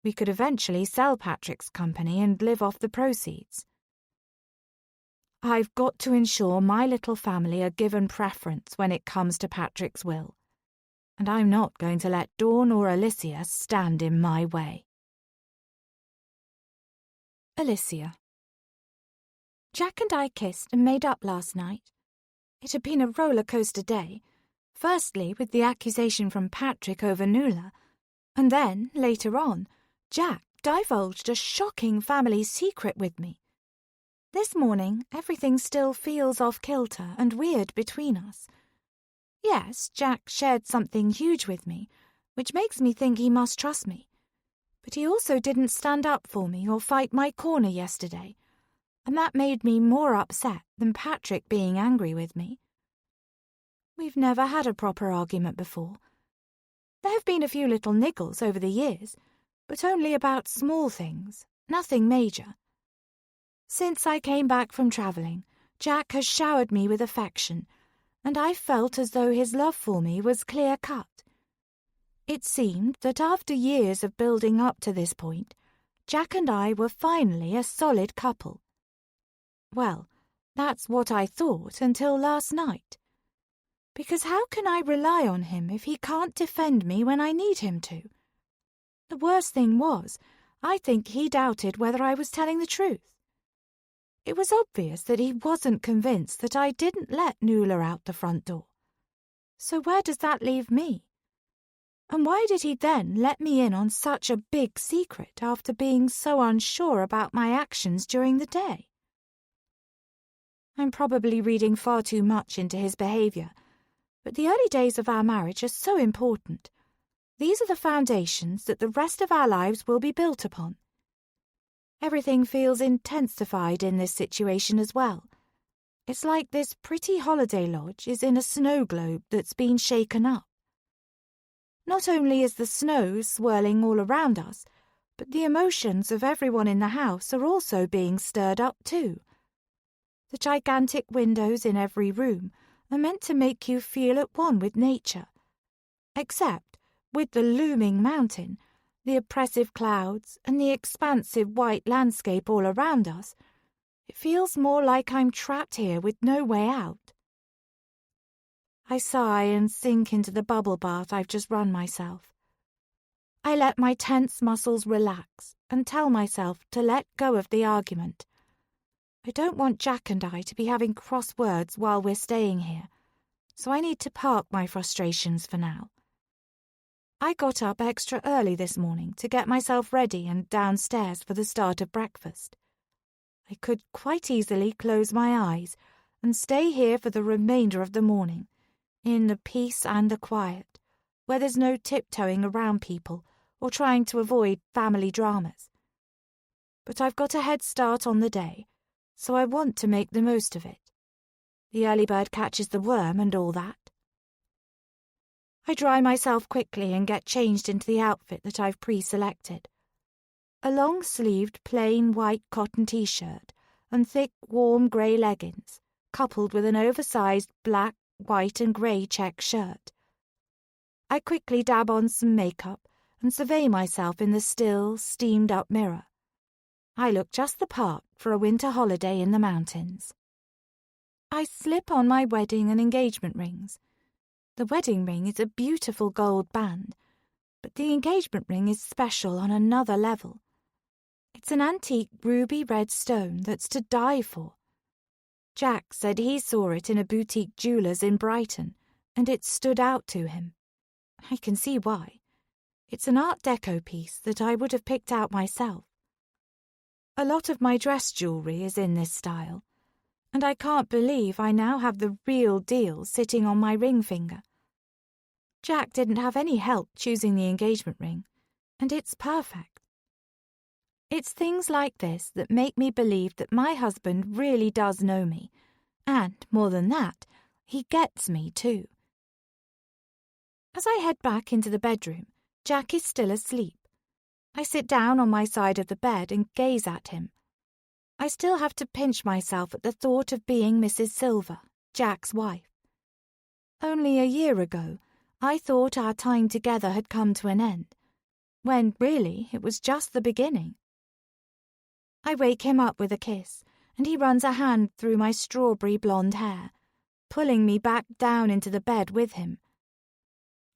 S1: We could eventually sell Patrick's company and live off the proceeds. I've got to ensure my little family are given preference when it comes to Patrick's will, and I'm not going to let Dawn or Alicia stand in my way. Alicia. Jack and I kissed and made up last night. It had been a roller-coaster day, firstly with the accusation from Patrick over Nuala, and then, later on, Jack divulged a shocking family secret with me. This morning, everything still feels off-kilter and weird between us. Yes, Jack shared something huge with me, which makes me think he must trust me. But he also didn't stand up for me or fight my corner yesterday, and that made me more upset than Patrick being angry with me. We've never had a proper argument before. There have been a few little niggles over the years, but only about small things, nothing major. Since I came back from travelling, Jack has showered me with affection, and I felt as though his love for me was clear-cut. It seemed that after years of building up to this point, Jack and I were finally a solid couple. Well, that's what I thought until last night. Because how can I rely on him if he can't defend me when I need him to? The worst thing was, I think he doubted whether I was telling the truth. It was obvious that he wasn't convinced that I didn't let Nuala out the front door. So where does that leave me? And why did he then let me in on such a big secret after being so unsure about my actions during the day? I'm probably reading far too much into his behaviour, but the early days of our marriage are so important. These are the foundations that the rest of our lives will be built upon. Everything feels intensified in this situation as well. It's like this pretty holiday lodge is in a snow globe that's been shaken up. Not only is the snow swirling all around us, but the emotions of everyone in the house are also being stirred up too. The gigantic windows in every room are meant to make you feel at one with nature. Except, with the looming mountain, the oppressive clouds, and the expansive white landscape all around us, it feels more like I'm trapped here with no way out. I sigh and sink into the bubble bath I've just run myself. I let my tense muscles relax and tell myself to let go of the argument. I don't want Jack and I to be having cross words while we're staying here, so I need to park my frustrations for now. I got up extra early this morning to get myself ready and downstairs for the start of breakfast. I could quite easily close my eyes and stay here for the remainder of the morning, in the peace and the quiet, where there's no tiptoeing around people or trying to avoid family dramas. But I've got a head start on the day, so I want to make the most of it. The early bird catches the worm and all that. I dry myself quickly and get changed into the outfit that I've pre-selected. A long-sleeved plain white cotton t-shirt and thick warm grey leggings, coupled with an oversized black, white and grey check shirt. I quickly dab on some makeup and survey myself in the still, steamed-up mirror. I look just the part for a winter holiday in the mountains. I slip on my wedding and engagement rings. The wedding ring is a beautiful gold band, but the engagement ring is special on another level. It's an antique ruby red stone that's to die for. Jack said he saw it in a boutique jeweller's in Brighton, and it stood out to him. I can see why. It's an Art Deco piece that I would have picked out myself. A lot of my dress jewellery is in this style, and I can't believe I now have the real deal sitting on my ring finger. Jack didn't have any help choosing the engagement ring, and it's perfect. It's things like this that make me believe that my husband really does know me, and, more than that, he gets me too. As I head back into the bedroom, Jack is still asleep. I sit down on my side of the bed and gaze at him. I still have to pinch myself at the thought of being Mrs. Silver, Jack's wife. Only a year ago, I thought our time together had come to an end, when really it was just the beginning. I wake him up with a kiss, and he runs a hand through my strawberry blonde hair, pulling me back down into the bed with him.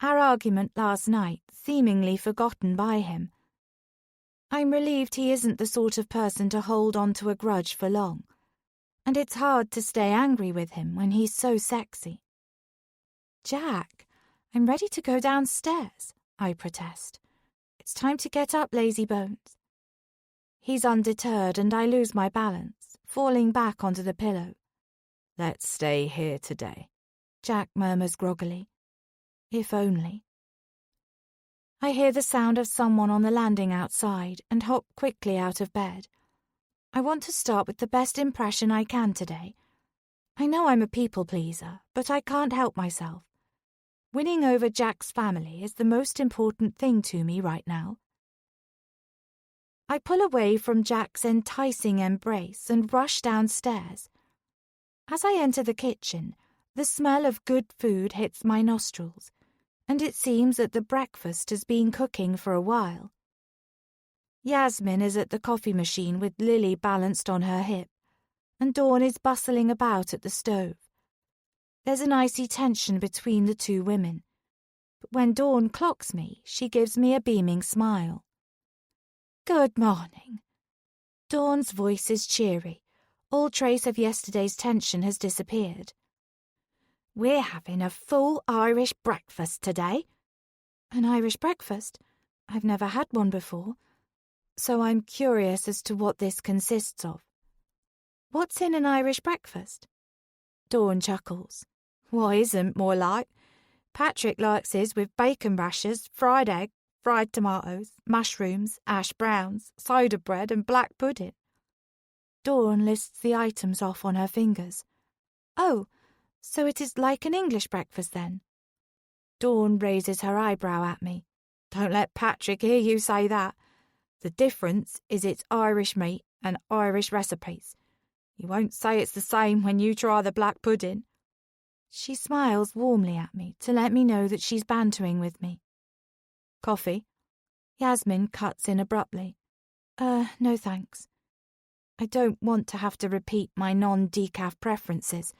S1: Our argument last night seemingly forgotten by him. I'm relieved he isn't the sort of person to hold on to a grudge for long, and it's hard to stay angry with him when he's so sexy. Jack, I'm ready to go downstairs, I protest. It's time to get up, lazy bones. He's undeterred and I lose my balance, falling back onto the pillow.
S2: Let's stay here today,
S1: Jack murmurs groggily. If only. I hear the sound of someone on the landing outside and hop quickly out of bed. I want to start with the best impression I can today. I know I'm a people pleaser, but I can't help myself. Winning over Jack's family is the most important thing to me right now. I pull away from Jack's enticing embrace and rush downstairs. As I enter the kitchen, the smell of good food hits my nostrils, and it seems that the breakfast has been cooking for a while. Yasmin is at the coffee machine with Lily balanced on her hip, and Dawn is bustling about at the stove. There's an icy tension between the two women, but when Dawn clocks me, she gives me a beaming smile. Good morning. Dawn's voice is cheery. All trace of yesterday's tension has disappeared. We're having a full Irish breakfast today. An Irish breakfast? I've never had one before, so I'm curious as to what this consists of. What's in an Irish breakfast? Dawn chuckles. What isn't, more like? Patrick likes his with bacon rashers, fried egg, fried tomatoes, mushrooms, ash browns, soda bread and black pudding. Dawn lists the items off on her fingers. Oh, so it is like an English breakfast then? Dawn raises her eyebrow at me. Don't let Patrick hear you say that. The difference is it's Irish meat and Irish recipes. You won't say it's the same when you try the black pudding. She smiles warmly at me to let me know that she's bantering with me. Coffee? Yasmin cuts in abruptly. No thanks. I don't want to have to repeat my non-decaf preferences,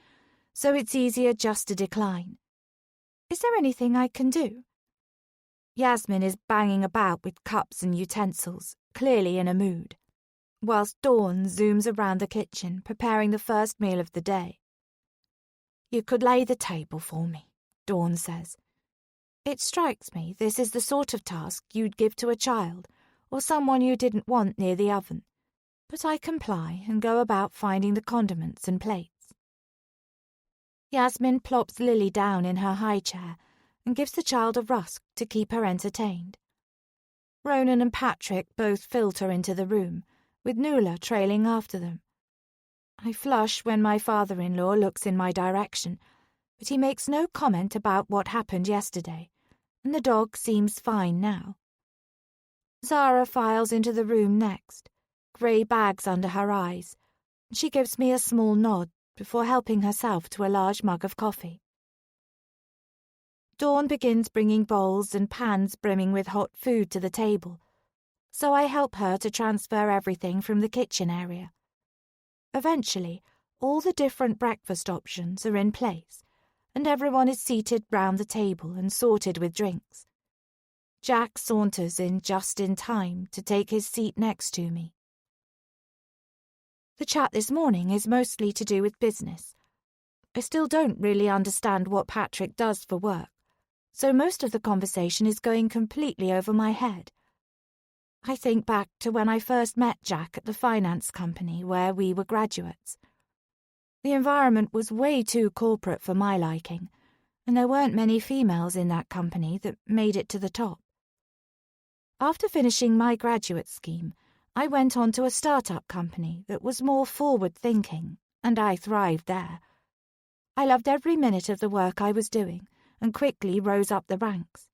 S1: so it's easier just to decline. Is there anything I can do? Yasmin is banging about with cups and utensils, clearly in a mood, whilst Dawn zooms around the kitchen, preparing the first meal of the day. You could lay the table for me, Dawn says. It strikes me this is the sort of task you'd give to a child or someone you didn't want near the oven, but I comply and go about finding the condiments and plates. Yasmin plops Lily down in her high chair and gives the child a rusk to keep her entertained. Ronan and Patrick both filter into the room, with Nuala trailing after them. I flush when my father-in-law looks in my direction, but he makes no comment about what happened yesterday, and the dog seems fine now. Zara files into the room next, grey bags under her eyes, and she gives me a small nod before helping herself to a large mug of coffee. Dawn begins bringing bowls and pans brimming with hot food to the table, so I help her to transfer everything from the kitchen area. Eventually, all the different breakfast options are in place, and everyone is seated round the table and sorted with drinks. Jack saunters in just in time to take his seat next to me. The chat this morning is mostly to do with business. I still don't really understand what Patrick does for work, so most of the conversation is going completely over my head. I think back to when I first met Jack at the finance company where we were graduates. The environment was way too corporate for my liking, and there weren't many females in that company that made it to the top. After finishing my graduate scheme, I went on to a startup company that was more forward-thinking, and I thrived there. I loved every minute of the work I was doing, and quickly rose up the ranks.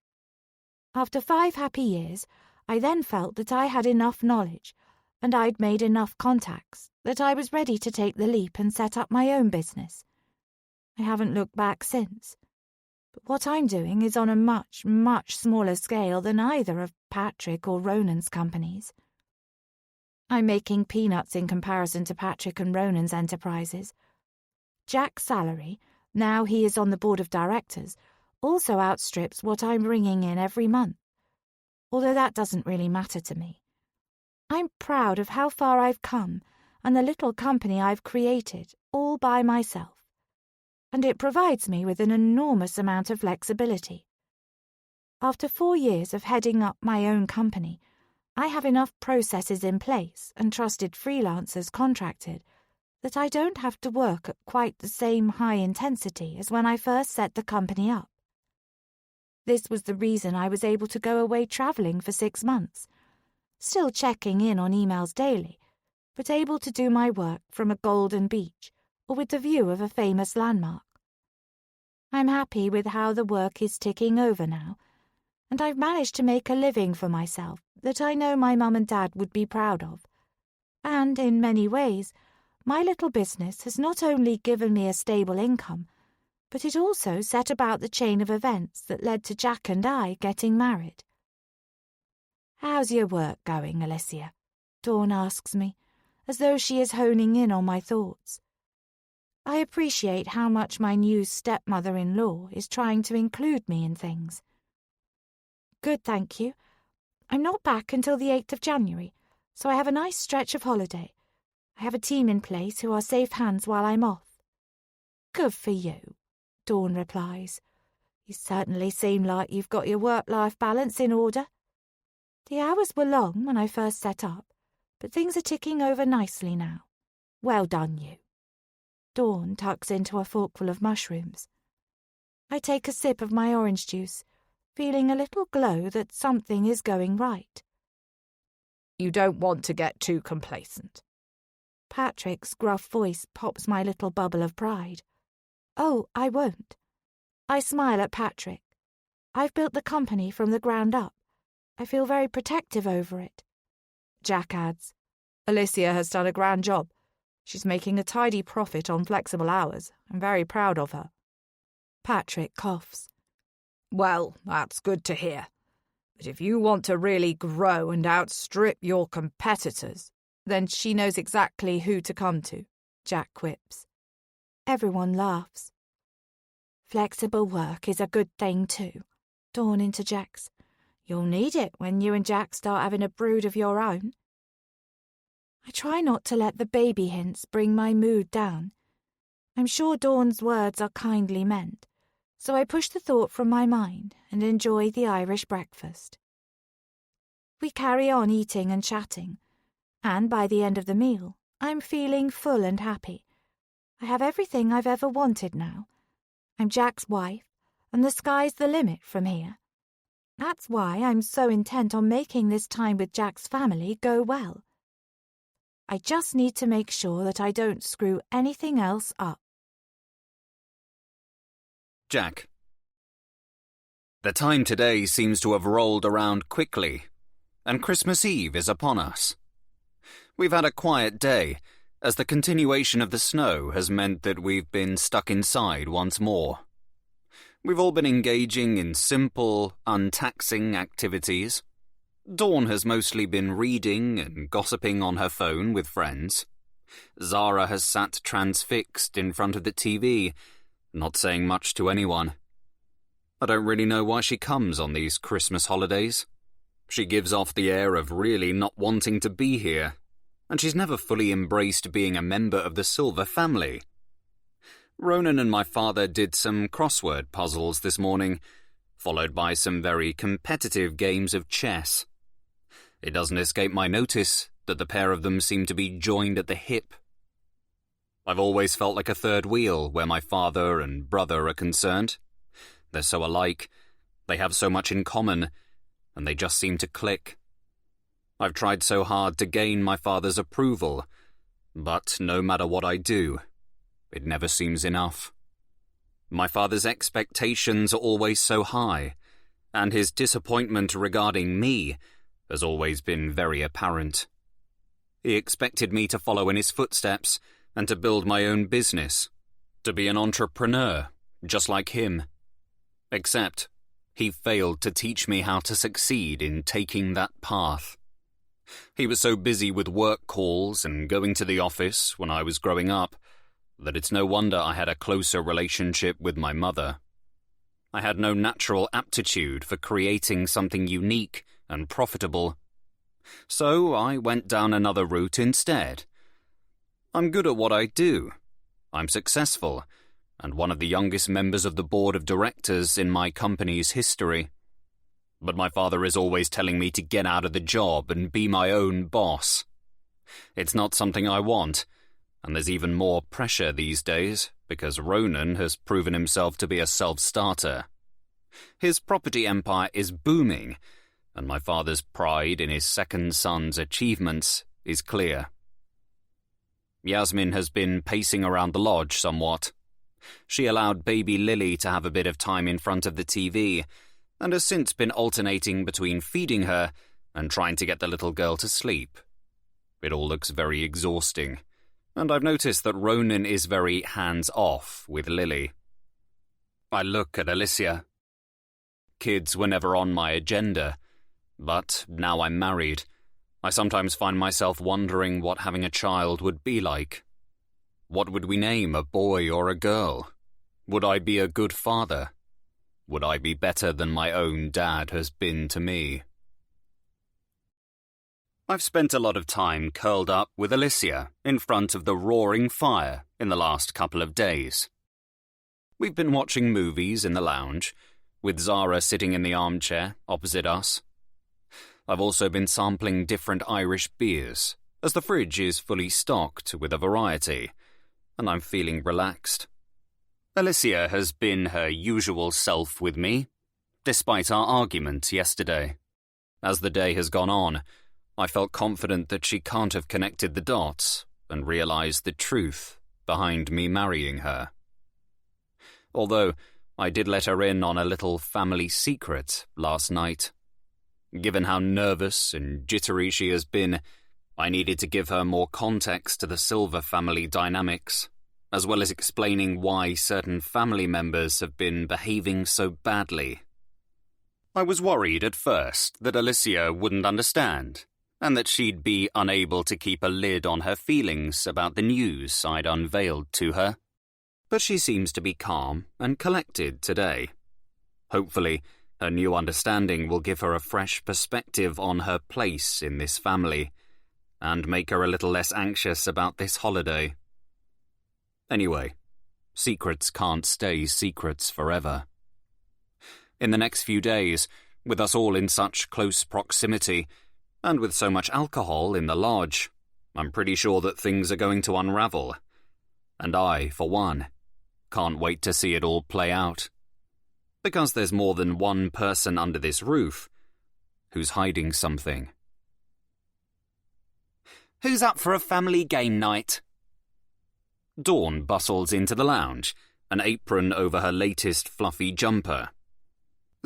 S1: After 5 happy years, I then felt that I had enough knowledge, and I'd made enough contacts, that I was ready to take the leap and set up my own business. I haven't looked back since. But what I'm doing is on a much, much smaller scale than either of Patrick or Ronan's companies. I'm making peanuts in comparison to Patrick and Ronan's enterprises. Jack's salary, now he is on the board of directors, also outstrips what I'm bringing in every month, although that doesn't really matter to me. I'm proud of how far I've come and the little company I've created all by myself, and it provides me with an enormous amount of flexibility. After 4 years of heading up my own company, I have enough processes in place and trusted freelancers contracted that I don't have to work at quite the same high intensity as when I first set the company up. This was the reason I was able to go away travelling for 6 months, still checking in on emails daily, but able to do my work from a golden beach or with the view of a famous landmark. I'm happy with how the work is ticking over now, and I've managed to make a living for myself that I know my mum and dad would be proud of. And in many ways, my little business has not only given me a stable income, but it also set about the chain of events that led to Jack and I getting married. "How's your work going, Alicia?" Dawn asks me, as though she is honing in on my thoughts. I appreciate how much my new stepmother-in-law is trying to include me in things. "Good, thank you. I'm not back until the 8th of January, so I have a nice stretch of holiday. I have a team in place who are safe hands while I'm off." "Good for you," Dawn replies. "You certainly seem like you've got your work-life balance in order." "The hours were long when I first set up, but things are ticking over nicely now. Well done, you." Dawn tucks into a forkful of mushrooms. I take a sip of my orange juice, feeling a little glow that something is going right.
S2: "You don't want to get too complacent."
S1: Patrick's gruff voice pops my little bubble of pride. "Oh, I won't." I smile at Patrick. I've built the company from the ground up. I feel very protective over it.
S2: Jack adds, "Alicia has done a grand job. She's making a tidy profit on flexible hours. I'm very proud of her."
S1: Patrick coughs.
S2: "Well, that's good to hear. But if you want to really grow and outstrip your competitors, then she knows exactly who to come to," Jack quips.
S1: Everyone laughs. "Flexible work is a good thing too," Dawn interjects. "You'll need it when you and Jack start having a brood of your own." I try not to let the baby hints bring my mood down. I'm sure Dawn's words are kindly meant, so I push the thought from my mind and enjoy the Irish breakfast. We carry on eating and chatting, and by the end of the meal, I'm feeling full and happy. I have everything I've ever wanted now. I'm Jack's wife, and the sky's the limit from here. That's why I'm so intent on making this time with Jack's family go well. I just need to make sure that I don't screw anything else up.
S3: Jack. The time today seems to have rolled around quickly, and Christmas Eve is upon us. We've had a quiet day, as the continuation of the snow has meant that we've been stuck inside once more. We've all been engaging in simple, untaxing activities. Dawn has mostly been reading and gossiping on her phone with friends. Zara has sat transfixed in front of the TV, not saying much to anyone. I don't really know why she comes on these Christmas holidays. She gives off the air of really not wanting to be here, and she's never fully embraced being a member of the Silver family. Ronan and my father did some crossword puzzles this morning, followed by some very competitive games of chess. It doesn't escape my notice that the pair of them seem to be joined at the hip. I've always felt like a third wheel where my father and brother are concerned. They're so alike, they have so much in common, and they just seem to click. I've tried so hard to gain my father's approval, but no matter what I do, it never seems enough. My father's expectations are always so high, and his disappointment regarding me has always been very apparent. He expected me to follow in his footsteps and to build my own business, to be an entrepreneur, just like him. Except, he failed to teach me how to succeed in taking that path. He was so busy with work calls and going to the office when I was growing up that it's no wonder I had a closer relationship with my mother. I had no natural aptitude for creating something unique and profitable. So I went down another route instead. I'm good at what I do. I'm successful, and one of the youngest members of the board of directors in my company's history. But my father is always telling me to get out of the job and be my own boss. It's not something I want, and there's even more pressure these days because Ronan has proven himself to be a self-starter. His property empire is booming, and my father's pride in his second son's achievements is clear. Yasmin has been pacing around the lodge somewhat. She allowed baby Lily to have a bit of time in front of the TV, and has since been alternating between feeding her and trying to get the little girl to sleep. It all looks very exhausting, and I've noticed that Ronan is very hands-off with Lily. I look at Alicia. Kids were never on my agenda, but now I'm married, I sometimes find myself wondering what having a child would be like. What would we name a boy or a girl? Would I be a good father? Would I be better than my own dad has been to me? I've spent a lot of time curled up with Alicia in front of the roaring fire in the last couple of days. We've been watching movies in the lounge, with Zara sitting in the armchair opposite us. I've also been sampling different Irish beers, as the fridge is fully stocked with a variety, and I'm feeling relaxed. Alicia has been her usual self with me, despite our argument yesterday. As the day has gone on, I felt confident that she can't have connected the dots and realised the truth behind me marrying her. Although I did let her in on a little family secret last night. Given how nervous and jittery she has been, I needed to give her more context to the Silver family dynamics, as well as explaining why certain family members have been behaving so badly. I was worried at first that Alicia wouldn't understand, and that she'd be unable to keep a lid on her feelings about the news I'd unveiled to her. But she seems to be calm and collected today. Hopefully, her new understanding will give her a fresh perspective on her place in this family, and make her a little less anxious about this holiday. Anyway, secrets can't stay secrets forever. In the next few days, with us all in such close proximity, and with so much alcohol in the lodge, I'm pretty sure that things are going to unravel. And I, for one, can't wait to see it all play out. Because there's more than one person under this roof who's hiding something. Who's up for a family game night? Dawn bustles into the lounge, an apron over her latest fluffy jumper.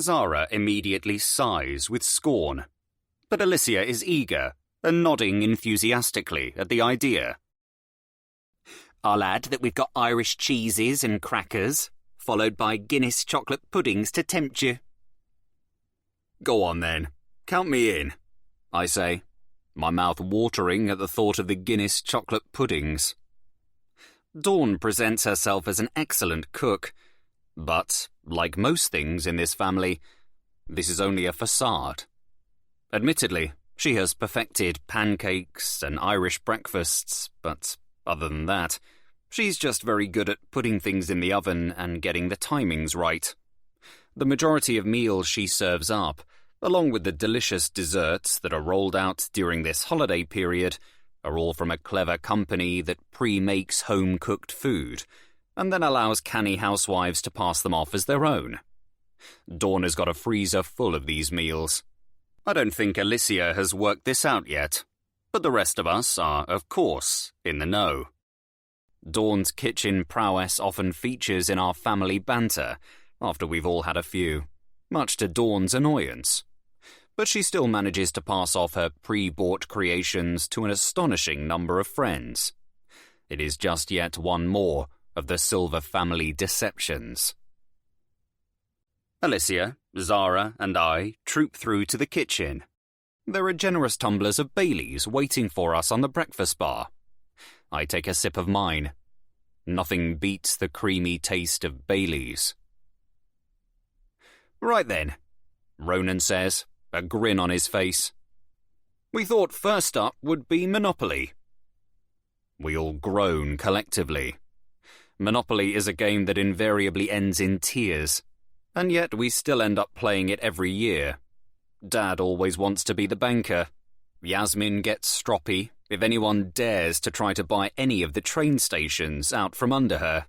S3: Zara immediately sighs with scorn, but Alicia is eager and nodding enthusiastically at the idea. I'll add that we've got Irish cheeses and crackers, followed by Guinness chocolate puddings to tempt you. Go on then, count me in, I say, my mouth watering at the thought of the Guinness chocolate puddings. Dawn presents herself as an excellent cook, but, like most things in this family, this is only a facade. Admittedly, she has perfected pancakes and Irish breakfasts, but other than that, she's just very good at putting things in the oven and getting the timings right. The majority of meals she serves up, along with the delicious desserts that are rolled out during this holiday period, are all from a clever company that pre-makes home-cooked food, and then allows canny housewives to pass them off as their own. Dawn has got a freezer full of these meals. I don't think Alicia has worked this out yet, but the rest of us are, of course, in the know. Dawn's kitchen prowess often features in our family banter, after we've all had a few, much to Dawn's annoyance. But she still manages to pass off her pre-bought creations to an astonishing number of friends. It is just yet one more of the Silver family deceptions. Alicia, Zara, and I troop through to the kitchen. There are generous tumblers of Baileys waiting for us on the breakfast bar. I take a sip of mine. Nothing beats the creamy taste of Baileys. Right then, Ronan says, a grin on his face. We thought first up would be Monopoly. We all groan collectively. Monopoly is a game that invariably ends in tears, and yet we still end up playing it every year. Dad always wants to be the banker. Yasmin gets stroppy if anyone dares to try to buy any of the train stations out from under her.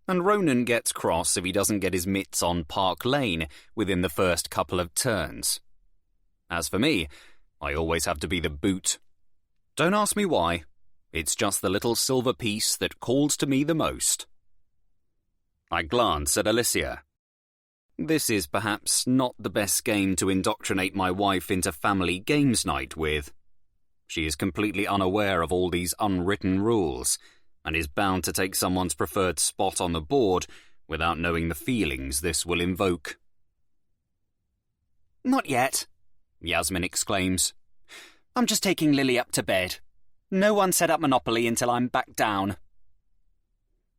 S3: And Ronan gets cross if he doesn't get his mitts on Park Lane within the first couple of turns. As for me, I always have to be the boot. Don't ask me why. It's just the little silver piece that calls to me the most. I glance at Alicia. This is perhaps not the best game to indoctrinate my wife into family games night with. She is completely unaware of all these unwritten rules, and is bound to take someone's preferred spot on the board without knowing the feelings this will invoke. Not yet, Yasmin exclaims. I'm just taking Lily up to bed. No one set up Monopoly until I'm back down.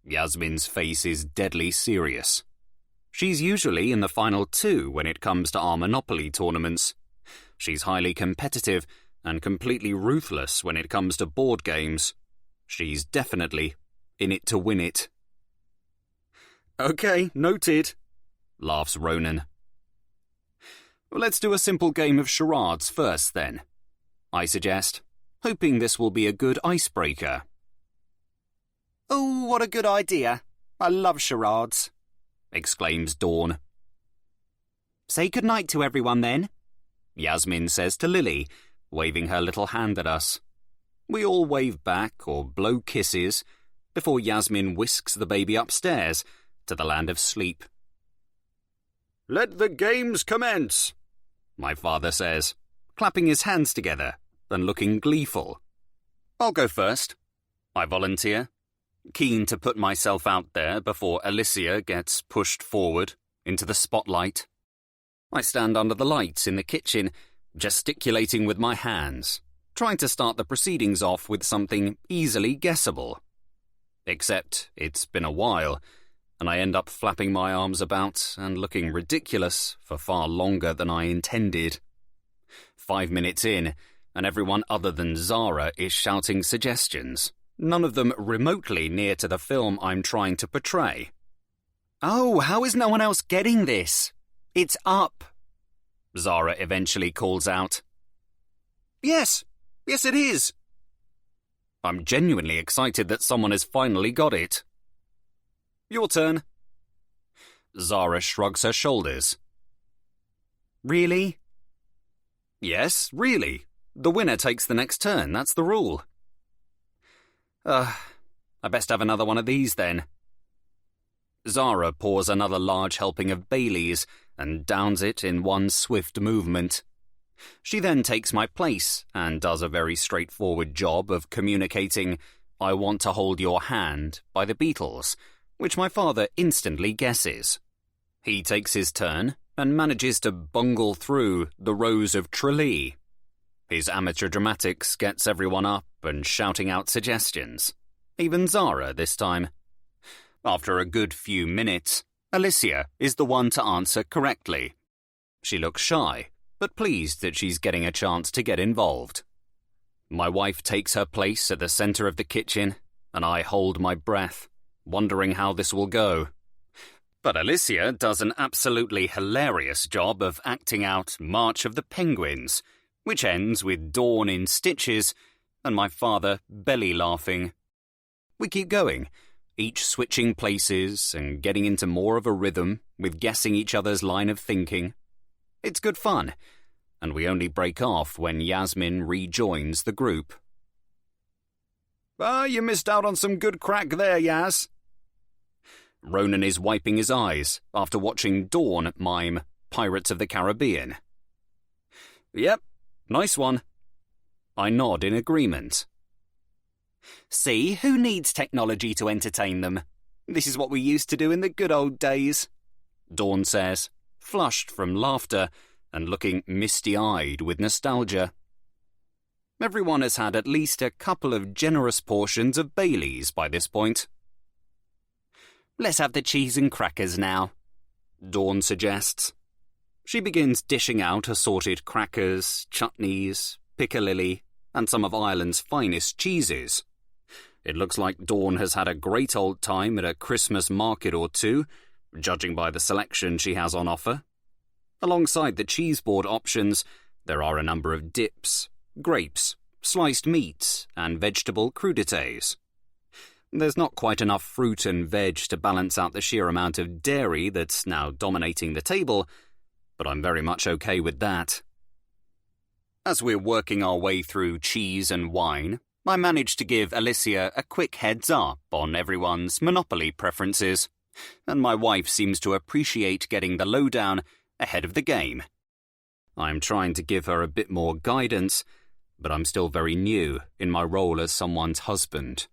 S3: Yasmin's face is deadly serious. She's usually in the final two when it comes to our Monopoly tournaments. She's highly competitive and completely ruthless when it comes to board games. She's definitely in it to win it. Okay, noted, laughs Ronan. Let's do a simple game of charades first, then, I suggest, hoping this will be a good icebreaker. Oh, what a good idea. I love charades, exclaims Dawn. Say goodnight to everyone, then, Yasmin says to Lily, waving her little hand at us. We all wave back or blow kisses before Yasmin whisks the baby upstairs to the land of sleep. Let the games commence, my father says, clapping his hands together and looking gleeful. I'll go first, I volunteer, keen to put myself out there before Alicia gets pushed forward into the spotlight. I stand under the lights in the kitchen, gesticulating with my hands, trying to start the proceedings off with something easily guessable. Except it's been a while, and I end up flapping my arms about and looking ridiculous for far longer than I intended. 5 minutes in, and everyone other than Zara is shouting suggestions, none of them remotely near to the film I'm trying to portray. Oh, how is no one else getting this? It's up, Zara eventually calls out. Yes, it is. I'm genuinely excited that someone has finally got it. Your turn. Zara shrugs her shoulders. Really? Yes, really. The winner takes the next turn, that's the rule. I best have another one of these then. Zara pours another large helping of Bailey's and downs it in one swift movement. She then takes my place and does a very straightforward job of communicating "I want to hold your hand" by the Beatles, which my father instantly guesses. He takes his turn and manages to bungle through "The Rose of Tralee." His amateur dramatics gets everyone up and shouting out suggestions. Even Zara this time. After a good few minutes, Alicia is the one to answer correctly. She looks shy, but pleased that she's getting a chance to get involved. My wife takes her place at the centre of the kitchen, and I hold my breath, wondering how this will go. But Alicia does an absolutely hilarious job of acting out March of the Penguins, which ends with Dawn in stitches and my father belly laughing. We keep going, each switching places and getting into more of a rhythm with guessing each other's line of thinking. It's good fun, and we only break off when Yasmin rejoins the group. You missed out on some good crack there, Yas. Ronan is wiping his eyes after watching Dawn mime Pirates of the Caribbean. Yep, nice one. I nod in agreement. See, who needs technology to entertain them? This is what we used to do in the good old days, Dawn says, flushed from laughter and looking misty-eyed with nostalgia. Everyone has had at least a couple of generous portions of Bailey's by this point. Let's have the cheese and crackers now, Dawn suggests. She begins dishing out assorted crackers, chutneys, piccalilli, and some of Ireland's finest cheeses. It looks like Dawn has had a great old time at a Christmas market or two, judging by the selection she has on offer. Alongside the cheese board options, there are a number of dips, grapes, sliced meats, and vegetable crudités. There's not quite enough fruit and veg to balance out the sheer amount of dairy that's now dominating the table, but I'm very much okay with that. As we're working our way through cheese and wine, I manage to give Alicia a quick heads up on everyone's Monopoly preferences, and my wife seems to appreciate getting the lowdown ahead of the game. I'm trying to give her a bit more guidance, but I'm still very new in my role as someone's husband.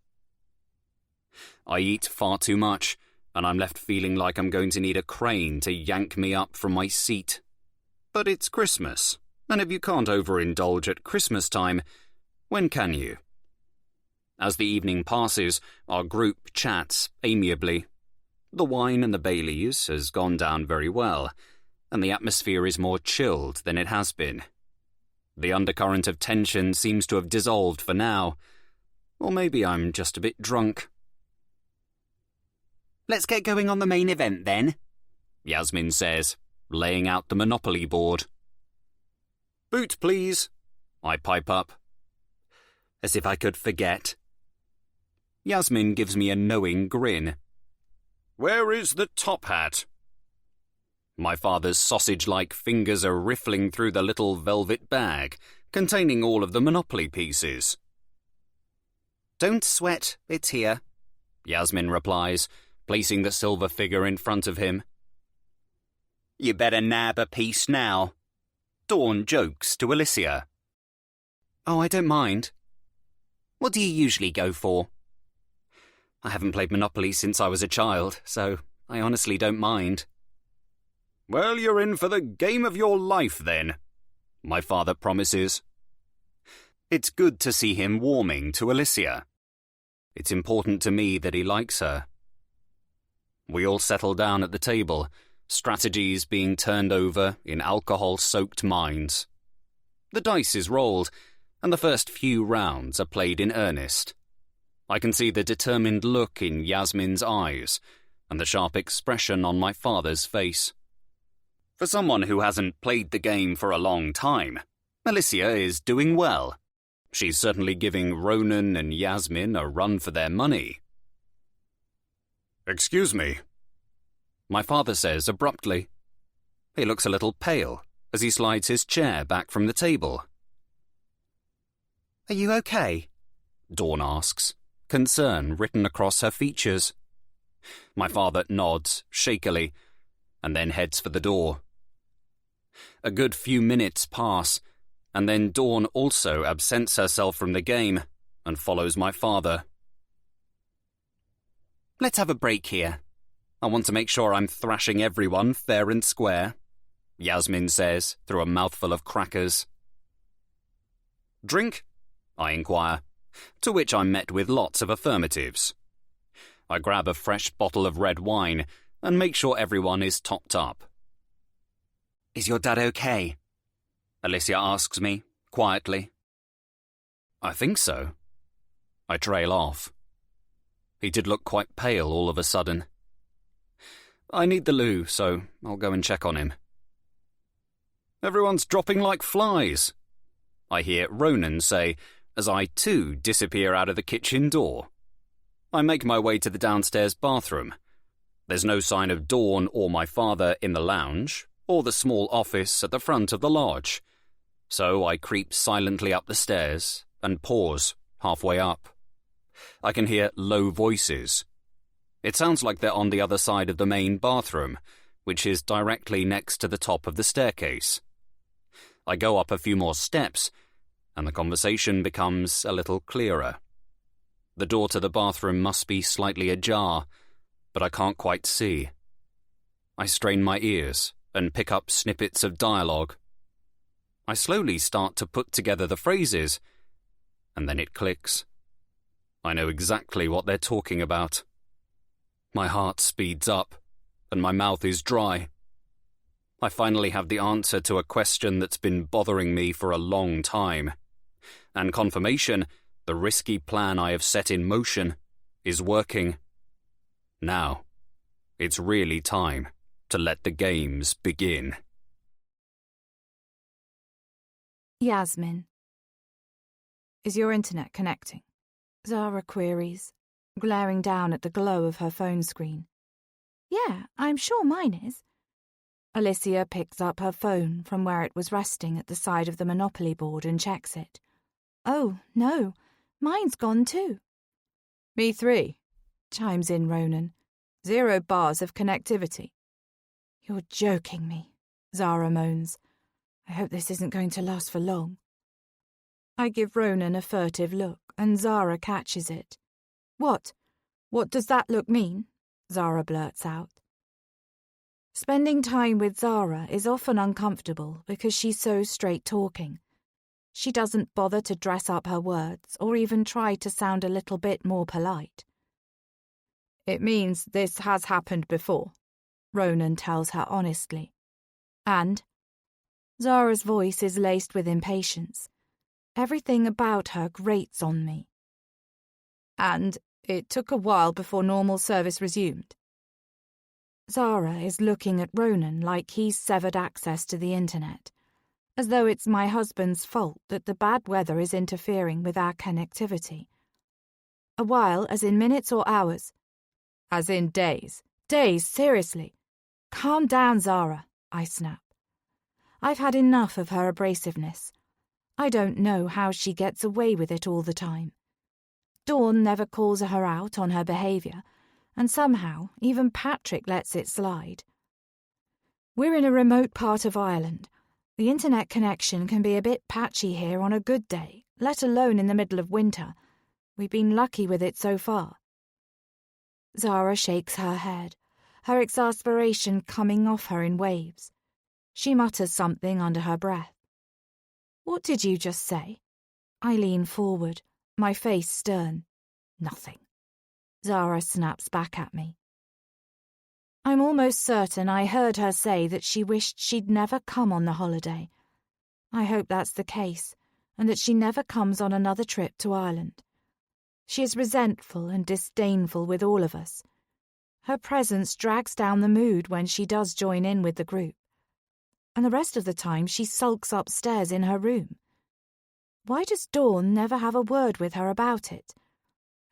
S3: I eat far too much, and I'm left feeling like I'm going to need a crane to yank me up from my seat. But it's Christmas, and if you can't overindulge at Christmas time, when can you? As the evening passes, our group chats amiably. The wine and the Baileys has gone down very well, and the atmosphere is more chilled than it has been. The undercurrent of tension seems to have dissolved for now, or maybe I'm just a bit drunk. Let's get going on the main event then, Yasmin says, laying out the Monopoly board. Boot, please, I pipe up. As if I could forget. Yasmin gives me a knowing grin. Where is the top hat? My father's sausage-like fingers are riffling through the little velvet bag, containing all of the Monopoly pieces. Don't sweat, it's here, Yasmin replies, placing the silver figure in front of him. You better nab a piece now, Dawn jokes to Alicia. Oh, I don't mind. What do you usually go for? I haven't played Monopoly since I was a child, so I honestly don't mind. Well, you're in for the game of your life, then, my father promises. It's good to see him warming to Alicia. It's important to me that he likes her. We all settle down at the table, strategies being turned over in alcohol-soaked minds. The dice is rolled, and the first few rounds are played in earnest. I can see the determined look in Yasmin's eyes and the sharp expression on my father's face. For someone who hasn't played the game for a long time, Alicia is doing well. She's certainly giving Ronan and Yasmin a run for their money. "Excuse me," my father says abruptly. He looks a little pale as he slides his chair back from the table. "Are you okay?" Dawn asks, concern written across her features. My father nods shakily and then heads for the door. A good few minutes pass, and then Dawn also absents herself from the game and follows my father. "Let's have a break here. I want to make sure I'm thrashing everyone fair and square," Yasmin says through a mouthful of crackers. "Drink?" I inquire, to which I'm met with lots of affirmatives. I grab a fresh bottle of red wine and make sure everyone is topped up. "Is your dad okay?" Alicia asks me, quietly. "I think so." I trail off. He did look quite pale all of a sudden. "I need the loo, so I'll go and check on him." "Everyone's dropping like flies," I hear Ronan say as I too disappear out of the kitchen door. I make my way to the downstairs bathroom. There's no sign of Dawn or my father in the lounge, or the small office at the front of the lodge, so I creep silently up the stairs and pause halfway up. I can hear low voices. It sounds like they're on the other side of the main bathroom, which is directly next to the top of the staircase. I go up a few more steps, and the conversation becomes a little clearer. The door to the bathroom must be slightly ajar, but I can't quite see. I strain my ears and pick up snippets of dialogue. I slowly start to put together the phrases, and then it clicks. I know exactly what they're talking about. My heart speeds up, and my mouth is dry. I finally have the answer to a question that's been bothering me for a long time, and confirmation the risky plan I have set in motion is working. Now, it's really time to let the games begin.
S2: Yasmin. "Is your internet connecting?" Zara queries, glaring down at the glow of her phone screen.
S1: "Yeah, I'm sure mine is."
S2: Alicia picks up her phone from where it was resting at the side of the Monopoly board and checks it.
S1: "Oh, no, mine's gone too."
S2: "Me 3, chimes in Ronan. 0 bars of connectivity."
S1: "You're joking me,"
S2: Zara moans.
S1: "I hope this isn't going to last for long."
S2: I give Ronan a furtive look, and Zara catches it.
S1: "What? What does that look mean?"
S2: Zara blurts out. Spending time with Zara is often uncomfortable because she's so straight-talking. She doesn't bother to dress up her words or even try to sound a little bit more polite. "It means this has happened before," Ronan tells her honestly.
S1: "And?"
S2: Zara's voice is laced with impatience. Everything about her grates on me.
S1: "And it took a while before normal service resumed."
S2: Zara is looking at Ronan like he's severed access to the internet, as though it's my husband's fault that the bad weather is interfering with our connectivity.
S1: "A while, as in minutes or hours?"
S2: "As in days."
S1: "Days, seriously."
S2: "Calm down, Zara," I snap. I've had enough of her abrasiveness. I don't know how she gets away with it all the time. Dawn never calls her out on her behaviour, and somehow even Patrick lets it slide. We're in a remote part of Ireland. The internet connection can be a bit patchy here on a good day, let alone in the middle of winter. We've been lucky with it so far. Zara shakes her head, her exasperation coming off her in waves. She mutters something under her breath. "What did you just say?" I lean forward, my face stern. "Nothing." Zara snaps back at me. I'm almost certain I heard her say that she wished she'd never come on the holiday. I hope that's the case, and that she never comes on another trip to Ireland. She is resentful and disdainful with all of us. Her presence drags down the mood when she does join in with the group.
S1: and the rest of the time she sulks upstairs in her room. Why does Dawn never have a word with her about it?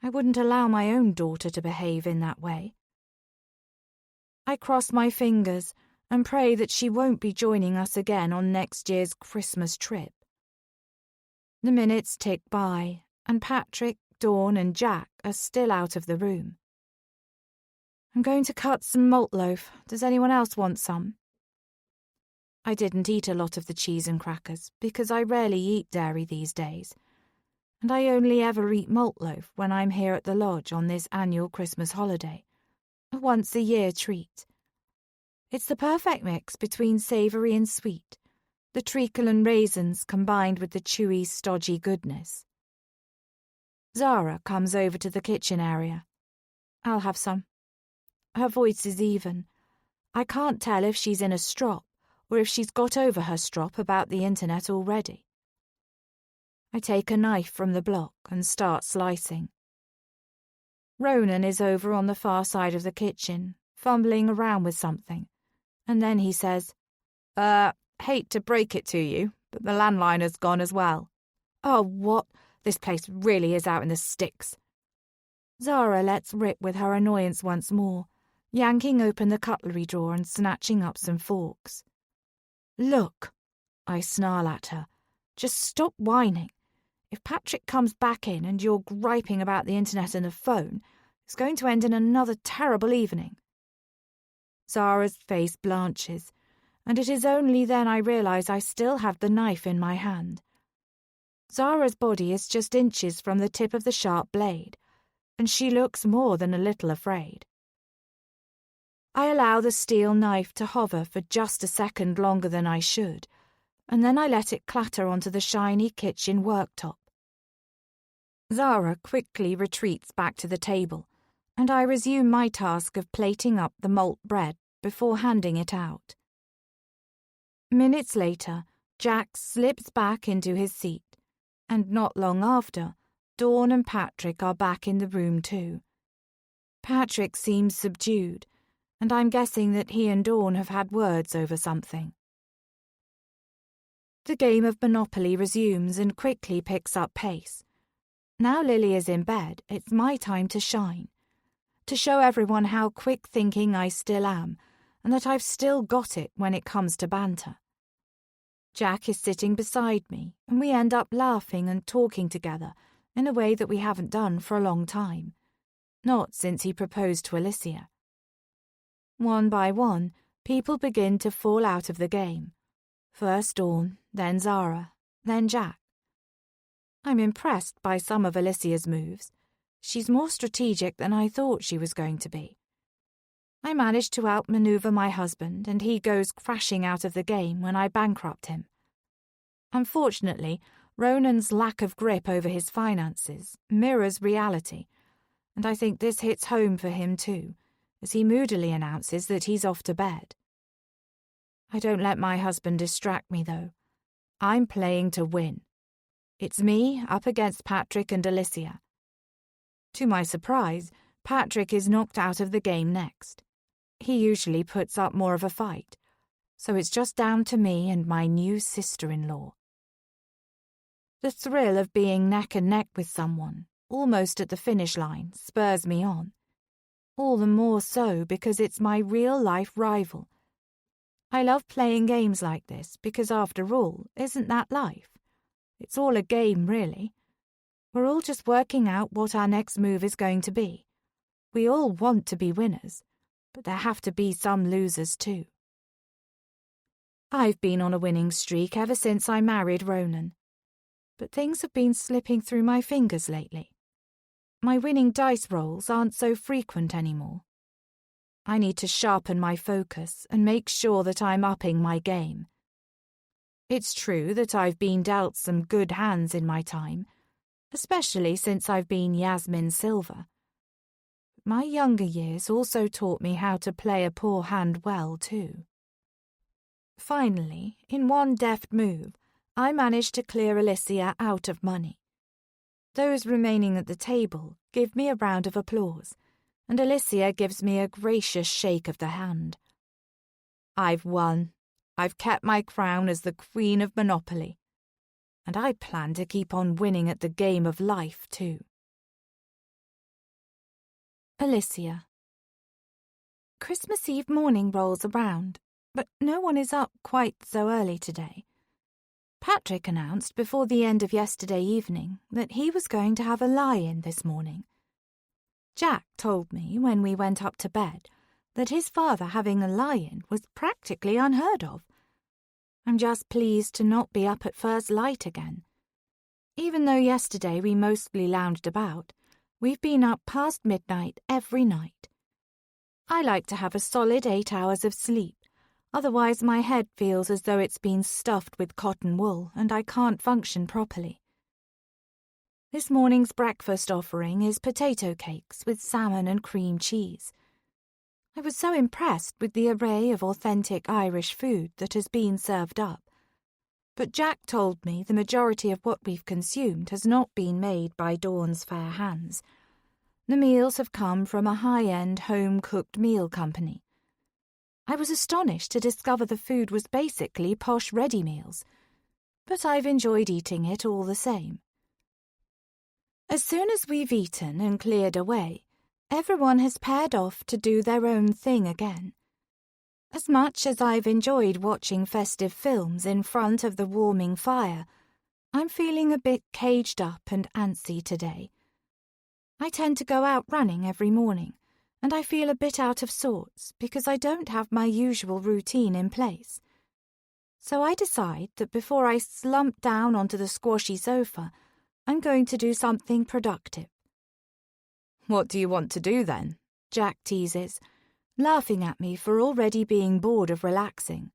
S1: I wouldn't allow my own daughter to behave in that way. I cross my fingers and pray that she won't be joining us again on next year's Christmas trip. The minutes tick by, and Patrick, Dawn, and Jack are still out of the room. I'm going to cut some malt loaf. Does anyone else want some? I didn't eat a lot of the cheese and crackers because I rarely eat dairy these days, and I only ever eat malt loaf when I'm here at the lodge on this annual Christmas holiday, a once-a-year treat. It's the perfect mix between savoury and sweet, the treacle and raisins combined with the chewy, stodgy goodness. Zara comes over to the kitchen area. I'll have some. Her voice is even. I can't tell if she's in a strop or if she's got over her strop about the internet already. I take a knife from the block and start slicing. Ronan is over on the far side of the kitchen, fumbling around with something, and then he says, hate to break it to you, but the landline has gone as well. Oh, what? This place really is out in the sticks. Zara lets rip with her annoyance once more, yanking open the cutlery drawer and snatching up some forks. Look, I snarl at her. Just stop whining. If Patrick comes back in and you're griping about the internet and the phone, it's going to end in another terrible evening. Zara's face blanches, and it is only then I realise I still have the knife in my hand. Zara's body is just inches from the tip of the sharp blade, and she looks more than a little afraid. I allow the steel knife to hover for just a second longer than I should, and then I let it clatter onto the shiny kitchen worktop. Zara quickly retreats back to the table, and I resume my task of plating up the malt bread before handing it out. Minutes later, Jack slips back into his seat, and not long after, Dawn and Patrick are back in the room too. Patrick seems subdued, and I'm guessing that he and Dawn have had words over something. The game of Monopoly resumes and quickly picks up pace. Now Lily is in bed, it's my time to shine, to show everyone how quick-thinking I still am, and that I've still got it when it comes to banter. Jack is sitting beside me, and we end up laughing and talking together in a way that we haven't done for a long time, not since he proposed to Alicia. One by one, people begin to fall out of the game. First Dawn, then Zara, then Jack. I'm impressed by some of Alicia's moves. She's more strategic than I thought she was going to be. I manage to outmaneuver my husband, and he goes crashing out of the game when I bankrupt him. Unfortunately, Ronan's lack of grip over his finances mirrors reality, and I think this hits home for him too, as he moodily announces that he's off to bed. I don't let my husband distract me, though. I'm playing to win. It's me up against Patrick and Alicia. To my surprise, Patrick is knocked out of the game next. He usually puts up more of a fight, so it's just down to me and my new sister-in-law. The thrill of being neck and neck with someone, almost at the finish line, spurs me on. All the more so because it's my real-life rival. I love playing games like this because, after all, isn't that life? It's all a game, really. We're all just working out what our next move is going to be. We all want to be winners, but there have to be some losers too. I've been on a winning streak ever since I married Ronan, but things have been slipping through my fingers lately. My winning dice rolls aren't so frequent anymore. I need to sharpen my focus and make sure that I'm upping my game. It's true that I've been dealt some good hands in my time, especially since I've been Yasmin Silver. My younger years also taught me how to play a poor hand well, too. Finally, in one deft move, I managed to clear Alicia out of money. Those remaining at the table give me a round of applause, and Alicia gives me a gracious shake of the hand. I've won.
S2: I've kept my crown as the Queen of Monopoly. And I plan to keep on winning at the game of life, too.
S1: Alicia. Christmas Eve morning rolls around, but no one is up quite so early today. Patrick announced before the end of yesterday evening that he was going to have a lie-in this morning. Jack told me when we went up to bed that his father having a lie-in was practically unheard of. I'm just pleased to not be up at first light again. Even though yesterday we mostly lounged about, we've been up past midnight every night. I like to have a solid 8 hours of sleep, otherwise my head feels as though it's been stuffed with cotton wool and I can't function properly. This morning's breakfast offering is potato cakes with salmon and cream cheese. I was so impressed with the array of authentic Irish food that has been served up. But Jack told me the majority of what we've consumed has not been made by Dawn's fair hands. The meals have come from a high-end home-cooked meal company. I was astonished to discover the food was basically posh ready meals, but I've enjoyed eating it all the same. As soon as we've eaten and cleared away, everyone has paired off to do their own thing again. As much as I've enjoyed watching festive films in front of the warming fire, I'm feeling a bit caged up and antsy today. I tend to go out running every morning, and I feel a bit out of sorts because I don't have my usual routine in place. So I decide that before I slump down onto the squashy sofa, I'm going to do something productive.
S2: What do you want to do then?
S1: Jack teases, laughing at me for already being bored of relaxing.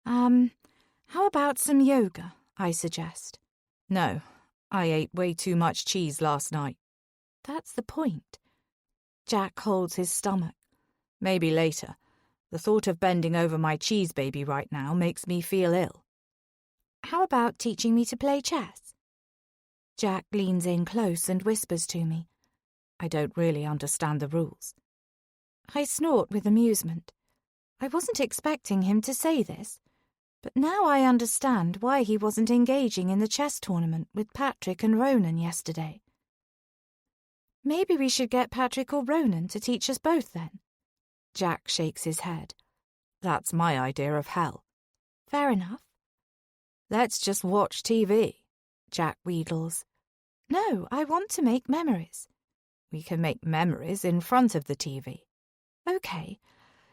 S1: How about some yoga, I suggest.
S2: No, I ate way too much cheese last night.
S1: That's the point. Jack holds his stomach.
S2: Maybe later. The thought of bending over my cheese baby right now makes me feel ill.
S1: How about teaching me to play chess? Jack leans in close and whispers to me.
S2: I don't really understand the rules.
S1: I snort with amusement. I wasn't expecting him to say this, but now I understand why he wasn't engaging in the chess tournament with Patrick and Ronan yesterday. Maybe we should get Patrick or Ronan to teach us both then.
S2: Jack shakes his head. That's my idea of hell.
S1: Fair enough.
S2: Let's just watch TV, Jack wheedles.
S1: No, I want to make memories.
S2: We can make memories in front of the TV.
S1: Okay,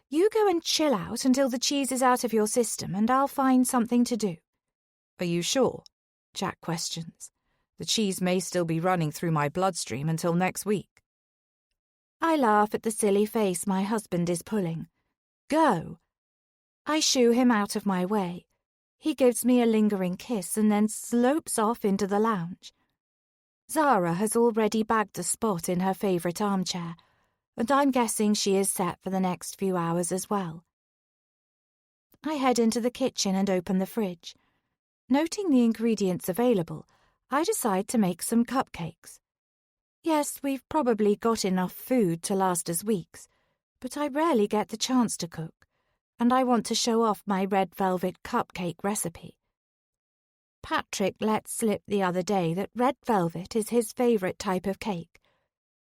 S1: you go and chill out until the cheese is out of your system and I'll find something to do.
S2: Are you sure? Jack questions. The cheese may still be running through my bloodstream until next week.
S1: I laugh at the silly face my husband is pulling. Go. I shoo him out of my way. He gives me a lingering kiss and then slopes off into the lounge. Zara has already bagged a spot in her favourite armchair, and I'm guessing she is set for the next few hours as well. I head into the kitchen and open the fridge. Noting the ingredients available, I decide to make some cupcakes. Yes, we've probably got enough food to last us weeks, but I rarely get the chance to cook, and I want to show off my red velvet cupcake recipe. Patrick let slip the other day that red velvet is his favourite type of cake,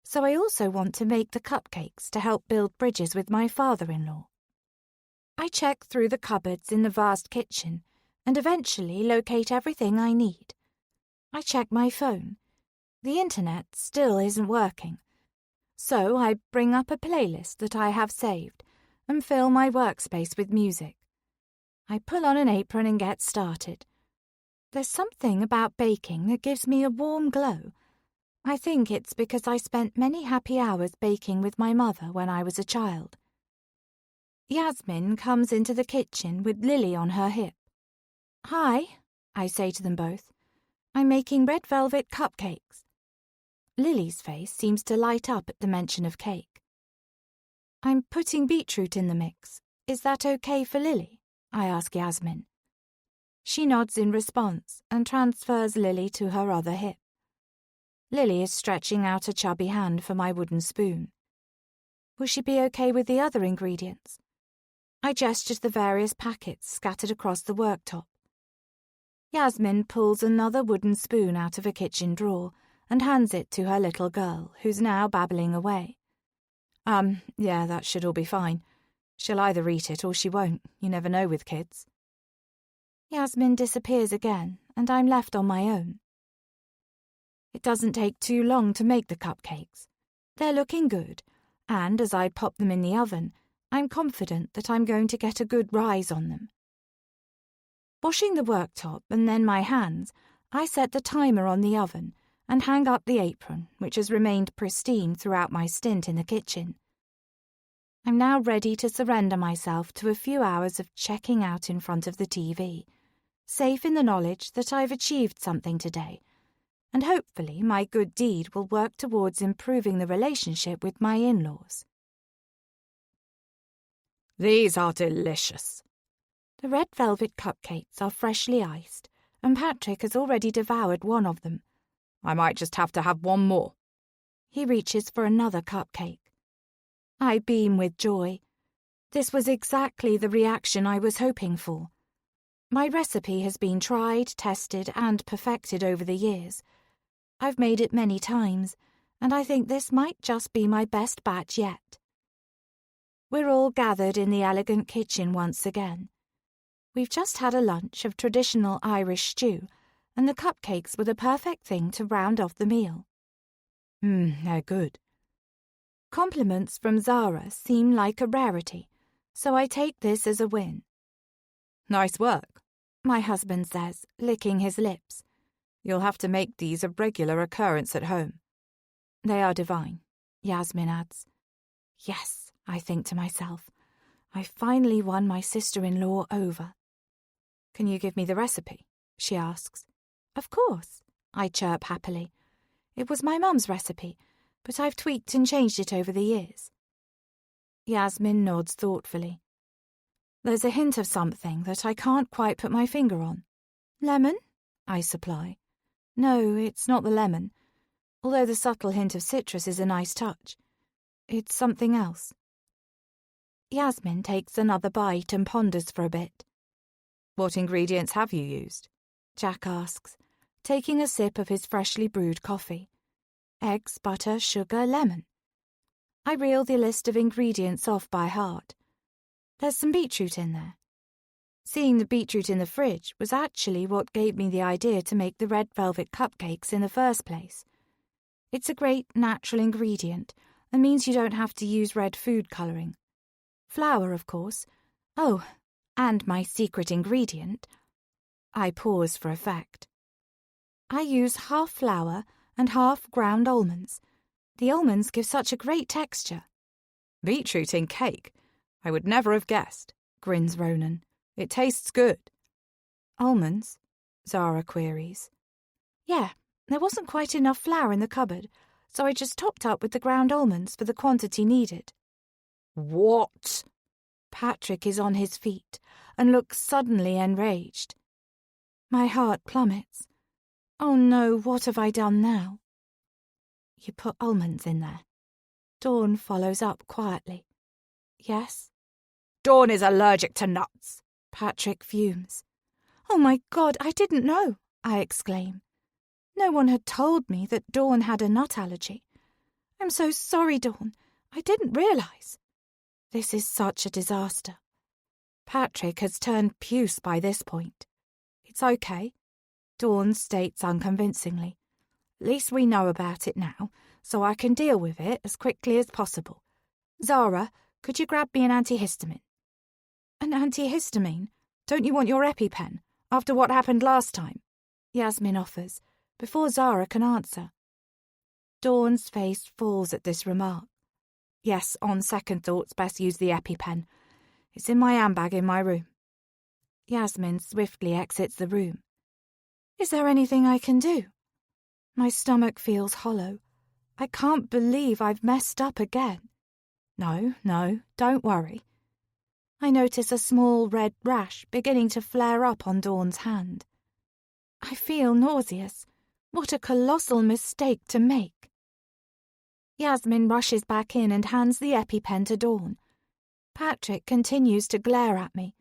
S1: so I also want to make the cupcakes to help build bridges with my father-in-law. I check through the cupboards in the vast kitchen and eventually locate everything I need. I check my phone. The internet still isn't working, so I bring up a playlist that I have saved and fill my workspace with music. I pull on an apron and get started. There's something about baking that gives me a warm glow. I think it's because I spent many happy hours baking with my mother when I was a child. Yasmin comes into the kitchen with Lily on her hip. Hi, I say to them both. I'm making red velvet cupcakes. Lily's face seems to light up at the mention of cake. I'm putting beetroot in the mix. Is that okay for Lily? I ask Yasmin. She nods in response and transfers Lily to her other hip. Lily is stretching out a chubby hand for my wooden spoon. Will she be okay with the other ingredients? I gesture to the various packets scattered across the worktop. Yasmin pulls another wooden spoon out of a kitchen drawer and hands it to her little girl, who's now babbling away. Yeah, that should all be fine. She'll either eat it or she won't. You never know with kids. Yasmin disappears again, and I'm left on my own. It doesn't take too long to make the cupcakes. They're looking good, and as I pop them in the oven, I'm confident that I'm going to get a good rise on them. Washing the worktop and then my hands, I set the timer on the oven and hang up the apron, which has remained pristine throughout my stint in the kitchen. I'm now ready to surrender myself to a few hours of checking out in front of the TV, safe in the knowledge that I've achieved something today, and hopefully my good deed will work towards improving the relationship with my in-laws.
S2: These are delicious.
S1: The red velvet cupcakes are freshly iced, and Patrick has already devoured one of them.
S2: I might just have to have one more.
S1: He reaches for another cupcake. I beam with joy. This was exactly the reaction I was hoping for. My recipe has been tried, tested, and perfected over the years. I've made it many times, and I think this might just be my best batch yet. We're all gathered in the elegant kitchen once again. We've just had a lunch of traditional Irish stew, and the cupcakes were the perfect thing to round off the meal.
S2: They're good.
S1: Compliments from Zara seem like a rarity, so I take this as a win.
S2: Nice work,
S1: my husband says, licking his lips.
S2: You'll have to make these a regular occurrence at home.
S1: They are divine, Yasmin adds. Yes, I think to myself. I finally won my sister-in-law over.
S2: Can you give me the recipe? She asks.
S1: Of course, I chirp happily. It was my mum's recipe, but I've tweaked and changed it over the years. Yasmin nods thoughtfully. There's a hint of something that I can't quite put my finger on. Lemon? I supply. No, it's not the lemon, although the subtle hint of citrus is a nice touch. It's something else. Yasmin takes another bite and ponders for a bit.
S2: What ingredients have you used?
S1: Jack asks, taking a sip of his freshly brewed coffee. Eggs, butter, sugar, lemon. I reel the list of ingredients off by heart. There's some beetroot in there. Seeing the beetroot in the fridge was actually what gave me the idea to make the red velvet cupcakes in the first place. It's a great natural ingredient and means you don't have to use red food colouring. Flour, of course. Oh, and my secret ingredient. I pause for effect. I use half flour and half ground almonds. The almonds give such a great texture.
S2: Beetroot in cake? I would never have guessed, grins Ronan. It tastes good.
S1: Almonds? Zara queries. Yeah, there wasn't quite enough flour in the cupboard, so I just topped up with the ground almonds for the quantity needed.
S2: What?
S1: Patrick is on his feet and looks suddenly enraged. My heart plummets. Oh no, what have I done now? You put almonds in there. Dawn follows up quietly. Yes?
S2: Dawn is allergic to nuts.
S1: Patrick fumes. Oh my God, I didn't know, I exclaim. No one had told me that Dawn had a nut allergy. I'm so sorry, Dawn. I didn't realise. This is such a disaster. Patrick has turned puce by this point. It's okay, Dawn states unconvincingly. At least we know about it now, so I can deal with it as quickly as possible. Zara, could you grab me an antihistamine? An antihistamine? Don't you want your EpiPen, after what happened last time? Yasmin offers, before Zara can answer. Dawn's face falls at this remark. Yes, on second thoughts, best use the EpiPen. It's in my handbag in my room. Yasmin swiftly exits the room. Is there anything I can do? My stomach feels hollow. I can't believe I've messed up again. No, don't worry. I notice a small red rash beginning to flare up on Dawn's hand. I feel nauseous. What a colossal mistake to make. Yasmin rushes back in and hands the EpiPen to Dawn. Patrick continues to glare at me.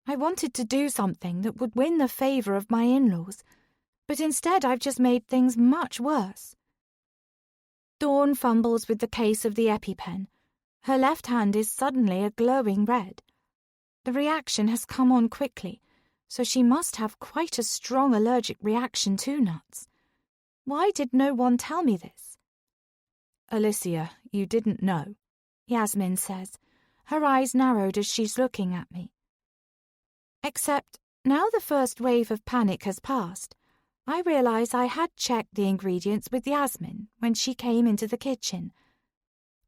S1: I wanted to do something that would win the favour of my in-laws, but instead I've just made things much worse. Dawn fumbles with the case of the EpiPen. Her left hand is suddenly a glowing red. The reaction has come on quickly, so she must have quite a strong allergic reaction to nuts. Why did no one tell me this?
S2: Alicia, you didn't know,
S1: Yasmin says, her eyes narrowed as she's looking at me. Except, now the first wave of panic has passed, I realise I had checked the ingredients with Yasmin when she came into the kitchen.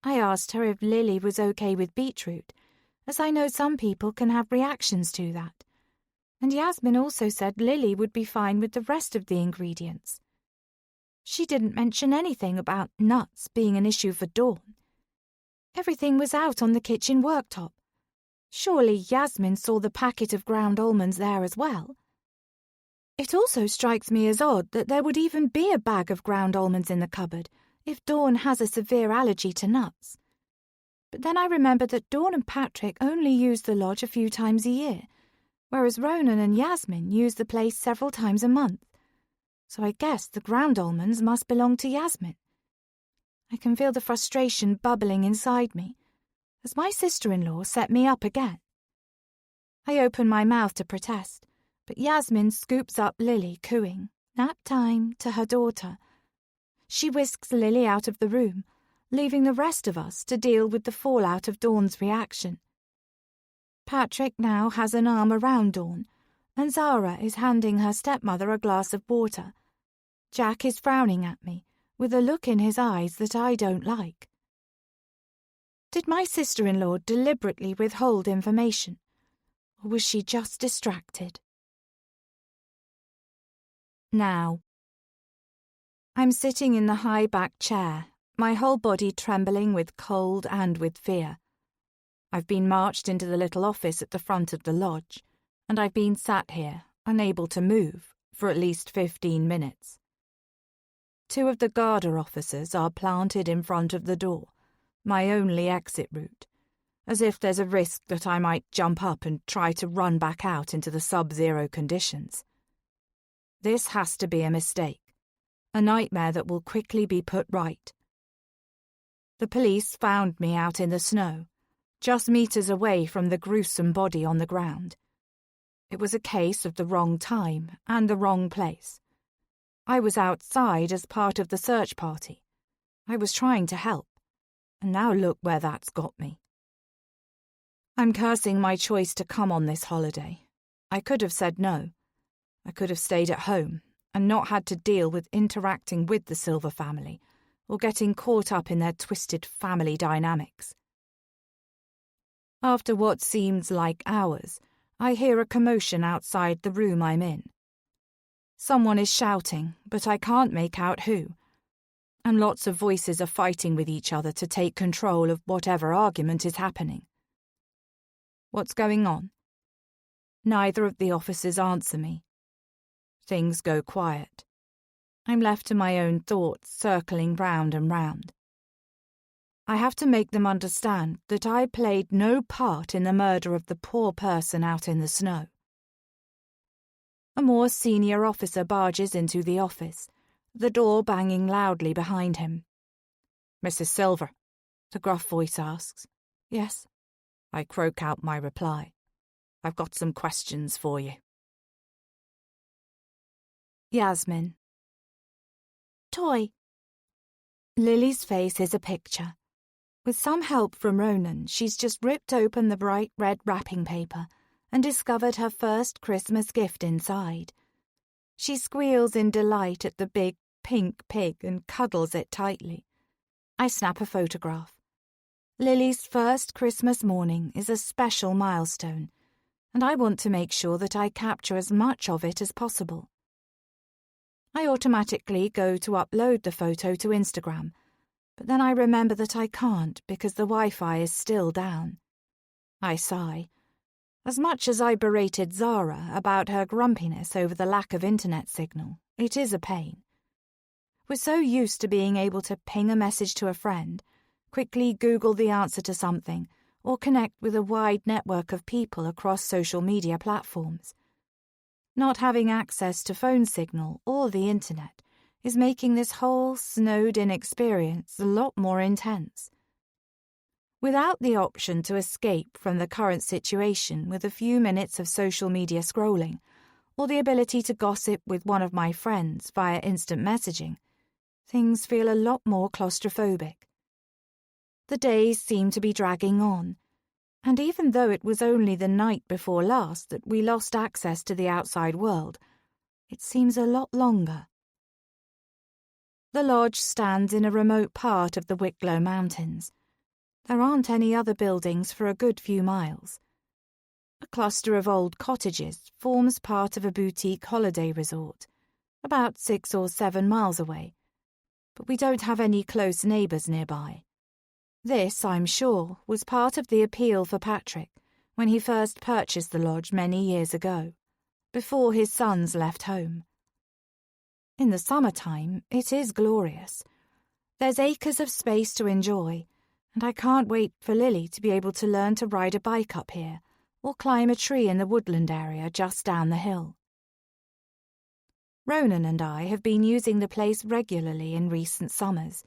S1: I asked her if Lily was okay with beetroot, as I know some people can have reactions to that. And Yasmin also said Lily would be fine with the rest of the ingredients. She didn't mention anything about nuts being an issue for Dawn. Everything was out on the kitchen worktop. Surely Yasmin saw the packet of ground almonds there as well. It also strikes me as odd that there would even be a bag of ground almonds in the cupboard if Dawn has a severe allergy to nuts. But then I remember that Dawn and Patrick only use the lodge a few times a year, whereas Ronan and Yasmin use the place several times a month. So I guess the ground almonds must belong to Yasmin. I can feel the frustration bubbling inside me, as my sister-in-law set me up again. I open my mouth to protest, but Yasmin scoops up Lily, cooing, "Nap time," to her daughter. She whisks Lily out of the room, leaving the rest of us to deal with the fallout of Dawn's reaction. Patrick now has an arm around Dawn, and Zara is handing her stepmother a glass of water. Jack is frowning at me, with a look in his eyes that I don't like. Did my sister-in-law deliberately withhold information, or was she just distracted? Now. I'm sitting in the high-backed chair, my whole body trembling with cold and with fear. I've been marched into the little office at the front of the lodge, and I've been sat here, unable to move, for at least 15 minutes. 2 of the Garda officers are planted in front of the door, my only exit route, as if there's a risk that I might jump up and try to run back out into the sub-zero conditions. This has to be a mistake, a nightmare that will quickly be put right. The police found me out in the snow, just meters away from the gruesome body on the ground. It was a case of the wrong time and the wrong place. I was outside as part of the search party. I was trying to help, and now look where that's got me. I'm cursing my choice to come on this holiday. I could have said no. I could have stayed at home and not had to deal with interacting with the Silver family or getting caught up in their twisted family dynamics. After what seems like hours, I hear a commotion outside the room I'm in. Someone is shouting, but I can't make out who, and lots of voices are fighting with each other to take control of whatever argument is happening. What's going on? Neither of the officers answer me. Things go quiet. I'm left to my own thoughts circling round and round. I have to make them understand that I played no part in the murder of the poor person out in the snow. A more senior officer barges into the office, the door banging loudly behind him. "Mrs. Silver," the gruff voice asks. "Yes," I croak out my reply. "I've got some questions for you." Yasmin. Toy. Lily's face is a picture. With some help from Ronan, she's just ripped open the bright red wrapping paper and discovered her first Christmas gift inside. She squeals in delight at the big pink pig and cuddles it tightly. I snap a photograph. Lily's first Christmas morning is a special milestone, and I want to make sure that I capture as much of it as possible. I automatically go to upload the photo to Instagram, but then I remember that I can't because the Wi-Fi is still down. I sigh. As much as I berated Zara about her grumpiness over the lack of internet signal, it is a pain. We're so used to being able to ping a message to a friend, quickly Google the answer to something, or connect with a wide network of people across social media platforms. Not having access to phone signal or the internet is making this whole snowed-in experience a lot more intense. Without the option to escape from the current situation with a few minutes of social media scrolling, or the ability to gossip with one of my friends via instant messaging, things feel a lot more claustrophobic. The days seem to be dragging on, and even though it was only the night before last that we lost access to the outside world, it seems a lot longer. The lodge stands in a remote part of the Wicklow Mountains. There aren't any other buildings for a good few miles. A cluster of old cottages forms part of a boutique holiday resort, about 6 or 7 miles away, but we don't have any close neighbours nearby. This, I'm sure, was part of the appeal for Patrick when he first purchased the lodge many years ago, before his sons left home. In the summertime, it is glorious. There's acres of space to enjoy, and I can't wait for Lily to be able to learn to ride a bike up here or climb a tree in the woodland area just down the hill. Ronan and I have been using the place regularly in recent summers.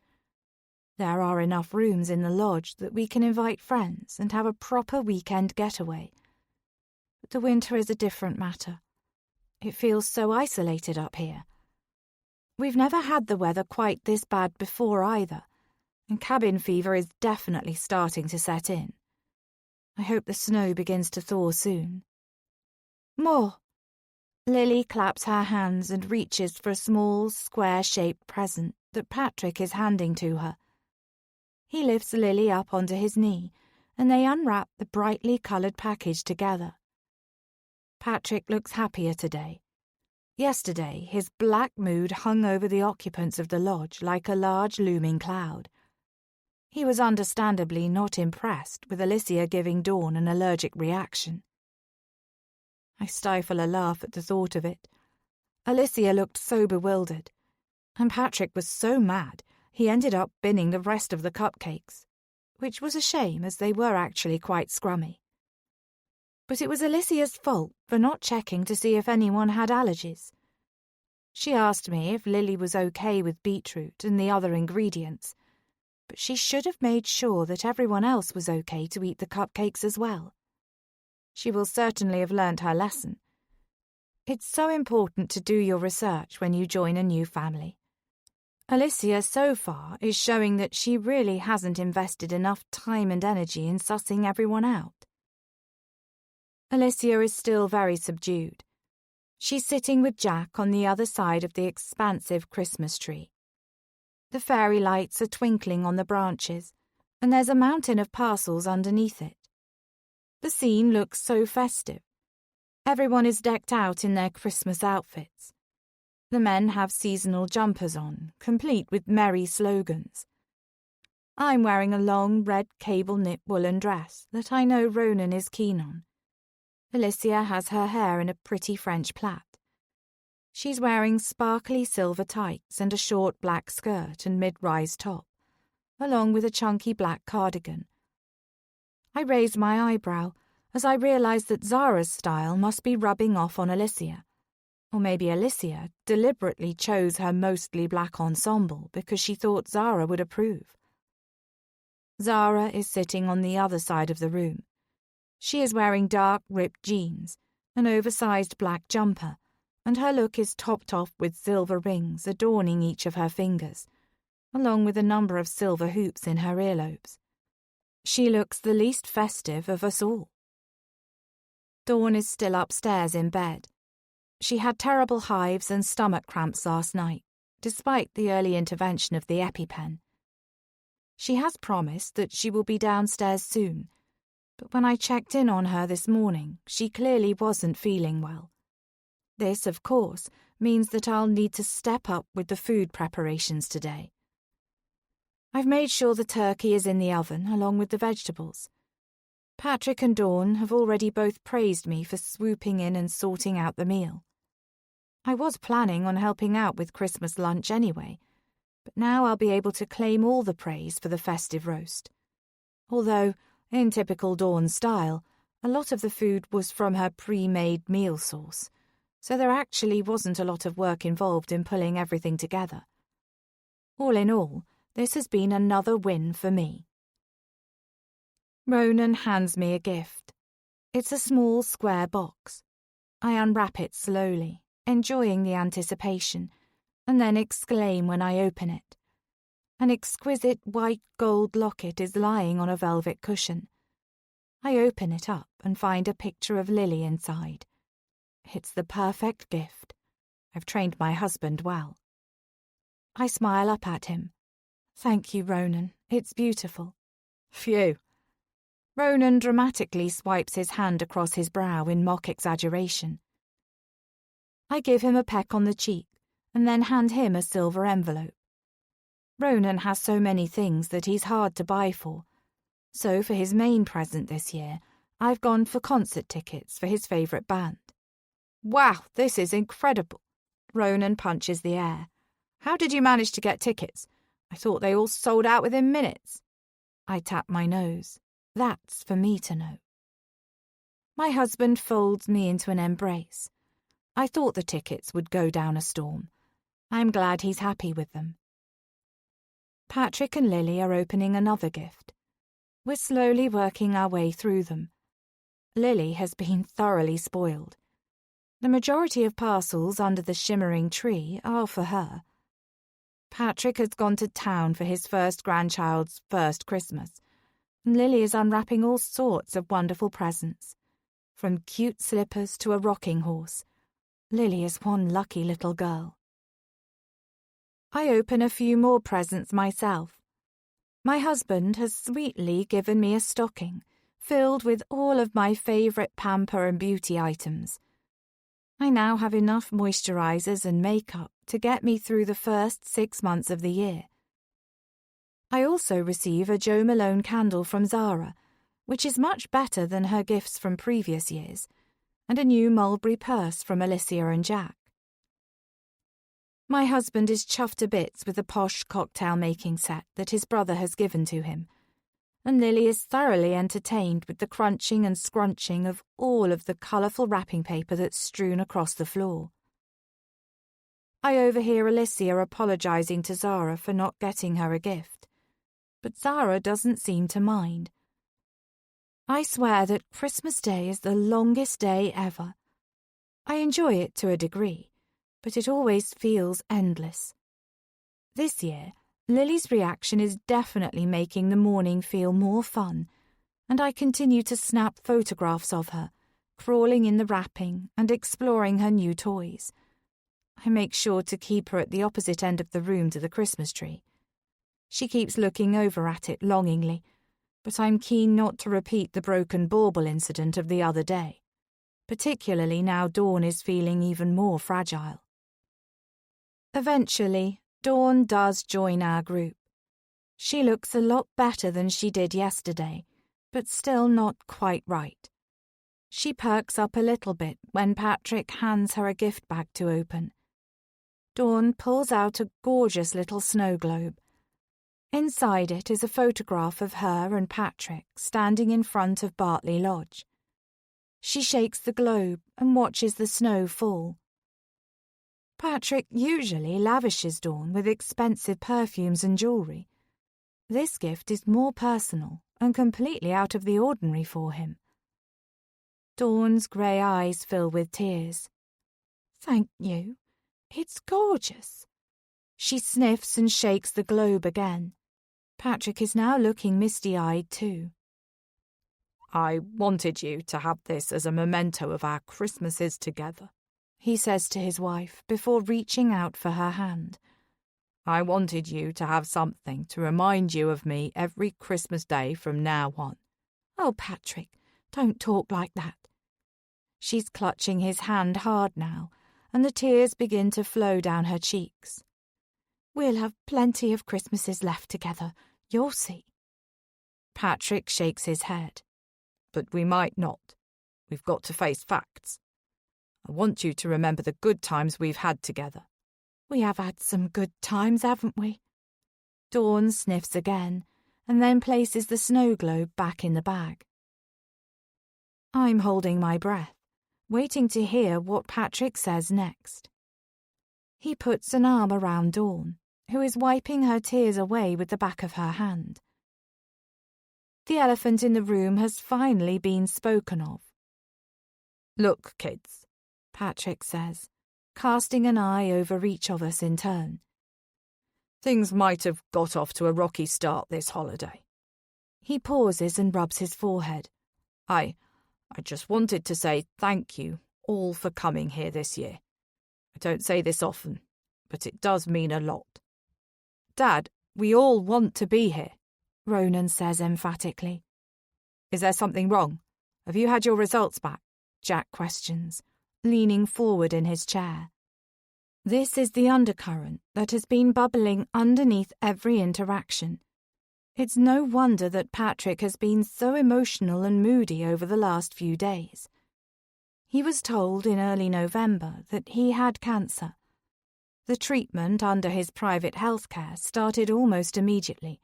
S1: There are enough rooms in the lodge that we can invite friends and have a proper weekend getaway. But the winter is a different matter. It feels so isolated up here. We've never had the weather quite this bad before either, and cabin fever is definitely starting to set in. I hope the snow begins to thaw soon. More! Lily claps her hands and reaches for a small, square-shaped present that Patrick is handing to her. He lifts Lily up onto his knee, and they unwrap the brightly coloured package together. Patrick looks happier today. Yesterday, his black mood hung over the occupants of the lodge like a large looming cloud. He was understandably not impressed with Alicia giving Dawn an allergic reaction. I stifle a laugh at the thought of it. Alicia looked so bewildered, and Patrick was so mad he ended up binning the rest of the cupcakes, which was a shame as they were actually quite scrummy. But it was Alicia's fault for not checking to see if anyone had allergies. She asked me if Lily was okay with beetroot and the other ingredients, but she should have made sure that everyone else was okay to eat the cupcakes as well. She will certainly have learnt her lesson. It's so important to do your research when you join a new family. Alicia so far is showing that she really hasn't invested enough time and energy in sussing everyone out. Alicia is still very subdued. She's sitting with Jack on the other side of the expansive Christmas tree. The fairy lights are twinkling on the branches, and there's a mountain of parcels underneath it. The scene looks so festive. Everyone is decked out in their Christmas outfits. The men have seasonal jumpers on, complete with merry slogans. I'm wearing a long red cable-knit woolen dress that I know Ronan is keen on. Alicia has her hair in a pretty French plait. She's wearing sparkly silver tights and a short black skirt and mid-rise top, along with a chunky black cardigan. I raise my eyebrow as I realise that Zara's style must be rubbing off on Alicia. Or maybe Alicia deliberately chose her mostly black ensemble because she thought Zara would approve. Zara is sitting on the other side of the room. She is wearing dark, ripped jeans, an oversized black jumper, and her look is topped off with silver rings adorning each of her fingers, along with a number of silver hoops in her earlobes. She looks the least festive of us all. Dawn is still upstairs in bed. She had terrible hives and stomach cramps last night, despite the early intervention of the EpiPen. She has promised that she will be downstairs soon, but when I checked in on her this morning, she clearly wasn't feeling well. This, of course, means that I'll need to step up with the food preparations today. I've made sure the turkey is in the oven along with the vegetables. Patrick and Dawn have already both praised me for swooping in and sorting out the meal. I was planning on helping out with Christmas lunch anyway, but now I'll be able to claim all the praise for the festive roast. Although,
S2: In typical Dawn style, a lot of the food was from her pre-made meal source, so there actually wasn't a lot of work involved in pulling everything together. All in all, this has been another win for me. Ronan hands me a gift. It's a small square box. I unwrap it slowly, enjoying the anticipation, and then exclaim when I open it. An exquisite white gold locket is lying on a velvet cushion. I open it up and find a picture of Lily inside. It's the perfect gift. I've trained my husband well. I smile up at him. Thank you, Ronan. It's beautiful. Phew. Ronan dramatically swipes his hand across his brow in mock exaggeration. I give him a peck on the cheek and then hand him a silver envelope. Ronan has so many things that he's hard to buy for, so for his main present this year, I've gone for concert tickets for his favourite band. Wow, this is incredible. Ronan punches the air. How did you manage to get tickets? I thought they all sold out within minutes. I tap my nose. That's for me to know. My husband folds me into an embrace. I thought the tickets would go down a storm. I'm glad he's happy with them. Patrick and Lily are opening another gift. We're slowly working our way through them. Lily has been thoroughly spoiled. The majority of parcels under the shimmering tree are for her. Patrick has gone to town for his first grandchild's first Christmas, and Lily is unwrapping all sorts of wonderful presents. From cute slippers to a rocking horse, Lily is one lucky little girl. I open a few more presents myself. My husband has sweetly given me a stocking filled with all of my favourite pamper and beauty items. I now have enough moisturisers and makeup to get me through the first 6 months of the year. I also receive a Jo Malone candle from Zara, which is much better than her gifts from previous years, and a new mulberry purse from Alicia and Jack. My husband is chuffed to bits with the posh cocktail-making set that his brother has given to him, and Lily is thoroughly entertained with the crunching and scrunching of all of the colourful wrapping paper that's strewn across the floor. I overhear Alicia apologising to Zara for not getting her a gift, but Zara doesn't seem to mind. I swear that Christmas Day is the longest day ever. I enjoy it to a degree, but it always feels endless. This year, Lily's reaction is definitely making the morning feel more fun, and I continue to snap photographs of her, crawling in the wrapping and exploring her new toys. I make sure to keep her at the opposite end of the room to the Christmas tree. She keeps looking over at it longingly, but I'm keen not to repeat the broken bauble incident of the other day, particularly now Dawn is feeling even more fragile. Eventually, Dawn does join our group. She looks a lot better than she did yesterday, but still not quite right. She perks up a little bit when Patrick hands her a gift bag to open. Dawn pulls out a gorgeous little snow globe. Inside it is a photograph of her and Patrick standing in front of Bartley Lodge. She shakes the globe and watches the snow fall. Patrick usually lavishes Dawn with expensive perfumes and jewellery. This gift is more personal and completely out of the ordinary for him. Dawn's grey eyes fill with tears. Thank you. It's gorgeous. She sniffs and shakes the globe again. Patrick is now looking misty-eyed too. I wanted you to have this as a memento of our Christmases together, he says to his wife before reaching out for her hand. I wanted you to have something to remind you of me every Christmas day from now on. Oh, Patrick, don't talk like that. She's clutching his hand hard now, and the tears begin to flow down her cheeks. We'll have plenty of Christmases left together, you'll see. Patrick shakes his head. But we might not. We've got to face facts. I want you to remember the good times we've had together. We have had some good times, haven't we? Dawn sniffs again,
S1: and then places the snow globe back in the bag. I'm holding my breath, waiting to hear what Patrick says next. He puts an arm around Dawn, who is wiping her tears away with the back of her hand. The elephant in the room has finally been spoken of.
S2: Look, kids,
S1: Patrick says, casting an eye over each of us in turn.
S2: Things might have got off to a rocky start this holiday.
S1: He pauses and rubs his forehead.
S2: I just wanted to say thank you all for coming here this year. I don't say this often, but it does mean a lot. Dad, we all want to be here,
S1: Ronan says emphatically.
S2: Is there something wrong? Have you had your results back?
S1: Jack questions, leaning forward in his chair. This is the undercurrent that has been bubbling underneath every interaction. It's no wonder that Patrick has been so emotional and moody over the last few days. He was told in early November that he had cancer. The treatment under his private healthcare started almost immediately.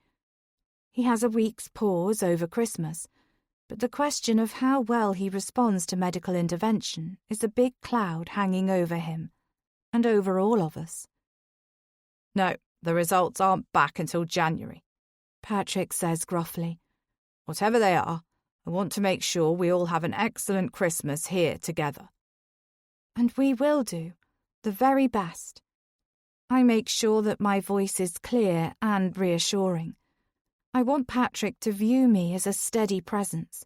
S1: He has a week's pause over Christmas, but the question of how well he responds to medical intervention is a big cloud hanging over him, and over all of us.
S2: No, the results aren't back until January,
S1: Patrick says gruffly.
S2: Whatever they are, I want to make sure we all have an excellent Christmas here together.
S1: And we will do, the very best. I make sure that my voice is clear and reassuring. I want Patrick to view me as a steady presence,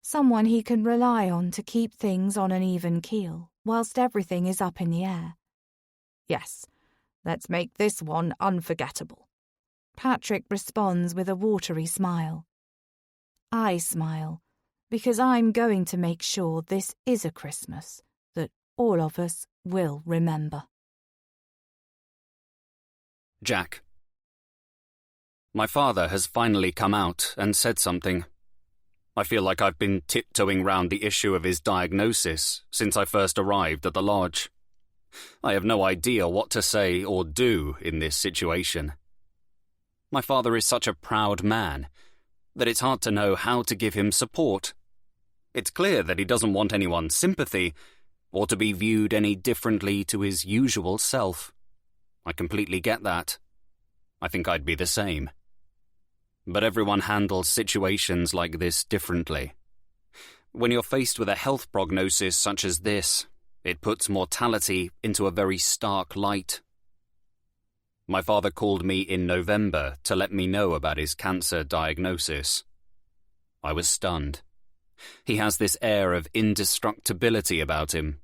S1: someone he can rely on to keep things on an even keel whilst everything is up in the air.
S2: Yes, let's make this one unforgettable.
S1: Patrick responds with a watery smile. I smile, because I'm going to make sure this is a Christmas that all of us will remember.
S3: Jack. My father has finally come out and said something. I feel like I've been tiptoeing round the issue of his diagnosis since I first arrived at the lodge. I have no idea what to say or do in this situation. My father is such a proud man that it's hard to know how to give him support. It's clear that he doesn't want anyone's sympathy or to be viewed any differently to his usual self. I completely get that. I think I'd be the same. But everyone handles situations like this differently. When you're faced with a health prognosis such as this, it puts mortality into a very stark light. My father called me in November to let me know about his cancer diagnosis. I was stunned. He has this air of indestructibility about him.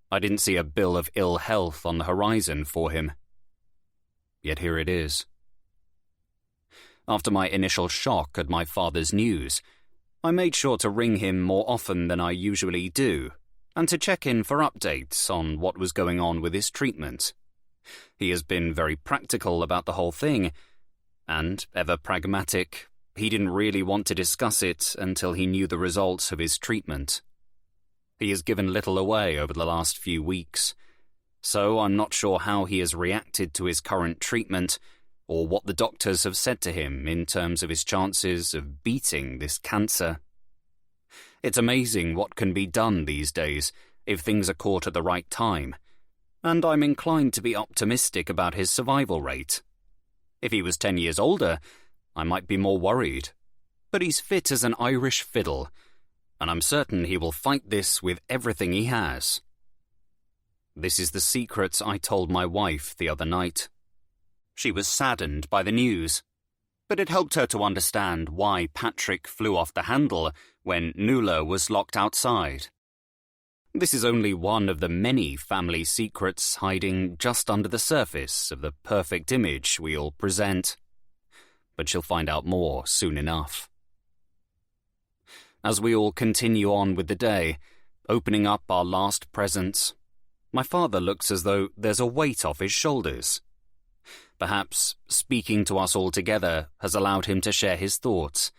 S3: I didn't see a bill of ill health on the horizon for him. Yet here it is. After my initial shock at my father's news, I made sure to ring him more often than I usually do, and to check in for updates on what was going on with his treatment. He has been very practical about the whole thing, and, ever pragmatic, he didn't really want to discuss it until he knew the results of his treatment. He has given little away over the last few weeks, so I'm not sure how he has reacted to his current treatment or what the doctors have said to him in terms of his chances of beating this cancer. It's amazing what can be done these days if things are caught at the right time, and I'm inclined to be optimistic about his survival rate. If he was 10 years older, I might be more worried. But he's fit as an Irish fiddle, and I'm certain he will fight this with everything he has. This is the secret I told my wife the other night. She was saddened by the news, but it helped her to understand why Patrick flew off the handle when Nuala was locked outside. This is only one of the many family secrets hiding just under the surface of the perfect image we all present. But she'll find out more soon enough. As we all continue on with the day, opening up our last presents, my father looks as though there's a weight off his shoulders. Perhaps speaking to us all together has allowed him to share his thoughts,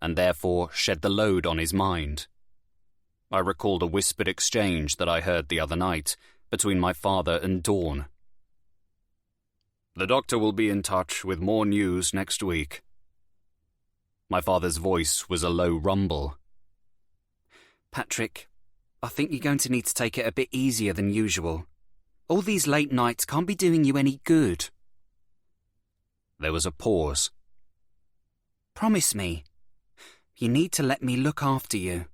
S3: and therefore shed the load on his mind. I recalled a whispered exchange that I heard the other night between my father and Dawn. "The doctor will be in touch with more news next week." My father's voice was a low rumble.
S4: Patrick, I think you're going to need to take it a bit easier than usual. All these late nights can't be doing you any good.
S3: There was a pause.
S4: Promise me. You need to let me look after you.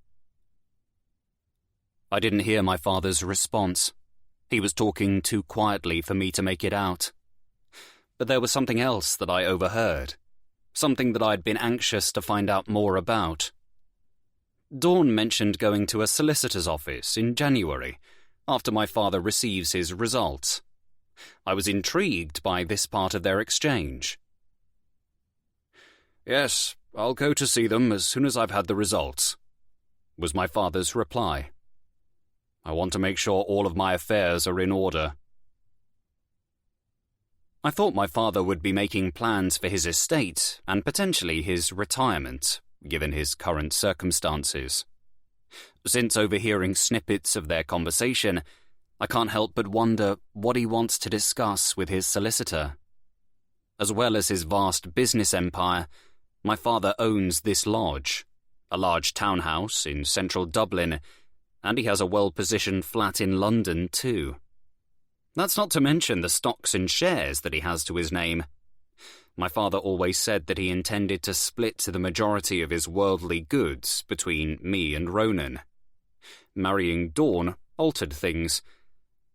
S3: I didn't hear my father's response. He was talking too quietly for me to make it out. But there was something else that I overheard. Something that I'd been anxious to find out more about. Dawn mentioned going to a solicitor's office in January, after my father receives his results. I was intrigued by this part of their exchange. "Yes, I'll go to see them as soon as I've had the results," was my father's reply. "I want to make sure all of my affairs are in order." I thought my father would be making plans for his estate and potentially his retirement, given his current circumstances. Since overhearing snippets of their conversation, I can't help but wonder what he wants to discuss with his solicitor. As well as his vast business empire, my father owns this lodge, a large townhouse in central Dublin, and he has a well-positioned flat in London too. That's not to mention the stocks and shares that he has to his name. My father always said that he intended to split the majority of his worldly goods between me and Ronan. Marrying Dawn altered things,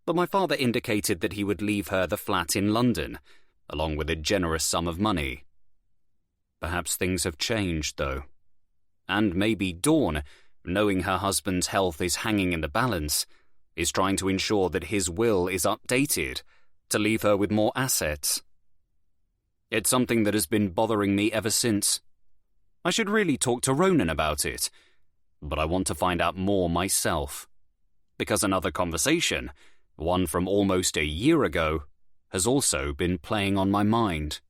S3: but my father indicated that he would leave her the flat in London, along with a generous sum of money. Perhaps things have changed, though. And maybe Dawn, knowing her husband's health is hanging in the balance, is trying to ensure that his will is updated to leave her with more assets. It's something that has been bothering me ever since. I should really talk to Ronan about it, but I want to find out more myself, because another conversation, one from almost a year ago, has also been playing on my mind.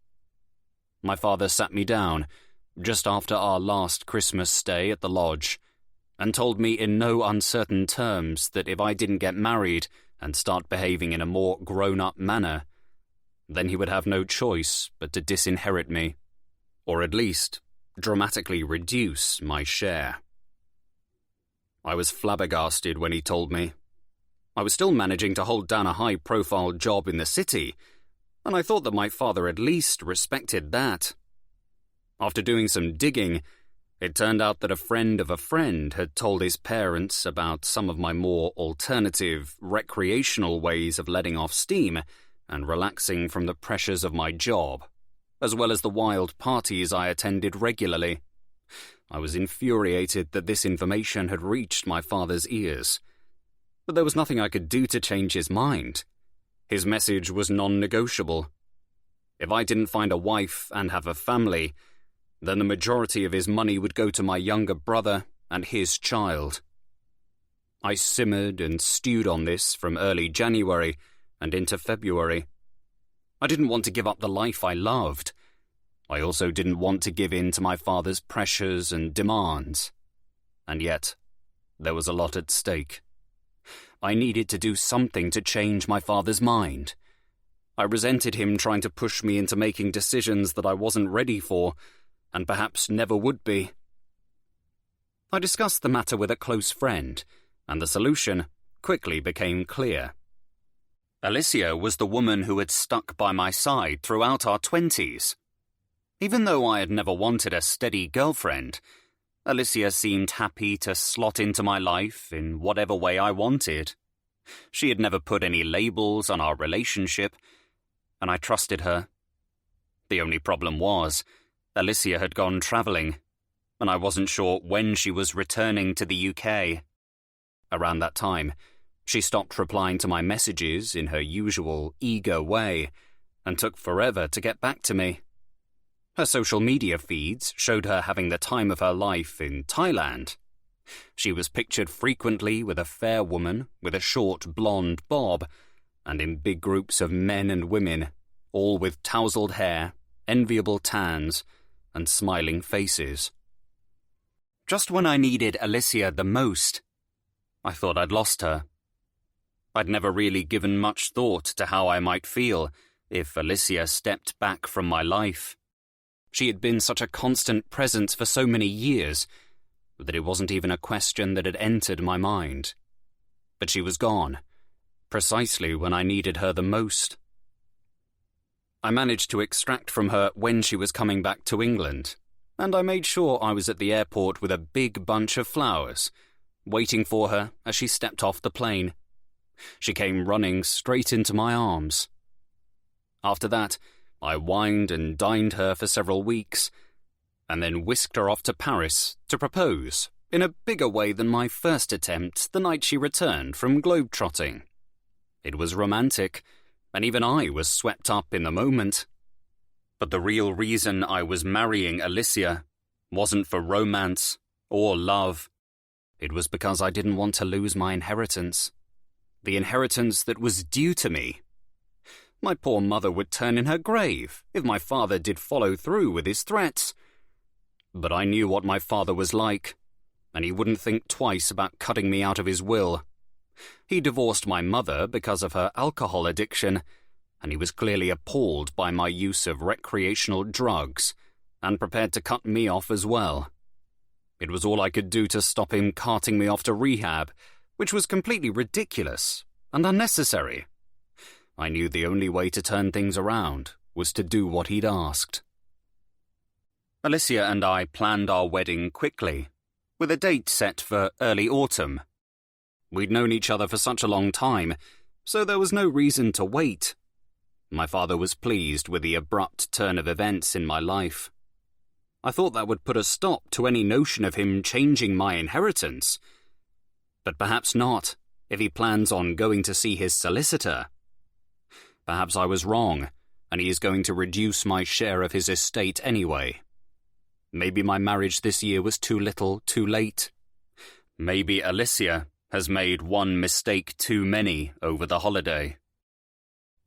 S3: My father sat me down, just after our last Christmas stay at the lodge, and told me in no uncertain terms that if I didn't get married and start behaving in a more grown-up manner, then he would have no choice but to disinherit me, or at least dramatically reduce my share. I was flabbergasted when he told me. I was still managing to hold down a high-profile job in the city, and I thought that my father at least respected that. After doing some digging, it turned out that a friend of a friend had told his parents about some of my more alternative, recreational ways of letting off steam and relaxing from the pressures of my job, as well as the wild parties I attended regularly. I was infuriated that this information had reached my father's ears. But there was nothing I could do to change his mind. His message was non-negotiable. If I didn't find a wife and have a family, then the majority of his money would go to my younger brother and his child. I simmered and stewed on this from early January and into February. I didn't want to give up the life I loved. I also didn't want to give in to my father's pressures and demands. And yet, there was a lot at stake. I needed to do something to change my father's mind. I resented him trying to push me into making decisions that I wasn't ready for, and perhaps never would be. I discussed the matter with a close friend, and the solution quickly became clear. Alicia was the woman who had stuck by my side throughout our 20s. Even though I had never wanted a steady girlfriend, Alicia seemed happy to slot into my life in whatever way I wanted. She had never put any labels on our relationship, and I trusted her. The only problem was, Alicia had gone travelling, and I wasn't sure when she was returning to the UK. Around that time, she stopped replying to my messages in her usual eager way, and took forever to get back to me. Her social media feeds showed her having the time of her life in Thailand. She was pictured frequently with a fair woman with a short blonde bob, and in big groups of men and women, all with tousled hair, enviable tans, and smiling faces. Just when I needed Alicia the most, I thought I'd lost her. I'd never really given much thought to how I might feel if Alicia stepped back from my life. She had been such a constant presence for so many years that it wasn't even a question that had entered my mind. But she was gone, precisely when I needed her the most. I managed to extract from her when she was coming back to England, and I made sure I was at the airport with a big bunch of flowers, waiting for her as she stepped off the plane. She came running straight into my arms. After that, I wined and dined her for several weeks, and then whisked her off to Paris to propose, in a bigger way than my first attempt the night she returned from globe-trotting. It was romantic, and even I was swept up in the moment. But the real reason I was marrying Alicia wasn't for romance or love. It was because I didn't want to lose my inheritance. The inheritance that was due to me. My poor mother would turn in her grave if my father did follow through with his threats. But I knew what my father was like, and he wouldn't think twice about cutting me out of his will. He divorced my mother because of her alcohol addiction, and he was clearly appalled by my use of recreational drugs, and prepared to cut me off as well. It was all I could do to stop him carting me off to rehab, which was completely ridiculous and unnecessary. I knew the only way to turn things around was to do what he'd asked. Alicia and I planned our wedding quickly, with a date set for early autumn. We'd known each other for such a long time, so there was no reason to wait. My father was pleased with the abrupt turn of events in my life. I thought that would put a stop to any notion of him changing my inheritance. But perhaps not, if he plans on going to see his solicitor. Perhaps I was wrong, and he is going to reduce my share of his estate anyway. Maybe my marriage this year was too little, too late. Maybe Alicia has made one mistake too many over the holiday.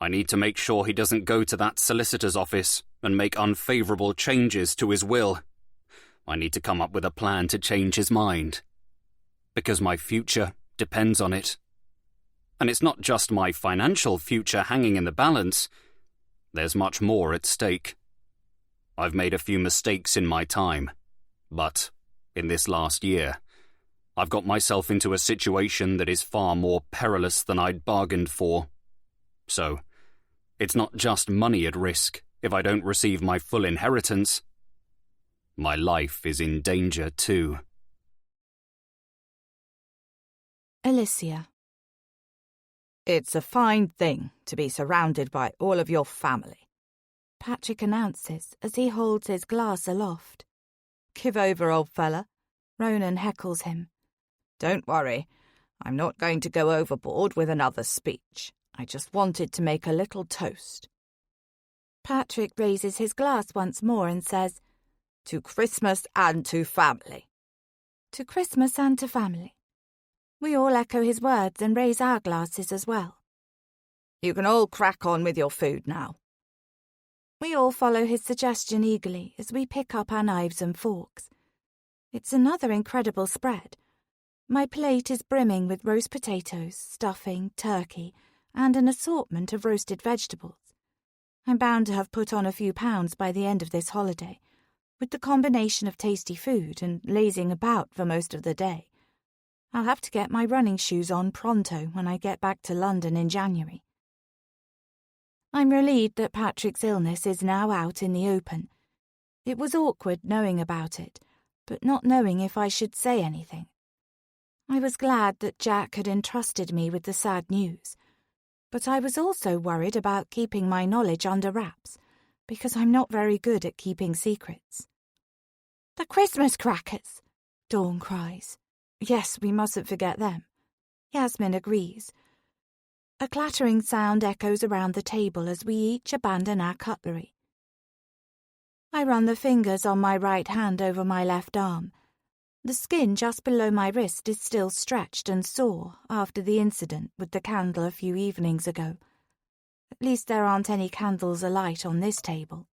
S3: I need to make sure he doesn't go to that solicitor's office and make unfavourable changes to his will. I need to come up with a plan to change his mind. Because my future depends on it. And it's not just my financial future hanging in the balance. There's much more at stake. I've made a few mistakes in my time, but in this last year, I've got myself into a situation that is far more perilous than I'd bargained for. So, it's not just money at risk if I don't receive my full inheritance. My life is in danger too.
S1: Alicia.
S2: It's a fine thing to be surrounded by all of your family,
S1: Patrick announces as he holds his glass aloft.
S2: Give over, old fella.
S1: Ronan heckles him.
S2: Don't worry, I'm not going to go overboard with another speech. I just wanted to make a little toast.
S1: Patrick raises his glass once more and says,
S2: To Christmas and to family.
S1: To Christmas and to family. We all echo his words and raise our glasses as well.
S2: You can all crack on with your food now.
S1: We all follow his suggestion eagerly as we pick up our knives and forks. It's another incredible spread. My plate is brimming with roast potatoes, stuffing, turkey, and an assortment of roasted vegetables. I'm bound to have put on a few pounds by the end of this holiday, with the combination of tasty food and lazing about for most of the day. I'll have to get my running shoes on pronto when I get back to London in January. I'm relieved that Patrick's illness is now out in the open. It was awkward knowing about it, but not knowing if I should say anything. I was glad that Jack had entrusted me with the sad news, but I was also worried about keeping my knowledge under wraps, because I'm not very good at keeping secrets. "The Christmas crackers!" Dawn cries. Yes, we mustn't forget them. Yasmin agrees. A clattering sound echoes around the table as we each abandon our cutlery. I run the fingers on my right hand over my left arm. The skin just below my wrist is still stretched and sore after the incident with the candle a few evenings ago. At least there aren't any candles alight on this table.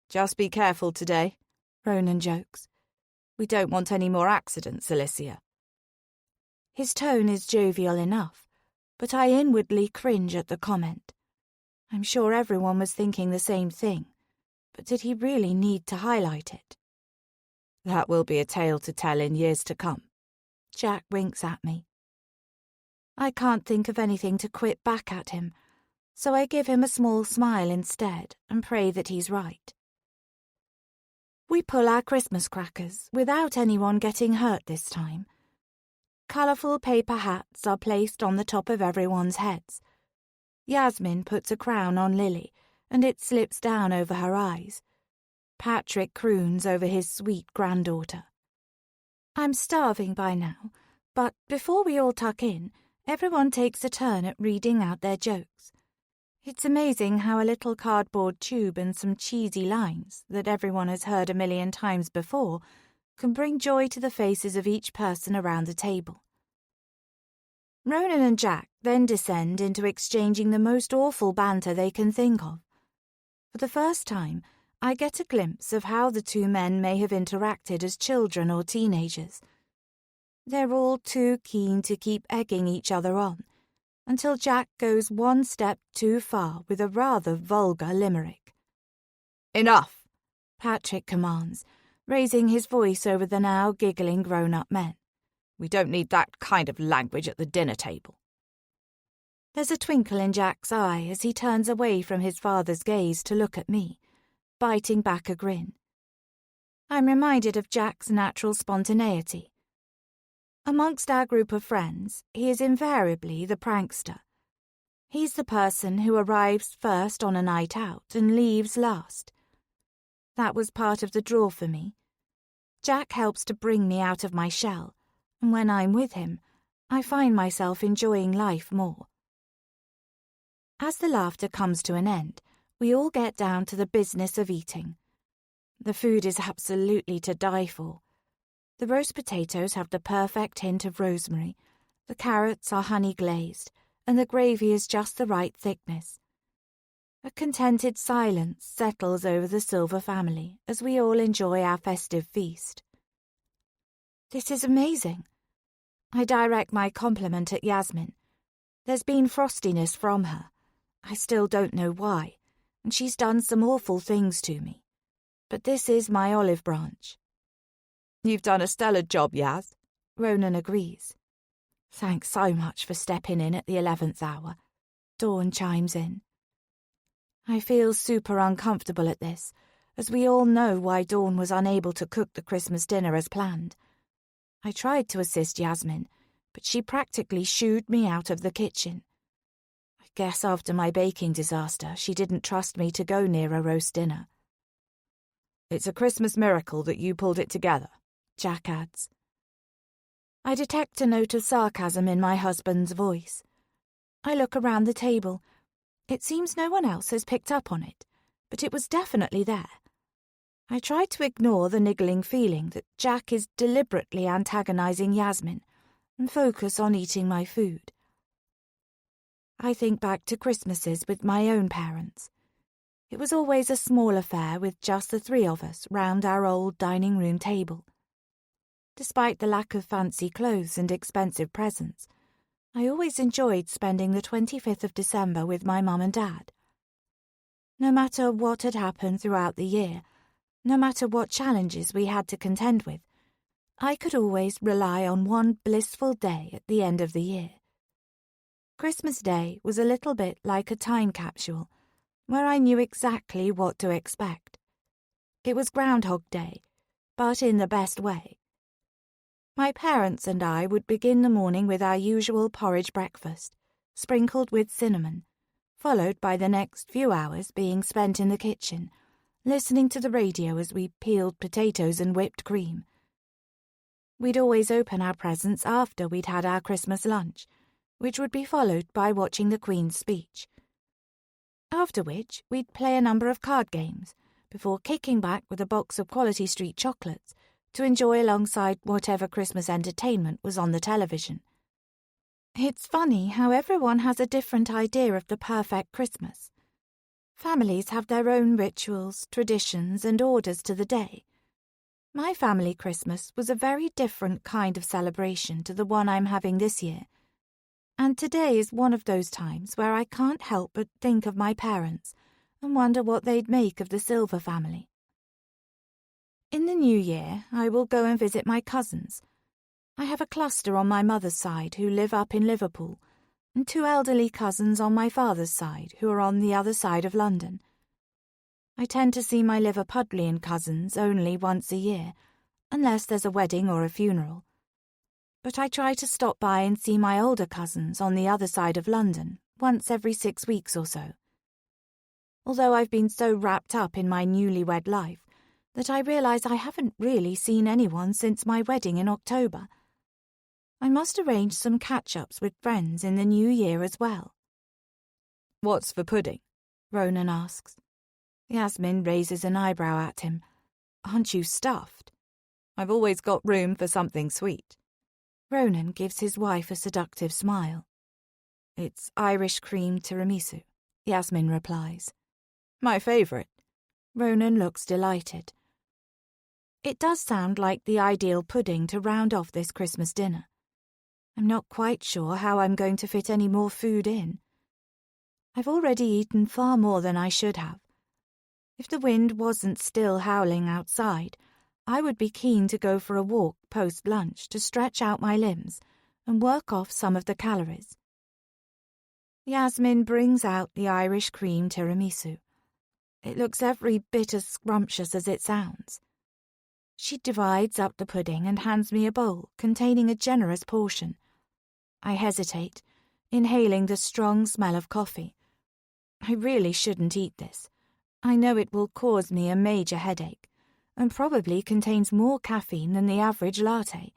S2: Just be careful today,
S1: Ronan jokes.
S2: We don't want any more accidents, Alicia.
S1: His tone is jovial enough, but I inwardly cringe at the comment. I'm sure everyone was thinking the same thing. but did he really need to highlight it?
S2: That will be a tale to tell in years to come.
S1: Jack winks at me. I can't think of anything to quip back at him, so I give him a small smile instead and pray that he's right. We pull our Christmas crackers without anyone getting hurt this time. Colourful paper hats are placed on the top of everyone's heads. Yasmin puts a crown on Lily, and it slips down over her eyes. Patrick croons over his sweet granddaughter. I'm starving by now, but before we all tuck in, everyone takes a turn at reading out their jokes. It's amazing how a little cardboard tube and some cheesy lines that everyone has heard a million times before can bring joy to the faces of each person around the table. Ronan and Jack then descend into exchanging the most awful banter they can think of. For the first time, I get a glimpse of how the two men may have interacted as children or teenagers. They're all too keen to keep egging each other on, until Jack goes one step too far with a rather vulgar limerick.
S2: Enough,
S1: Patrick commands, raising his voice over the now giggling grown-up men.
S2: We don't need that kind of language at the dinner table.
S1: There's a twinkle in Jack's eye as he turns away from his father's gaze to look at me, biting back a grin. I'm reminded of Jack's natural spontaneity. Amongst our group of friends, he is invariably the prankster. He's the person who arrives first on a night out and leaves last. That was part of the draw for me. Jack helps to bring me out of my shell, and when I'm with him, I find myself enjoying life more. As the laughter comes to an end, we all get down to the business of eating. The food is absolutely to die for. The roast potatoes have the perfect hint of rosemary, the carrots are honey-glazed, and the gravy is just the right thickness. A contented silence settles over the Silver family as we all enjoy our festive feast. This is amazing. I direct my compliment at Yasmin. There's been frostiness from her. I still don't know why, and she's done some awful things to me. But this is my olive branch.
S2: You've done a stellar job, Yaz.
S1: Ronan agrees. Thanks so much for stepping in at the 11th hour. Dawn chimes in. I feel super uncomfortable at this, as we all know why Dawn was unable to cook the Christmas dinner as planned. I tried to assist Yasmin, but she practically shooed me out of the kitchen. I guess after my baking disaster, she didn't trust me to go near a roast dinner.
S2: It's a Christmas miracle that you pulled it together,
S1: Jack adds. I detect a note of sarcasm in my husband's voice. I look around the table. It seems no one else has picked up on it, but it was definitely there. I try to ignore the niggling feeling that Jack is deliberately antagonizing Yasmin and focus on eating my food. I think back to Christmases with my own parents. It was always a small affair with just the three of us round our old dining room table. Despite the lack of fancy clothes and expensive presents, I always enjoyed spending the 25th of December with my mum and dad. No matter what had happened throughout the year, no matter what challenges we had to contend with, I could always rely on one blissful day at the end of the year. Christmas Day was a little bit like a time capsule, where I knew exactly what to expect. It was Groundhog Day, but in the best way. My parents and I would begin the morning with our usual porridge breakfast, sprinkled with cinnamon, followed by the next few hours being spent in the kitchen, listening to the radio as we peeled potatoes and whipped cream. We'd always open our presents after we'd had our Christmas lunch, which would be followed by watching the Queen's speech. After which, we'd play a number of card games, before kicking back with a box of Quality Street chocolates to enjoy alongside whatever Christmas entertainment was on the television. It's funny how everyone has a different idea of the perfect Christmas. Families have their own rituals, traditions, and orders to the day. My family Christmas was a very different kind of celebration to the one I'm having this year, and today is one of those times where I can't help but think of my parents and wonder what they'd make of the Silver family. In the new year, I will go and visit my cousins. I have a cluster on my mother's side who live up in Liverpool, and 2 elderly cousins on my father's side who are on the other side of London. I tend to see my Liverpudlian cousins only once a year, unless there's a wedding or a funeral. But I try to stop by and see my older cousins on the other side of London once every 6 weeks or so. Although I've been so wrapped up in my newlywed life that I realise I haven't really seen anyone since my wedding in October. I must arrange some catch-ups with friends in the new year as well.
S2: What's for pudding?
S1: Ronan asks. Yasmin raises an eyebrow at him.
S2: Aren't you stuffed? I've always got room for something sweet.
S1: Ronan gives his wife a seductive smile.
S2: It's Irish cream tiramisu,
S1: Yasmin replies.
S2: My favourite.
S1: Ronan looks delighted. It does sound like the ideal pudding to round off this Christmas dinner. I'm not quite sure how I'm going to fit any more food in. I've already eaten far more than I should have. If the wind wasn't still howling outside, I would be keen to go for a walk post-lunch to stretch out my limbs and work off some of the calories. Yasmin brings out the Irish cream tiramisu. It looks every bit as scrumptious as it sounds. She divides up the pudding and hands me a bowl containing a generous portion. I hesitate, inhaling the strong smell of coffee. I really shouldn't eat this. I know it will cause me a major headache, and probably contains more caffeine than the average latte.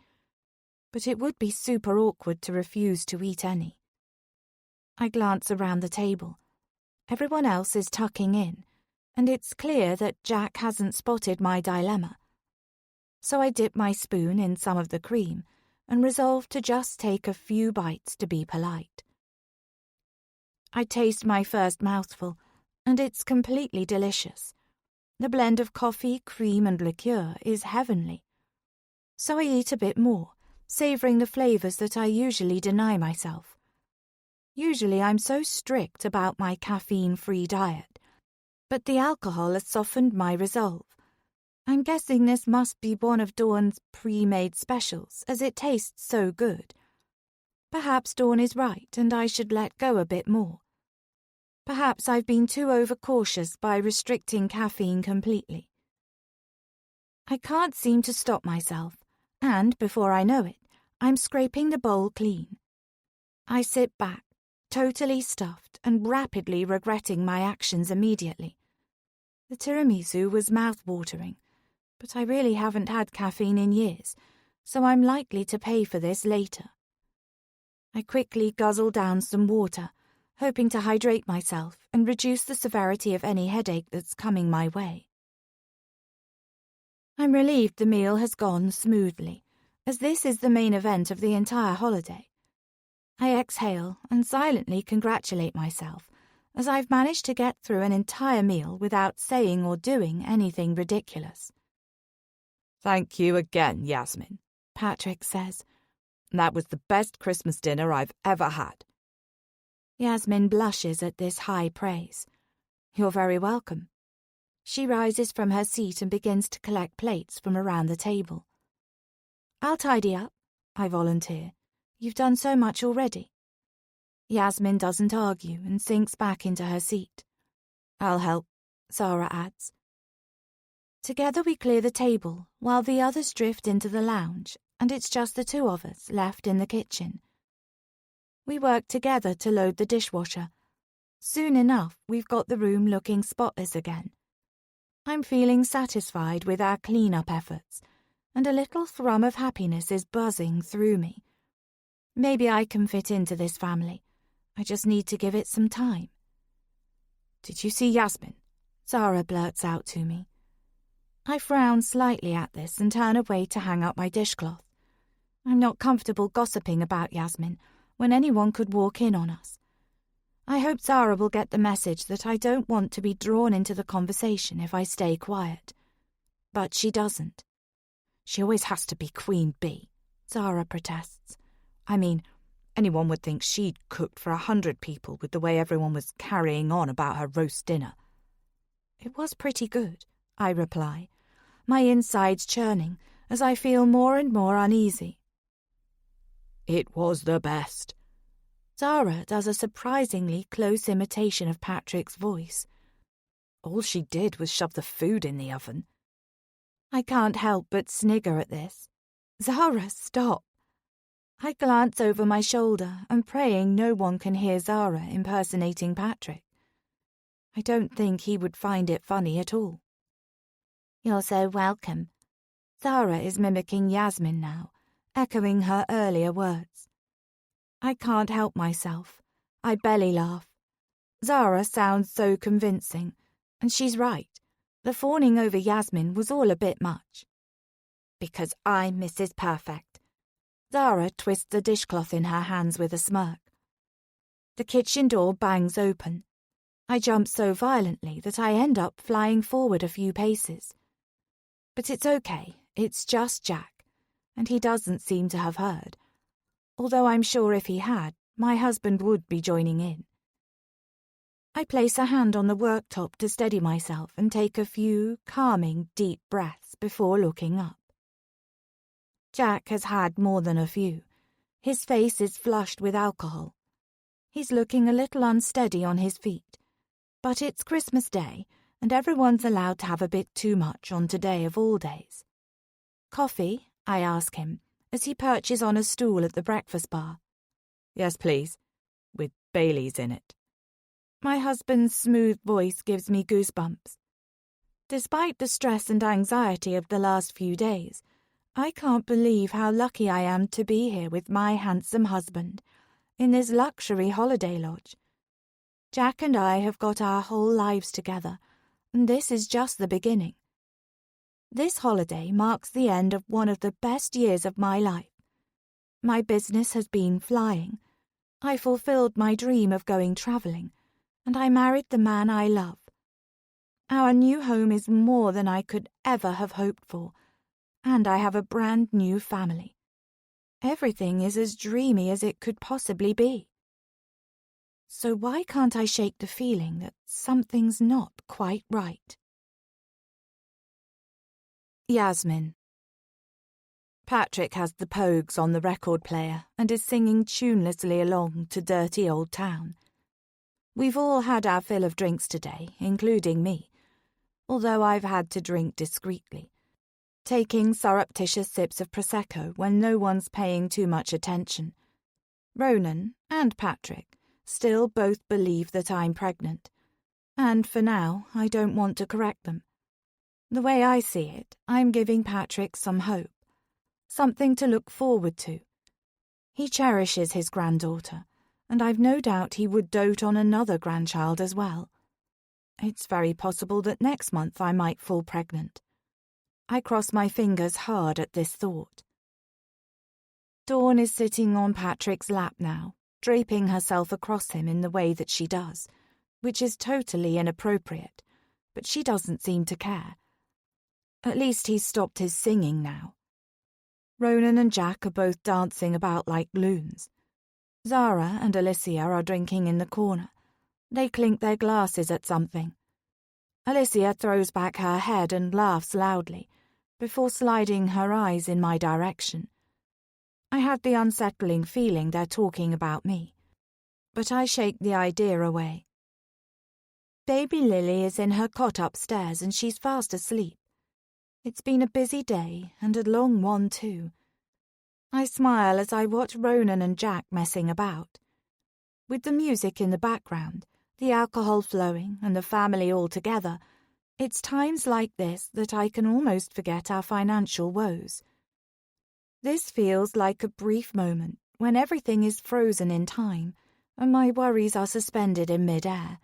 S1: But it would be super awkward to refuse to eat any. I glance around the table. Everyone else is tucking in, and it's clear that Jack hasn't spotted my dilemma. So I dip my spoon in some of the cream and resolve to just take a few bites to be polite. I taste my first mouthful, and it's completely delicious. The blend of coffee, cream, and liqueur is heavenly. So I eat a bit more, savouring the flavours that I usually deny myself. Usually I'm so strict about my caffeine-free diet, but the alcohol has softened my resolve. I'm guessing this must be one of Dawn's pre-made specials, as it tastes so good. Perhaps Dawn is right, and I should let go a bit more. Perhaps I've been too overcautious by restricting caffeine completely. I can't seem to stop myself, and before I know it, I'm scraping the bowl clean. I sit back, totally stuffed and rapidly regretting my actions immediately. The tiramisu was mouth-watering, but I really haven't had caffeine in years, so I'm likely to pay for this later. I quickly guzzle down some water, hoping to hydrate myself and reduce the severity of any headache that's coming my way. I'm relieved the meal has gone smoothly, as this is the main event of the entire holiday. I exhale and silently congratulate myself, as I've managed to get through an entire meal without saying or doing anything ridiculous.
S2: Thank you again, Yasmin,
S1: Patrick says.
S2: That was the best Christmas dinner I've ever had.
S1: Yasmin blushes at this high praise. You're very welcome. She rises from her seat and begins to collect plates from around the table. I'll tidy up, I volunteer. You've done so much already. Yasmin doesn't argue and sinks back into her seat.
S2: I'll help,
S1: Zara adds. Together we clear the table while the others drift into the lounge, and it's just the 2 of us left in the kitchen. We work together to load the dishwasher. Soon enough, we've got the room looking spotless again. I'm feeling satisfied with our clean-up efforts, and a little thrum of happiness is buzzing through me. Maybe I can fit into this family. I just need to give it some time.
S2: Did you see Yasmin?
S1: Zara blurts out to me. I frown slightly at this and turn away to hang up my dishcloth. I'm not comfortable gossiping about Yasmin when anyone could walk in on us. I hope Zara will get the message that I don't want to be drawn into the conversation if I stay quiet. But she doesn't.
S2: She always has to be Queen Bee,
S1: Zara protests.
S2: I mean, anyone would think she'd cooked for 100 people with the way everyone was carrying on about her roast dinner.
S1: It was pretty good, I reply, my insides churning as I feel more and more uneasy.
S2: It was the best.
S1: Zara does a surprisingly close imitation of Patrick's voice.
S2: All she did was shove the food in the oven.
S1: I can't help but snigger at this. Zara, stop. I glance over my shoulder and praying no one can hear Zara impersonating Patrick. I don't think he would find it funny at all. You're so welcome. Zara is mimicking Yasmin now, echoing her earlier words. I can't help myself. I belly laugh. Zara sounds so convincing, and she's right. The fawning over Yasmin was all a bit much. Because I'm Mrs. Perfect. Zara twists the dishcloth in her hands with a smirk. The kitchen door bangs open. I jump so violently that I end up flying forward a few paces. But it's okay, it's just Jack, and he doesn't seem to have heard. Although I'm sure if he had, my husband would be joining in. I place a hand on the worktop to steady myself and take a few calming, deep breaths before looking up. Jack has had more than a few. His face is flushed with alcohol. He's looking a little unsteady on his feet. But it's Christmas Day, and everyone's allowed to have a bit too much on today of all days. Coffee? I ask him, as he perches on a stool at the breakfast bar.
S2: Yes, please, with Bailey's in it.
S1: My husband's smooth voice gives me goosebumps. Despite the stress and anxiety of the last few days, I can't believe how lucky I am to be here with my handsome husband, in this luxury holiday lodge. Jack and I have got our whole lives together, and this is just the beginning. This holiday marks the end of one of the best years of my life. My business has been flying. I fulfilled my dream of going travelling, and I married the man I love. Our new home is more than I could ever have hoped for, and I have a brand new family. Everything is as dreamy as it could possibly be. So why can't I shake the feeling that something's not quite right? Yasmin. Patrick has the Pogues on the record player and is singing tunelessly along to Dirty Old Town. We've all had our fill of drinks today, including me, although I've had to drink discreetly, taking surreptitious sips of Prosecco when no one's paying too much attention. Ronan and Patrick still both believe that I'm pregnant, and for now I don't want to correct them. The way I see it, I'm giving Patrick some hope, something to look forward to. He cherishes his granddaughter, and I've no doubt he would dote on another grandchild as well. It's very possible that next month I might fall pregnant. I cross my fingers hard at this thought. Dawn is sitting on Patrick's lap now, draping herself across him in the way that she does, which is totally inappropriate, but she doesn't seem to care. At least he's stopped his singing now. Ronan and Jack are both dancing about like loons. Zara and Alicia are drinking in the corner. They clink their glasses at something. Alicia throws back her head and laughs loudly, before sliding her eyes in my direction. I have the unsettling feeling they're talking about me, but I shake the idea away. Baby Lily is in her cot upstairs and she's fast asleep. It's been a busy day and a long one too. I smile as I watch Ronan and Jack messing about. With the music in the background, the alcohol flowing and the family all together, it's times like this that I can almost forget our financial woes. This feels like a brief moment when everything is frozen in time and my worries are suspended in mid-air.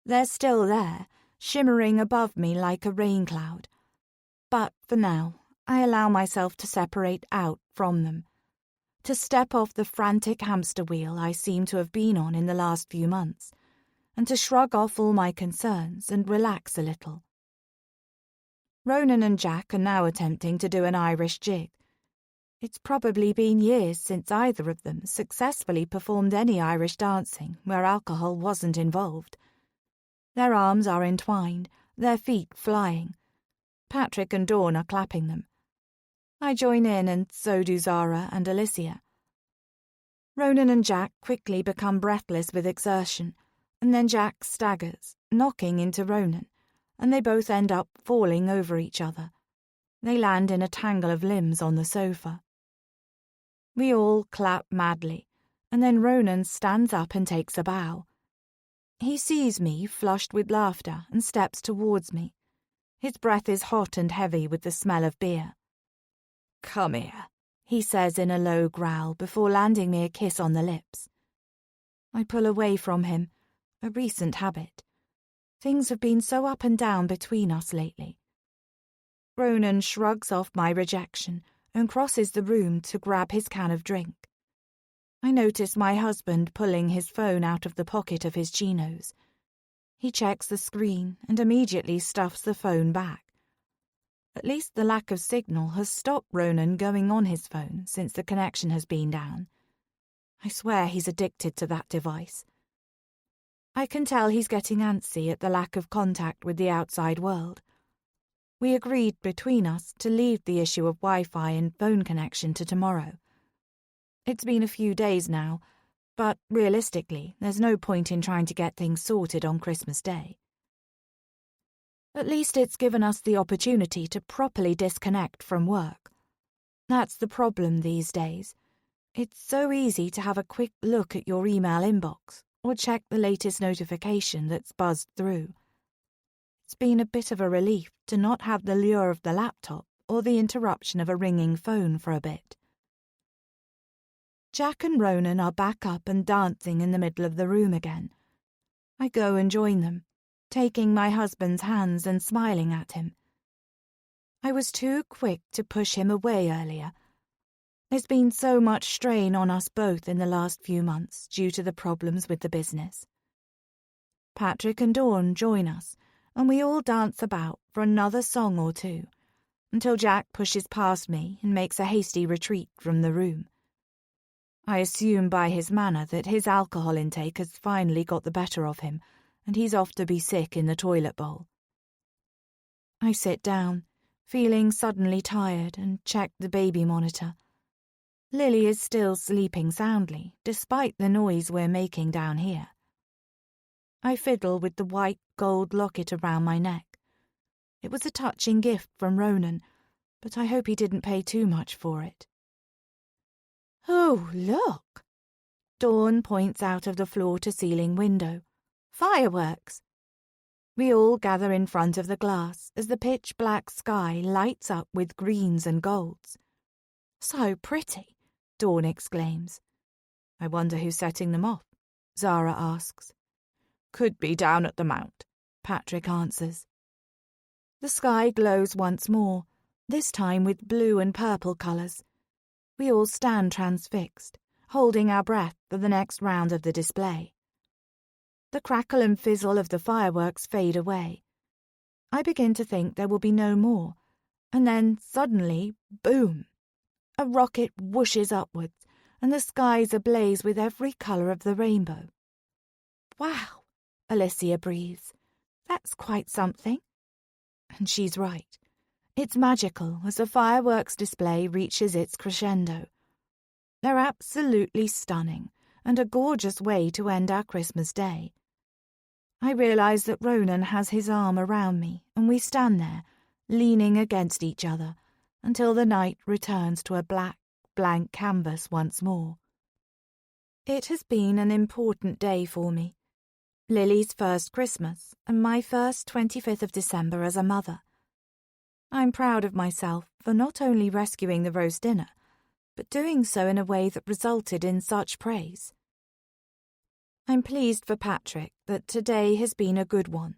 S1: They're still there, shimmering above me like a rain cloud. But for now, I allow myself to separate out from them, to step off the frantic hamster wheel I seem to have been on in the last few months, and to shrug off all my concerns and relax a little. Ronan and Jack are now attempting to do an Irish jig. It's probably been years since either of them successfully performed any Irish dancing where alcohol wasn't involved.
S2: Their arms are entwined, their feet flying. Patrick and Dawn are clapping them. I join in, and so do Zara and Alicia. Ronan and Jack quickly become breathless with exertion, and then Jack staggers, knocking into Ronan, and they both end up falling over each other. They land in a tangle of limbs on the sofa. We all clap madly, and then Ronan stands up and takes a bow. He sees me, flushed with laughter, and steps towards me. His breath is hot and heavy with the smell of beer. "Come here," he says in a low growl before landing me a kiss on the lips. I pull away from him, a recent habit. Things have been so up and down between us lately. Ronan shrugs off my rejection and crosses the room to grab his can of drink. I notice my husband pulling his phone out of the pocket of his chinos. He checks the screen and immediately stuffs the phone back. At least the lack of signal has stopped Ronan going on his phone since the connection has been down. I swear he's addicted to that device. I can tell he's getting antsy at the lack of contact with the outside world. We agreed between us to leave the issue of Wi-Fi and phone connection to tomorrow. It's been a few days now, but realistically, there's no point in trying to get things sorted on Christmas Day. At least it's given us the opportunity to properly disconnect from work. That's the problem these days. It's so easy to have a quick look at your email inbox or check the latest notification that's buzzed through. It's been a bit of a relief to not have the lure of the laptop or the interruption of a ringing phone for a bit. Jack and Ronan are back up and dancing in the middle of the room again. I go and join them, taking my husband's hands and smiling at him. I was too quick to push him away earlier. There's been so much strain on us both in the last few months due to the problems with the business. Patrick and Dawn join us, and we all dance about for another song or two, until Jack pushes past me and makes a hasty retreat from the room. I assume by his manner that his alcohol intake has finally got the better of him, and he's off to be sick in the toilet bowl. I sit down, feeling suddenly tired, and check the baby monitor. Lily is still sleeping soundly, despite the noise we're making down here. I fiddle with the white gold locket around my neck. It was a touching gift from Ronan, but I hope he didn't pay too much for it. "Oh, look!" Dawn points out of the floor-to-ceiling window. "Fireworks!" We all gather in front of the glass as the pitch-black sky lights up with greens and golds. "So pretty!" Dawn exclaims. "I wonder who's setting them off?" Zara asks. "Could be down at the Mount," Patrick answers. The sky glows once more, this time with blue and purple colours. We all stand transfixed, holding our breath for the next round of the display. The crackle and fizzle of the fireworks fade away. I begin to think there will be no more, and then, suddenly, boom! A rocket whooshes upwards, and the skies ablaze with every colour of the rainbow. "Wow!" Alicia breathes. "That's quite something." And she's right. It's magical as the fireworks display reaches its crescendo. They're absolutely stunning, and a gorgeous way to end our Christmas day. I realise that Ronan has his arm around me, and we stand there, leaning against each other, until the night returns to a black, blank canvas once more. It has been an important day for me. Lily's first Christmas, and my first 25th of December as a mother. I'm proud of myself for not only rescuing the roast dinner, but doing so in a way that resulted in such praise. I'm pleased for Patrick that today has been a good one.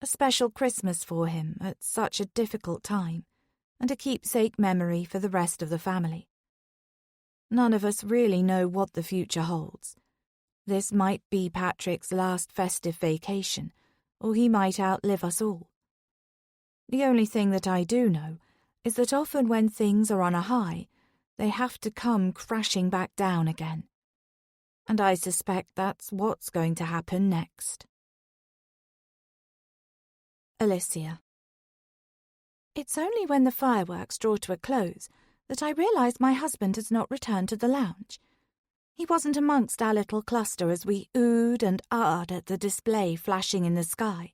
S2: A special Christmas for him at such a difficult time, and a keepsake memory for the rest of the family. None of us really know what the future holds. This might be Patrick's last festive vacation, or he might outlive us all. The only thing that I do know is that often when things are on a high, they have to come crashing back down again. And I suspect that's what's going to happen next.
S1: Alicia. It's only when the fireworks draw to a close that I realise my husband has not returned to the lounge. He wasn't amongst our little cluster as we oohed and ahed at the display flashing in the sky.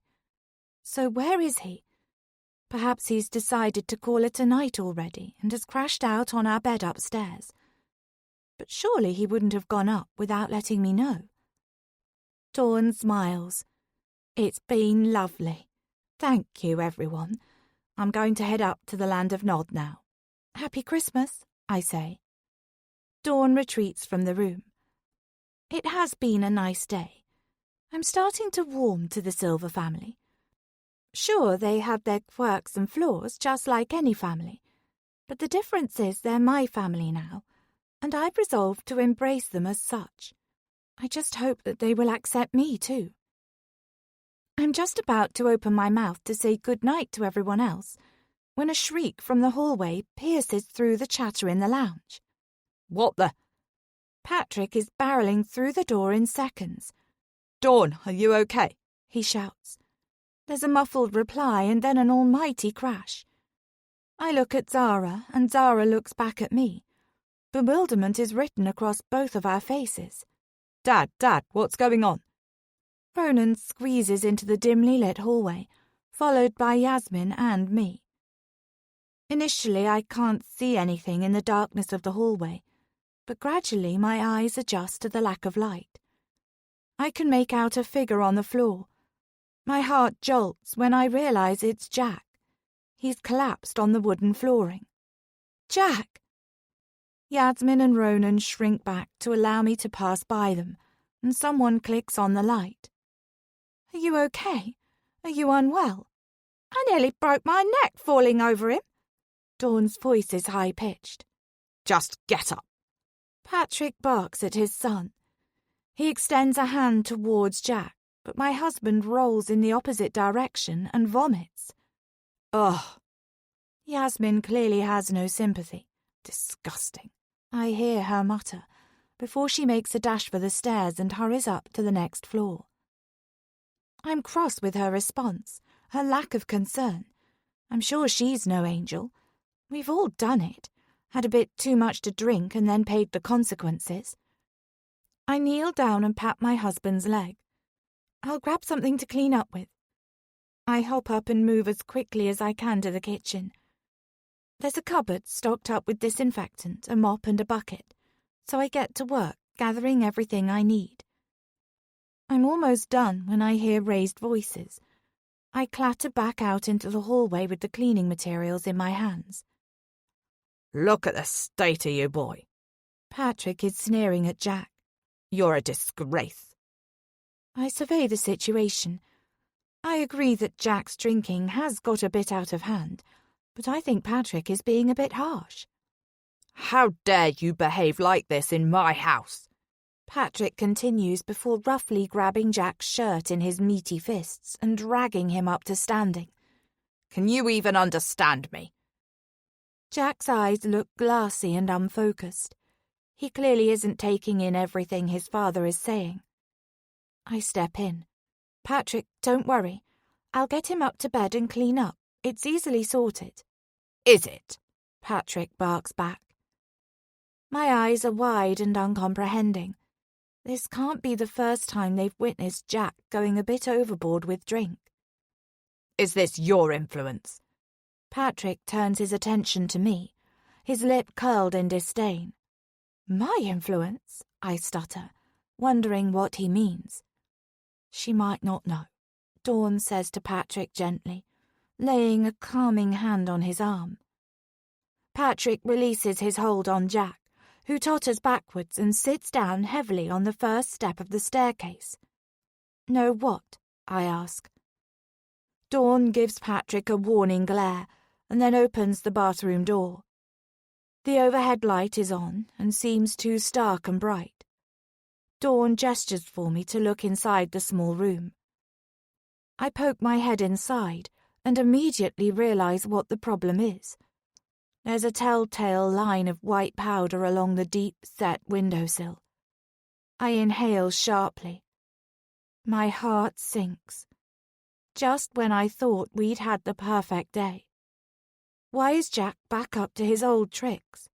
S1: So where is he? Perhaps he's decided to call it a night already and has crashed out on our bed upstairs. But surely he wouldn't have gone up without letting me know. Dawn smiles. It's been lovely. Thank you, everyone. I'm going to head up to the land of Nod now. Happy Christmas, I say. Dawn retreats from the room. It has been a nice day. I'm starting to warm to the Silver family. Sure, they have their quirks and flaws, just like any family. But the difference is they're my family now, and I've resolved to embrace them as such. I just hope that they will accept me too. I'm just about to open my mouth to say good night to everyone else, when a shriek from the hallway pierces through the chatter in the lounge.
S2: What the?
S1: Patrick is barreling through the door in seconds.
S2: Dawn, are you okay?
S1: He shouts. There's a muffled reply and then an almighty crash. I look at Zara, and Zara looks back at me. Bewilderment is written across both of our faces.
S2: Dad, what's going on?
S1: Ronan squeezes into the dimly lit hallway, followed by Yasmin and me. Initially, I can't see anything in the darkness of the hallway, but gradually my eyes adjust to the lack of light. I can make out a figure on the floor. My heart jolts when I realise it's Jack. He's collapsed on the wooden flooring. Jack! Yasmin and Ronan shrink back to allow me to pass by them, and someone clicks on the light. Are you okay? Are you unwell? I nearly broke my neck falling over him. Dawn's voice is high-pitched.
S2: Just get up.
S1: Patrick barks at his son. He extends a hand towards Jack, but my husband rolls in the opposite direction and vomits.
S2: Ugh.
S1: Yasmin clearly has no sympathy.
S2: Disgusting.
S1: I hear her mutter, before she makes a dash for the stairs and hurries up to the next floor. I'm cross with her response, her lack of concern. I'm sure she's no angel. We've all done it, had a bit too much to drink and then paid the consequences. I kneel down and pat my husband's leg. I'll grab something to clean up with. I hop up and move as quickly as I can to the kitchen. There's a cupboard stocked up with disinfectant, a mop and a bucket, so I get to work gathering everything I need. I'm almost done when I hear raised voices. I clatter back out into the hallway with the cleaning materials in my hands.
S2: Look at the state of you, boy.
S1: Patrick is sneering at Jack.
S2: You're a disgrace.
S1: I survey the situation. I agree that Jack's drinking has got a bit out of hand, but I think Patrick is being a bit harsh.
S2: How dare you behave like this in my house?
S1: Patrick continues before roughly grabbing Jack's shirt in his meaty fists and dragging him up to standing.
S2: Can you even understand me?
S1: Jack's eyes look glassy and unfocused. He clearly isn't taking in everything his father is saying. I step in. Patrick, don't worry. I'll get him up to bed and clean up. It's easily sorted.
S2: Is it?
S1: Patrick barks back. My eyes are wide and uncomprehending. This can't be the first time they've witnessed Jack going a bit overboard with drink.
S2: Is this your influence?
S1: Patrick turns his attention to me, his lip curled in disdain. My influence? I stutter, wondering what he means. She might not know, Dawn says to Patrick gently, laying a calming hand on his arm. Patrick releases his hold on Jack, who totters backwards and sits down heavily on the first step of the staircase. "No what?" I ask. Dawn gives Patrick a warning glare and then opens the bathroom door. The overhead light is on and seems too stark and bright. Dawn gestures for me to look inside the small room. I poke my head inside and immediately realise what the problem is. There's a telltale line of white powder along the deep-set windowsill. I inhale sharply. My heart sinks. just when I thought we'd had the perfect day. Why is Jack back up to his old tricks?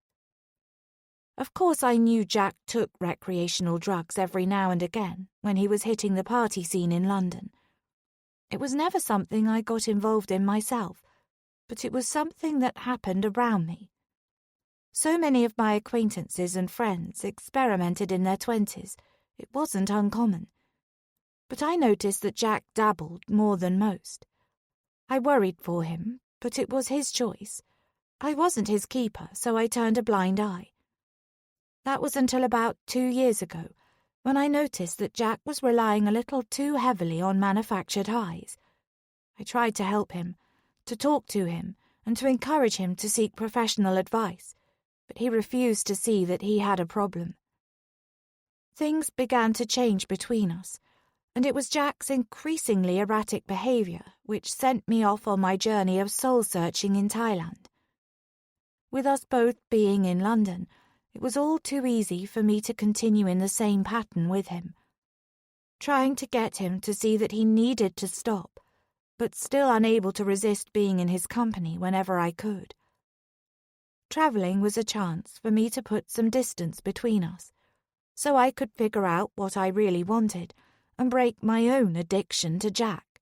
S1: Of course I knew Jack took recreational drugs every now and again when he was hitting the party scene in London. It was never something I got involved in myself, but it was something that happened around me. So many of my acquaintances and friends experimented in their 20s, it wasn't uncommon. But I noticed that Jack dabbled more than most. I worried for him, but it was his choice. I wasn't his keeper, so I turned a blind eye. That was until about 2 years ago, when I noticed that Jack was relying a little too heavily on manufactured highs. I tried to help him, to talk to him, and to encourage him to seek professional advice, but he refused to see that he had a problem. Things began to change between us, and it was Jack's increasingly erratic behaviour which sent me off on my journey of soul-searching in Thailand. With us both being in London, it was all too easy for me to continue in the same pattern with him, trying to get him to see that he needed to stop, but still unable to resist being in his company whenever I could. Travelling was a chance for me to put some distance between us, so I could figure out what I really wanted and break my own addiction to Jack.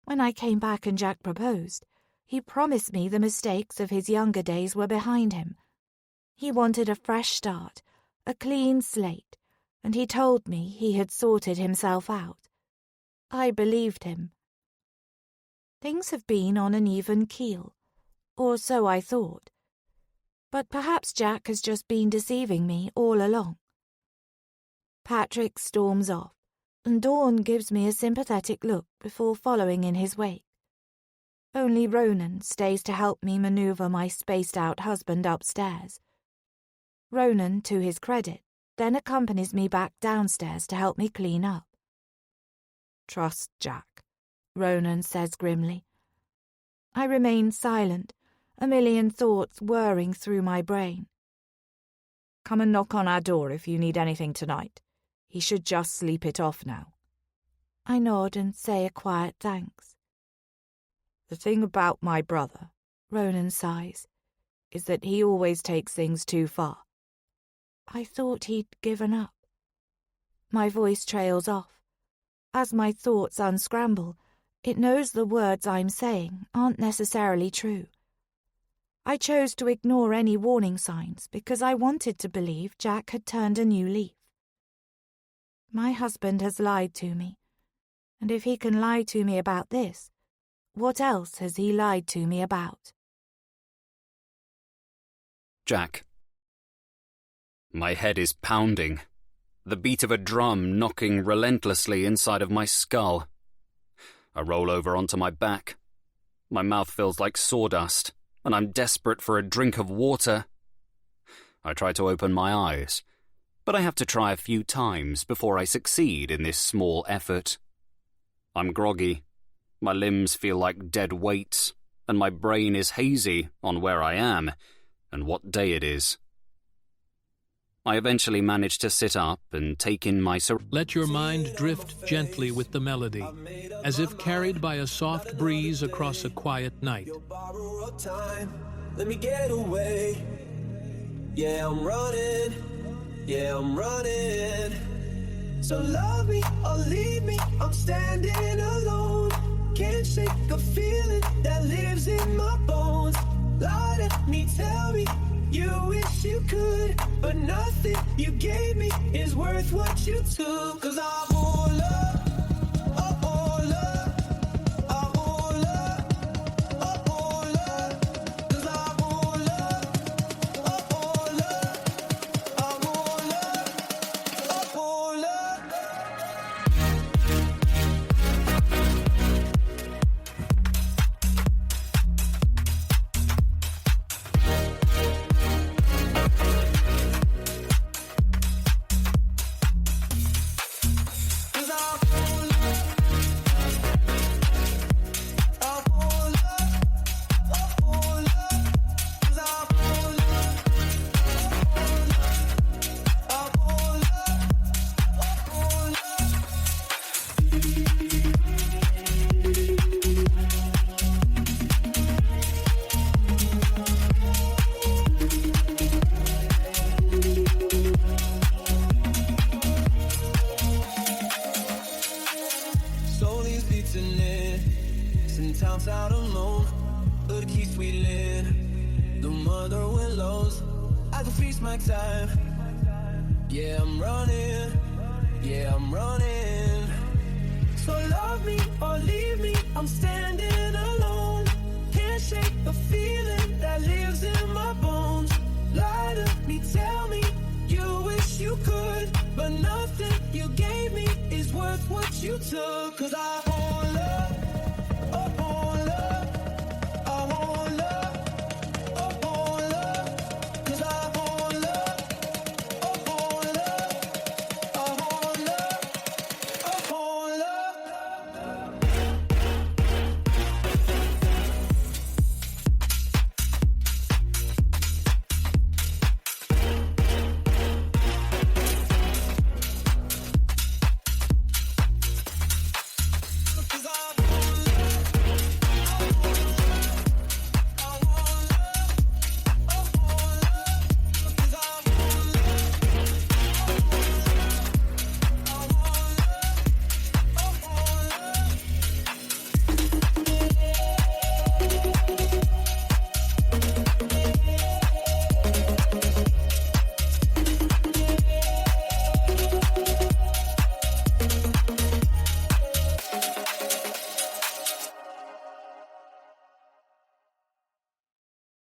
S1: When I came back and Jack proposed, he promised me the mistakes of his younger days were behind him. He wanted a fresh start, a clean slate, and he told me he had sorted himself out. I believed him. Things have been on an even keel, or so I thought. But perhaps Jack has just been deceiving me all along. Patrick storms off, and Dawn gives me a sympathetic look before following in his wake. Only Ronan stays to help me maneuver my spaced-out husband upstairs. Ronan, to his credit, then accompanies me back downstairs to help me clean up.
S2: Trust Jack, Ronan says grimly.
S1: I remain silent, a million thoughts whirring through my brain.
S2: Come and knock on our door if you need anything tonight. He should just sleep it off now.
S1: I nod and say a quiet thanks.
S2: The thing about my brother,
S1: Ronan sighs,
S2: is that he always takes things too far.
S1: I thought he'd given up. My voice trails off. As my thoughts unscramble, it knows the words I'm saying aren't necessarily true. I chose to ignore any warning signs because I wanted to believe Jack had turned a new leaf. My husband has lied to me, and if he can lie to me about this, what else has he lied to me about?
S3: Jack. My head is pounding, the beat of a drum knocking relentlessly inside of my skull. I roll over onto my back. My mouth feels like sawdust, and I'm desperate for a drink of water. I try to open my eyes, but I have to try a few times before I succeed in this small effort. I'm groggy, my limbs feel like dead weights, and my brain is hazy on where I am and what day it is. I eventually manage to sit up and take in my
S5: Let your mind drift gently with the melody, as if carried by a soft breeze across a quiet night.
S6: Let me get away. Yeah, I'm running. So love me or leave me, I'm standing alone. Can't shake a feeling that lives in my bones. Lie to me, tell me you wish you could, but nothing you gave me is worth what you took. 'Cause I want love, I want love, I want love, I want love. 'Cause I want love, I want love, I want love, I want love. not alone. Good keeps we live. The mother willows. I can feast my time. Yeah, I'm running. Yeah, I'm running. So love me or leave me. I'm standing alone. Can't shake the feeling that lives in my bones. Lie to me, tell me you wish you could, but nothing you gave me is worth what you took. 'Cause I want love, I want love, I want love, I want love. 'Cause I want love, I want love, I want love, I want love.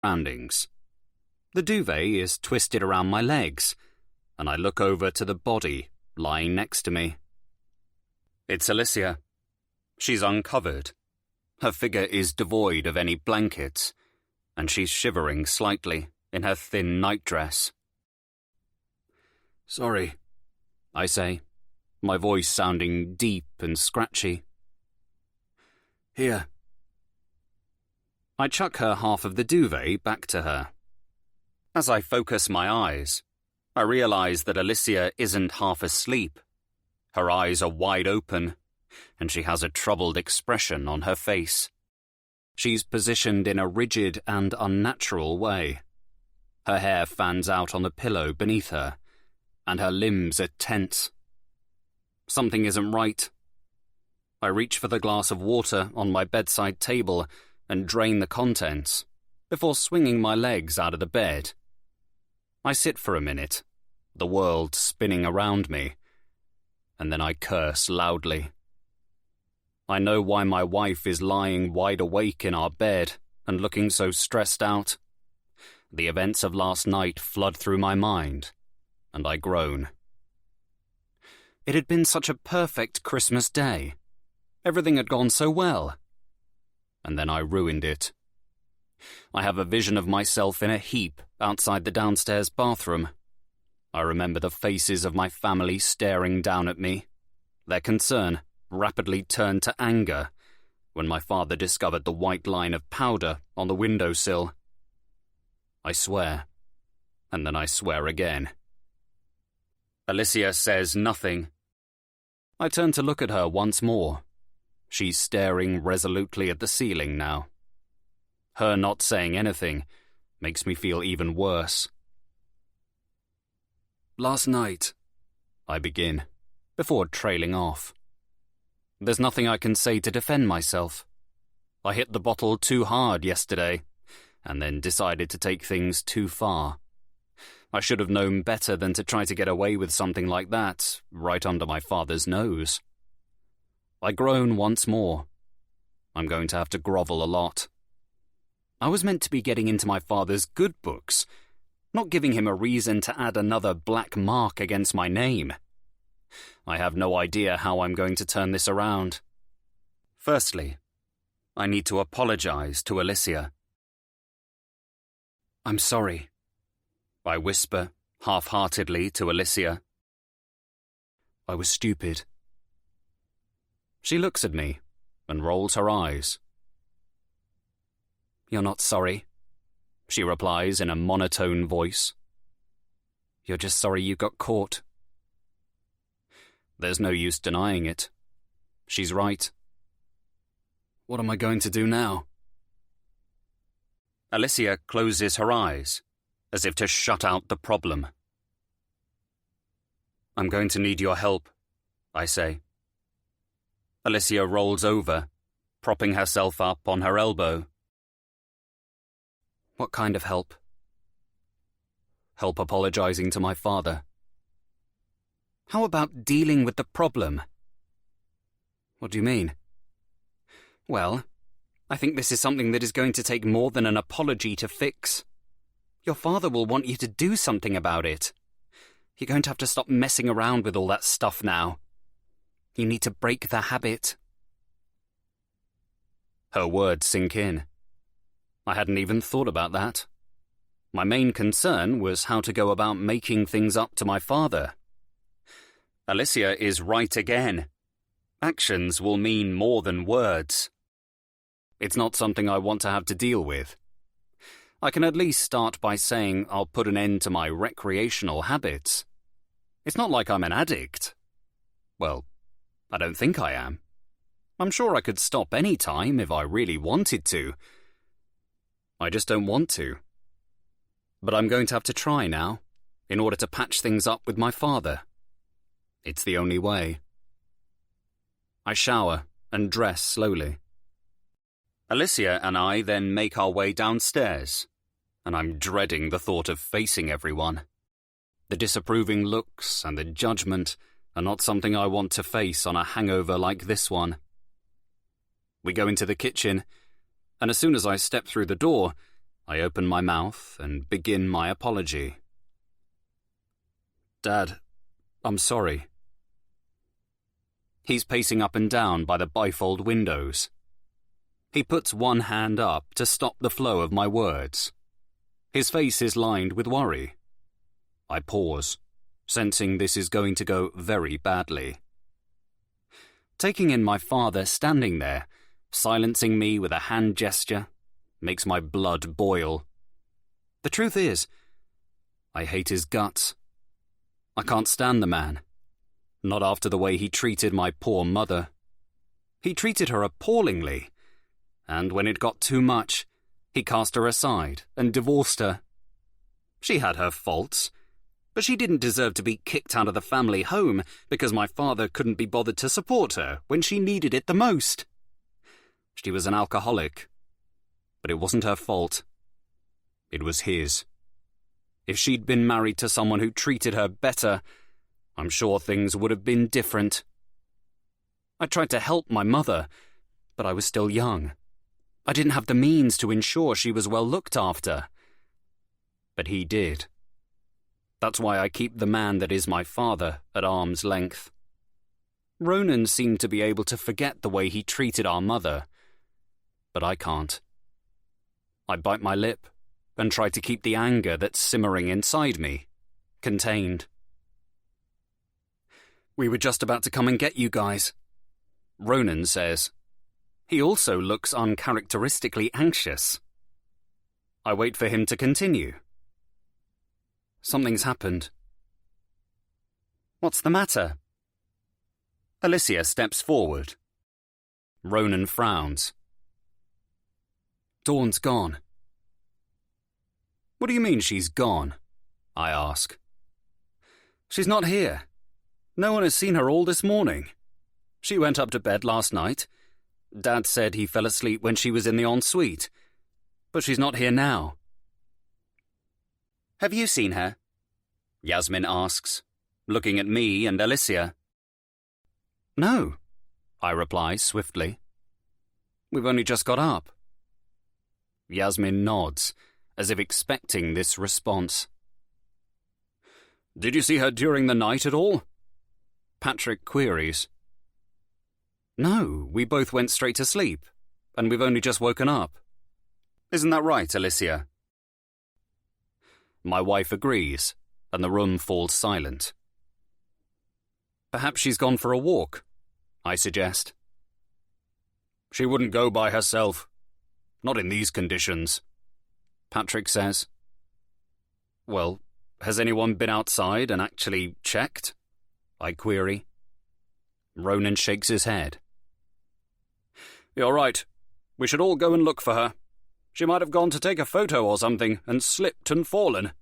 S3: Surroundings. The duvet is twisted around my legs, and I look over to the body lying next to me. It's Alicia. She's uncovered. Her figure is devoid of any blankets, and she's shivering slightly in her thin nightdress. "Sorry," I say, my voice sounding deep and scratchy. "Here." I chuck her half of the duvet back to her. As I focus my eyes, I realize that Alicia isn't half asleep. Her eyes are wide open, and she has a troubled expression on her face. She's positioned in a rigid and unnatural way. Her hair fans out on the pillow beneath her, and her limbs are tense. Something isn't right. I reach for the glass of water on my bedside table and drain the contents, before swinging my legs out of the bed. I sit for a minute, the world spinning around me, and then I curse loudly. I know why my wife is lying wide awake in our bed and looking so stressed out. The events of last night flood through my mind, and I groan. It had been such a perfect Christmas day. Everything had gone so well. And then I ruined it. I have a vision of myself in a heap outside the downstairs bathroom. I remember the faces of my family staring down at me. Their concern rapidly turned to anger when my father discovered the white line of powder on the windowsill. I swear, and then I swear again. Alicia says nothing. I turn to look at her once more. She's staring resolutely at the ceiling now. Her not saying anything makes me feel even worse. "Last night," I begin, before trailing off. There's nothing I can say to defend myself. I hit the bottle too hard yesterday, and then decided to take things too far. I should have known better than to try to get away with something like that right under my father's nose. I groan once more. I'm going to have to grovel a lot. I was meant to be getting into my father's good books, not giving him a reason to add another black mark against my name. I have no idea how I'm going to turn this around. Firstly, I need to apologize to Alicia. "I'm sorry," I whisper half-heartedly to Alicia. "I was stupid." She looks at me and rolls her eyes. "You're not sorry," she replies in a monotone voice. "You're just sorry you got caught." There's no use denying it. She's right. What am I going to do now? Alicia closes her eyes, as if to shut out the problem. "I'm going to need your help," I say. Alicia rolls over, propping herself up on her elbow.
S4: What kind of help?
S3: Help apologizing to my father.
S4: How about dealing with the problem?
S3: What do you mean?
S4: Well, I think this is something that is going to take more than an apology to fix. Your father will want you to do something about it. You're going to have to stop messing around with all that stuff now. You need to break the habit.
S3: Her words sink in. I hadn't even thought about that. My main concern was how to go about making things up to my father. Alicia is right again. Actions will mean more than words. It's not something I want to have to deal with. I can at least start by saying I'll put an end to my recreational habits. It's not like I'm an addict. Well, I don't think I am. I'm sure I could stop any time if I really wanted to. I just don't want to. But I'm going to have to try now, in order to patch things up with my father. It's the only way. I shower and dress slowly. Alicia and I then make our way downstairs, and I'm dreading the thought of facing everyone. The disapproving looks and the judgment are not something I want to face on a hangover like this one. We go into the kitchen, and as soon as I step through the door, I open my mouth and begin my apology. Dad, I'm sorry. He's pacing up and down by the bifold windows. He puts one hand up to stop the flow of my words. His face is lined with worry. I pause, sensing this is going to go very badly. Taking in my father standing there, silencing me with a hand gesture, makes my blood boil. The truth is, I hate his guts. I can't stand the man. Not after the way he treated my poor mother. He treated her appallingly, and when it got too much, he cast her aside and divorced her. She had her faults, but she didn't deserve to be kicked out of the family home because my father couldn't be bothered to support her when she needed it the most. She was an alcoholic, but it wasn't her fault. It was his. If she'd been married to someone who treated her better, I'm sure things would have been different. I tried to help my mother, but I was still young. I didn't have the means to ensure she was well looked after. But he did. That's why I keep the man that is my father at arm's length. Ronan seemed to be able to forget the way he treated our mother, but I can't. I bite my lip and try to keep the anger that's simmering inside me contained. We were just about to come and get you guys, Ronan says. He also looks uncharacteristically anxious. I wait for him to continue. Something's happened. What's the matter? Alicia steps forward. Ronan frowns. Dawn's gone. What do you mean she's gone? I ask. She's not here. No one has seen her all this morning. She went up to bed last night. Dad said he fell asleep when she was in the ensuite. But she's not here now. Have you seen her? Yasmin asks, looking at me and Alicia. No, I reply swiftly. We've only just got up. Yasmin nods, as if expecting this response. Did you see her during the night at all? Patrick queries. No, we both went straight to sleep, and we've only just woken up. Isn't that right, Alicia? My wife agrees, and the room falls silent. Perhaps she's gone for a walk, I suggest. She wouldn't go by herself. Not in these conditions, Patrick says. Well, has anyone been outside and actually checked? I query. Ronan shakes his head. You're right. We should all go and look for her. She might have gone to take a photo or something and slipped and fallen.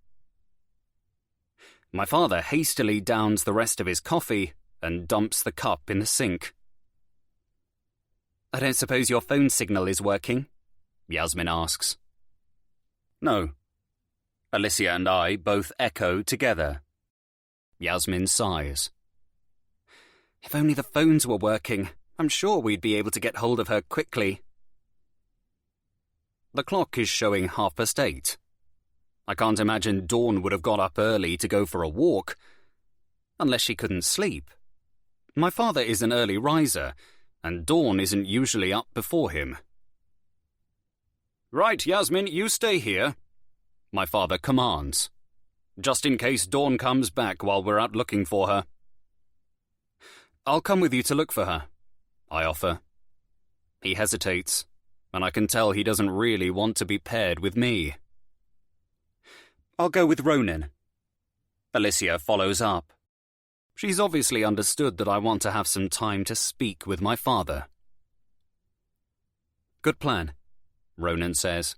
S3: My father hastily downs the rest of his coffee and dumps the cup in the sink.
S4: I don't suppose your phone signal is working? Yasmin asks. No. Alicia and I both echo together. Yasmin sighs. If only the phones were working, I'm sure we'd be able to get hold of her quickly. The clock is showing 8:30. I can't imagine Dawn would have got up early to go for a walk, unless she couldn't sleep. My father is an early riser, and Dawn isn't usually up before him. Right, Yasmin, you stay here, my father commands, just in case Dawn comes back while we're out looking for her. I'll come with you to look for her, I offer. He hesitates, and I can tell he doesn't really want to be paired with me. I'll go with Ronan. Alicia follows up. She's obviously understood that I want to have some time to speak with my father. Good plan, Ronan says.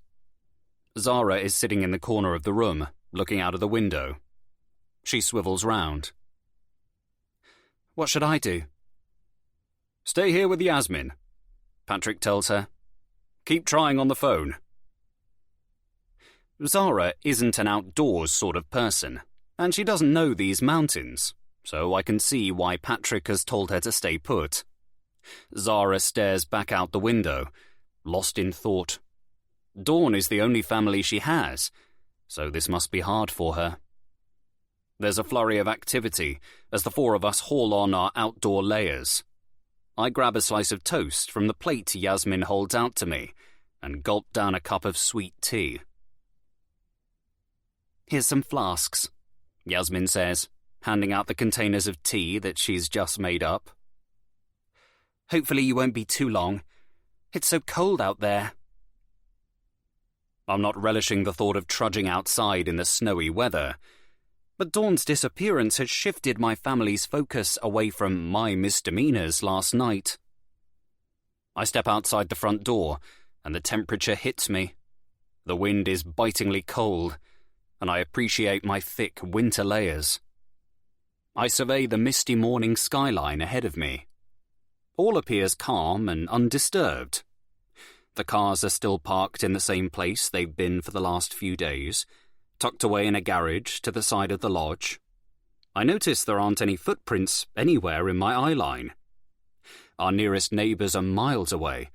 S4: Zara is sitting in the corner of the room, looking out of the window. She swivels round. What should I do? Stay here with Yasmin, Patrick tells her. Keep trying on the phone. Zara isn't an outdoors sort of person, and she doesn't know these mountains, so I can see why Patrick has told her to stay put. Zara stares back out the window, lost in thought. Dawn is the only family she has, so this must be hard for her. There's a flurry of activity as the four of us haul on our outdoor layers. I grab a slice of toast from the plate Yasmin holds out to me and gulp down a cup of sweet tea. Here's some flasks, Yasmin says, handing out the containers of tea that she's just made up. Hopefully you won't be too long. It's so cold out there. I'm not relishing the thought of trudging outside in the snowy weather, but Dawn's disappearance has shifted my family's focus away from my misdemeanors last night. I step outside the front door, and the temperature hits me. The wind is bitingly cold, and I appreciate my thick winter layers. I survey the misty morning skyline ahead of me. All appears calm and undisturbed. The cars are still parked in the same place they've been for the last few days, tucked away in a garage to the side of the lodge. I notice there aren't any footprints anywhere in my eye line. Our nearest neighbours are miles away,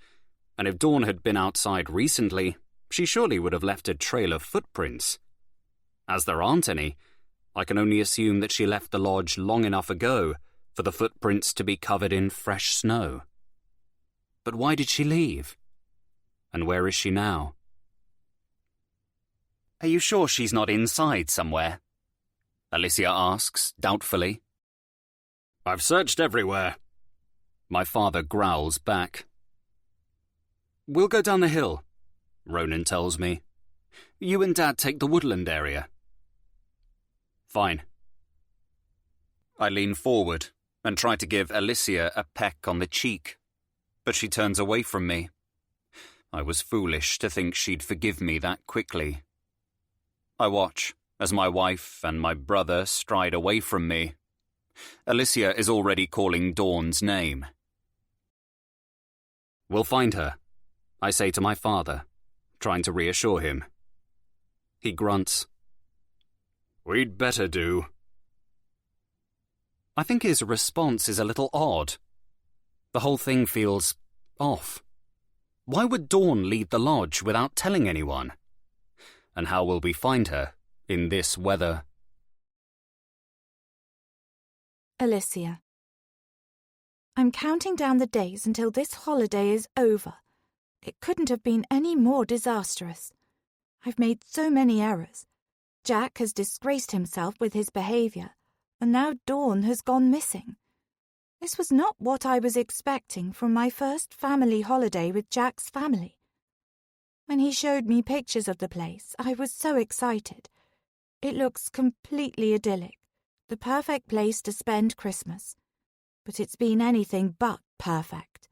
S4: and if Dawn had been outside recently, she surely would have left a trail of footprints. As there aren't any, I can only assume that she left the lodge long enough ago for the footprints to be covered in fresh snow. But why did she leave? And where is she now? Are you sure she's not inside somewhere? Alicia asks, doubtfully. I've searched everywhere. My father growls back. We'll go down the hill, Ronan tells me. You and Dad take the woodland area. Fine. I lean forward and try to give Alicia a peck on the cheek, but she turns away from me. I was foolish to think she'd forgive me that quickly. I watch as my wife and my brother stride away from me. Alicia is already calling Dawn's name. We'll find her, I say to my father, trying to reassure him. He grunts. We'd better do. I think his response is a little odd. The whole thing feels off. Why would Dawn leave the lodge without telling anyone? And how will we find her in this weather?
S1: Alicia. I'm counting down the days until this holiday is over. It couldn't have been any more disastrous. I've made so many errors. Jack has disgraced himself with his behaviour, and now Dawn has gone missing. This was not what I was expecting from my first family holiday with Jack's family. When he showed me pictures of the place, I was so excited. It looks completely idyllic, the perfect place to spend Christmas. But it's been anything but perfect.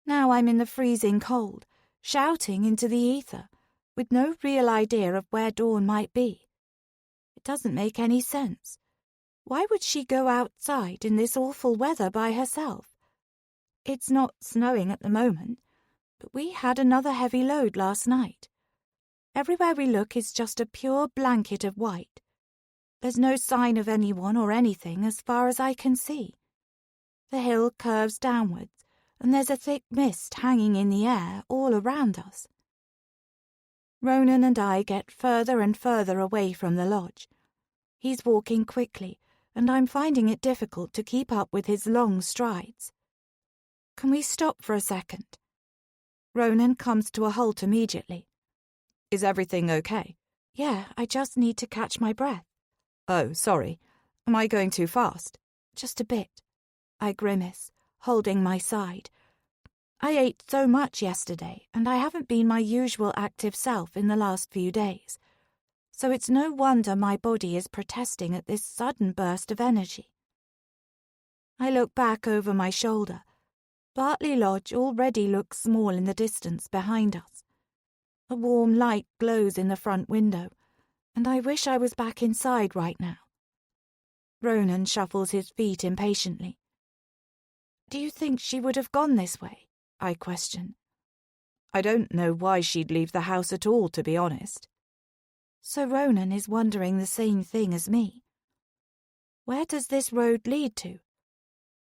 S1: Now I'm in the freezing cold, shouting into the ether, with no real idea of where Dawn might be. It doesn't make any sense. Why would she go outside in this awful weather by herself? It's not snowing at the moment, but we had another heavy load last night. Everywhere we look is just a pure blanket of white. There's no sign of anyone or anything as far as I can see. The hill curves downwards, and there's a thick mist hanging in the air all around us. Ronan and I get further and further away from the lodge. He's walking quickly, and I'm finding it difficult to keep up with his long strides. Can we stop for a second? Ronan comes to a halt immediately.
S2: Is everything okay?
S1: Yeah, I just need to catch my breath.
S2: Oh, sorry. Am I going too fast?
S1: Just a bit. I grimace, holding my side. I ate so much yesterday, and I haven't been my usual active self in the last few days. So it's no wonder my body is protesting at this sudden burst of energy. I look back over my shoulder. Bartley Lodge already looks small in the distance behind us. A warm light glows in the front window, and I wish I was back inside right now. Ronan shuffles his feet impatiently. Do you think she would have gone this way? I question.
S2: I don't know why she'd leave the house at all, to be honest.
S1: So Ronan is wondering the same thing as me. Where does this road lead to?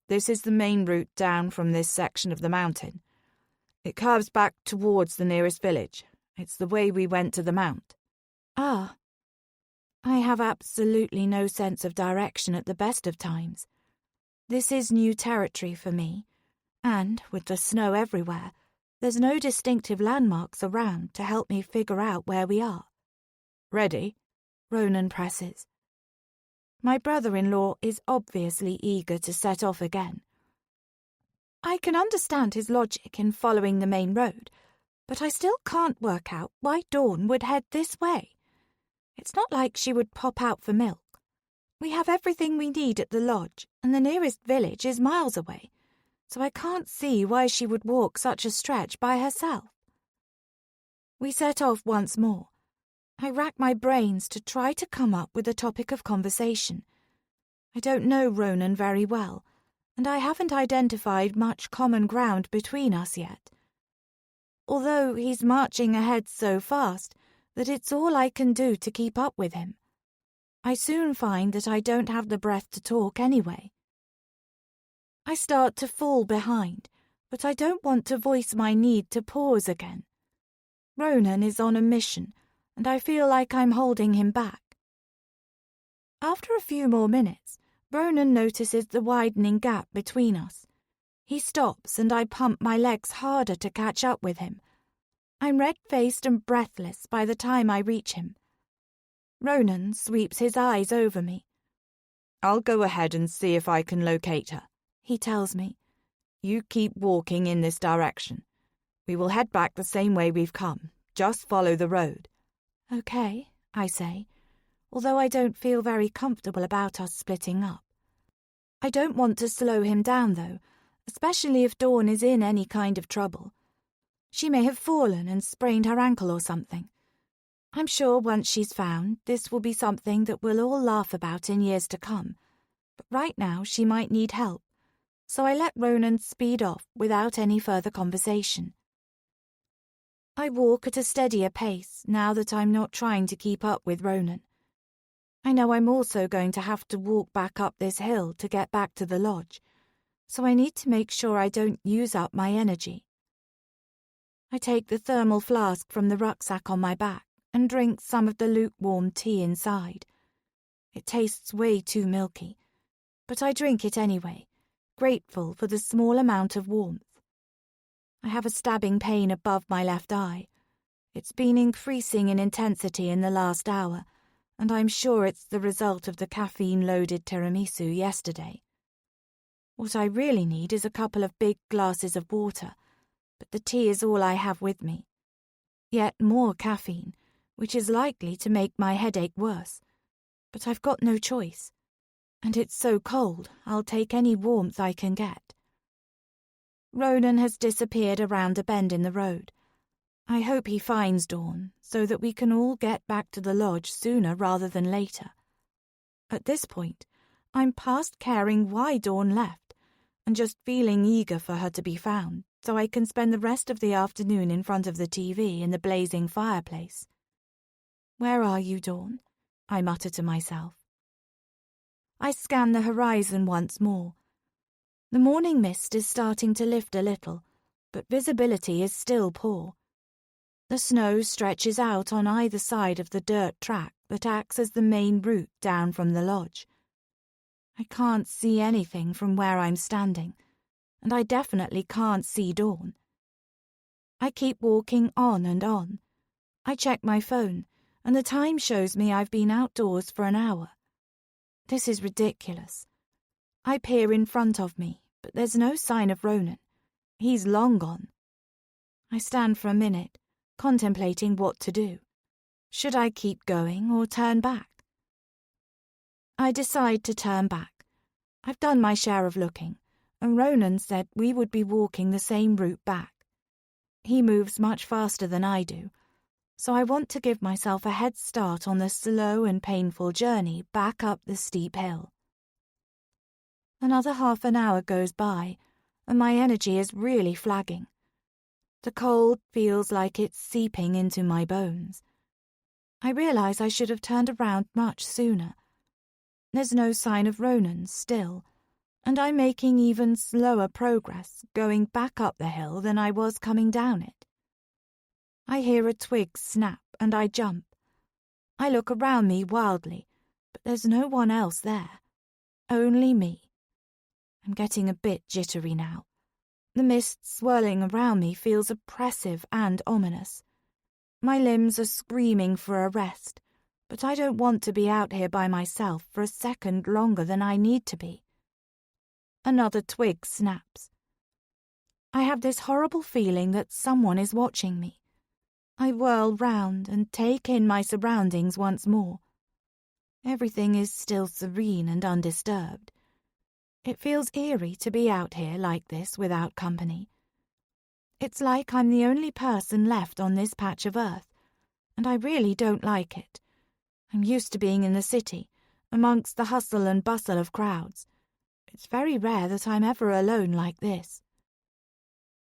S2: This is the main route down from this section of the mountain. It curves back towards the nearest village. It's the way we went to the mount.
S1: Ah. I have absolutely no sense of direction at the best of times. This is new territory for me, and, with the snow everywhere, there's no distinctive landmarks around to help me figure out where we are.
S2: Ready?
S1: Ronan presses. My brother-in-law is obviously eager to set off again. I can understand his logic in following the main road, but I still can't work out why Dawn would head this way. It's not like she would pop out for milk. We have everything we need at the lodge, and the nearest village is miles away, so I can't see why she would walk such a stretch by herself. We set off once more. I rack my brains to try to come up with a topic of conversation. I don't know Ronan very well, and I haven't identified much common ground between us yet. Although he's marching ahead so fast that it's all I can do to keep up with him. I soon find that I don't have the breath to talk anyway. I start to fall behind, but I don't want to voice my need to pause again. Ronan is on a mission, and I feel like I'm holding him back. After a few more minutes, Ronan notices the widening gap between us. He stops, and I pump my legs harder to catch up with him. I'm red-faced and breathless by the time I reach him. Ronan sweeps his eyes over me.
S2: I'll go ahead and see if I can locate her,
S1: he tells me.
S2: You keep walking in this direction. We will head back the same way we've come. Just follow the road.
S1: Okay, I say, although I don't feel very comfortable about us splitting up. I don't want to slow him down, though, especially if Dawn is in any kind of trouble. She may have fallen and sprained her ankle or something. I'm sure once she's found, this will be something that we'll all laugh about in years to come. But right now she might need help, so I let Ronan speed off without any further conversation. I walk at a steadier pace now that I'm not trying to keep up with Ronan. I know I'm also going to have to walk back up this hill to get back to the lodge, so I need to make sure I don't use up my energy. I take the thermal flask from the rucksack on my back and drink some of the lukewarm tea inside. It tastes way too milky, but I drink it anyway, grateful for the small amount of warmth. I have a stabbing pain above my left eye. It's been increasing in intensity in the last hour, and I'm sure it's the result of the caffeine-loaded tiramisu yesterday. What I really need is a couple of big glasses of water, but the tea is all I have with me. Yet more caffeine, which is likely to make my headache worse. But I've got no choice. And it's so cold, I'll take any warmth I can get. Ronan has disappeared around a bend in the road. I hope he finds Dawn, so that we can all get back to the lodge sooner rather than later. At this point, I'm past caring why Dawn left, and just feeling eager for her to be found so I can spend the rest of the afternoon in front of the TV in the blazing fireplace. "Where are you, Dawn?" I mutter to myself. I scan the horizon once more. The morning mist is starting to lift a little, but visibility is still poor. The snow stretches out on either side of the dirt track that acts as the main route down from the lodge. I can't see anything from where I'm standing, and I definitely can't see Dawn. I keep walking on and on. I check my phone, and the time shows me I've been outdoors for an hour. This is ridiculous. I peer in front of me, but there's no sign of Ronan. He's long gone. I stand for a minute, contemplating what to do. Should I keep going or turn back? I decide to turn back. I've done my share of looking, and Ronan said we would be walking the same route back. He moves much faster than I do, so I want to give myself a head start on the slow and painful journey back up the steep hill. Another half an hour goes by, and my energy is really flagging. The cold feels like it's seeping into my bones. I realize I should have turned around much sooner. There's no sign of Ronan still, and I'm making even slower progress going back up the hill than I was coming down it. I hear a twig snap and I jump. I look around me wildly, but there's no one else there. Only me. I'm getting a bit jittery now. The mist swirling around me feels oppressive and ominous. My limbs are screaming for a rest, but I don't want to be out here by myself for a second longer than I need to be. Another twig snaps. I have this horrible feeling that someone is watching me. I whirl round and take in my surroundings once more. Everything is still serene and undisturbed. It feels eerie to be out here like this without company. It's like I'm the only person left on this patch of earth, and I really don't like it. I'm used to being in the city, amongst the hustle and bustle of crowds. It's very rare that I'm ever alone like this.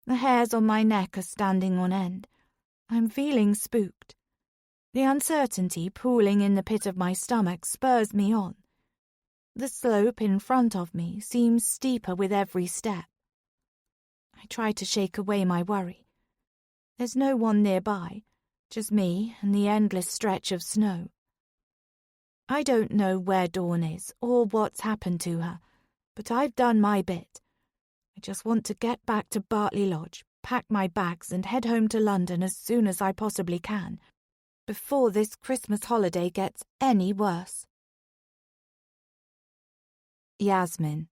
S1: The hairs on my neck are standing on end. I'm feeling spooked. The uncertainty pooling in the pit of my stomach spurs me on. The slope in front of me seems steeper with every step. I try to shake away my worry. There's no one nearby, just me and the endless stretch of snow. I don't know where Dawn is or what's happened to her, but I've done my bit. I just want to get back to Bartley Lodge, pack my bags and head home to London as soon as I possibly can, before this Christmas holiday gets any worse. Yasmin.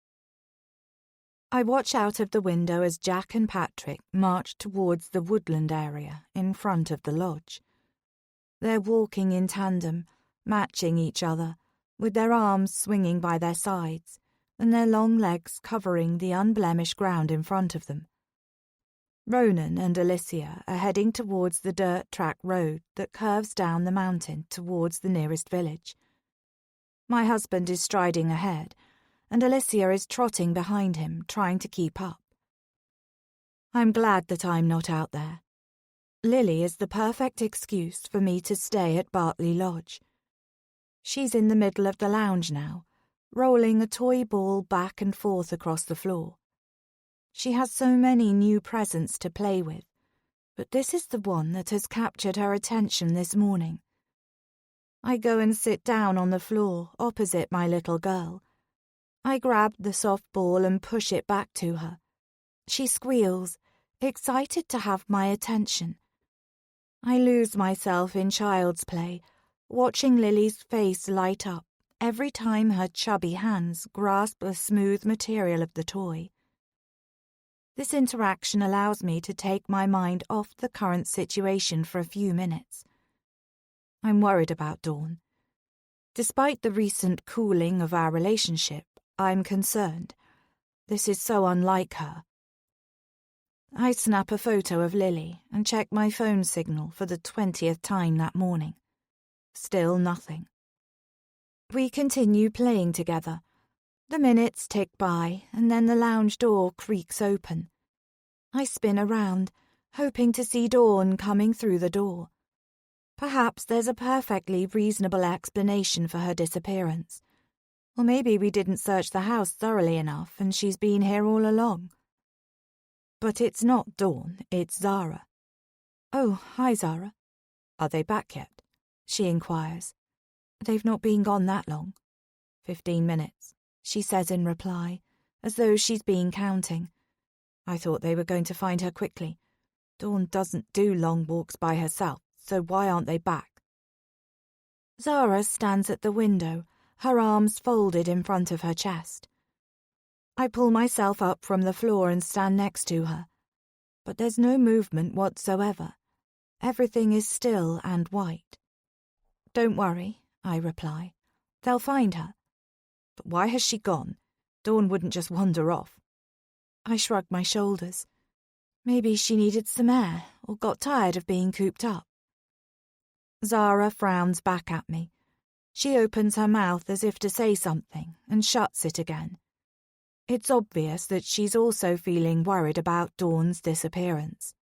S1: I watch out of the window as Jack and Patrick march towards the woodland area in front of the lodge. They're walking in tandem, matching each other, with their arms swinging by their sides and their long legs covering the unblemished ground in front of them. Ronan and Alicia are heading towards the dirt track road that curves down the mountain towards the nearest village. My husband is striding ahead, and Alicia is trotting behind him, trying to keep up. I'm glad that I'm not out there. Lily is the perfect excuse for me to stay at Bartley Lodge. She's in the middle of the lounge now, rolling a toy ball back and forth across the floor. She has so many new presents to play with, but this is the one that has captured her attention this morning. I go and sit down on the floor opposite my little girl. I grab the soft ball and push it back to her. She squeals, excited to have my attention. I lose myself in child's play, watching Lily's face light up every time her chubby hands grasp the smooth material of the toy. This interaction allows me to take my mind off the current situation for a few minutes. I'm worried about Dawn. Despite the recent cooling of our relationship, I'm concerned. This is so unlike her. I snap a photo of Lily and check my phone signal for the 20th time that morning. Still nothing. We continue playing together. The minutes tick by, and then the lounge door creaks open. I spin around, hoping to see Dawn coming through the door. Perhaps there's a perfectly reasonable explanation for her disappearance. Or maybe we didn't search the house thoroughly enough and she's been here all along. But it's not Dawn, it's Zara. "Oh, hi, Zara. Are they back yet?" she inquires. "They've not been gone that long." 15 minutes, she says in reply, as though she's been counting. "I thought they were going to find her quickly. Dawn doesn't do long walks by herself, so why aren't they back?" Zara stands at the window, her arms folded in front of her chest. I pull myself up from the floor and stand next to her. But there's no movement whatsoever. Everything is still and white. "Don't worry," I reply. "They'll find her." "But why has she gone? Dawn wouldn't just wander off." I shrug my shoulders. Maybe she needed some air or got tired of being cooped up. Zara frowns back at me. She opens her mouth as if to say something and shuts it again. It's obvious that she's also feeling worried about Dawn's disappearance.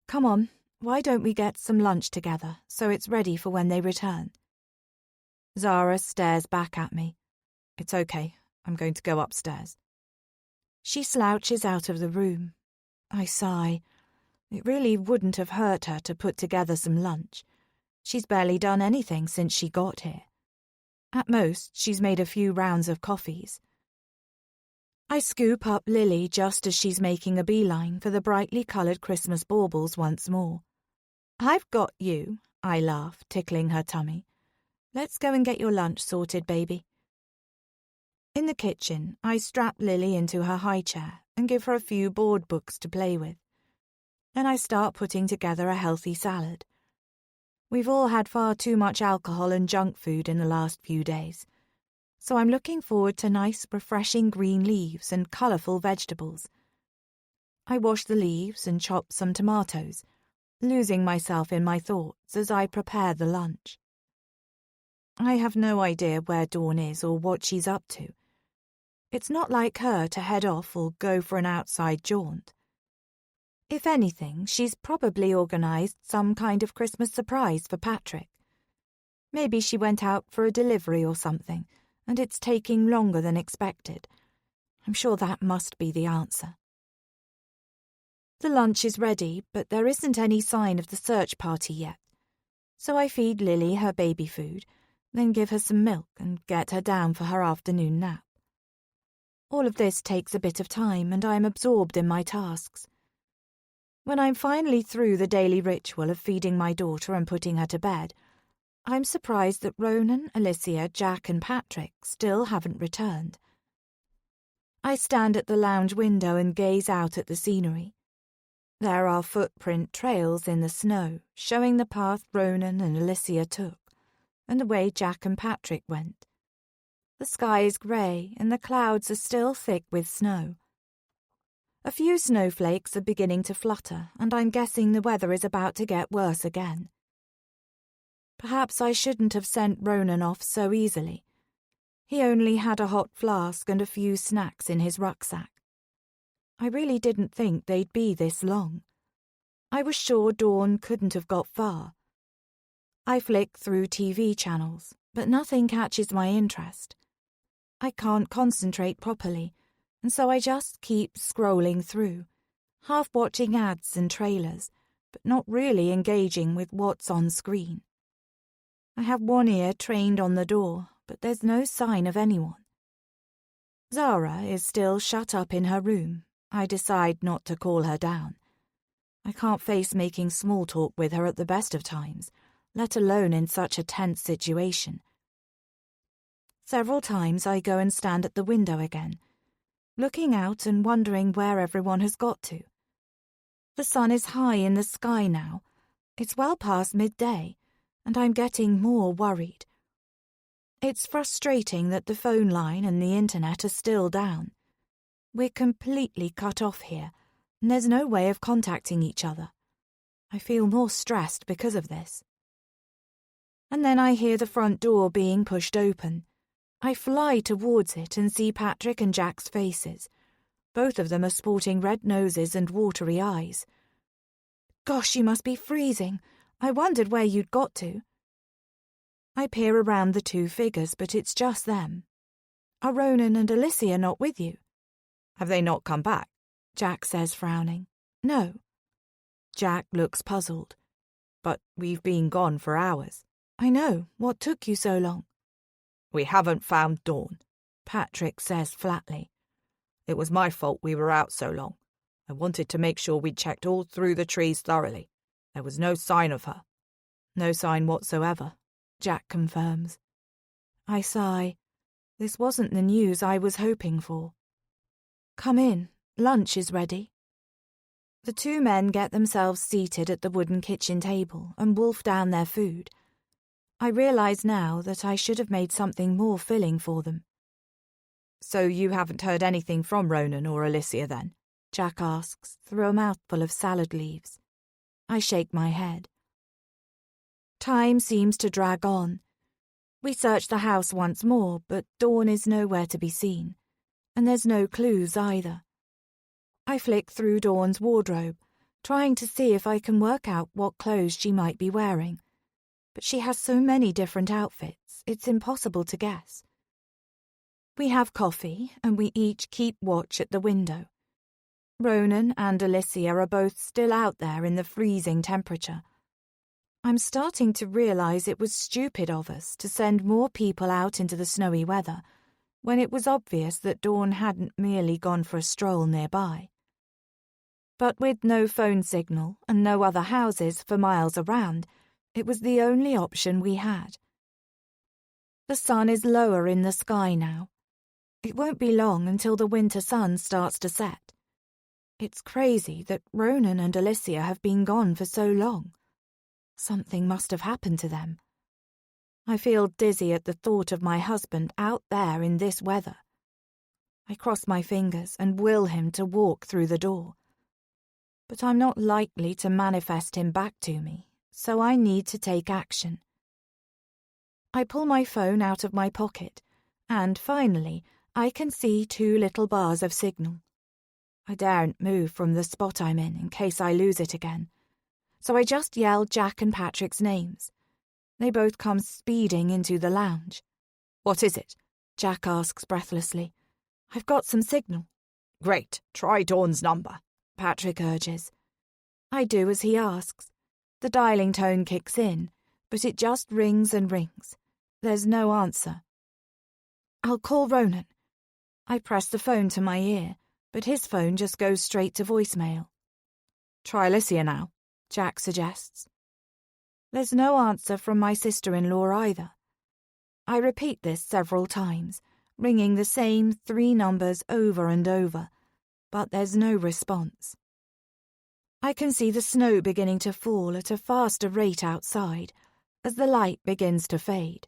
S1: "Come on, why don't we get some lunch together so it's ready for when they return?" Zara stares back at me. "It's okay, I'm going to go upstairs." She slouches out of the room. I sigh. It really wouldn't have hurt her to put together some lunch. She's barely done anything since she got here. At most, she's made a few rounds of coffees. I scoop up Lily just as she's making a beeline for the brightly coloured Christmas baubles once more. "I've got you," I laugh, tickling her tummy. "Let's go and get your lunch sorted, baby." In the kitchen, I strap Lily into her high chair and give her a few board books to play with. Then I start putting together a healthy salad. We've all had far too much alcohol and junk food in the last few days, so I'm looking forward to nice, refreshing green leaves and colourful vegetables. I wash the leaves and chop some tomatoes, losing myself in my thoughts as I prepare the lunch. I have no idea where Dawn is or what she's up to. It's not like her to head off or go for an outside jaunt. If anything, she's probably organised some kind of Christmas surprise for Patrick. Maybe she went out for a delivery or something, and it's taking longer than expected. I'm sure that must be the answer. The lunch is ready, but there isn't any sign of the search party yet. So I feed Lily her baby food, then give her some milk and get her down for her afternoon nap. All of this takes a bit of time, and I'm absorbed in my tasks. When I'm finally through the daily ritual of feeding my daughter and putting her to bed, I'm surprised that Ronan, Alicia, Jack and Patrick still haven't returned. I stand at the lounge window and gaze out at the scenery. There are footprint trails in the snow, showing the path Ronan and Alicia took, and the way Jack and Patrick went. The sky is grey, and the clouds are still thick with snow. A few snowflakes are beginning to flutter, and I'm guessing the weather is about to get worse again. Perhaps I shouldn't have sent Ronan off so easily. He only had a hot flask and a few snacks in his rucksack. I really didn't think they'd be this long. I was sure Dawn couldn't have got far. I flick through TV channels, but nothing catches my interest. I can't concentrate properly, and so I just keep scrolling through, half watching ads and trailers, but not really engaging with what's on screen. I have one ear trained on the door, but there's no sign of anyone. Zara is still shut up in her room. I decide not to call her down. I can't face making small talk with her at the best of times, let alone in such a tense situation. Several times I go and stand at the window again, looking out and wondering where everyone has got to. The sun is high in the sky now. It's well past midday, and I'm getting more worried. It's frustrating that the phone line and the internet are still down. We're completely cut off here, and there's no way of contacting each other. I feel more stressed because of this. And then I hear the front door being pushed open. I fly towards it and see Patrick and Jack's faces. Both of them are sporting red noses and watery eyes. Gosh, you must be freezing. I wondered where you'd got to. I peer around the two figures, but it's just them. Are Ronan and Alicia not with you?
S2: Have they not come back?
S1: Jack says, frowning. No.
S2: Jack looks puzzled. But we've been gone for hours.
S1: I know. What took you so long?
S2: We haven't found Dawn,
S1: Patrick says flatly.
S2: It was my fault we were out so long. I wanted to make sure we'd checked all through the trees thoroughly. There was no sign of her.
S1: No sign whatsoever, Jack confirms. I sigh. This wasn't the news I was hoping for. Come in. Lunch is ready. The two men get themselves seated at the wooden kitchen table and wolf down their food. I realise now that I should have made something more filling for them.
S2: So you haven't heard anything from Ronan or Alicia then?
S1: Jack asks, through a mouthful of salad leaves. I shake my head. Time seems to drag on. We search the house once more, but Dawn is nowhere to be seen, and there's no clues either. I flick through Dawn's wardrobe, trying to see if I can work out what clothes she might be wearing, but she has so many different outfits, it's impossible to guess. We have coffee, and we each keep watch at the window. Ronan and Alicia are both still out there in the freezing temperature. I'm starting to realise it was stupid of us to send more people out into the snowy weather when it was obvious that Dawn hadn't merely gone for a stroll nearby. But with no phone signal and no other houses for miles around, it was the only option we had. The sun is lower in the sky now. It won't be long until the winter sun starts to set. It's crazy that Ronan and Alicia have been gone for so long. Something must have happened to them. I feel dizzy at the thought of my husband out there in this weather. I cross my fingers and will him to walk through the door. But I'm not likely to manifest him back to me, so I need to take action. I pull my phone out of my pocket, and finally I can see 2 little bars of signal. I daren't move from the spot I'm in case I lose it again, so I just yell Jack and Patrick's names. They both come speeding into the lounge.
S2: What is it?
S1: Jack asks breathlessly. I've got some signal.
S2: Great, try Dawn's number,
S1: Patrick urges. I do as he asks. The dialing tone kicks in, but it just rings and rings. There's no answer. I'll call Ronan. I press the phone to my ear, but his phone just goes straight to voicemail.
S2: Try Alicia now,
S1: Jack suggests. There's no answer from my sister-in-law either. I repeat this several times, ringing the same 3 numbers over and over, but there's no response. I can see the snow beginning to fall at a faster rate outside as the light begins to fade.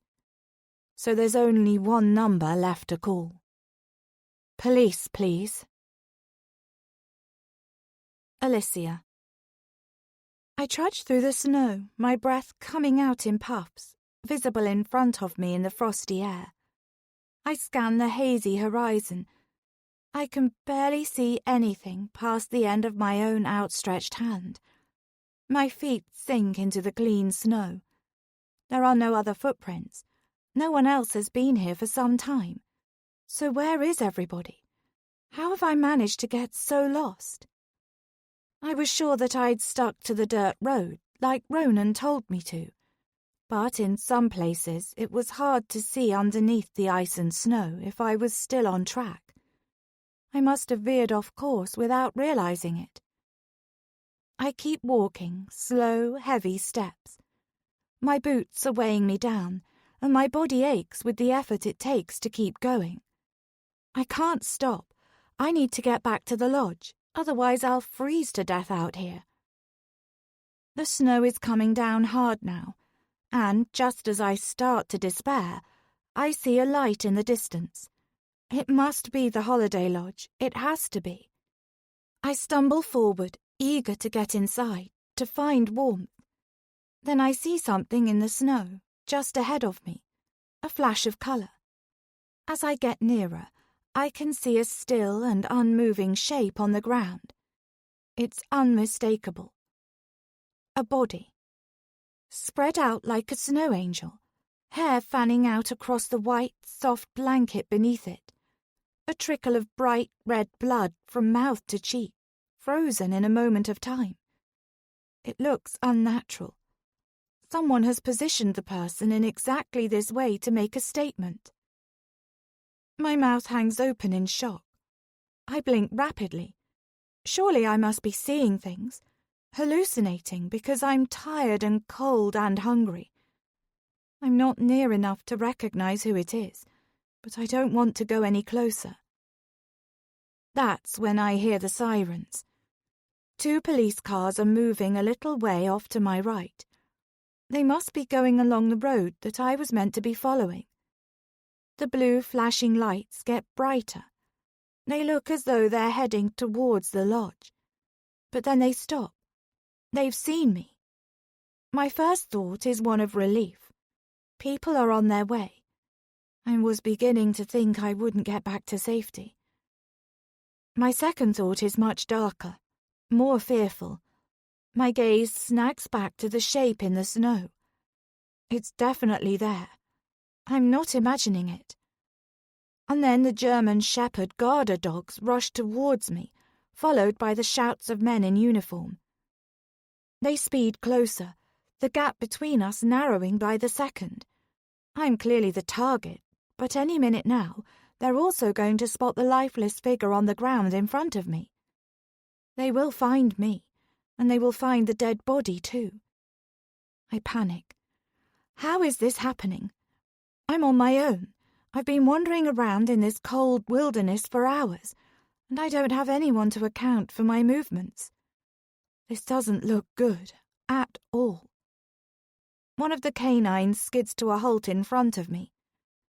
S1: So there's only one number left to call. Police, please. Alicia. I trudge through the snow, my breath coming out in puffs, visible in front of me in the frosty air. I scan the hazy horizon. I can barely see anything past the end of my own outstretched hand. My feet sink into the clean snow. There are no other footprints. No one else has been here for some time. So where is everybody? How have I managed to get so lost? I was sure that I'd stuck to the dirt road, like Ronan told me to. But in some places it was hard to see underneath the ice and snow if I was still on track. I must have veered off course without realizing it. I keep walking, slow, heavy steps. My boots are weighing me down, and my body aches with the effort it takes to keep going. I can't stop. I need to get back to the lodge, otherwise I'll freeze to death out here. The snow is coming down hard now, and just as I start to despair, I see a light in the distance. It must be the holiday lodge. It has to be. I stumble forward, eager to get inside, to find warmth. Then I see something in the snow, just ahead of me, a flash of colour. As I get nearer, I can see a still and unmoving shape on the ground. It's unmistakable. A body. Spread out like a snow angel, hair fanning out across the white, soft blanket beneath it. A trickle of bright red blood from mouth to cheek, frozen in a moment of time. It looks unnatural. Someone has positioned the person in exactly this way to make a statement. My mouth hangs open in shock. I blink rapidly. Surely I must be seeing things, hallucinating because I'm tired and cold and hungry. I'm not near enough to recognize who it is, but I don't want to go any closer. That's when I hear the sirens. 2 police cars are moving a little way off to my right. They must be going along the road that I was meant to be following. The blue flashing lights get brighter. They look as though they're heading towards the lodge. But then they stop. They've seen me. My first thought is one of relief. People are on their way. I was beginning to think I wouldn't get back to safety. My second thought is much darker, more fearful. My gaze snags back to the shape in the snow. It's definitely there. I'm not imagining it. And then the German Shepherd Garda dogs rush towards me, followed by the shouts of men in uniform. They speed closer, the gap between us narrowing by the second. I'm clearly the target, but any minute now, they're also going to spot the lifeless figure on the ground in front of me. They will find me, and they will find the dead body too. I panic. How is this happening? I'm on my own. I've been wandering around in this cold wilderness for hours, and I don't have anyone to account for my movements. This doesn't look good, at all. One of the canines skids to a halt in front of me.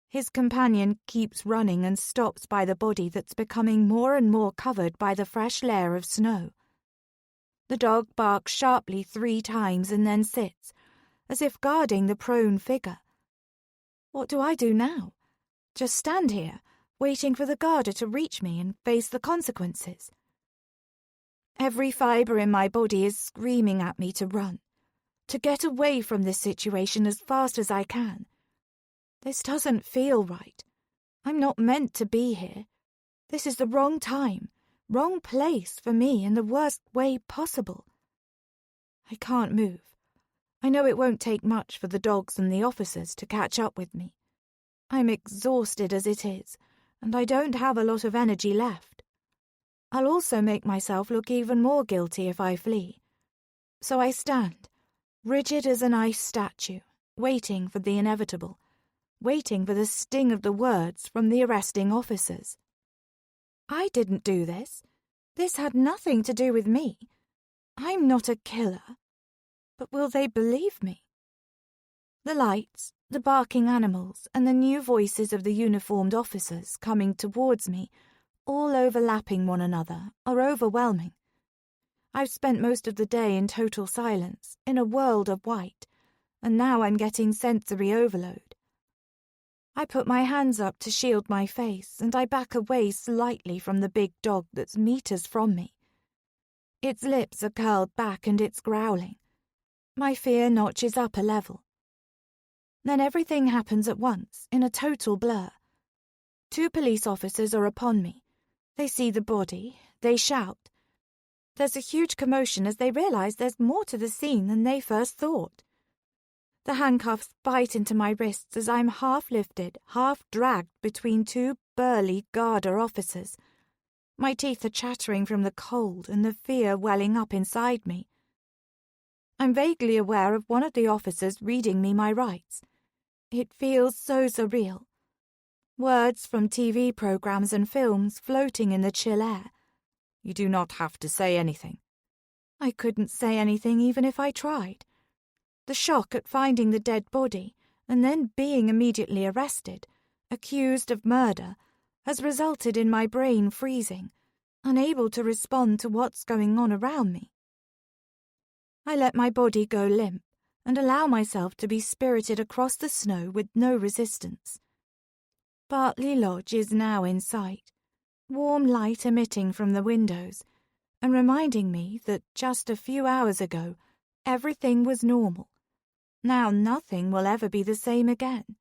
S1: His companion keeps running and stops by the body that's becoming more and more covered by the fresh layer of snow. The dog barks sharply 3 times and then sits, as if guarding the prone figure. What do I do now? Just stand here, waiting for the Garda to reach me and face the consequences. Every fibre in my body is screaming at me to run, to get away from this situation as fast as I can. This doesn't feel right. I'm not meant to be here. This is the wrong time, wrong place for me in the worst way possible. I can't move. I know it won't take much for the dogs and the officers to catch up with me. I'm exhausted as it is, and I don't have a lot of energy left. I'll also make myself look even more guilty if I flee. So I stand, rigid as an ice statue, waiting for the inevitable, waiting for the sting of the words from the arresting officers. I didn't do this. This had nothing to do with me. I'm not a killer. But will they believe me? The lights, the barking animals, and the new voices of the uniformed officers coming towards me, all overlapping one another, are overwhelming. I've spent most of the day in total silence, in a world of white, and now I'm getting sensory overload. I put my hands up to shield my face, and I back away slightly from the big dog that's meters from me. Its lips are curled back and it's growling. My fear notches up a level. Then everything happens at once, in a total blur. 2 police officers are upon me. They see the body. They shout. There's a huge commotion as they realize there's more to the scene than they first thought. The handcuffs bite into my wrists as I'm half lifted, half dragged between 2 burly Garda officers. My teeth are chattering from the cold and the fear welling up inside me. I'm vaguely aware of one of the officers reading me my rights. It feels so surreal. Words from TV programs and films floating in the chill air. You do not have to say anything. I couldn't say anything even if I tried. The shock at finding the dead body and then being immediately arrested, accused of murder, has resulted in my brain freezing, unable to respond to what's going on around me. I let my body go limp and allow myself to be spirited across the snow with no resistance. Bartley Lodge is now in sight, warm light emitting from the windows and reminding me that just a few hours ago everything was normal. Now nothing will ever be the same again.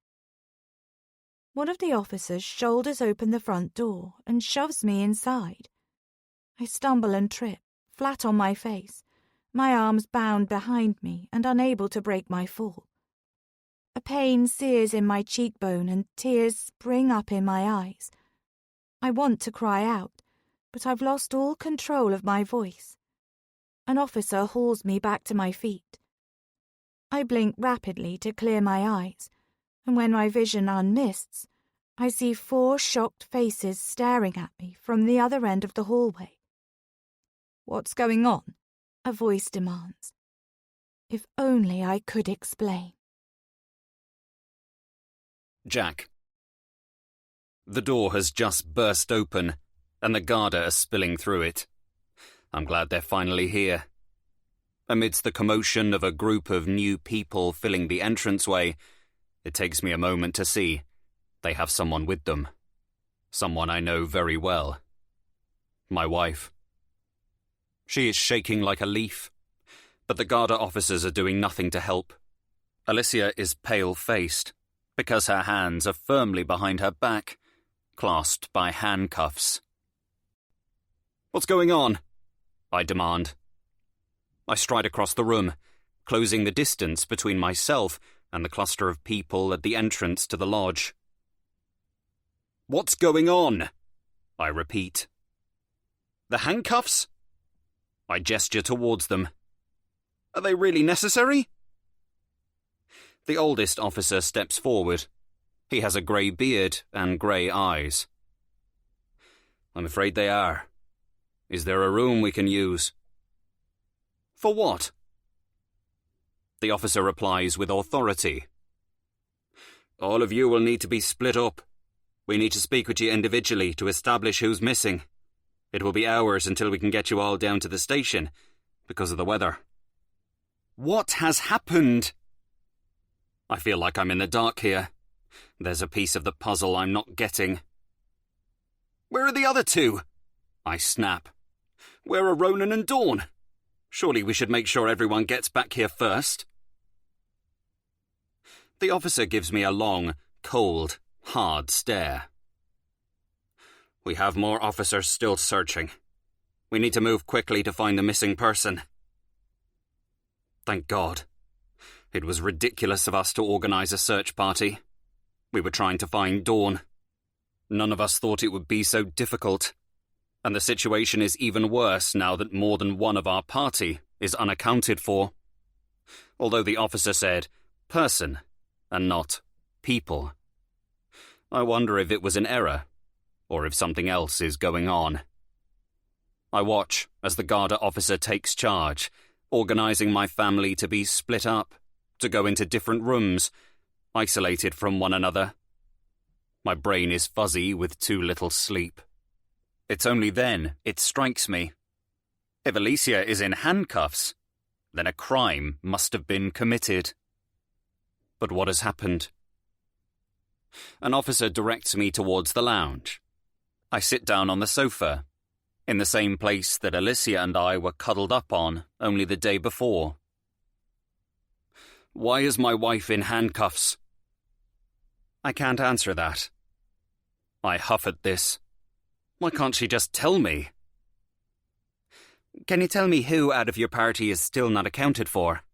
S1: One of the officers shoulders open the front door and shoves me inside. I stumble and trip, flat on my face, my arms bound behind me and unable to break my fall. A pain sears in my cheekbone and tears spring up in my eyes. I want to cry out, but I've lost all control of my voice. An officer hauls me back to my feet. I blink rapidly to clear my eyes, and when my vision unmists, I see 4 shocked faces staring at me from the other end of the hallway.
S2: What's going on?
S1: A voice demands. If only I could explain.
S3: Jack. The door has just burst open, and the Garda are spilling through it. I'm glad they're finally here. Amidst the commotion of a group of new people filling the entranceway, it takes me a moment to see they have someone with them. Someone I know very well. My wife. She is shaking like a leaf, but the Garda officers are doing nothing to help. Alicia is pale-faced, because her hands are firmly behind her back, clasped by handcuffs. "What's going on?" I demand. I stride across the room, closing the distance between myself and the cluster of people at the entrance to the lodge. "What's going on?" I repeat. "The handcuffs?" I gesture towards them. "Are they really necessary?" The oldest officer steps forward. He has a grey beard and grey eyes. "I'm afraid they are. Is there a room we can use?" "For what?" The officer replies with authority. "All of you will need to be split up. We need to speak with you individually to establish who's missing. It will be hours until we can get you all down to the station, because of the weather." "What has happened?" I feel like I'm in the dark here. There's a piece of the puzzle I'm not getting. "Where are the other 2? I snap. "Where are Ronan and Dawn? Surely we should make sure everyone gets back here first." The officer gives me a long, cold, hard stare. "We have more officers still searching. We need to move quickly to find the missing person." Thank God. It was ridiculous of us to organise a search party. We were trying to find Dawn. None of us thought it would be so difficult. And the situation is even worse now that more than one of our party is unaccounted for. Although the officer said person and not people. I wonder if it was an error, or if something else is going on. I watch as the Garda officer takes charge, organising my family to be split up, to go into different rooms, isolated from one another. My brain is fuzzy with too little sleep. It's only then it strikes me. If Alicia is in handcuffs, then a crime must have been committed. But what has happened? An officer directs me towards the lounge. I sit down on the sofa, in the same place that Alicia and I were cuddled up on only the day before. Why is my wife in handcuffs? I can't answer that. I huff at this. Why can't she just tell me? Can you tell me who out of your party is still not accounted for?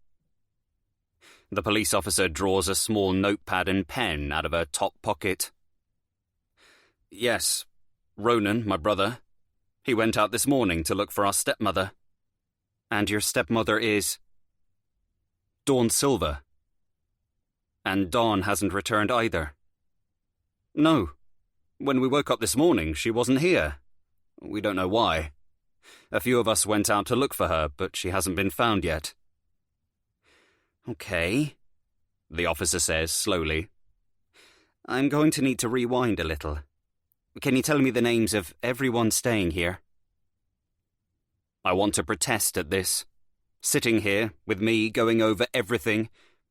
S3: The police officer draws a small notepad and pen out of her top pocket. Yes, Ronan, my brother. He went out this morning to look for our stepmother. And your stepmother is? Dawn Silver. And Dawn hasn't returned either. No. When we woke up this morning, she wasn't here. We don't know why. A few of us went out to look for her, but she hasn't been found yet. Okay, the officer says slowly. I'm going to need to rewind a little. Can you tell me the names of everyone staying here? I want to protest at this. Sitting here, with me going over everything,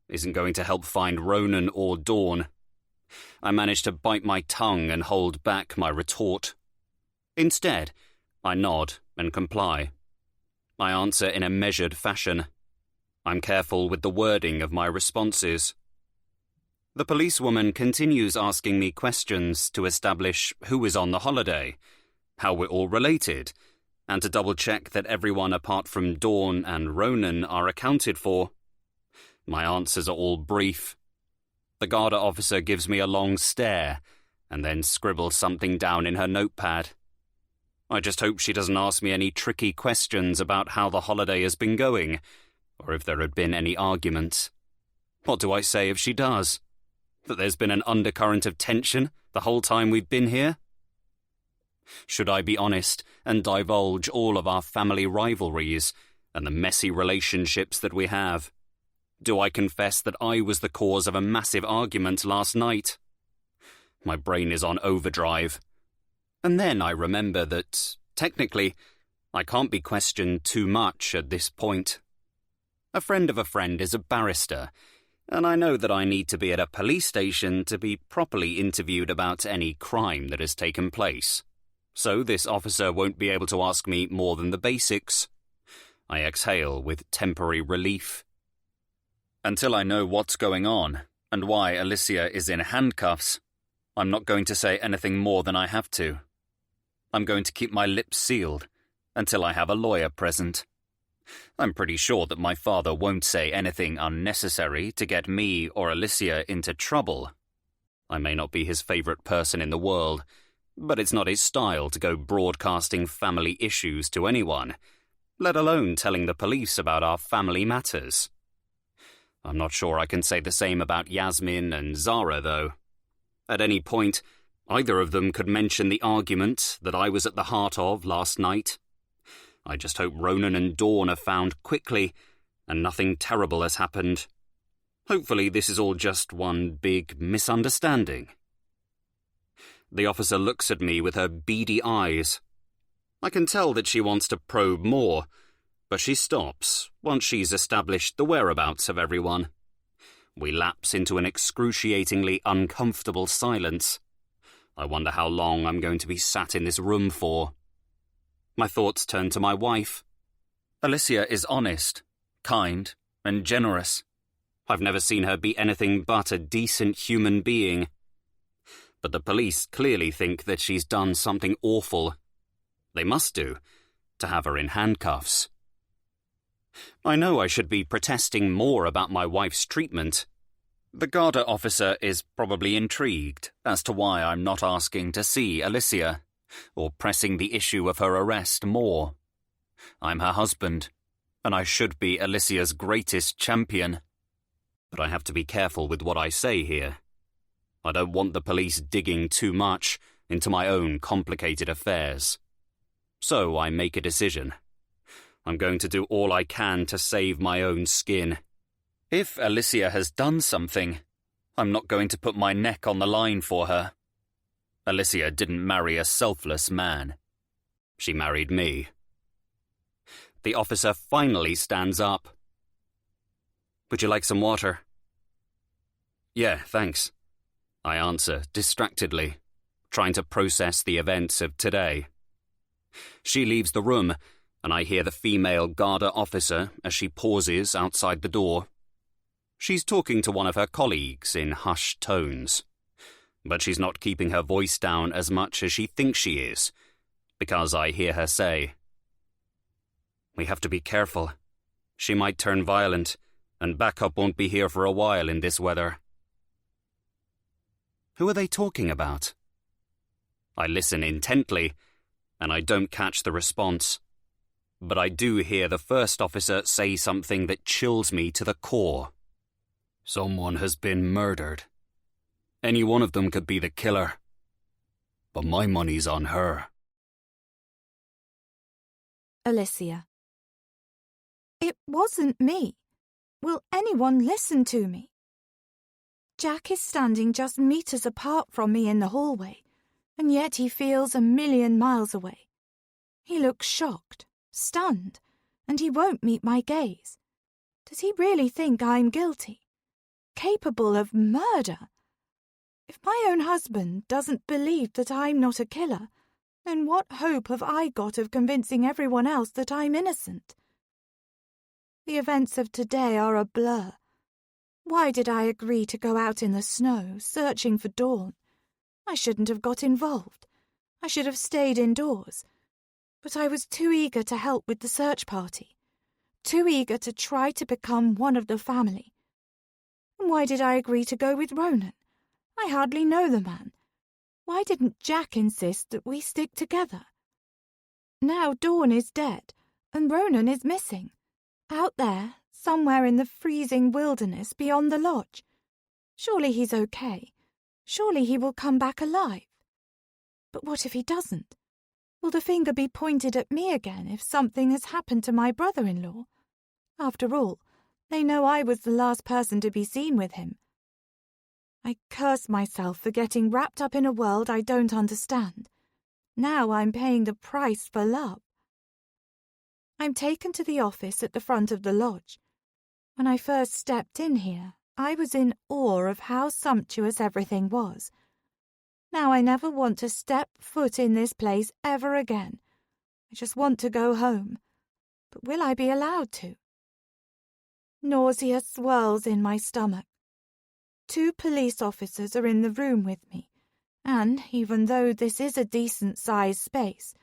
S3: isn't going to help find Ronan or Dawn. I manage to bite my tongue and hold back my retort. Instead, I nod and comply. I answer in a measured fashion. I'm careful with the wording of my responses. The policewoman continues asking me questions to establish who is on the holiday, how we're all related, and to double-check that everyone apart from Dawn and Ronan are accounted for. My answers are all brief. The Garda officer gives me a long stare and then scribbles something down in her notepad. I just hope she doesn't ask me any tricky questions about how the holiday has been going, or if there had been any arguments. What do I say if she does? That there's been an undercurrent of tension the whole time we've been here? Should I be honest and divulge all of our family rivalries and the messy relationships that we have? Do I confess that I was the cause of a massive argument last night? My brain is on overdrive. And then I remember that, technically, I can't be questioned too much at this point. A friend of a friend is a barrister, and I know that I need to be at a police station to be properly interviewed about any crime that has taken place. So this officer won't be able to ask me more than the basics. I exhale with temporary relief. Until I know what's going on and why Alicia is in handcuffs, I'm not going to say anything more than I have to. I'm going to keep my lips sealed until I have a lawyer present. I'm pretty sure that my father won't say anything unnecessary to get me or Alicia into trouble. I may not be his favourite person in the world, but it's not his style to go broadcasting family issues to anyone, let alone telling the police about our family matters. I'm not sure I can say the same about Yasmin and Zara, though. At any point, either of them could mention the argument that I was at the heart of last night. I just hope Ronan and Dawn are found quickly and nothing terrible has happened. Hopefully this is all just one big misunderstanding. The officer looks at me with her beady eyes. I can tell that she wants to probe more, but she stops once she's established the whereabouts of everyone. We lapse into an excruciatingly uncomfortable silence. I wonder how long I'm going to be sat in this room for. My thoughts turn to my wife. Alicia is honest, kind, and generous. I've never seen her be anything but a decent human being. But the police clearly think that she's done something awful. They must do, to have her in handcuffs. I know I should be protesting more about my wife's treatment. The Garda officer is probably intrigued as to why I'm not asking to see Alicia, or pressing the issue of her arrest more. I'm her husband, and I should be Alicia's greatest champion. But I have to be careful with what I say here. I don't want the police digging too much into my own complicated affairs. So I make a decision. I'm going to do all I can to save my own skin. If Alicia has done something, I'm not going to put my neck on the line for her. Alicia didn't marry a selfless man. She married me. The officer finally stands up. Would you like some water? Yeah, thanks. I answer distractedly, trying to process the events of today. She leaves the room, and I hear the female Garda officer as she pauses outside the door. She's talking to one of her colleagues in hushed tones. But she's not keeping her voice down as much as she thinks she is, because I hear her say, "We have to be careful. She might turn violent, and backup won't be here for a while in this weather." Who are they talking about? I listen intently, and I don't catch the response. But I do hear the first officer say something that chills me to the core. Someone has been murdered. Any one of them could be the killer. But my money's on her.
S1: Alicia. It wasn't me. Will anyone listen to me? Jack is standing just meters apart from me in the hallway, and yet he feels a million miles away. He looks shocked, stunned, and he won't meet my gaze. Does he really think I'm guilty? Capable of murder? If my own husband doesn't believe that I'm not a killer, then what hope have I got of convincing everyone else that I'm innocent? The events of today are a blur. Why did I agree to go out in the snow, searching for Dawn? I shouldn't have got involved. I should have stayed indoors. But I was too eager to help with the search party, too eager to try to become one of the family. And why did I agree to go with Ronan? I hardly know the man. Why didn't Jack insist that we stick together? Now Dawn is dead, and Ronan is missing. Out there, somewhere in the freezing wilderness beyond the lodge. Surely he's okay. Surely he will come back alive. But what if he doesn't? Will the finger be pointed at me again if something has happened to my brother-in-law? After all, they know I was the last person to be seen with him. I curse myself for getting wrapped up in a world I don't understand. Now I'm paying the price for love. I'm taken to the office at the front of the lodge. When I first stepped in here, I was in awe of how sumptuous everything was. Now I never want to step foot in this place ever again. I just want to go home. But will I be allowed to? Nausea swirls in my stomach. 2 police officers are in the room with me, and even though this is a decent-sized space,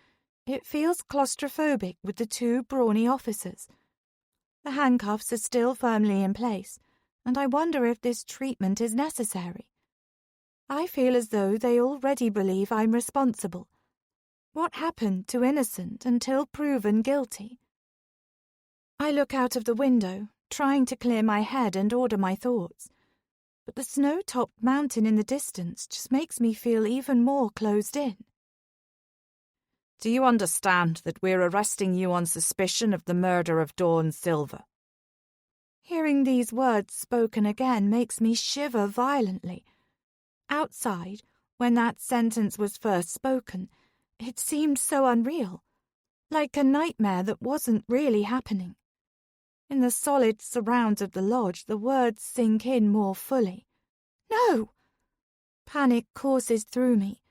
S1: it feels claustrophobic with the 2 brawny officers. The handcuffs are still firmly in place, and I wonder if this treatment is necessary. I feel as though they already believe I'm responsible. What happened to innocent until proven guilty? I look out of the window, trying to clear my head and order my thoughts. But the snow-topped mountain in the distance just makes me feel even more closed in.
S2: Do you understand that we're arresting you on suspicion of the murder of Dawn Silver?
S1: Hearing these words spoken again makes me shiver violently. Outside, when that sentence was first spoken, it seemed so unreal, like a nightmare that wasn't really happening. In the solid surrounds of the lodge, the words sink in more fully. No! Panic courses through me.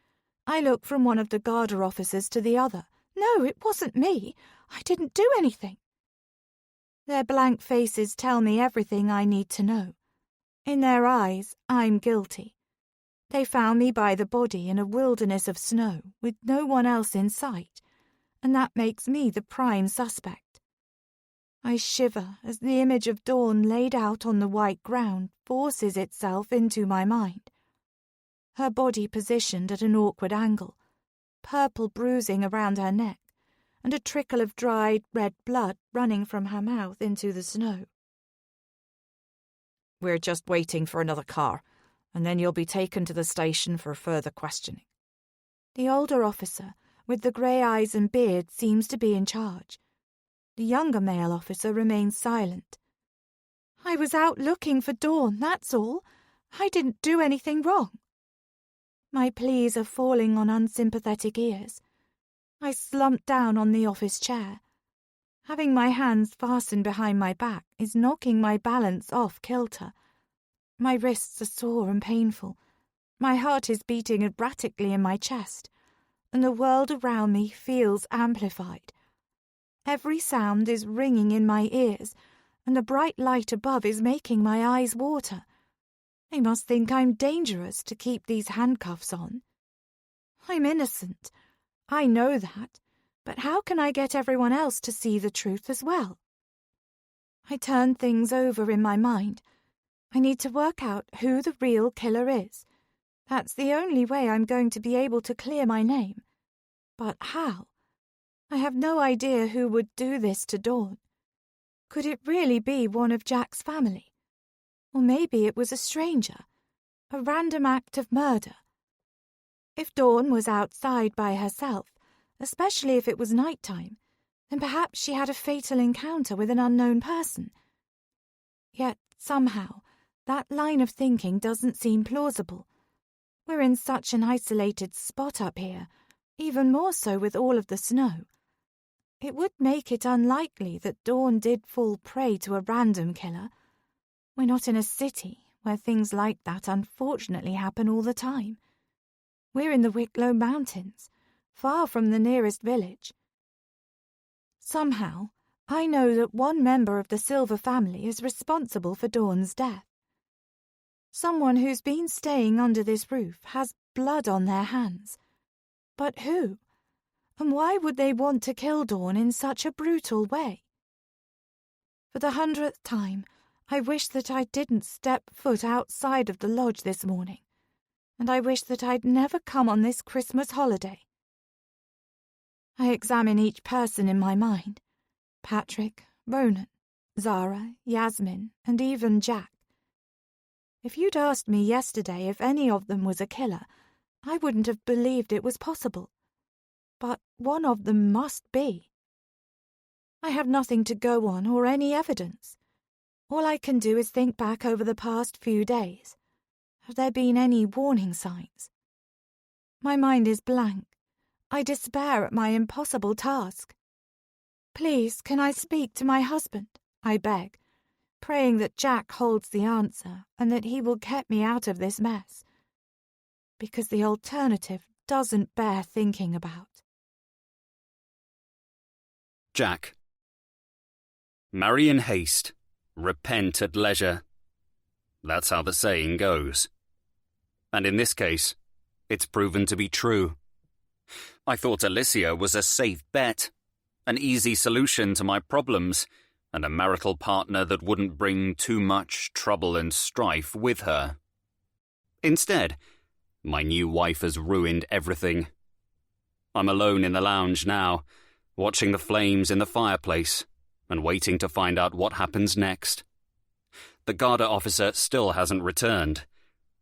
S1: I look from one of the Garda officers to the other. No, it wasn't me. I didn't do anything. Their blank faces tell me everything I need to know. In their eyes, I'm guilty. They found me by the body in a wilderness of snow, with no one else in sight, and that makes me the prime suspect. I shiver as the image of Dawn laid out on the white ground forces itself into my mind. Her body positioned at an awkward angle, purple bruising around her neck, and a trickle of dried red blood running from her mouth into the snow.
S2: We're just waiting for another car, and then you'll be taken to the station for further questioning.
S1: The older officer, with the grey eyes and beard, seems to be in charge. The younger male officer remains silent. I was out looking for Dawn, that's all. I didn't do anything wrong. My pleas are falling on unsympathetic ears. I slump down on the office chair. Having my hands fastened behind my back is knocking my balance off kilter. My wrists are sore and painful. My heart is beating erratically in my chest, and the world around me feels amplified. Every sound is ringing in my ears, and the bright light above is making my eyes water. They must think I'm dangerous to keep these handcuffs on. I'm innocent. I know that, but how can I get everyone else to see the truth as well? I turn things over in my mind. I need to work out who the real killer is. That's the only way I'm going to be able to clear my name. But how? I have no idea who would do this to Dawn. Could it really be one of Jack's family? Or maybe it was a stranger, a random act of murder. If Dawn was outside by herself, especially if it was night-time, then perhaps she had a fatal encounter with an unknown person. Yet, somehow, that line of thinking doesn't seem plausible. We're in such an isolated spot up here, even more so with all of the snow. It would make it unlikely that Dawn did fall prey to a random killer. We're not in a city. where things like that unfortunately happen all the time. We're in the Wicklow Mountains, far from the nearest village. Somehow, I know that one member of the Silver family is responsible for Dawn's death. Someone who's been staying under this roof has blood on their hands. But who? And why would they want to kill Dawn in such a brutal way? For the 100th time, I wish that I didn't step foot outside of the lodge this morning, and I wish that I'd never come on this Christmas holiday. I examine each person in my mind: Patrick, Ronan, Zara, Yasmin, and even Jack. If you'd asked me yesterday if any of them was a killer, I wouldn't have believed it was possible. But one of them must be. I have nothing to go on or any evidence. All I can do is think back over the past few days. Have there been any warning signs? My mind is blank. I despair at my impossible task. Please, can I speak to my husband? I beg, praying that Jack holds the answer and that he will get me out of this mess. Because the alternative doesn't bear thinking about.
S3: Jack. Marry in haste, repent at leisure. That's how the saying goes. And in this case, it's proven to be true. I thought Alicia was a safe bet, an easy solution to my problems, and a marital partner that wouldn't bring too much trouble and strife with her. Instead, my new wife has ruined everything. I'm alone in the lounge now, watching the flames in the fireplace and waiting to find out what happens next. The Garda officer still hasn't returned,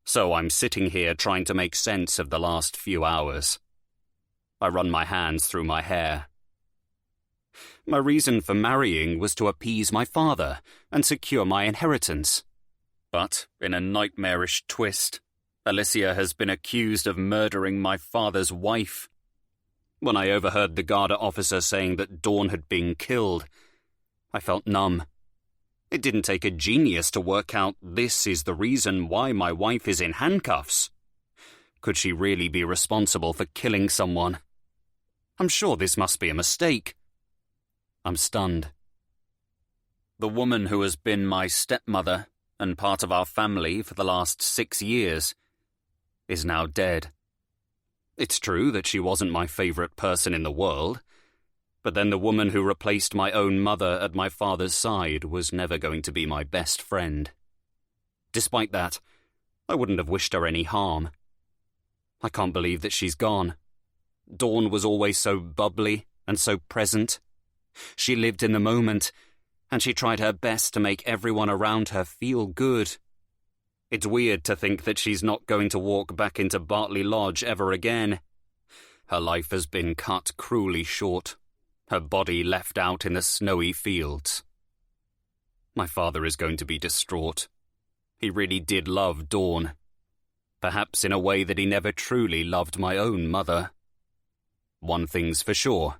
S3: so I'm sitting here trying to make sense of the last few hours. I run my hands through my hair. My reason for marrying was to appease my father and secure my inheritance. But, in a nightmarish twist, Alicia has been accused of murdering my father's wife. When I overheard the Garda officer saying that Dawn had been killed, I felt numb. It didn't take a genius to work out this is the reason why my wife is in handcuffs. Could she really be responsible for killing someone? I'm sure this must be a mistake. I'm stunned. The woman who has been my stepmother and part of our family for the last 6 years is now dead. It's true that she wasn't my favourite person in the world, but then the woman who replaced my own mother at my father's side was never going to be my best friend. Despite that, I wouldn't have wished her any harm. I can't believe that she's gone. Dawn was always so bubbly and so present. She lived in the moment, and she tried her best to make everyone around her feel good. It's weird to think that she's not going to walk back into Bartley Lodge ever again. Her life has been cut cruelly short, her body left out in the snowy fields. My father is going to be distraught. He really did love Dawn, perhaps in a way that he never truly loved my own mother. One thing's for sure,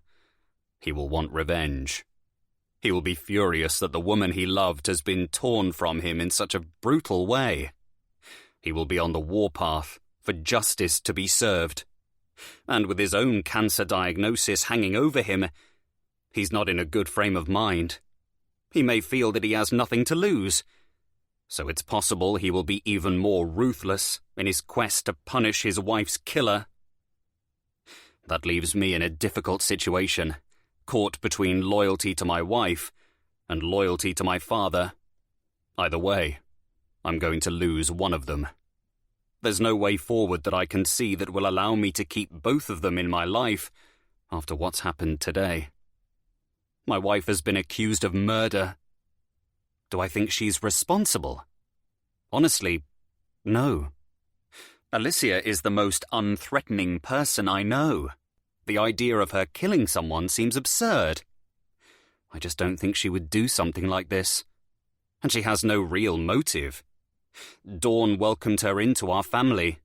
S3: he will want revenge. He will be furious that the woman he loved has been torn from him in such a brutal way. He will be on the warpath for justice to be served. And with his own cancer diagnosis hanging over him, he's not in a good frame of mind. He may feel that he has nothing to lose, so it's possible he will be even more ruthless in his quest to punish his wife's killer. That leaves me in a difficult situation, caught between loyalty to my wife and loyalty to my father. Either way, I'm going to lose one of them. There's no way forward that I can see that will allow me to keep both of them in my life after what's happened today. My wife has been accused of murder. Do I think she's responsible? Honestly, no. Alicia is the most unthreatening person I know. The idea of her killing someone seems absurd. I just don't think she would do something like this. And she has no real motive. Dawn welcomed her into our family.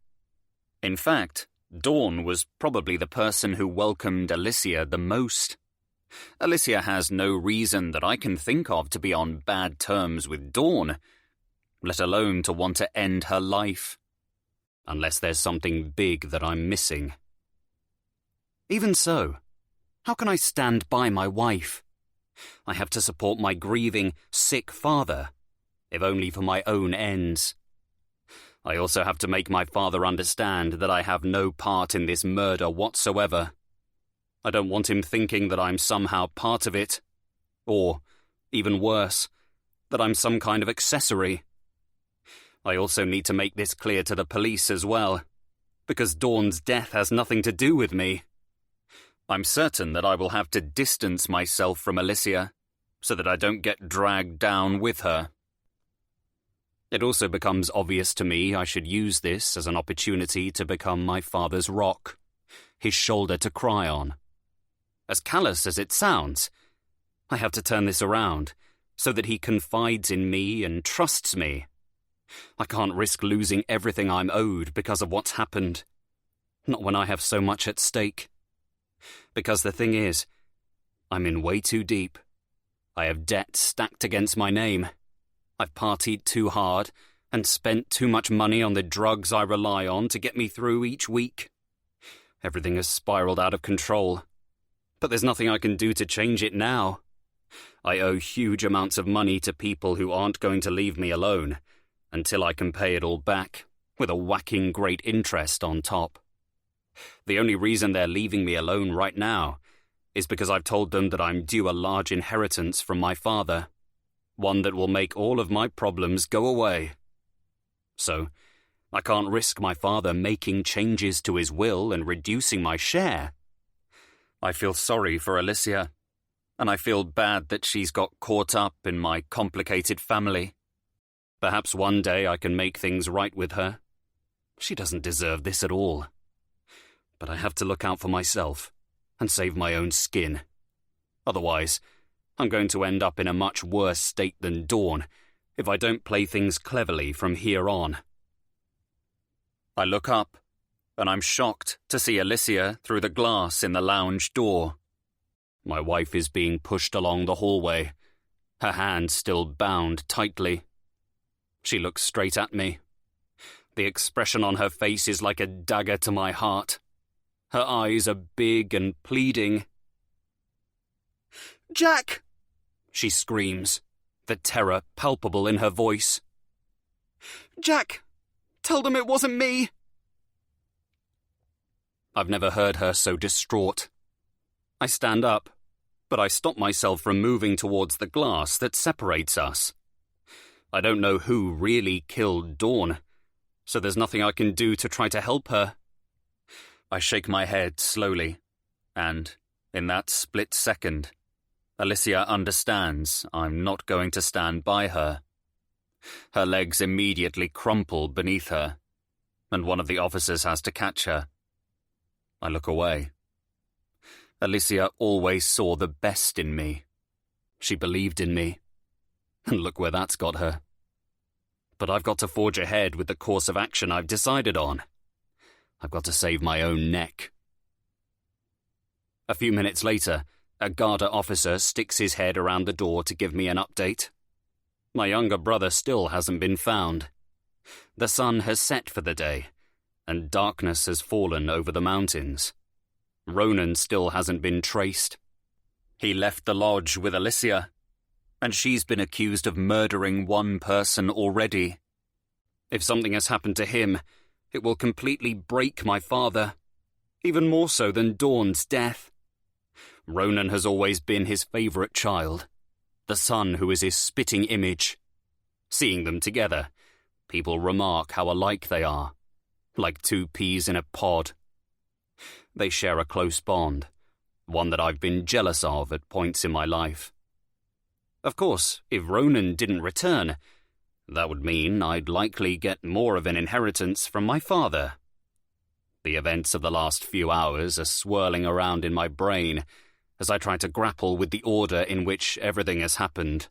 S3: In fact, Dawn was probably the person who welcomed Alicia the most. Alicia has no reason that I can think of to be on bad terms with Dawn. let alone to want to end her life. Unless there's something big that I'm missing. Even so, how can I stand by my wife? I have to support my grieving, sick father, if only for my own ends. I also have to make my father understand that I have no part in this murder whatsoever. I don't want him thinking that I'm somehow part of it, or, even worse, that I'm some kind of accessory. I also need to make this clear to the police as well, because Dawn's death has nothing to do with me. I'm certain that I will have to distance myself from Alicia, so that I don't get dragged down with her. It also becomes obvious to me I should use this as an opportunity to become my father's rock, his shoulder to cry on. As callous as it sounds, I have to turn this around, so that he confides in me and trusts me. I can't risk losing everything I'm owed because of what's happened. Not when I have so much at stake. Because the thing is, I'm in way too deep. I have debt stacked against my name. I've partied too hard and spent too much money on the drugs I rely on to get me through each week. Everything has spiraled out of control. But there's nothing I can do to change it now. I owe huge amounts of money to people who aren't going to leave me alone until I can pay it all back, with a whacking great interest on top. The only reason they're leaving me alone right now is because I've told them that I'm due a large inheritance from my father, one that will make all of my problems go away. So, I can't risk my father making changes to his will and reducing my share. I feel sorry for Alicia, and I feel bad that she's got caught up in my complicated family. Perhaps one day I can make things right with her. She doesn't deserve this at all. But I have to look out for myself and save my own skin. Otherwise, I'm going to end up in a much worse state than Dawn if I don't play things cleverly from here on. I look up, and I'm shocked to see Alicia through the glass in the lounge door. My wife is being pushed along the hallway, her hand still bound tightly. She looks straight at me. The expression on her face is like a dagger to my heart. Her eyes are big and pleading. "Jack!" she screams, the terror palpable in her voice. "Jack, tell them it wasn't me!" I've never heard her so distraught. I stand up, but I stop myself from moving towards the glass that separates us. I don't know who really killed Dawn, so there's nothing I can do to try to help her. I shake my head slowly, and, in that split second, Alicia understands I'm not going to stand by her. Her legs immediately crumple beneath her, and one of the officers has to catch her. I look away. Alicia always saw the best in me. She believed in me. And look where that's got her. But I've got to forge ahead with the course of action I've decided on. I've got to save my own neck. A few minutes later, a Garda officer sticks his head around the door to give me an update. My younger brother still hasn't been found. The sun has set for the day, and darkness has fallen over the mountains. Ronan still hasn't been traced. He left the lodge with Alicia, and she's been accused of murdering one person already. If something has happened to him, it will completely break my father, even more so than Dawn's death. Ronan has always been his favourite child, the son who is his spitting image. Seeing them together, people remark how alike they are, like two peas in a pod. They share a close bond, one that I've been jealous of at points in my life. Of course, if Ronan didn't return, that would mean I'd likely get more of an inheritance from my father. The events of the last few hours are swirling around in my brain as I try to grapple with the order in which everything has happened.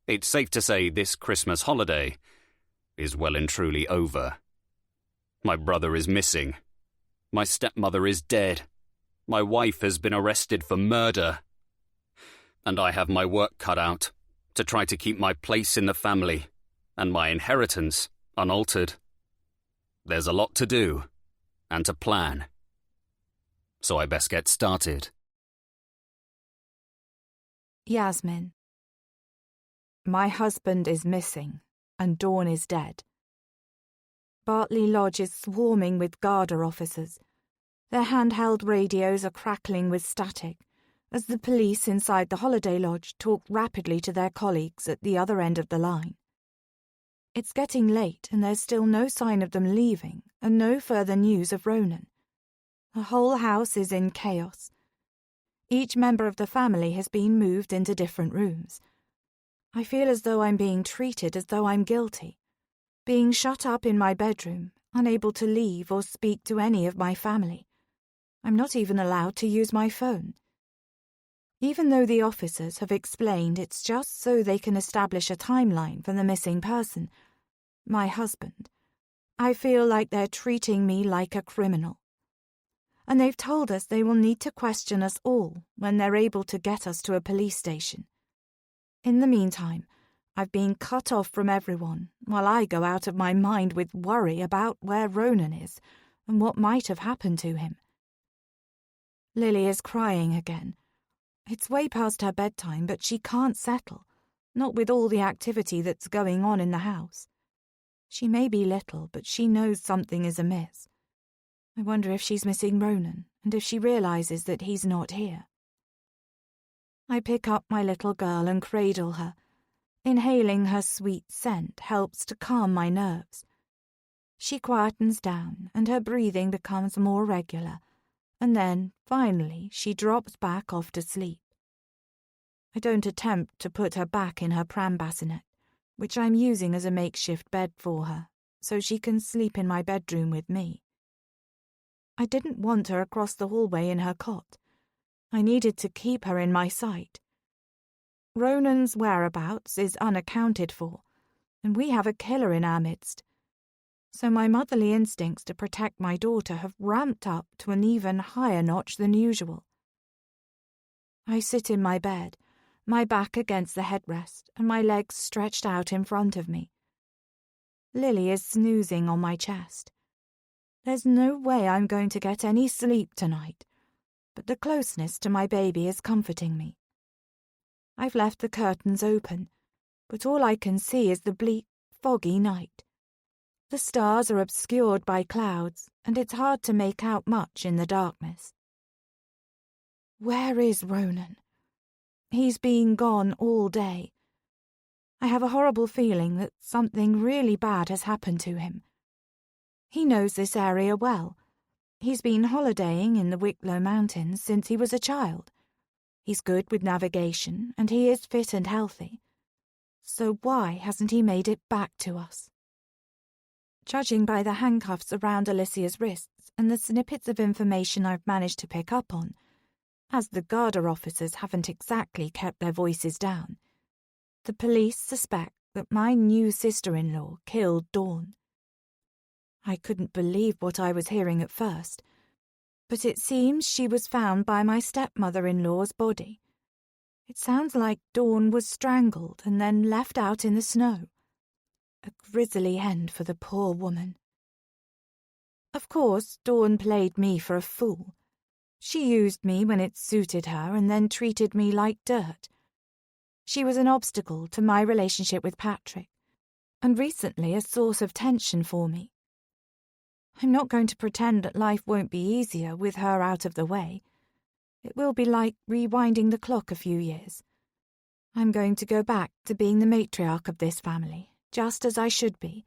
S3: It's safe to say this Christmas holiday is well and truly over. My brother is missing. My stepmother is dead. My wife has been arrested for murder. And I have my work cut out to try to keep my place in the family and my inheritance unaltered. There's a lot to do, and to plan. So I best get started.
S2: Yasmin. My husband is missing, and Dawn is dead. Bartley Lodge is swarming with Garda officers. Their handheld radios are crackling with static as the police inside the holiday lodge talk rapidly to their colleagues at the other end of the line. It's getting late and there's still no sign of them leaving and no further news of Ronan. The whole house is in chaos. Each member of the family has been moved into different rooms. I feel as though I'm being treated as though I'm guilty, being shut up in my bedroom, unable to leave or speak to any of my family. I'm not even allowed to use my phone. Even though the officers have explained it's just so they can establish a timeline for the missing person, my husband, I feel like they're treating me like a criminal. And they've told us they will need to question us all when they're able to get us to a police station. In the meantime, I've been cut off from everyone while I go out of my mind with worry about where Ronan is and what might have happened to him. Lily is crying again. It's way past her bedtime, but she can't settle, not with all the activity that's going on in the house. She may be little, but she knows something is amiss. I wonder if she's missing Ronan, and if she realizes that he's not here. I pick up my little girl and cradle her. Inhaling her sweet scent helps to calm my nerves. She quietens down, and her breathing becomes more regular, and then, finally, she drops back off to sleep. I don't attempt to put her back in her pram bassinet, which I'm using as a makeshift bed for her, so she can sleep in my bedroom with me. I didn't want her across the hallway in her cot. I needed to keep her in my sight. Ronan's whereabouts is unaccounted for, and we have a killer in our midst. So my motherly instincts to protect my daughter have ramped up to an even higher notch than usual. I sit in my bed, my back against the headrest and my legs stretched out in front of me. Lily is snoozing on my chest. There's no way I'm going to get any sleep tonight, but the closeness to my baby is comforting me. I've left the curtains open, but all I can see is the bleak, foggy night. The stars are obscured by clouds, and it's hard to make out much in the darkness. Where is Ronan? He's been gone all day. I have a horrible feeling that something really bad has happened to him. He knows this area well. He's been holidaying in the Wicklow Mountains since he was a child. He's good with navigation, and he is fit and healthy. So why hasn't he made it back to us? Judging by the handcuffs around Alicia's wrists and the snippets of information I've managed to pick up on, as the Garda officers haven't exactly kept their voices down, the police suspect that my new sister-in-law killed Dawn. I couldn't believe what I was hearing at first, but it seems she was found by my stepmother-in-law's body. It sounds like Dawn was strangled and then left out in the snow. A grisly end for the poor woman. Of course, Dawn played me for a fool. She used me when it suited her and then treated me like dirt. She was an obstacle to my relationship with Patrick, and recently a source of tension for me. I'm not going to pretend that life won't be easier with her out of the way. It will be like rewinding the clock a few years. I'm going to go back to being the matriarch of this family, just as I should be.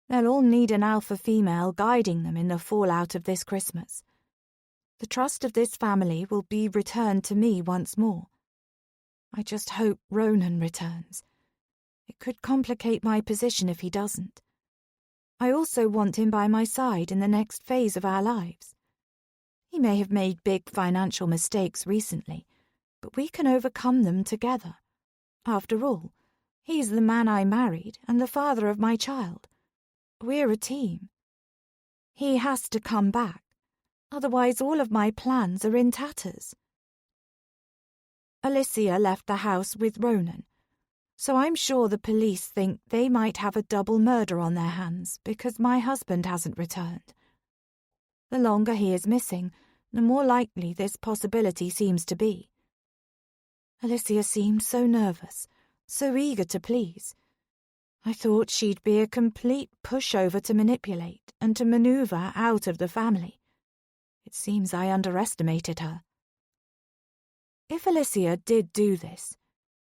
S2: They'll all need an alpha female guiding them in the fallout of this Christmas. The trust of this family will be returned to me once more. I just hope Ronan returns. It could complicate my position if he doesn't. I also want him by my side in the next phase of our lives. He may have made big financial mistakes recently, but we can overcome them together. After all, he's the man I married and the father of my child. We're a team. He has to come back, otherwise all of my plans are in tatters. Alicia left the house with Ronan,
S1: So I'm sure the police think they might have a double murder on their hands because my husband hasn't returned. The longer he is missing, the more likely this possibility seems to be. Alicia seemed so nervous, so eager to please. I thought she'd be a complete pushover to manipulate and to maneuver out of the family. It seems I underestimated her. If Alicia did do this,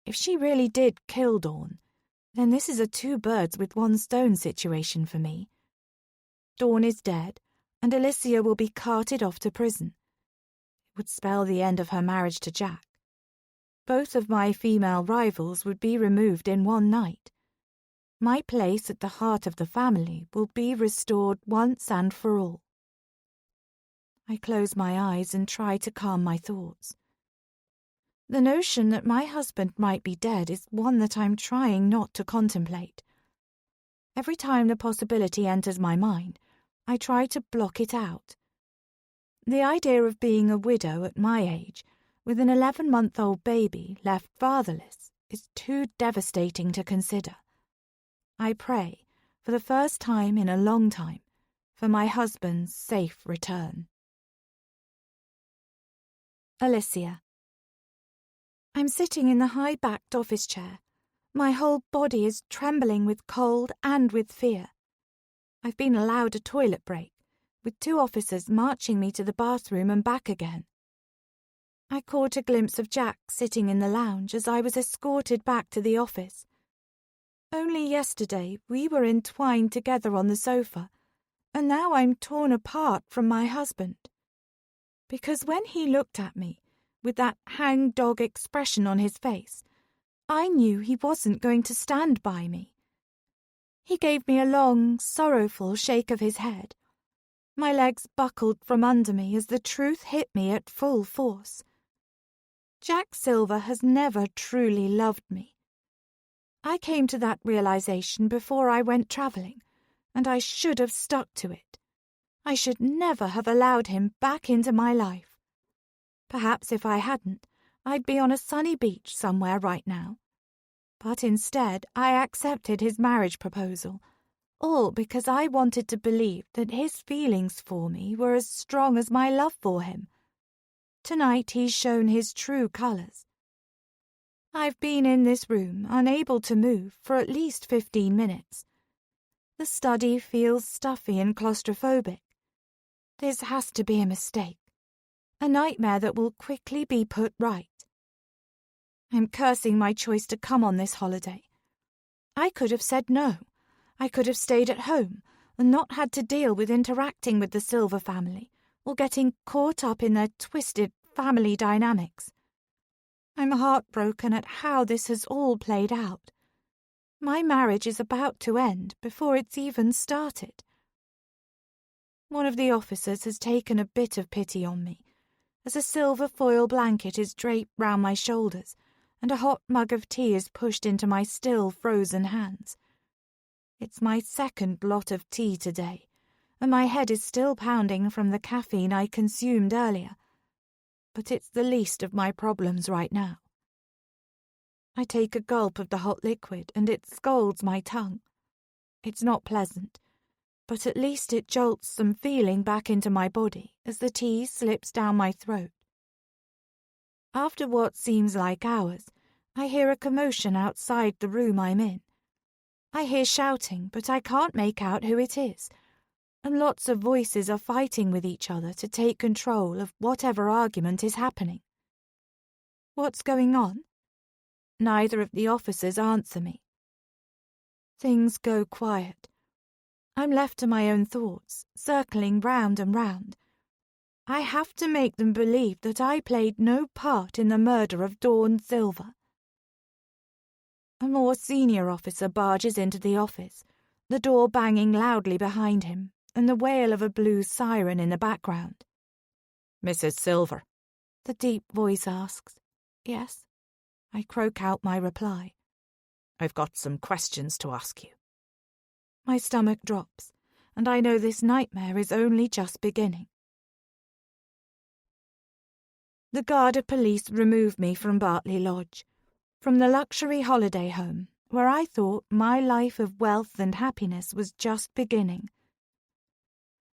S1: if she really did kill Dawn, then this is a two birds with one stone situation for me. Dawn is dead, and Alicia will be carted off to prison. It would spell the end of her marriage to Jack. Both of my female rivals would be removed in one night. My place at the heart of the family will be restored once and for all. I close my eyes and try to calm my thoughts. The notion that my husband might be dead is one that I'm trying not to contemplate. Every time the possibility enters my mind, I try to block it out. The idea of being a widow at my age, with an 11-month-old baby left fatherless, is too devastating to consider. I pray, for the first time in a long time, for my husband's safe return. Alicia. I'm sitting in the high-backed office chair. My whole body is trembling with cold and with fear. I've been allowed a toilet break, with 2 officers marching me to the bathroom and back again. I caught a glimpse of Jack sitting in the lounge as I was escorted back to the office. Only yesterday we were entwined together on the sofa, and now I'm torn apart from my husband. Because when he looked at me, with that hang-dog expression on his face, I knew he wasn't going to stand by me. He gave me a long, sorrowful shake of his head. My legs buckled from under me as the truth hit me at full force. Jack Silver has never truly loved me. I came to that realization before I went travelling, and I should have stuck to it. I should never have allowed him back into my life. Perhaps if I hadn't, I'd be on a sunny beach somewhere right now. But instead, I accepted his marriage proposal, all because I wanted to believe that his feelings for me were as strong as my love for him. Tonight he's shown his true colours. I've been in this room, unable to move, for at least 15 minutes. The study feels stuffy and claustrophobic. This has to be a mistake. A nightmare that will quickly be put right. I'm cursing my choice to come on this holiday. I could have said no. I could have stayed at home and not had to deal with interacting with the Silver family or getting caught up in their twisted family dynamics. I'm heartbroken at how this has all played out. My marriage is about to end before it's even started. One of the officers has taken a bit of pity on me, as a silver foil blanket is draped round my shoulders and a hot mug of tea is pushed into my still frozen hands. It's my second lot of tea today, and my head is still pounding from the caffeine I consumed earlier. But it's the least of my problems right now. I take a gulp of the hot liquid and it scalds my tongue. It's not pleasant, but at least it jolts some feeling back into my body as the tea slips down my throat. After what seems like hours, I hear a commotion outside the room I'm in. I hear shouting, but I can't make out who it is, and lots of voices are fighting with each other to take control of whatever argument is happening. What's going on? Neither of the officers answer me. Things go quiet. I'm left to my own thoughts, circling round and round. I have to make them believe that I played no part in the murder of Dawn Silver. A more senior officer barges into the office, the door banging loudly behind him, and the wail of a blue siren in the background.
S2: Mrs. Silver,
S1: the deep voice asks. Yes? I croak out my reply.
S2: I've got some questions to ask you.
S1: My stomach drops, and I know this nightmare is only just beginning. The guard of police remove me from Bartley Lodge. From the luxury holiday home, where I thought my life of wealth and happiness was just beginning.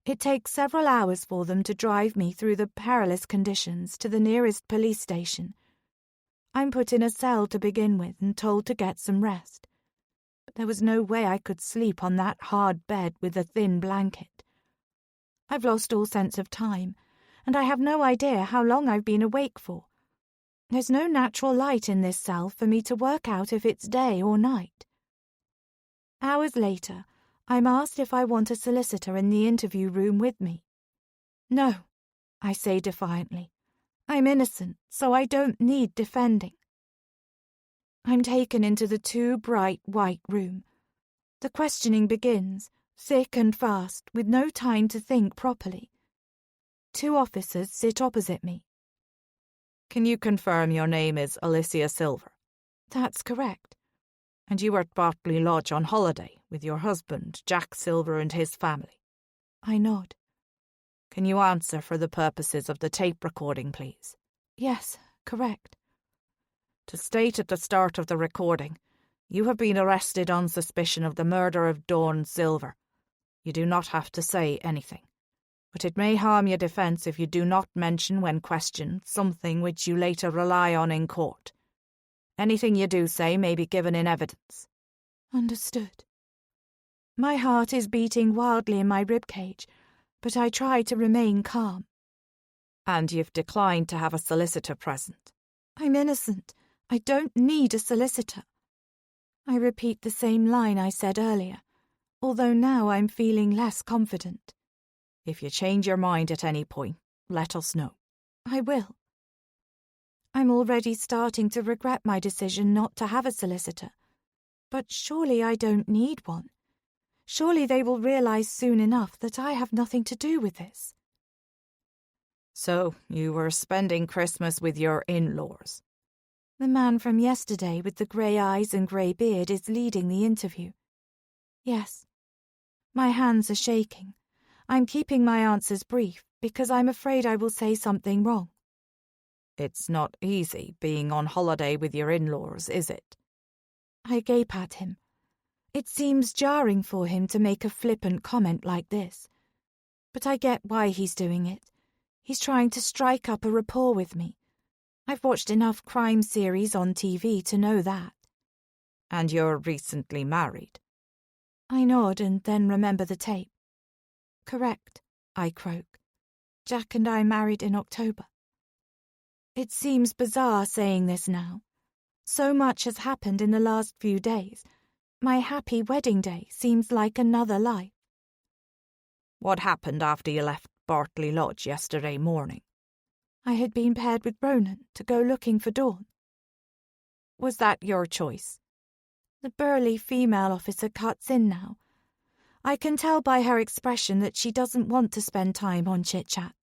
S1: It takes several hours for them to drive me through the perilous conditions to the nearest police station. I'm put in a cell to begin with and told to get some rest. But there was no way I could sleep on that hard bed with a thin blanket. I've lost all sense of time, and I have no idea how long I've been awake for. There's no natural light in this cell for me to work out if it's day or night. Hours later, I'm asked if I want a solicitor in the interview room with me. No, I say defiantly. I'm innocent, so I don't need defending. I'm taken into the too bright white room. The questioning begins, thick and fast, with no time to think properly. 2 officers sit opposite me.
S2: Can you confirm your name is Alicia Silver?
S1: That's correct.
S2: And you were at Bartley Lodge on holiday with your husband, Jack Silver, and his family?
S1: I nod.
S2: Can you answer for the purposes of the tape recording, please?
S1: Yes, correct.
S2: To state at the start of the recording, you have been arrested on suspicion of the murder of Dawn Silver. You do not have to say anything, but it may harm your defence if you do not mention when questioned something which you later rely on in court. Anything you do say may be given in evidence.
S1: Understood. My heart is beating wildly in my ribcage, but I try to remain calm.
S2: And you've declined to have a solicitor present.
S1: I'm innocent. I don't need a solicitor. I repeat the same line I said earlier, although now I'm feeling less confident.
S2: If you change your mind at any point, let us know.
S1: I will. I'm already starting to regret my decision not to have a solicitor. But surely I don't need one. Surely they will realize soon enough that I have nothing to do with this.
S2: So, you were spending Christmas with your in-laws?
S1: The man from yesterday with the grey eyes and grey beard is leading the interview. Yes. My hands are shaking. I'm keeping my answers brief because I'm afraid I will say something wrong.
S2: It's not easy being on holiday with your in-laws, is it?
S1: I gape at him. It seems jarring for him to make a flippant comment like this. But I get why he's doing it. He's trying to strike up a rapport with me. I've watched enough crime series on TV to know that.
S2: And you're recently married?
S1: I nod and then remember the tape. Correct, I croak. Jack and I married in October. It seems bizarre saying this now. So much has happened in the last few days. My happy wedding day seems like another life.
S2: What happened after you left Bartley Lodge yesterday morning?
S1: I had been paired with Ronan to go looking for Dawn.
S2: Was that your choice?
S1: The burly female officer cuts in now. I can tell by her expression that she doesn't want to spend time on chit-chat.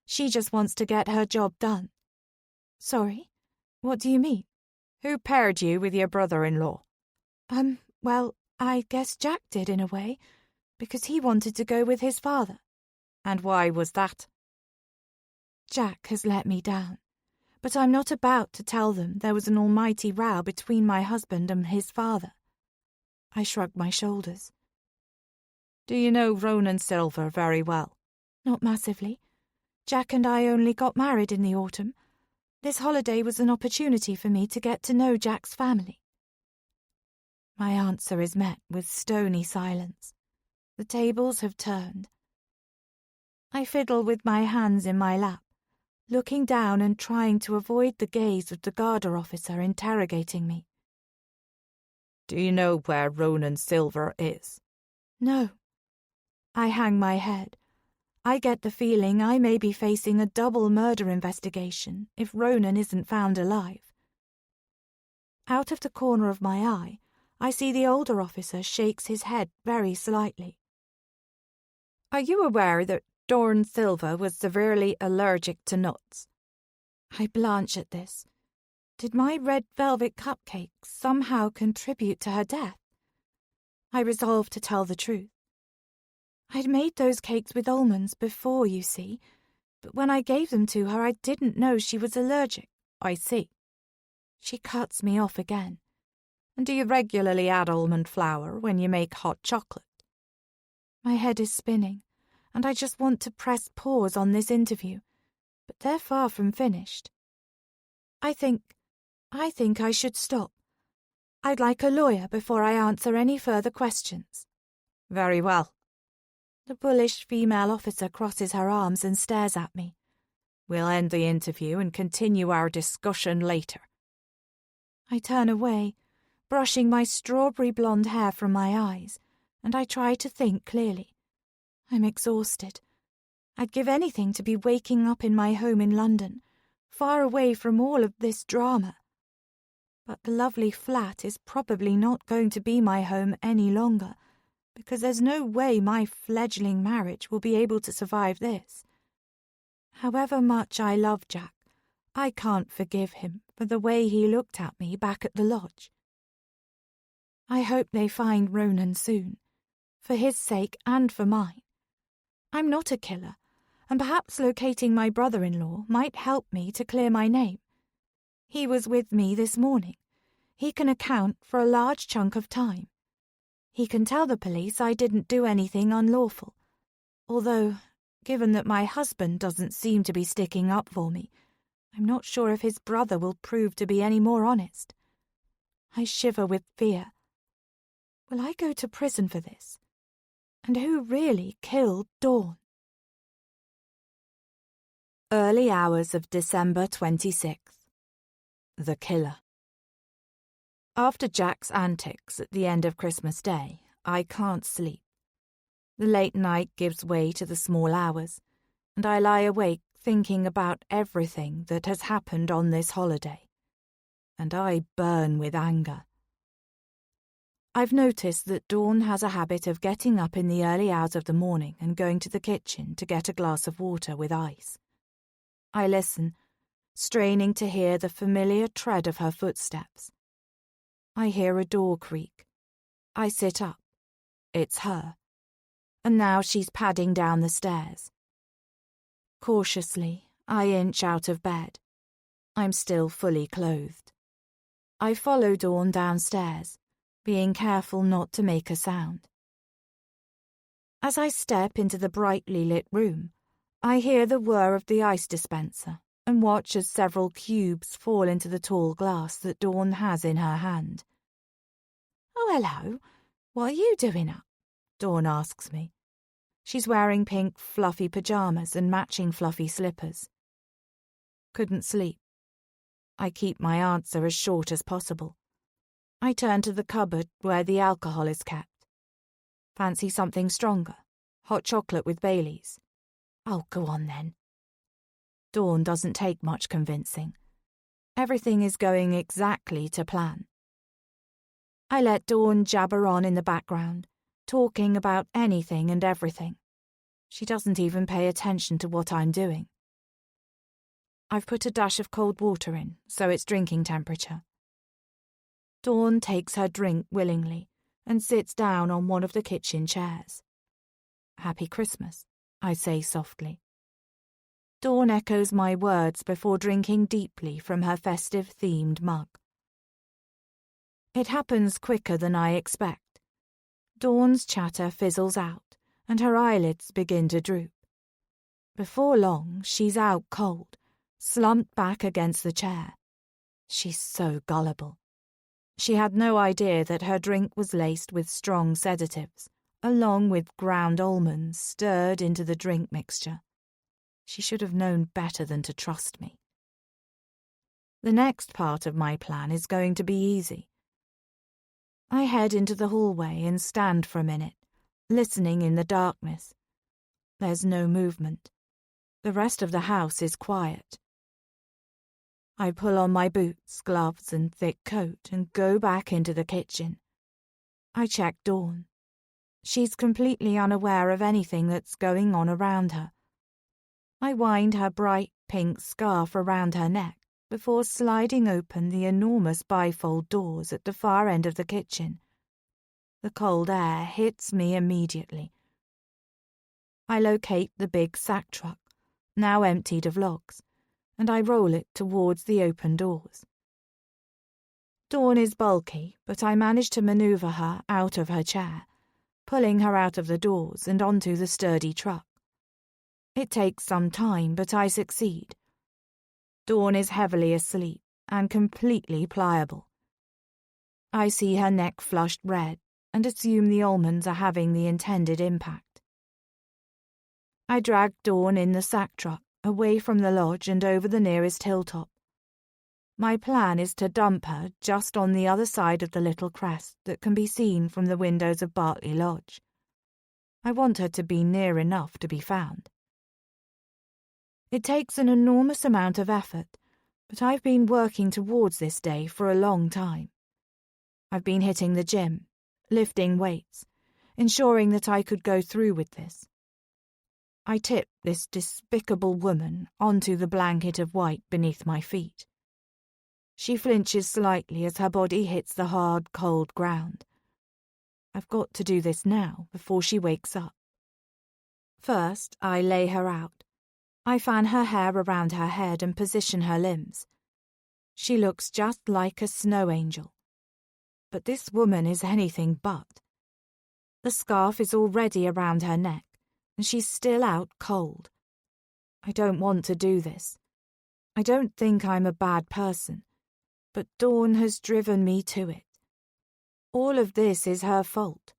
S1: She just wants to get her job done. Sorry? What do you mean?
S2: Who paired you with your brother-in-law?
S1: Well, I guess Jack did in a way, because he wanted to go with his father.
S2: And why was that?
S1: Jack has let me down, but I'm not about to tell them there was an almighty row between my husband and his father. I shrug my shoulders.
S2: Do you know Ronan Silver very well?
S1: Not massively. Jack and I only got married in the autumn. This holiday was an opportunity for me to get to know Jack's family. My answer is met with stony silence. The tables have turned. I fiddle with my hands in my lap, looking down and trying to avoid the gaze of the Garda officer interrogating me.
S2: Do you know where Ronan Silver is?
S1: No. I hang my head. I get the feeling I may be facing a double murder investigation if Ronan isn't found alive. Out of the corner of my eye, I see the older officer shakes his head very slightly.
S2: Are you aware that Dawn Silver was severely allergic to nuts?
S1: I blanch at this. Did my red velvet cupcake somehow contribute to her death? I resolve to tell the truth. I'd made those cakes with almonds before, you see, but when I gave them to her I didn't know she was allergic.
S2: I see.
S1: She cuts me off again.
S2: And do you regularly add almond flour when you make hot chocolate?
S1: My head is spinning, and I just want to press pause on this interview, but they're far from finished. I think I should stop. I'd like a lawyer before I answer any further questions.
S2: Very well.
S1: The bullish female officer crosses her arms and stares at me.
S2: We'll end the interview and continue our discussion later.
S1: I turn away, brushing my strawberry blonde hair from my eyes, and I try to think clearly. I'm exhausted. I'd give anything to be waking up in my home in London, far away from all of this drama. But the lovely flat is probably not going to be my home any longer, because there's no way my fledgling marriage will be able to survive this. However much I love Jack, I can't forgive him for the way he looked at me back at the lodge. I hope they find Ronan soon, for his sake and for mine. I'm not a killer, and perhaps locating my brother-in-law might help me to clear my name. He was with me this morning. He can account for a large chunk of time. He can tell the police I didn't do anything unlawful, although, given that my husband doesn't seem to be sticking up for me, I'm not sure if his brother will prove to be any more honest. I shiver with fear. Will I go to prison for this? And who really killed Dawn?
S2: Early hours of December 26th. The killer. After Jack's antics at the end of Christmas Day, I can't sleep. The late night gives way to the small hours, and I lie awake thinking about everything that has happened on this holiday. And I burn with anger. I've noticed that Dawn has a habit of getting up in the early hours of the morning and going to the kitchen to get a glass of water with ice. I listen, straining to hear the familiar tread of her footsteps. I hear a door creak. I sit up. It's her. And now she's padding down the stairs. Cautiously, I inch out of bed. I'm still fully clothed. I follow Dawn downstairs, being careful not to make a sound. As I step into the brightly lit room, I hear the whir of the ice dispenser and watch as several cubes fall into the tall glass that Dawn has in her hand.
S1: "Oh, hello. What are you doing up?"
S2: Dawn asks me. She's wearing pink fluffy pajamas and matching fluffy slippers. Couldn't sleep. I keep my answer as short as possible. I turn to the cupboard where the alcohol is kept. Fancy something stronger? Hot chocolate with Baileys?
S1: "Oh, go on then."
S2: Dawn doesn't take much convincing. Everything is going exactly to plan. I let Dawn jabber on in the background, talking about anything and everything. She doesn't even pay attention to what I'm doing. I've put a dash of cold water in, so it's drinking temperature. Dawn takes her drink willingly and sits down on one of the kitchen chairs. "Happy Christmas," I say softly. Dawn echoes my words before drinking deeply from her festive-themed mug. It happens quicker than I expect. Dawn's chatter fizzles out, and her eyelids begin to droop. Before long, she's out cold, slumped back against the chair. She's so gullible. She had no idea that her drink was laced with strong sedatives, along with ground almonds stirred into the drink mixture. She should have known better than to trust me. The next part of my plan is going to be easy. I head into the hallway and stand for a minute, listening in the darkness. There's no movement. The rest of the house is quiet. I pull on my boots, gloves, and thick coat and go back into the kitchen. I check Dawn. She's completely unaware of anything that's going on around her. I wind her bright pink scarf around her neck before sliding open the enormous bifold doors at the far end of the kitchen. The cold air hits me immediately. I locate the big sack truck, now emptied of logs, and I roll it towards the open doors. Dawn is bulky, but I manage to maneuver her out of her chair, pulling her out of the doors and onto the sturdy truck. It takes some time, but I succeed. Dawn is heavily asleep and completely pliable. I see her neck flushed red and assume the almonds are having the intended impact. I drag Dawn in the sack truck, away from the lodge and over the nearest hilltop. My plan is to dump her just on the other side of the little crest that can be seen from the windows of Bartley Lodge. I want her to be near enough to be found. It takes an enormous amount of effort, but I've been working towards this day for a long time. I've been hitting the gym, lifting weights, ensuring that I could go through with this. I tip this despicable woman onto the blanket of white beneath my feet. She flinches slightly as her body hits the hard, cold ground. I've got to do this now before she wakes up. First, I lay her out. I fan her hair around her head and position her limbs. She looks just like a snow angel. But this woman is anything but. The scarf is already around her neck, and she's still out cold. I don't want to do this. I don't think I'm a bad person, but Dawn has driven me to it. All of this is her fault.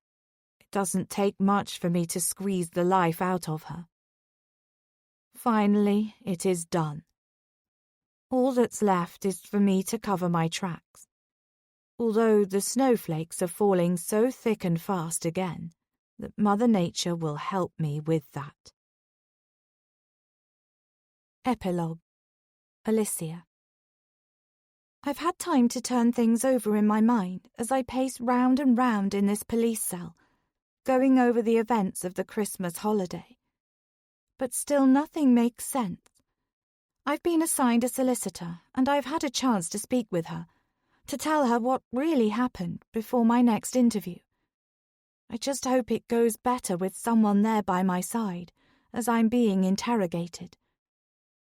S2: It doesn't take much for me to squeeze the life out of her. Finally, it is done. All that's left is for me to cover my tracks, although the snowflakes are falling so thick and fast again that Mother Nature will help me with that. Epilogue. Alicia. I've had time to turn things over in my mind as I pace round and round in this police cell, going over the events of the Christmas holiday. But still nothing makes sense. I've been assigned a solicitor, and I've had a chance to speak with her, to tell her what really happened before my next interview. I just hope it goes better with someone there by my side, as I'm being interrogated.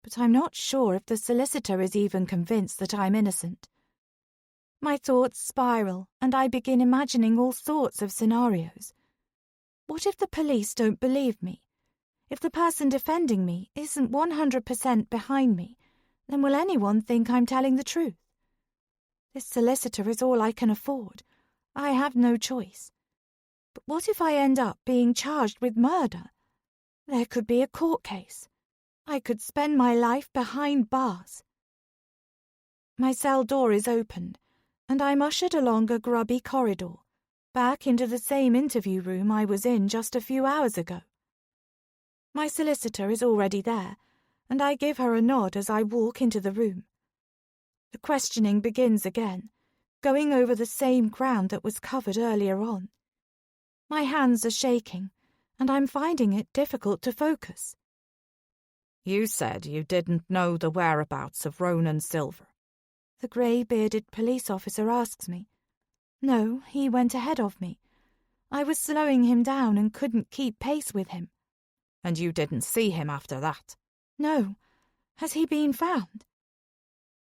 S2: But I'm not sure if the solicitor is even convinced that I'm innocent. My thoughts spiral, and I begin imagining all sorts of scenarios. What if the police don't believe me? If the person defending me isn't 100% behind me, then will anyone think I'm telling the truth? This solicitor is all I can afford. I have no choice. But what if I end up being charged with murder? There could be a court case. I could spend my life behind bars. My cell door is opened, and I'm ushered along a grubby corridor, back into the same interview room I was in just a few hours ago. My solicitor is already there, and I give her a nod as I walk into the room. The questioning begins again, going over the same ground that was covered earlier on. My hands are shaking, and I'm finding it difficult to focus. You said you didn't know the whereabouts of Ronan Silver.
S1: The grey-bearded police officer asks me. No, he went ahead of me. I was slowing him down and couldn't keep pace with him.
S2: And you didn't see him after that?
S1: No. Has he been found?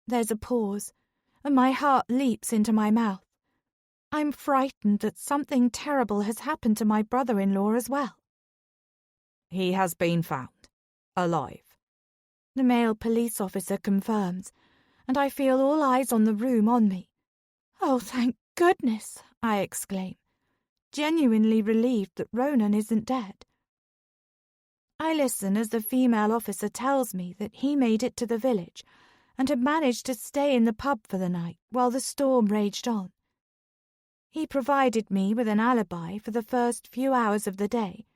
S1: There's a pause, and my heart leaps into my mouth. I'm frightened that something terrible has happened to my brother-in-law as well.
S2: He has been found, alive.
S1: The male police officer confirms, and I feel all eyes on the room on me. Oh, thank goodness, I exclaim, genuinely relieved that Ronan isn't dead. I listen as the female officer tells me that he made it to the village and had managed to stay in the pub for the night while the storm raged on. He provided me with an alibi for the first few hours of the day.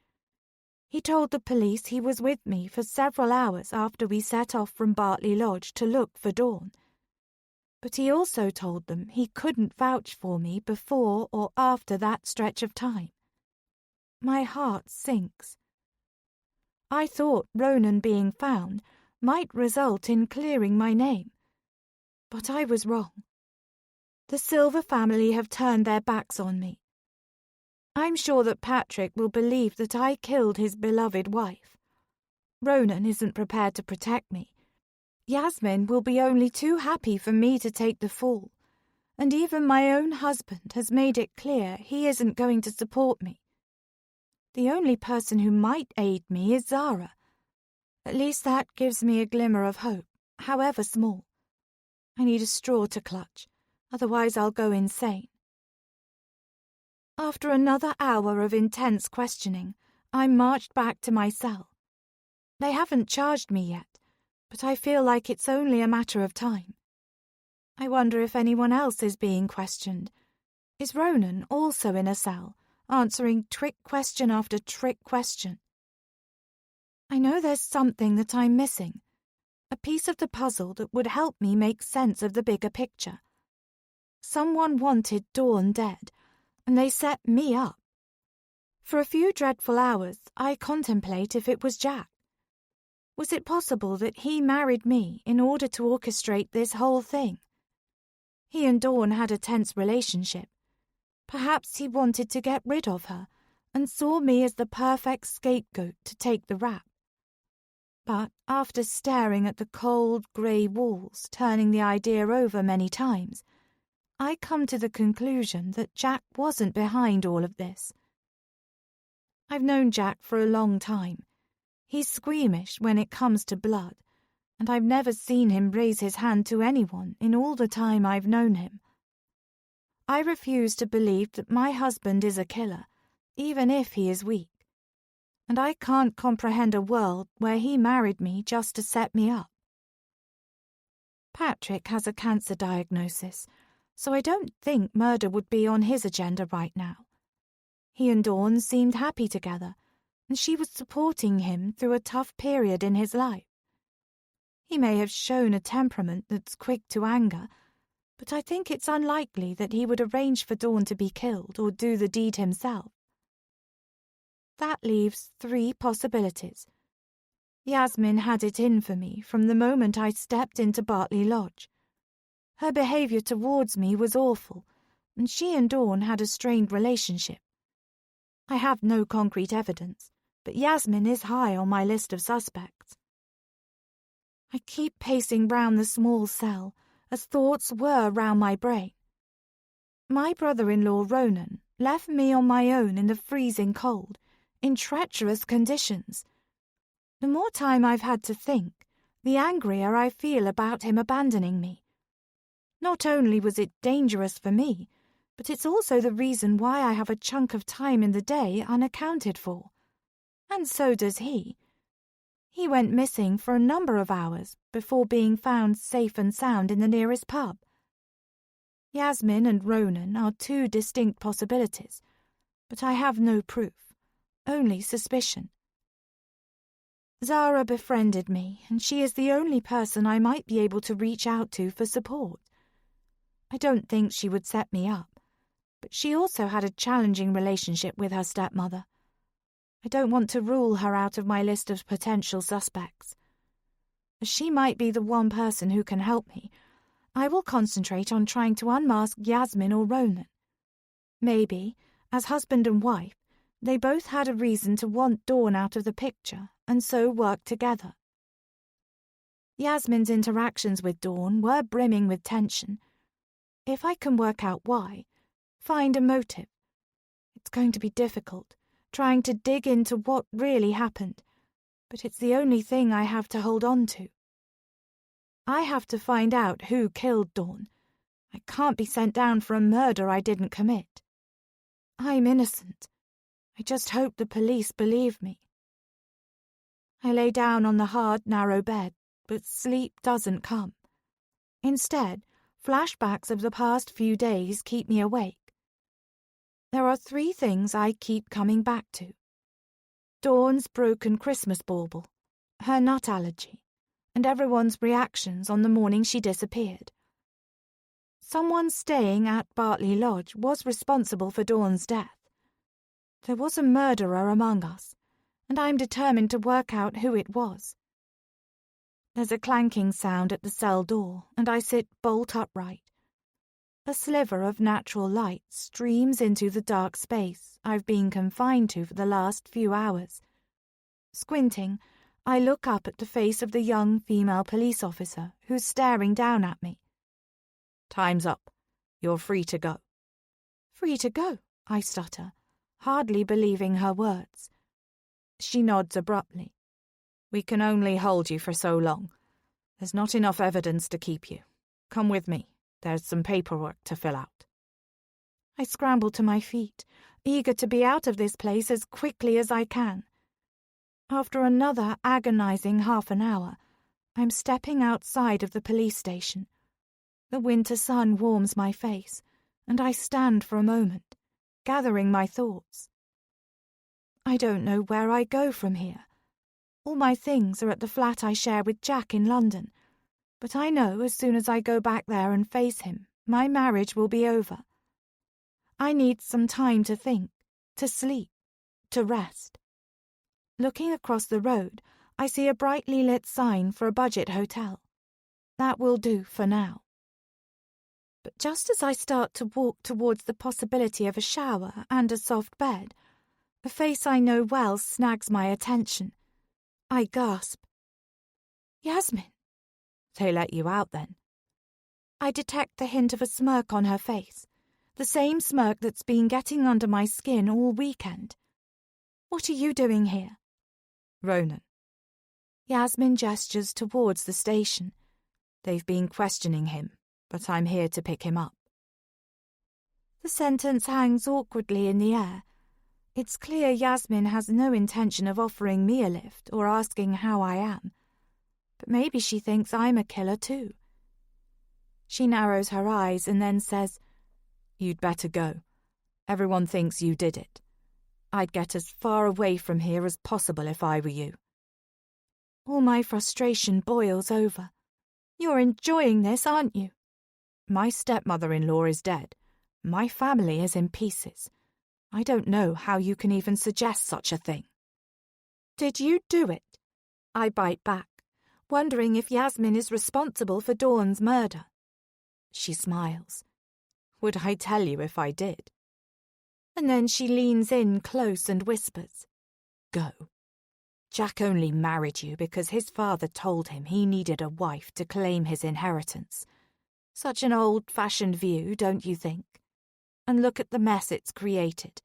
S1: He told the police he was with me for several hours after we set off from Bartley Lodge to look for Dawn. But he also told them he couldn't vouch for me before or after that stretch of time. My heart sinks. I thought Ronan being found might result in clearing my name. But I was wrong. The Silver family have turned their backs on me. I'm sure that Patrick will believe that I killed his beloved wife. Ronan isn't prepared to protect me. Yasmin will be only too happy for me to take the fall, and even my own husband has made it clear he isn't going to support me. The only person who might aid me is Zara. At least that gives me a glimmer of hope, however small. I need a straw to clutch, otherwise I'll go insane. After another hour of intense questioning, I marched back to my cell. They haven't charged me yet, but I feel like it's only a matter of time. I wonder if anyone else is being questioned. Is Ronan also in a cell, answering trick question after trick question? I know there's something that I'm missing, a piece of the puzzle that would help me make sense of the bigger picture. Someone wanted Dawn dead, and they set me up. For a few dreadful hours, I contemplate if it was Jack. Was it possible that he married me in order to orchestrate this whole thing? He and Dawn had a tense relationship. Perhaps he wanted to get rid of her and saw me as the perfect scapegoat to take the rap. But after staring at the cold, grey walls, turning the idea over many times, I come to the conclusion that Jack wasn't behind all of this. I've known Jack for a long time. He's squeamish when it comes to blood, and I've never seen him raise his hand to anyone in all the time I've known him. I refuse to believe that my husband is a killer, even if he is weak. And I can't comprehend a world where he married me just to set me up. Patrick has a cancer diagnosis, so I don't think murder would be on his agenda right now. He and Dawn seemed happy together, and she was supporting him through a tough period in his life. He may have shown a temperament that's quick to anger, but I think it's unlikely that he would arrange for Dawn to be killed or do the deed himself. That leaves 3 possibilities. Yasmin had it in for me from the moment I stepped into Bartley Lodge. Her behaviour towards me was awful, and she and Dawn had a strained relationship. I have no concrete evidence, but Yasmin is high on my list of suspects. I keep pacing round the small cell as thoughts whir round my brain. My brother-in-law Ronan left me on my own in the freezing cold, in treacherous conditions. The more time I've had to think, the angrier I feel about him abandoning me. Not only was it dangerous for me, but it's also the reason why I have a chunk of time in the day unaccounted for. And so does he. He went missing for a number of hours before being found safe and sound in the nearest pub. Yasmin and Ronan are 2 distinct possibilities, but I have no proof, only suspicion. Zara befriended me, and she is the only person I might be able to reach out to for support. I don't think she would set me up, but she also had a challenging relationship with her stepmother. I don't want to rule her out of my list of potential suspects. As she might be the one person who can help me, I will concentrate on trying to unmask Yasmin or Ronan. Maybe, as husband and wife, they both had a reason to want Dawn out of the picture and so work together. Yasmin's interactions with Dawn were brimming with tension. If I can work out why, find a motive. It's going to be difficult, trying to dig into what really happened, but it's the only thing I have to hold on to. I have to find out who killed Dawn. I can't be sent down for a murder I didn't commit. I'm innocent. I just hope the police believe me. I lay down on the hard, narrow bed, but sleep doesn't come. Instead, flashbacks of the past few days keep me awake. There are 3 things I keep coming back to. Dawn's broken Christmas bauble, her nut allergy, and everyone's reactions on the morning she disappeared. Someone staying at Bartley Lodge was responsible for Dawn's death. There was a murderer among us, and I'm determined to work out who it was. There's a clanking sound at the cell door, and I sit bolt upright. A sliver of natural light streams into the dark space I've been confined to for the last few hours. Squinting, I look up at the face of the young female police officer who's staring down at me.
S2: Time's up. You're free to go.
S1: Free to go, I stutter, hardly believing her words.
S2: She nods abruptly. We can only hold you for so long. There's not enough evidence to keep you. Come with me. There's some paperwork to fill out.
S1: I scramble to my feet, eager to be out of this place as quickly as I can. After another agonizing half an hour, I'm stepping outside of the police station. The winter sun warms my face, and I stand for a moment, gathering my thoughts. I don't know where I go from here. All my things are at the flat I share with Jack in London, but I know as soon as I go back there and face him, my marriage will be over. I need some time to think, to sleep, to rest. Looking across the road, I see a brightly lit sign for a budget hotel. That will do for now. But just as I start to walk towards the possibility of a shower and a soft bed, a face I know well snags my attention. I gasp. Yasmin.
S2: They let you out then?
S1: I detect the hint of a smirk on her face, the same smirk that's been getting under my skin all weekend. What are you doing here?
S2: Ronan.
S1: Yasmin gestures towards the station.
S2: They've been questioning him, but I'm here to pick him up.
S1: The sentence hangs awkwardly in the air. It's clear Yasmin has no intention of offering me a lift or asking how I am. But maybe she thinks I'm a killer too. She narrows her eyes and then says,
S2: You'd better go. Everyone thinks you did it. I'd get as far away from here as possible if I were you.
S1: All my frustration boils over. You're enjoying this, aren't you?
S2: My stepmother-in-law is dead. My family is in pieces. I don't know how you can even suggest such a thing.
S1: Did you do it? I bite back, wondering if Yasmin is responsible for Dawn's murder.
S2: She smiles. Would I tell you if I did?
S1: And then she leans in close and whispers,
S2: Go. Jack only married you because his father told him he needed a wife to claim his inheritance. Such an old-fashioned view, don't you think? And look at the mess it's created.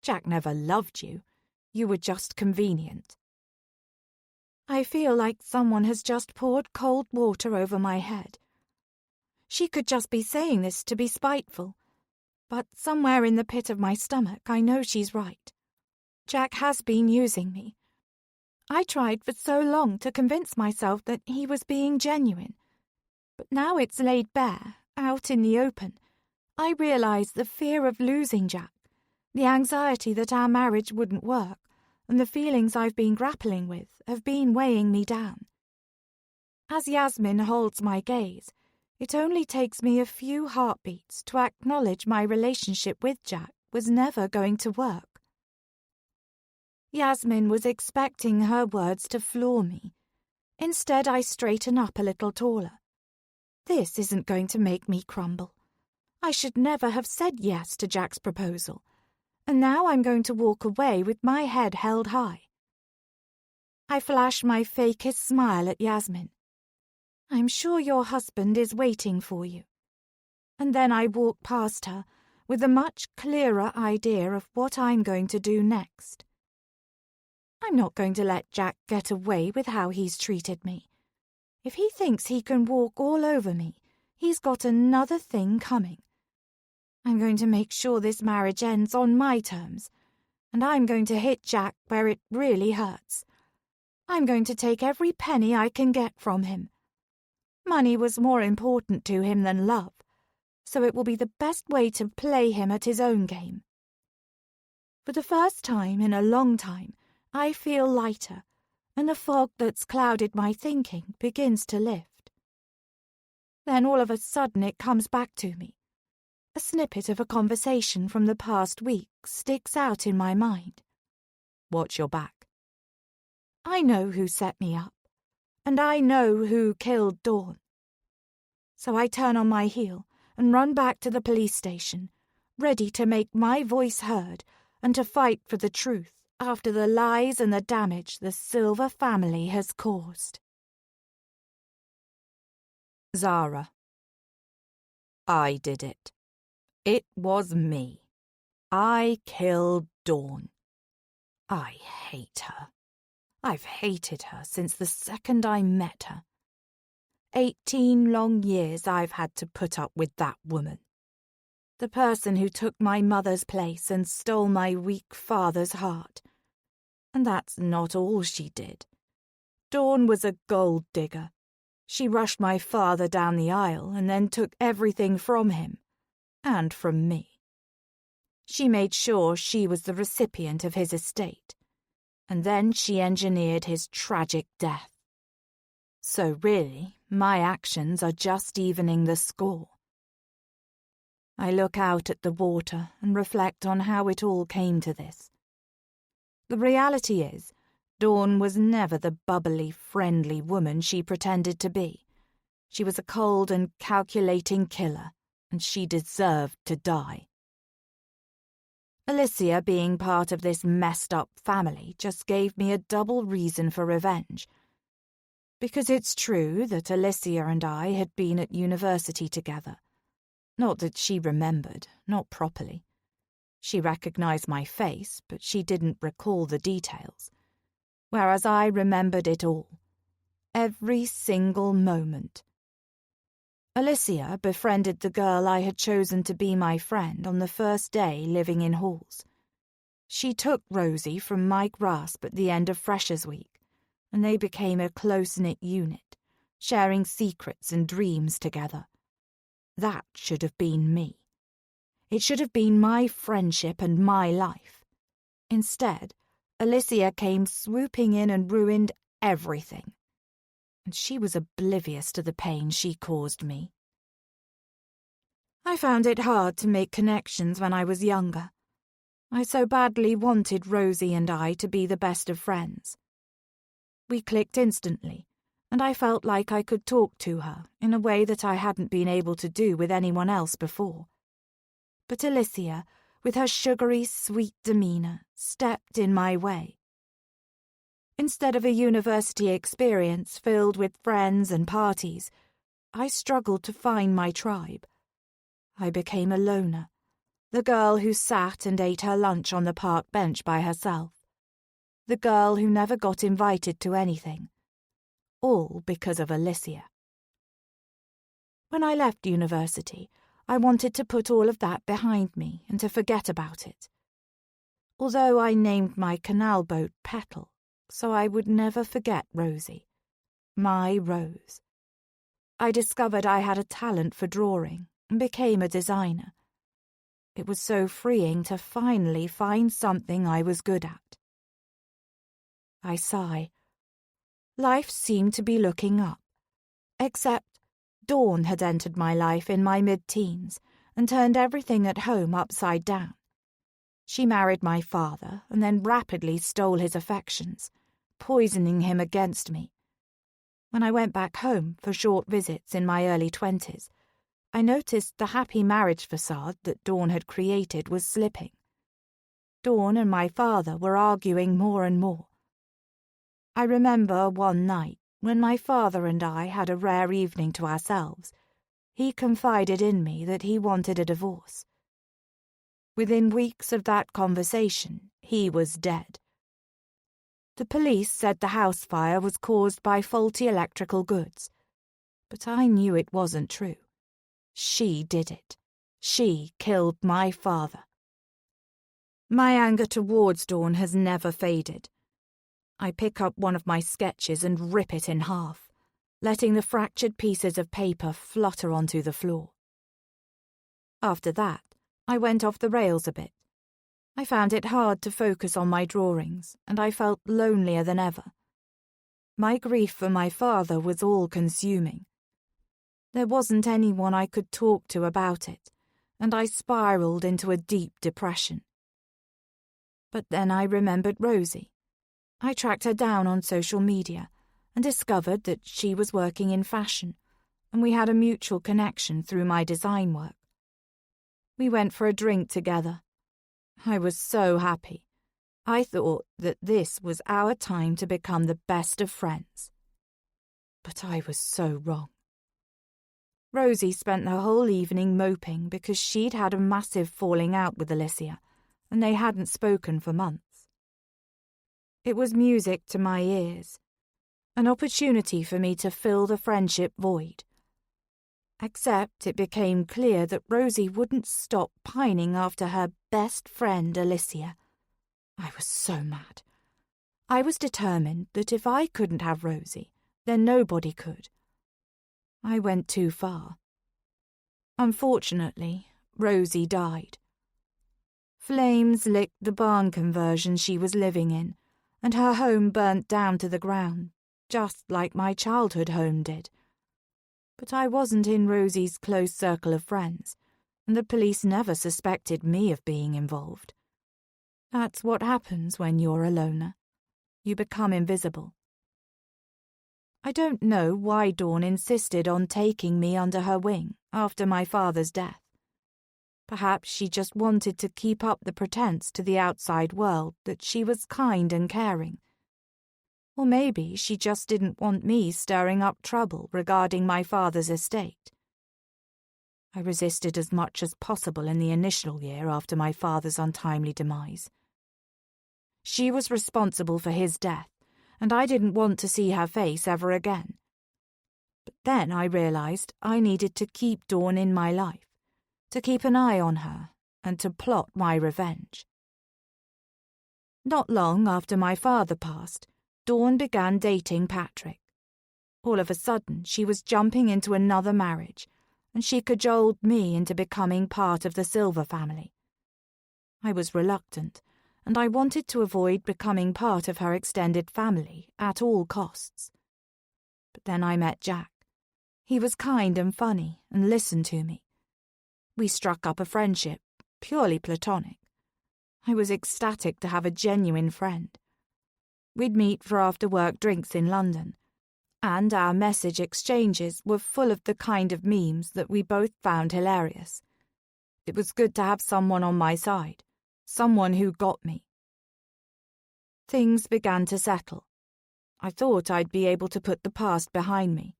S2: Jack never loved you. You were just convenient.
S1: I feel like someone has just poured cold water over my head. She could just be saying this to be spiteful, but somewhere in the pit of my stomach I know she's right. Jack has been using me. I tried for so long to convince myself that he was being genuine, but now it's laid bare, out in the open. I realise the fear of losing Jack, the anxiety that our marriage wouldn't work, and the feelings I've been grappling with have been weighing me down. As Yasmin holds my gaze, it only takes me a few heartbeats to acknowledge my relationship with Jack was never going to work. Yasmin was expecting her words to floor me. Instead, I straighten up a little taller. This isn't going to make me crumble. I should never have said yes to Jack's proposal, and now I'm going to walk away with my head held high. I flash my fakest smile at Yasmin. I'm sure your husband is waiting for you. And then I walk past her with a much clearer idea of what I'm going to do next. I'm not going to let Jack get away with how he's treated me. If he thinks he can walk all over me, he's got another thing coming. I'm going to make sure this marriage ends on my terms, and I'm going to hit Jack where it really hurts. I'm going to take every penny I can get from him. Money was more important to him than love, so it will be the best way to play him at his own game. For the first time in a long time, I feel lighter, and the fog that's clouded my thinking begins to lift. Then all of a sudden it comes back to me. A snippet of a conversation from the past week sticks out in my mind.
S2: Watch your back.
S1: I know who set me up, and I know who killed Dawn. So I turn on my heel and run back to the police station, ready to make my voice heard and to fight for the truth after the lies and the damage the Silver family has caused.
S2: Zara. I did it. It was me. I killed Dawn. I hate her. I've hated her since the second I met her. 18 long years I've had to put up with that woman. The person who took my mother's place and stole my weak father's heart. And that's not all she did. Dawn was a gold digger. She rushed my father down the aisle and then took everything from him, and from me. She made sure she was the recipient of his estate, and then she engineered his tragic death. So really, my actions are just evening the score. I look out at the water and reflect on how it all came to this. The reality is, Dawn was never the bubbly, friendly woman she pretended to be. She was a cold and calculating killer, and she deserved to die. Alicia being part of this messed-up family just gave me a double reason for revenge. Because it's true that Alicia and I had been at university together. Not that she remembered, not properly. She recognized my face, but she didn't recall the details. Whereas I remembered it all. Every single moment. Alicia befriended the girl I had chosen to be my friend on the first day living in halls. She took Rosie from my grasp at the end of Freshers' Week, and they became a close-knit unit, sharing secrets and dreams together. That should have been me. It should have been my friendship and my life. Instead, Alicia came swooping in and ruined everything. And she was oblivious to the pain she caused me. I found it hard to make connections when I was younger. I so badly wanted Rosie and I to be the best of friends. We clicked instantly, and I felt like I could talk to her in a way that I hadn't been able to do with anyone else before. But Alicia, with her sugary, sweet demeanour, stepped in my way. Instead of a university experience filled with friends and parties, I struggled to find my tribe. I became a loner, the girl who sat and ate her lunch on the park bench by herself, the girl who never got invited to anything, all because of Alicia. When I left university, I wanted to put all of that behind me and to forget about it. Although I named my canal boat Petal, so I would never forget Rosie, my Rose. I discovered I had a talent for drawing and became a designer. It was so freeing to finally find something I was good at. I sigh. Life seemed to be looking up, except Dawn had entered my life in my mid-teens and turned everything at home upside down. She married my father and then rapidly stole his affections, poisoning him against me. When I went back home for short visits in my early 20s, I noticed the happy marriage facade that Dawn had created was slipping. Dawn and my father were arguing more and more. I remember one night, when my father and I had a rare evening to ourselves, he confided in me that he wanted a divorce. Within weeks of that conversation, he was dead. The police said the house fire was caused by faulty electrical goods, but I knew it wasn't true. She did it. She killed my father. My anger towards Dawn has never faded. I pick up one of my sketches and rip it in half, letting the fractured pieces of paper flutter onto the floor. After that, I went off the rails a bit. I found it hard to focus on my drawings, and I felt lonelier than ever. My grief for my father was all-consuming. There wasn't anyone I could talk to about it, and I spiraled into a deep depression. But then I remembered Rosie. I tracked her down on social media and discovered that she was working in fashion, and we had a mutual connection through my design work. We went for a drink together. I was so happy. I thought that this was our time to become the best of friends. But I was so wrong. Rosie spent the whole evening moping because she'd had a massive falling out with Alicia, and they hadn't spoken for months. It was music to my ears, an opportunity for me to fill the friendship void. Except it became clear that Rosie wouldn't stop pining after her best friend Alicia. I was so mad. I was determined that if I couldn't have Rosie, then nobody could. I went too far. Unfortunately, Rosie died. Flames licked the barn conversion she was living in, and her home burnt down to the ground, just like my childhood home did. But I wasn't in Rosie's close circle of friends, and the police never suspected me of being involved. That's what happens when you're a loner. You become invisible. I don't know why Dawn insisted on taking me under her wing after my father's death. Perhaps she just wanted to keep up the pretense to the outside world that she was kind and caring. Or maybe she just didn't want me stirring up trouble regarding my father's estate. I resisted as much as possible in the initial year after my father's untimely demise. She was responsible for his death, and I didn't want to see her face ever again. But then I realized I needed to keep Dawn in my life, to keep an eye on her, and to plot my revenge. Not long after my father passed, Dawn began dating Patrick. All of a sudden, she was jumping into another marriage, and she cajoled me into becoming part of the Silver family. I was reluctant, and I wanted to avoid becoming part of her extended family at all costs. But then I met Jack. He was kind and funny and listened to me. We struck up a friendship, purely platonic. I was ecstatic to have a genuine friend. We'd meet for after-work drinks in London, and our message exchanges were full of the kind of memes that we both found hilarious. It was good to have someone on my side, someone who got me. Things began to settle. I thought I'd be able to put the past behind me.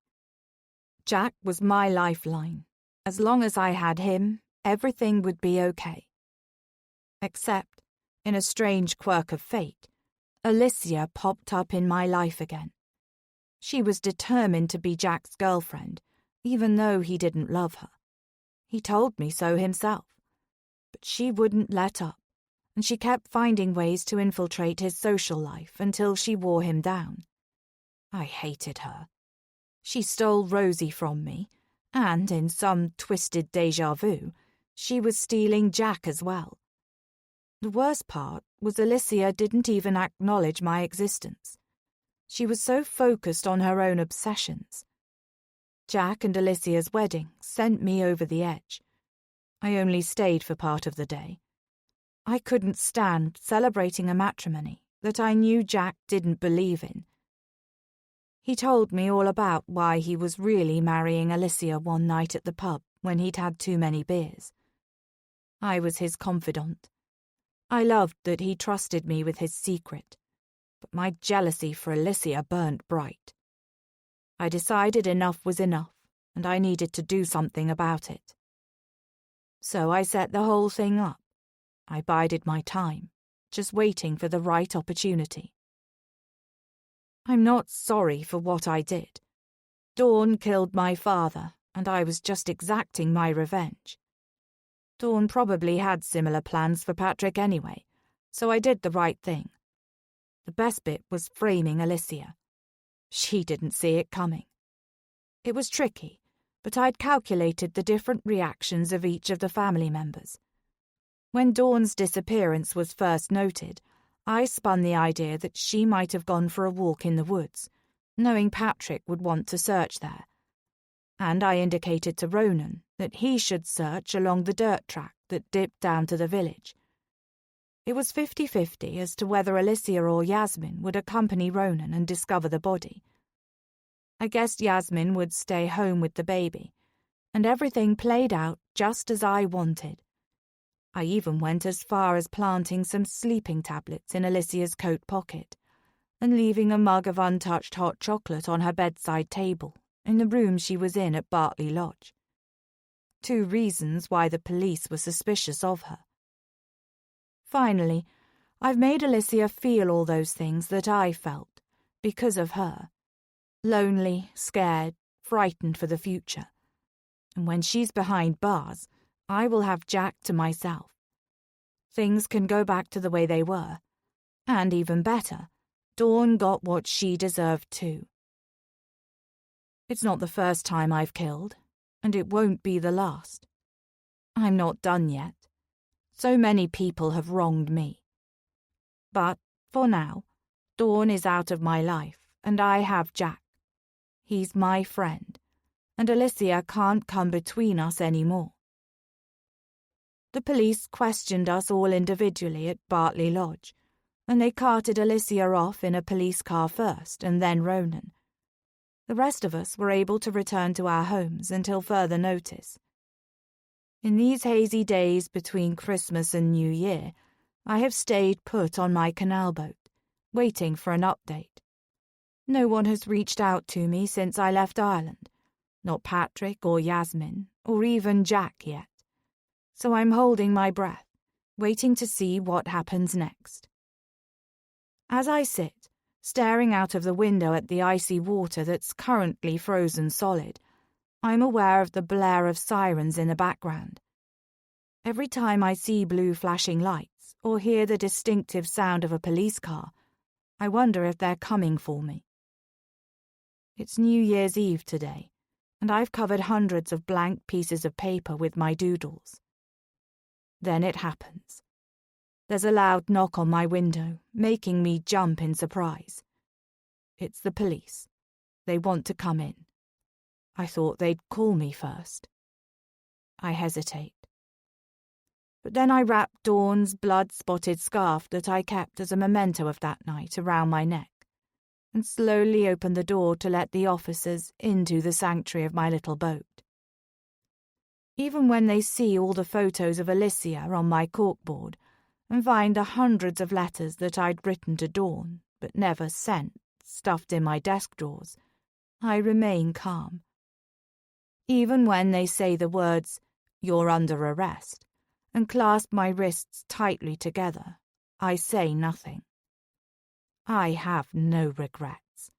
S2: Jack was my lifeline. As long as I had him, everything would be okay. Except, in a strange quirk of fate, Alicia popped up in my life again. She was determined to be Jack's girlfriend, even though he didn't love her. He told me so himself. But she wouldn't let up, and she kept finding ways to infiltrate his social life until she wore him down. I hated her. She stole Rosie from me, and in some twisted déjà vu, she was stealing Jack as well. The worst part was Alicia didn't even acknowledge my existence. She was so focused on her own obsessions. Jack and Alicia's wedding sent me over the edge. I only stayed for part of the day. I couldn't stand celebrating a matrimony that I knew Jack didn't believe in. He told me all about why he was really marrying Alicia one night at the pub when he'd had too many beers. I was his confidant. I loved that he trusted me with his secret, but my jealousy for Alicia burnt bright. I decided enough was enough, and I needed to do something about it. So I set the whole thing up. I bided my time, just waiting for the right opportunity. I'm not sorry for what I did. Dawn killed my father, and I was just exacting my revenge. Dawn probably had similar plans for Patrick anyway, so I did the right thing. The best bit was framing Alicia. She didn't see it coming. It was tricky, but I'd calculated the different reactions of each of the family members. When Dawn's disappearance was first noted, I spun the idea that she might have gone for a walk in the woods, knowing Patrick would want to search there. And I indicated to Ronan that he should search along the dirt track that dipped down to the village. It was 50-50 as to whether Alicia or Yasmin would accompany Ronan and discover the body. I guessed Yasmin would stay home with the baby, and everything played out just as I wanted. I even went as far as planting some sleeping tablets in Alicia's coat pocket and leaving a mug of untouched hot chocolate on her bedside table in the room she was in at Bartley Lodge. 2 reasons why the police were suspicious of her. Finally, I've made Alicia feel all those things that I felt, because of her. Lonely, scared, frightened for the future. And when she's behind bars, I will have Jack to myself. Things can go back to the way they were. And even better, Dawn got what she deserved too. It's not the first time I've killed, and it won't be the last. I'm not done yet. So many people have wronged me. But, for now, Dawn is out of my life, and I have Jack. He's my friend, and Alicia can't come between us anymore. The police questioned us all individually at Bartley Lodge, and they carted Alicia off in a police car first, and then Ronan. The rest of us were able to return to our homes until further notice. In these hazy days between Christmas and New Year, I have stayed put on my canal boat, waiting for an update. No one has reached out to me since I left Ireland, not Patrick or Yasmin, or even Jack yet. So I'm holding my breath, waiting to see what happens next. As I sit, staring out of the window at the icy water that's currently frozen solid, I'm aware of the blare of sirens in the background. Every time I see blue flashing lights or hear the distinctive sound of a police car, I wonder if they're coming for me. It's New Year's Eve today, and I've covered hundreds of blank pieces of paper with my doodles. Then it happens. There's a loud knock on my window, making me jump in surprise. It's the police. They want to come in. I thought they'd call me first. I hesitate. But then I wrap Dawn's blood-spotted scarf that I kept as a memento of that night around my neck, and slowly open the door to let the officers into the sanctuary of my little boat. Even when they see all the photos of Alicia on my corkboard and find the hundreds of letters that I'd written to Dawn but never sent stuffed in my desk drawers, I remain calm. Even when they say the words, "You're under arrest," and clasp my wrists tightly together, I say nothing. I have no regrets,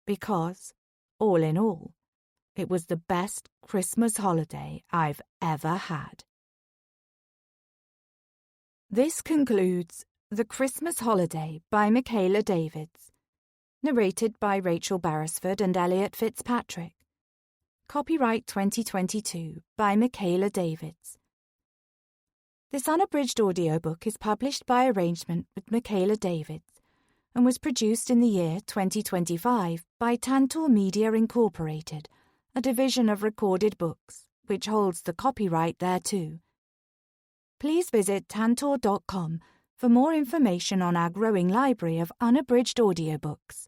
S2: because, all in all, it was the best Christmas holiday I've ever had. This concludes The Christmas Holiday by Mikayla Davids, narrated by Rachel Beresford and Elliot Fitzpatrick. Copyright 2022 by Mikayla Davids. This unabridged audiobook is published by arrangement with Mikayla Davids and was produced in the year 2025 by Tantor Media Incorporated, a division of Recorded Books, which holds the copyright thereto. Please visit tantor.com for more information on our growing library of unabridged audiobooks.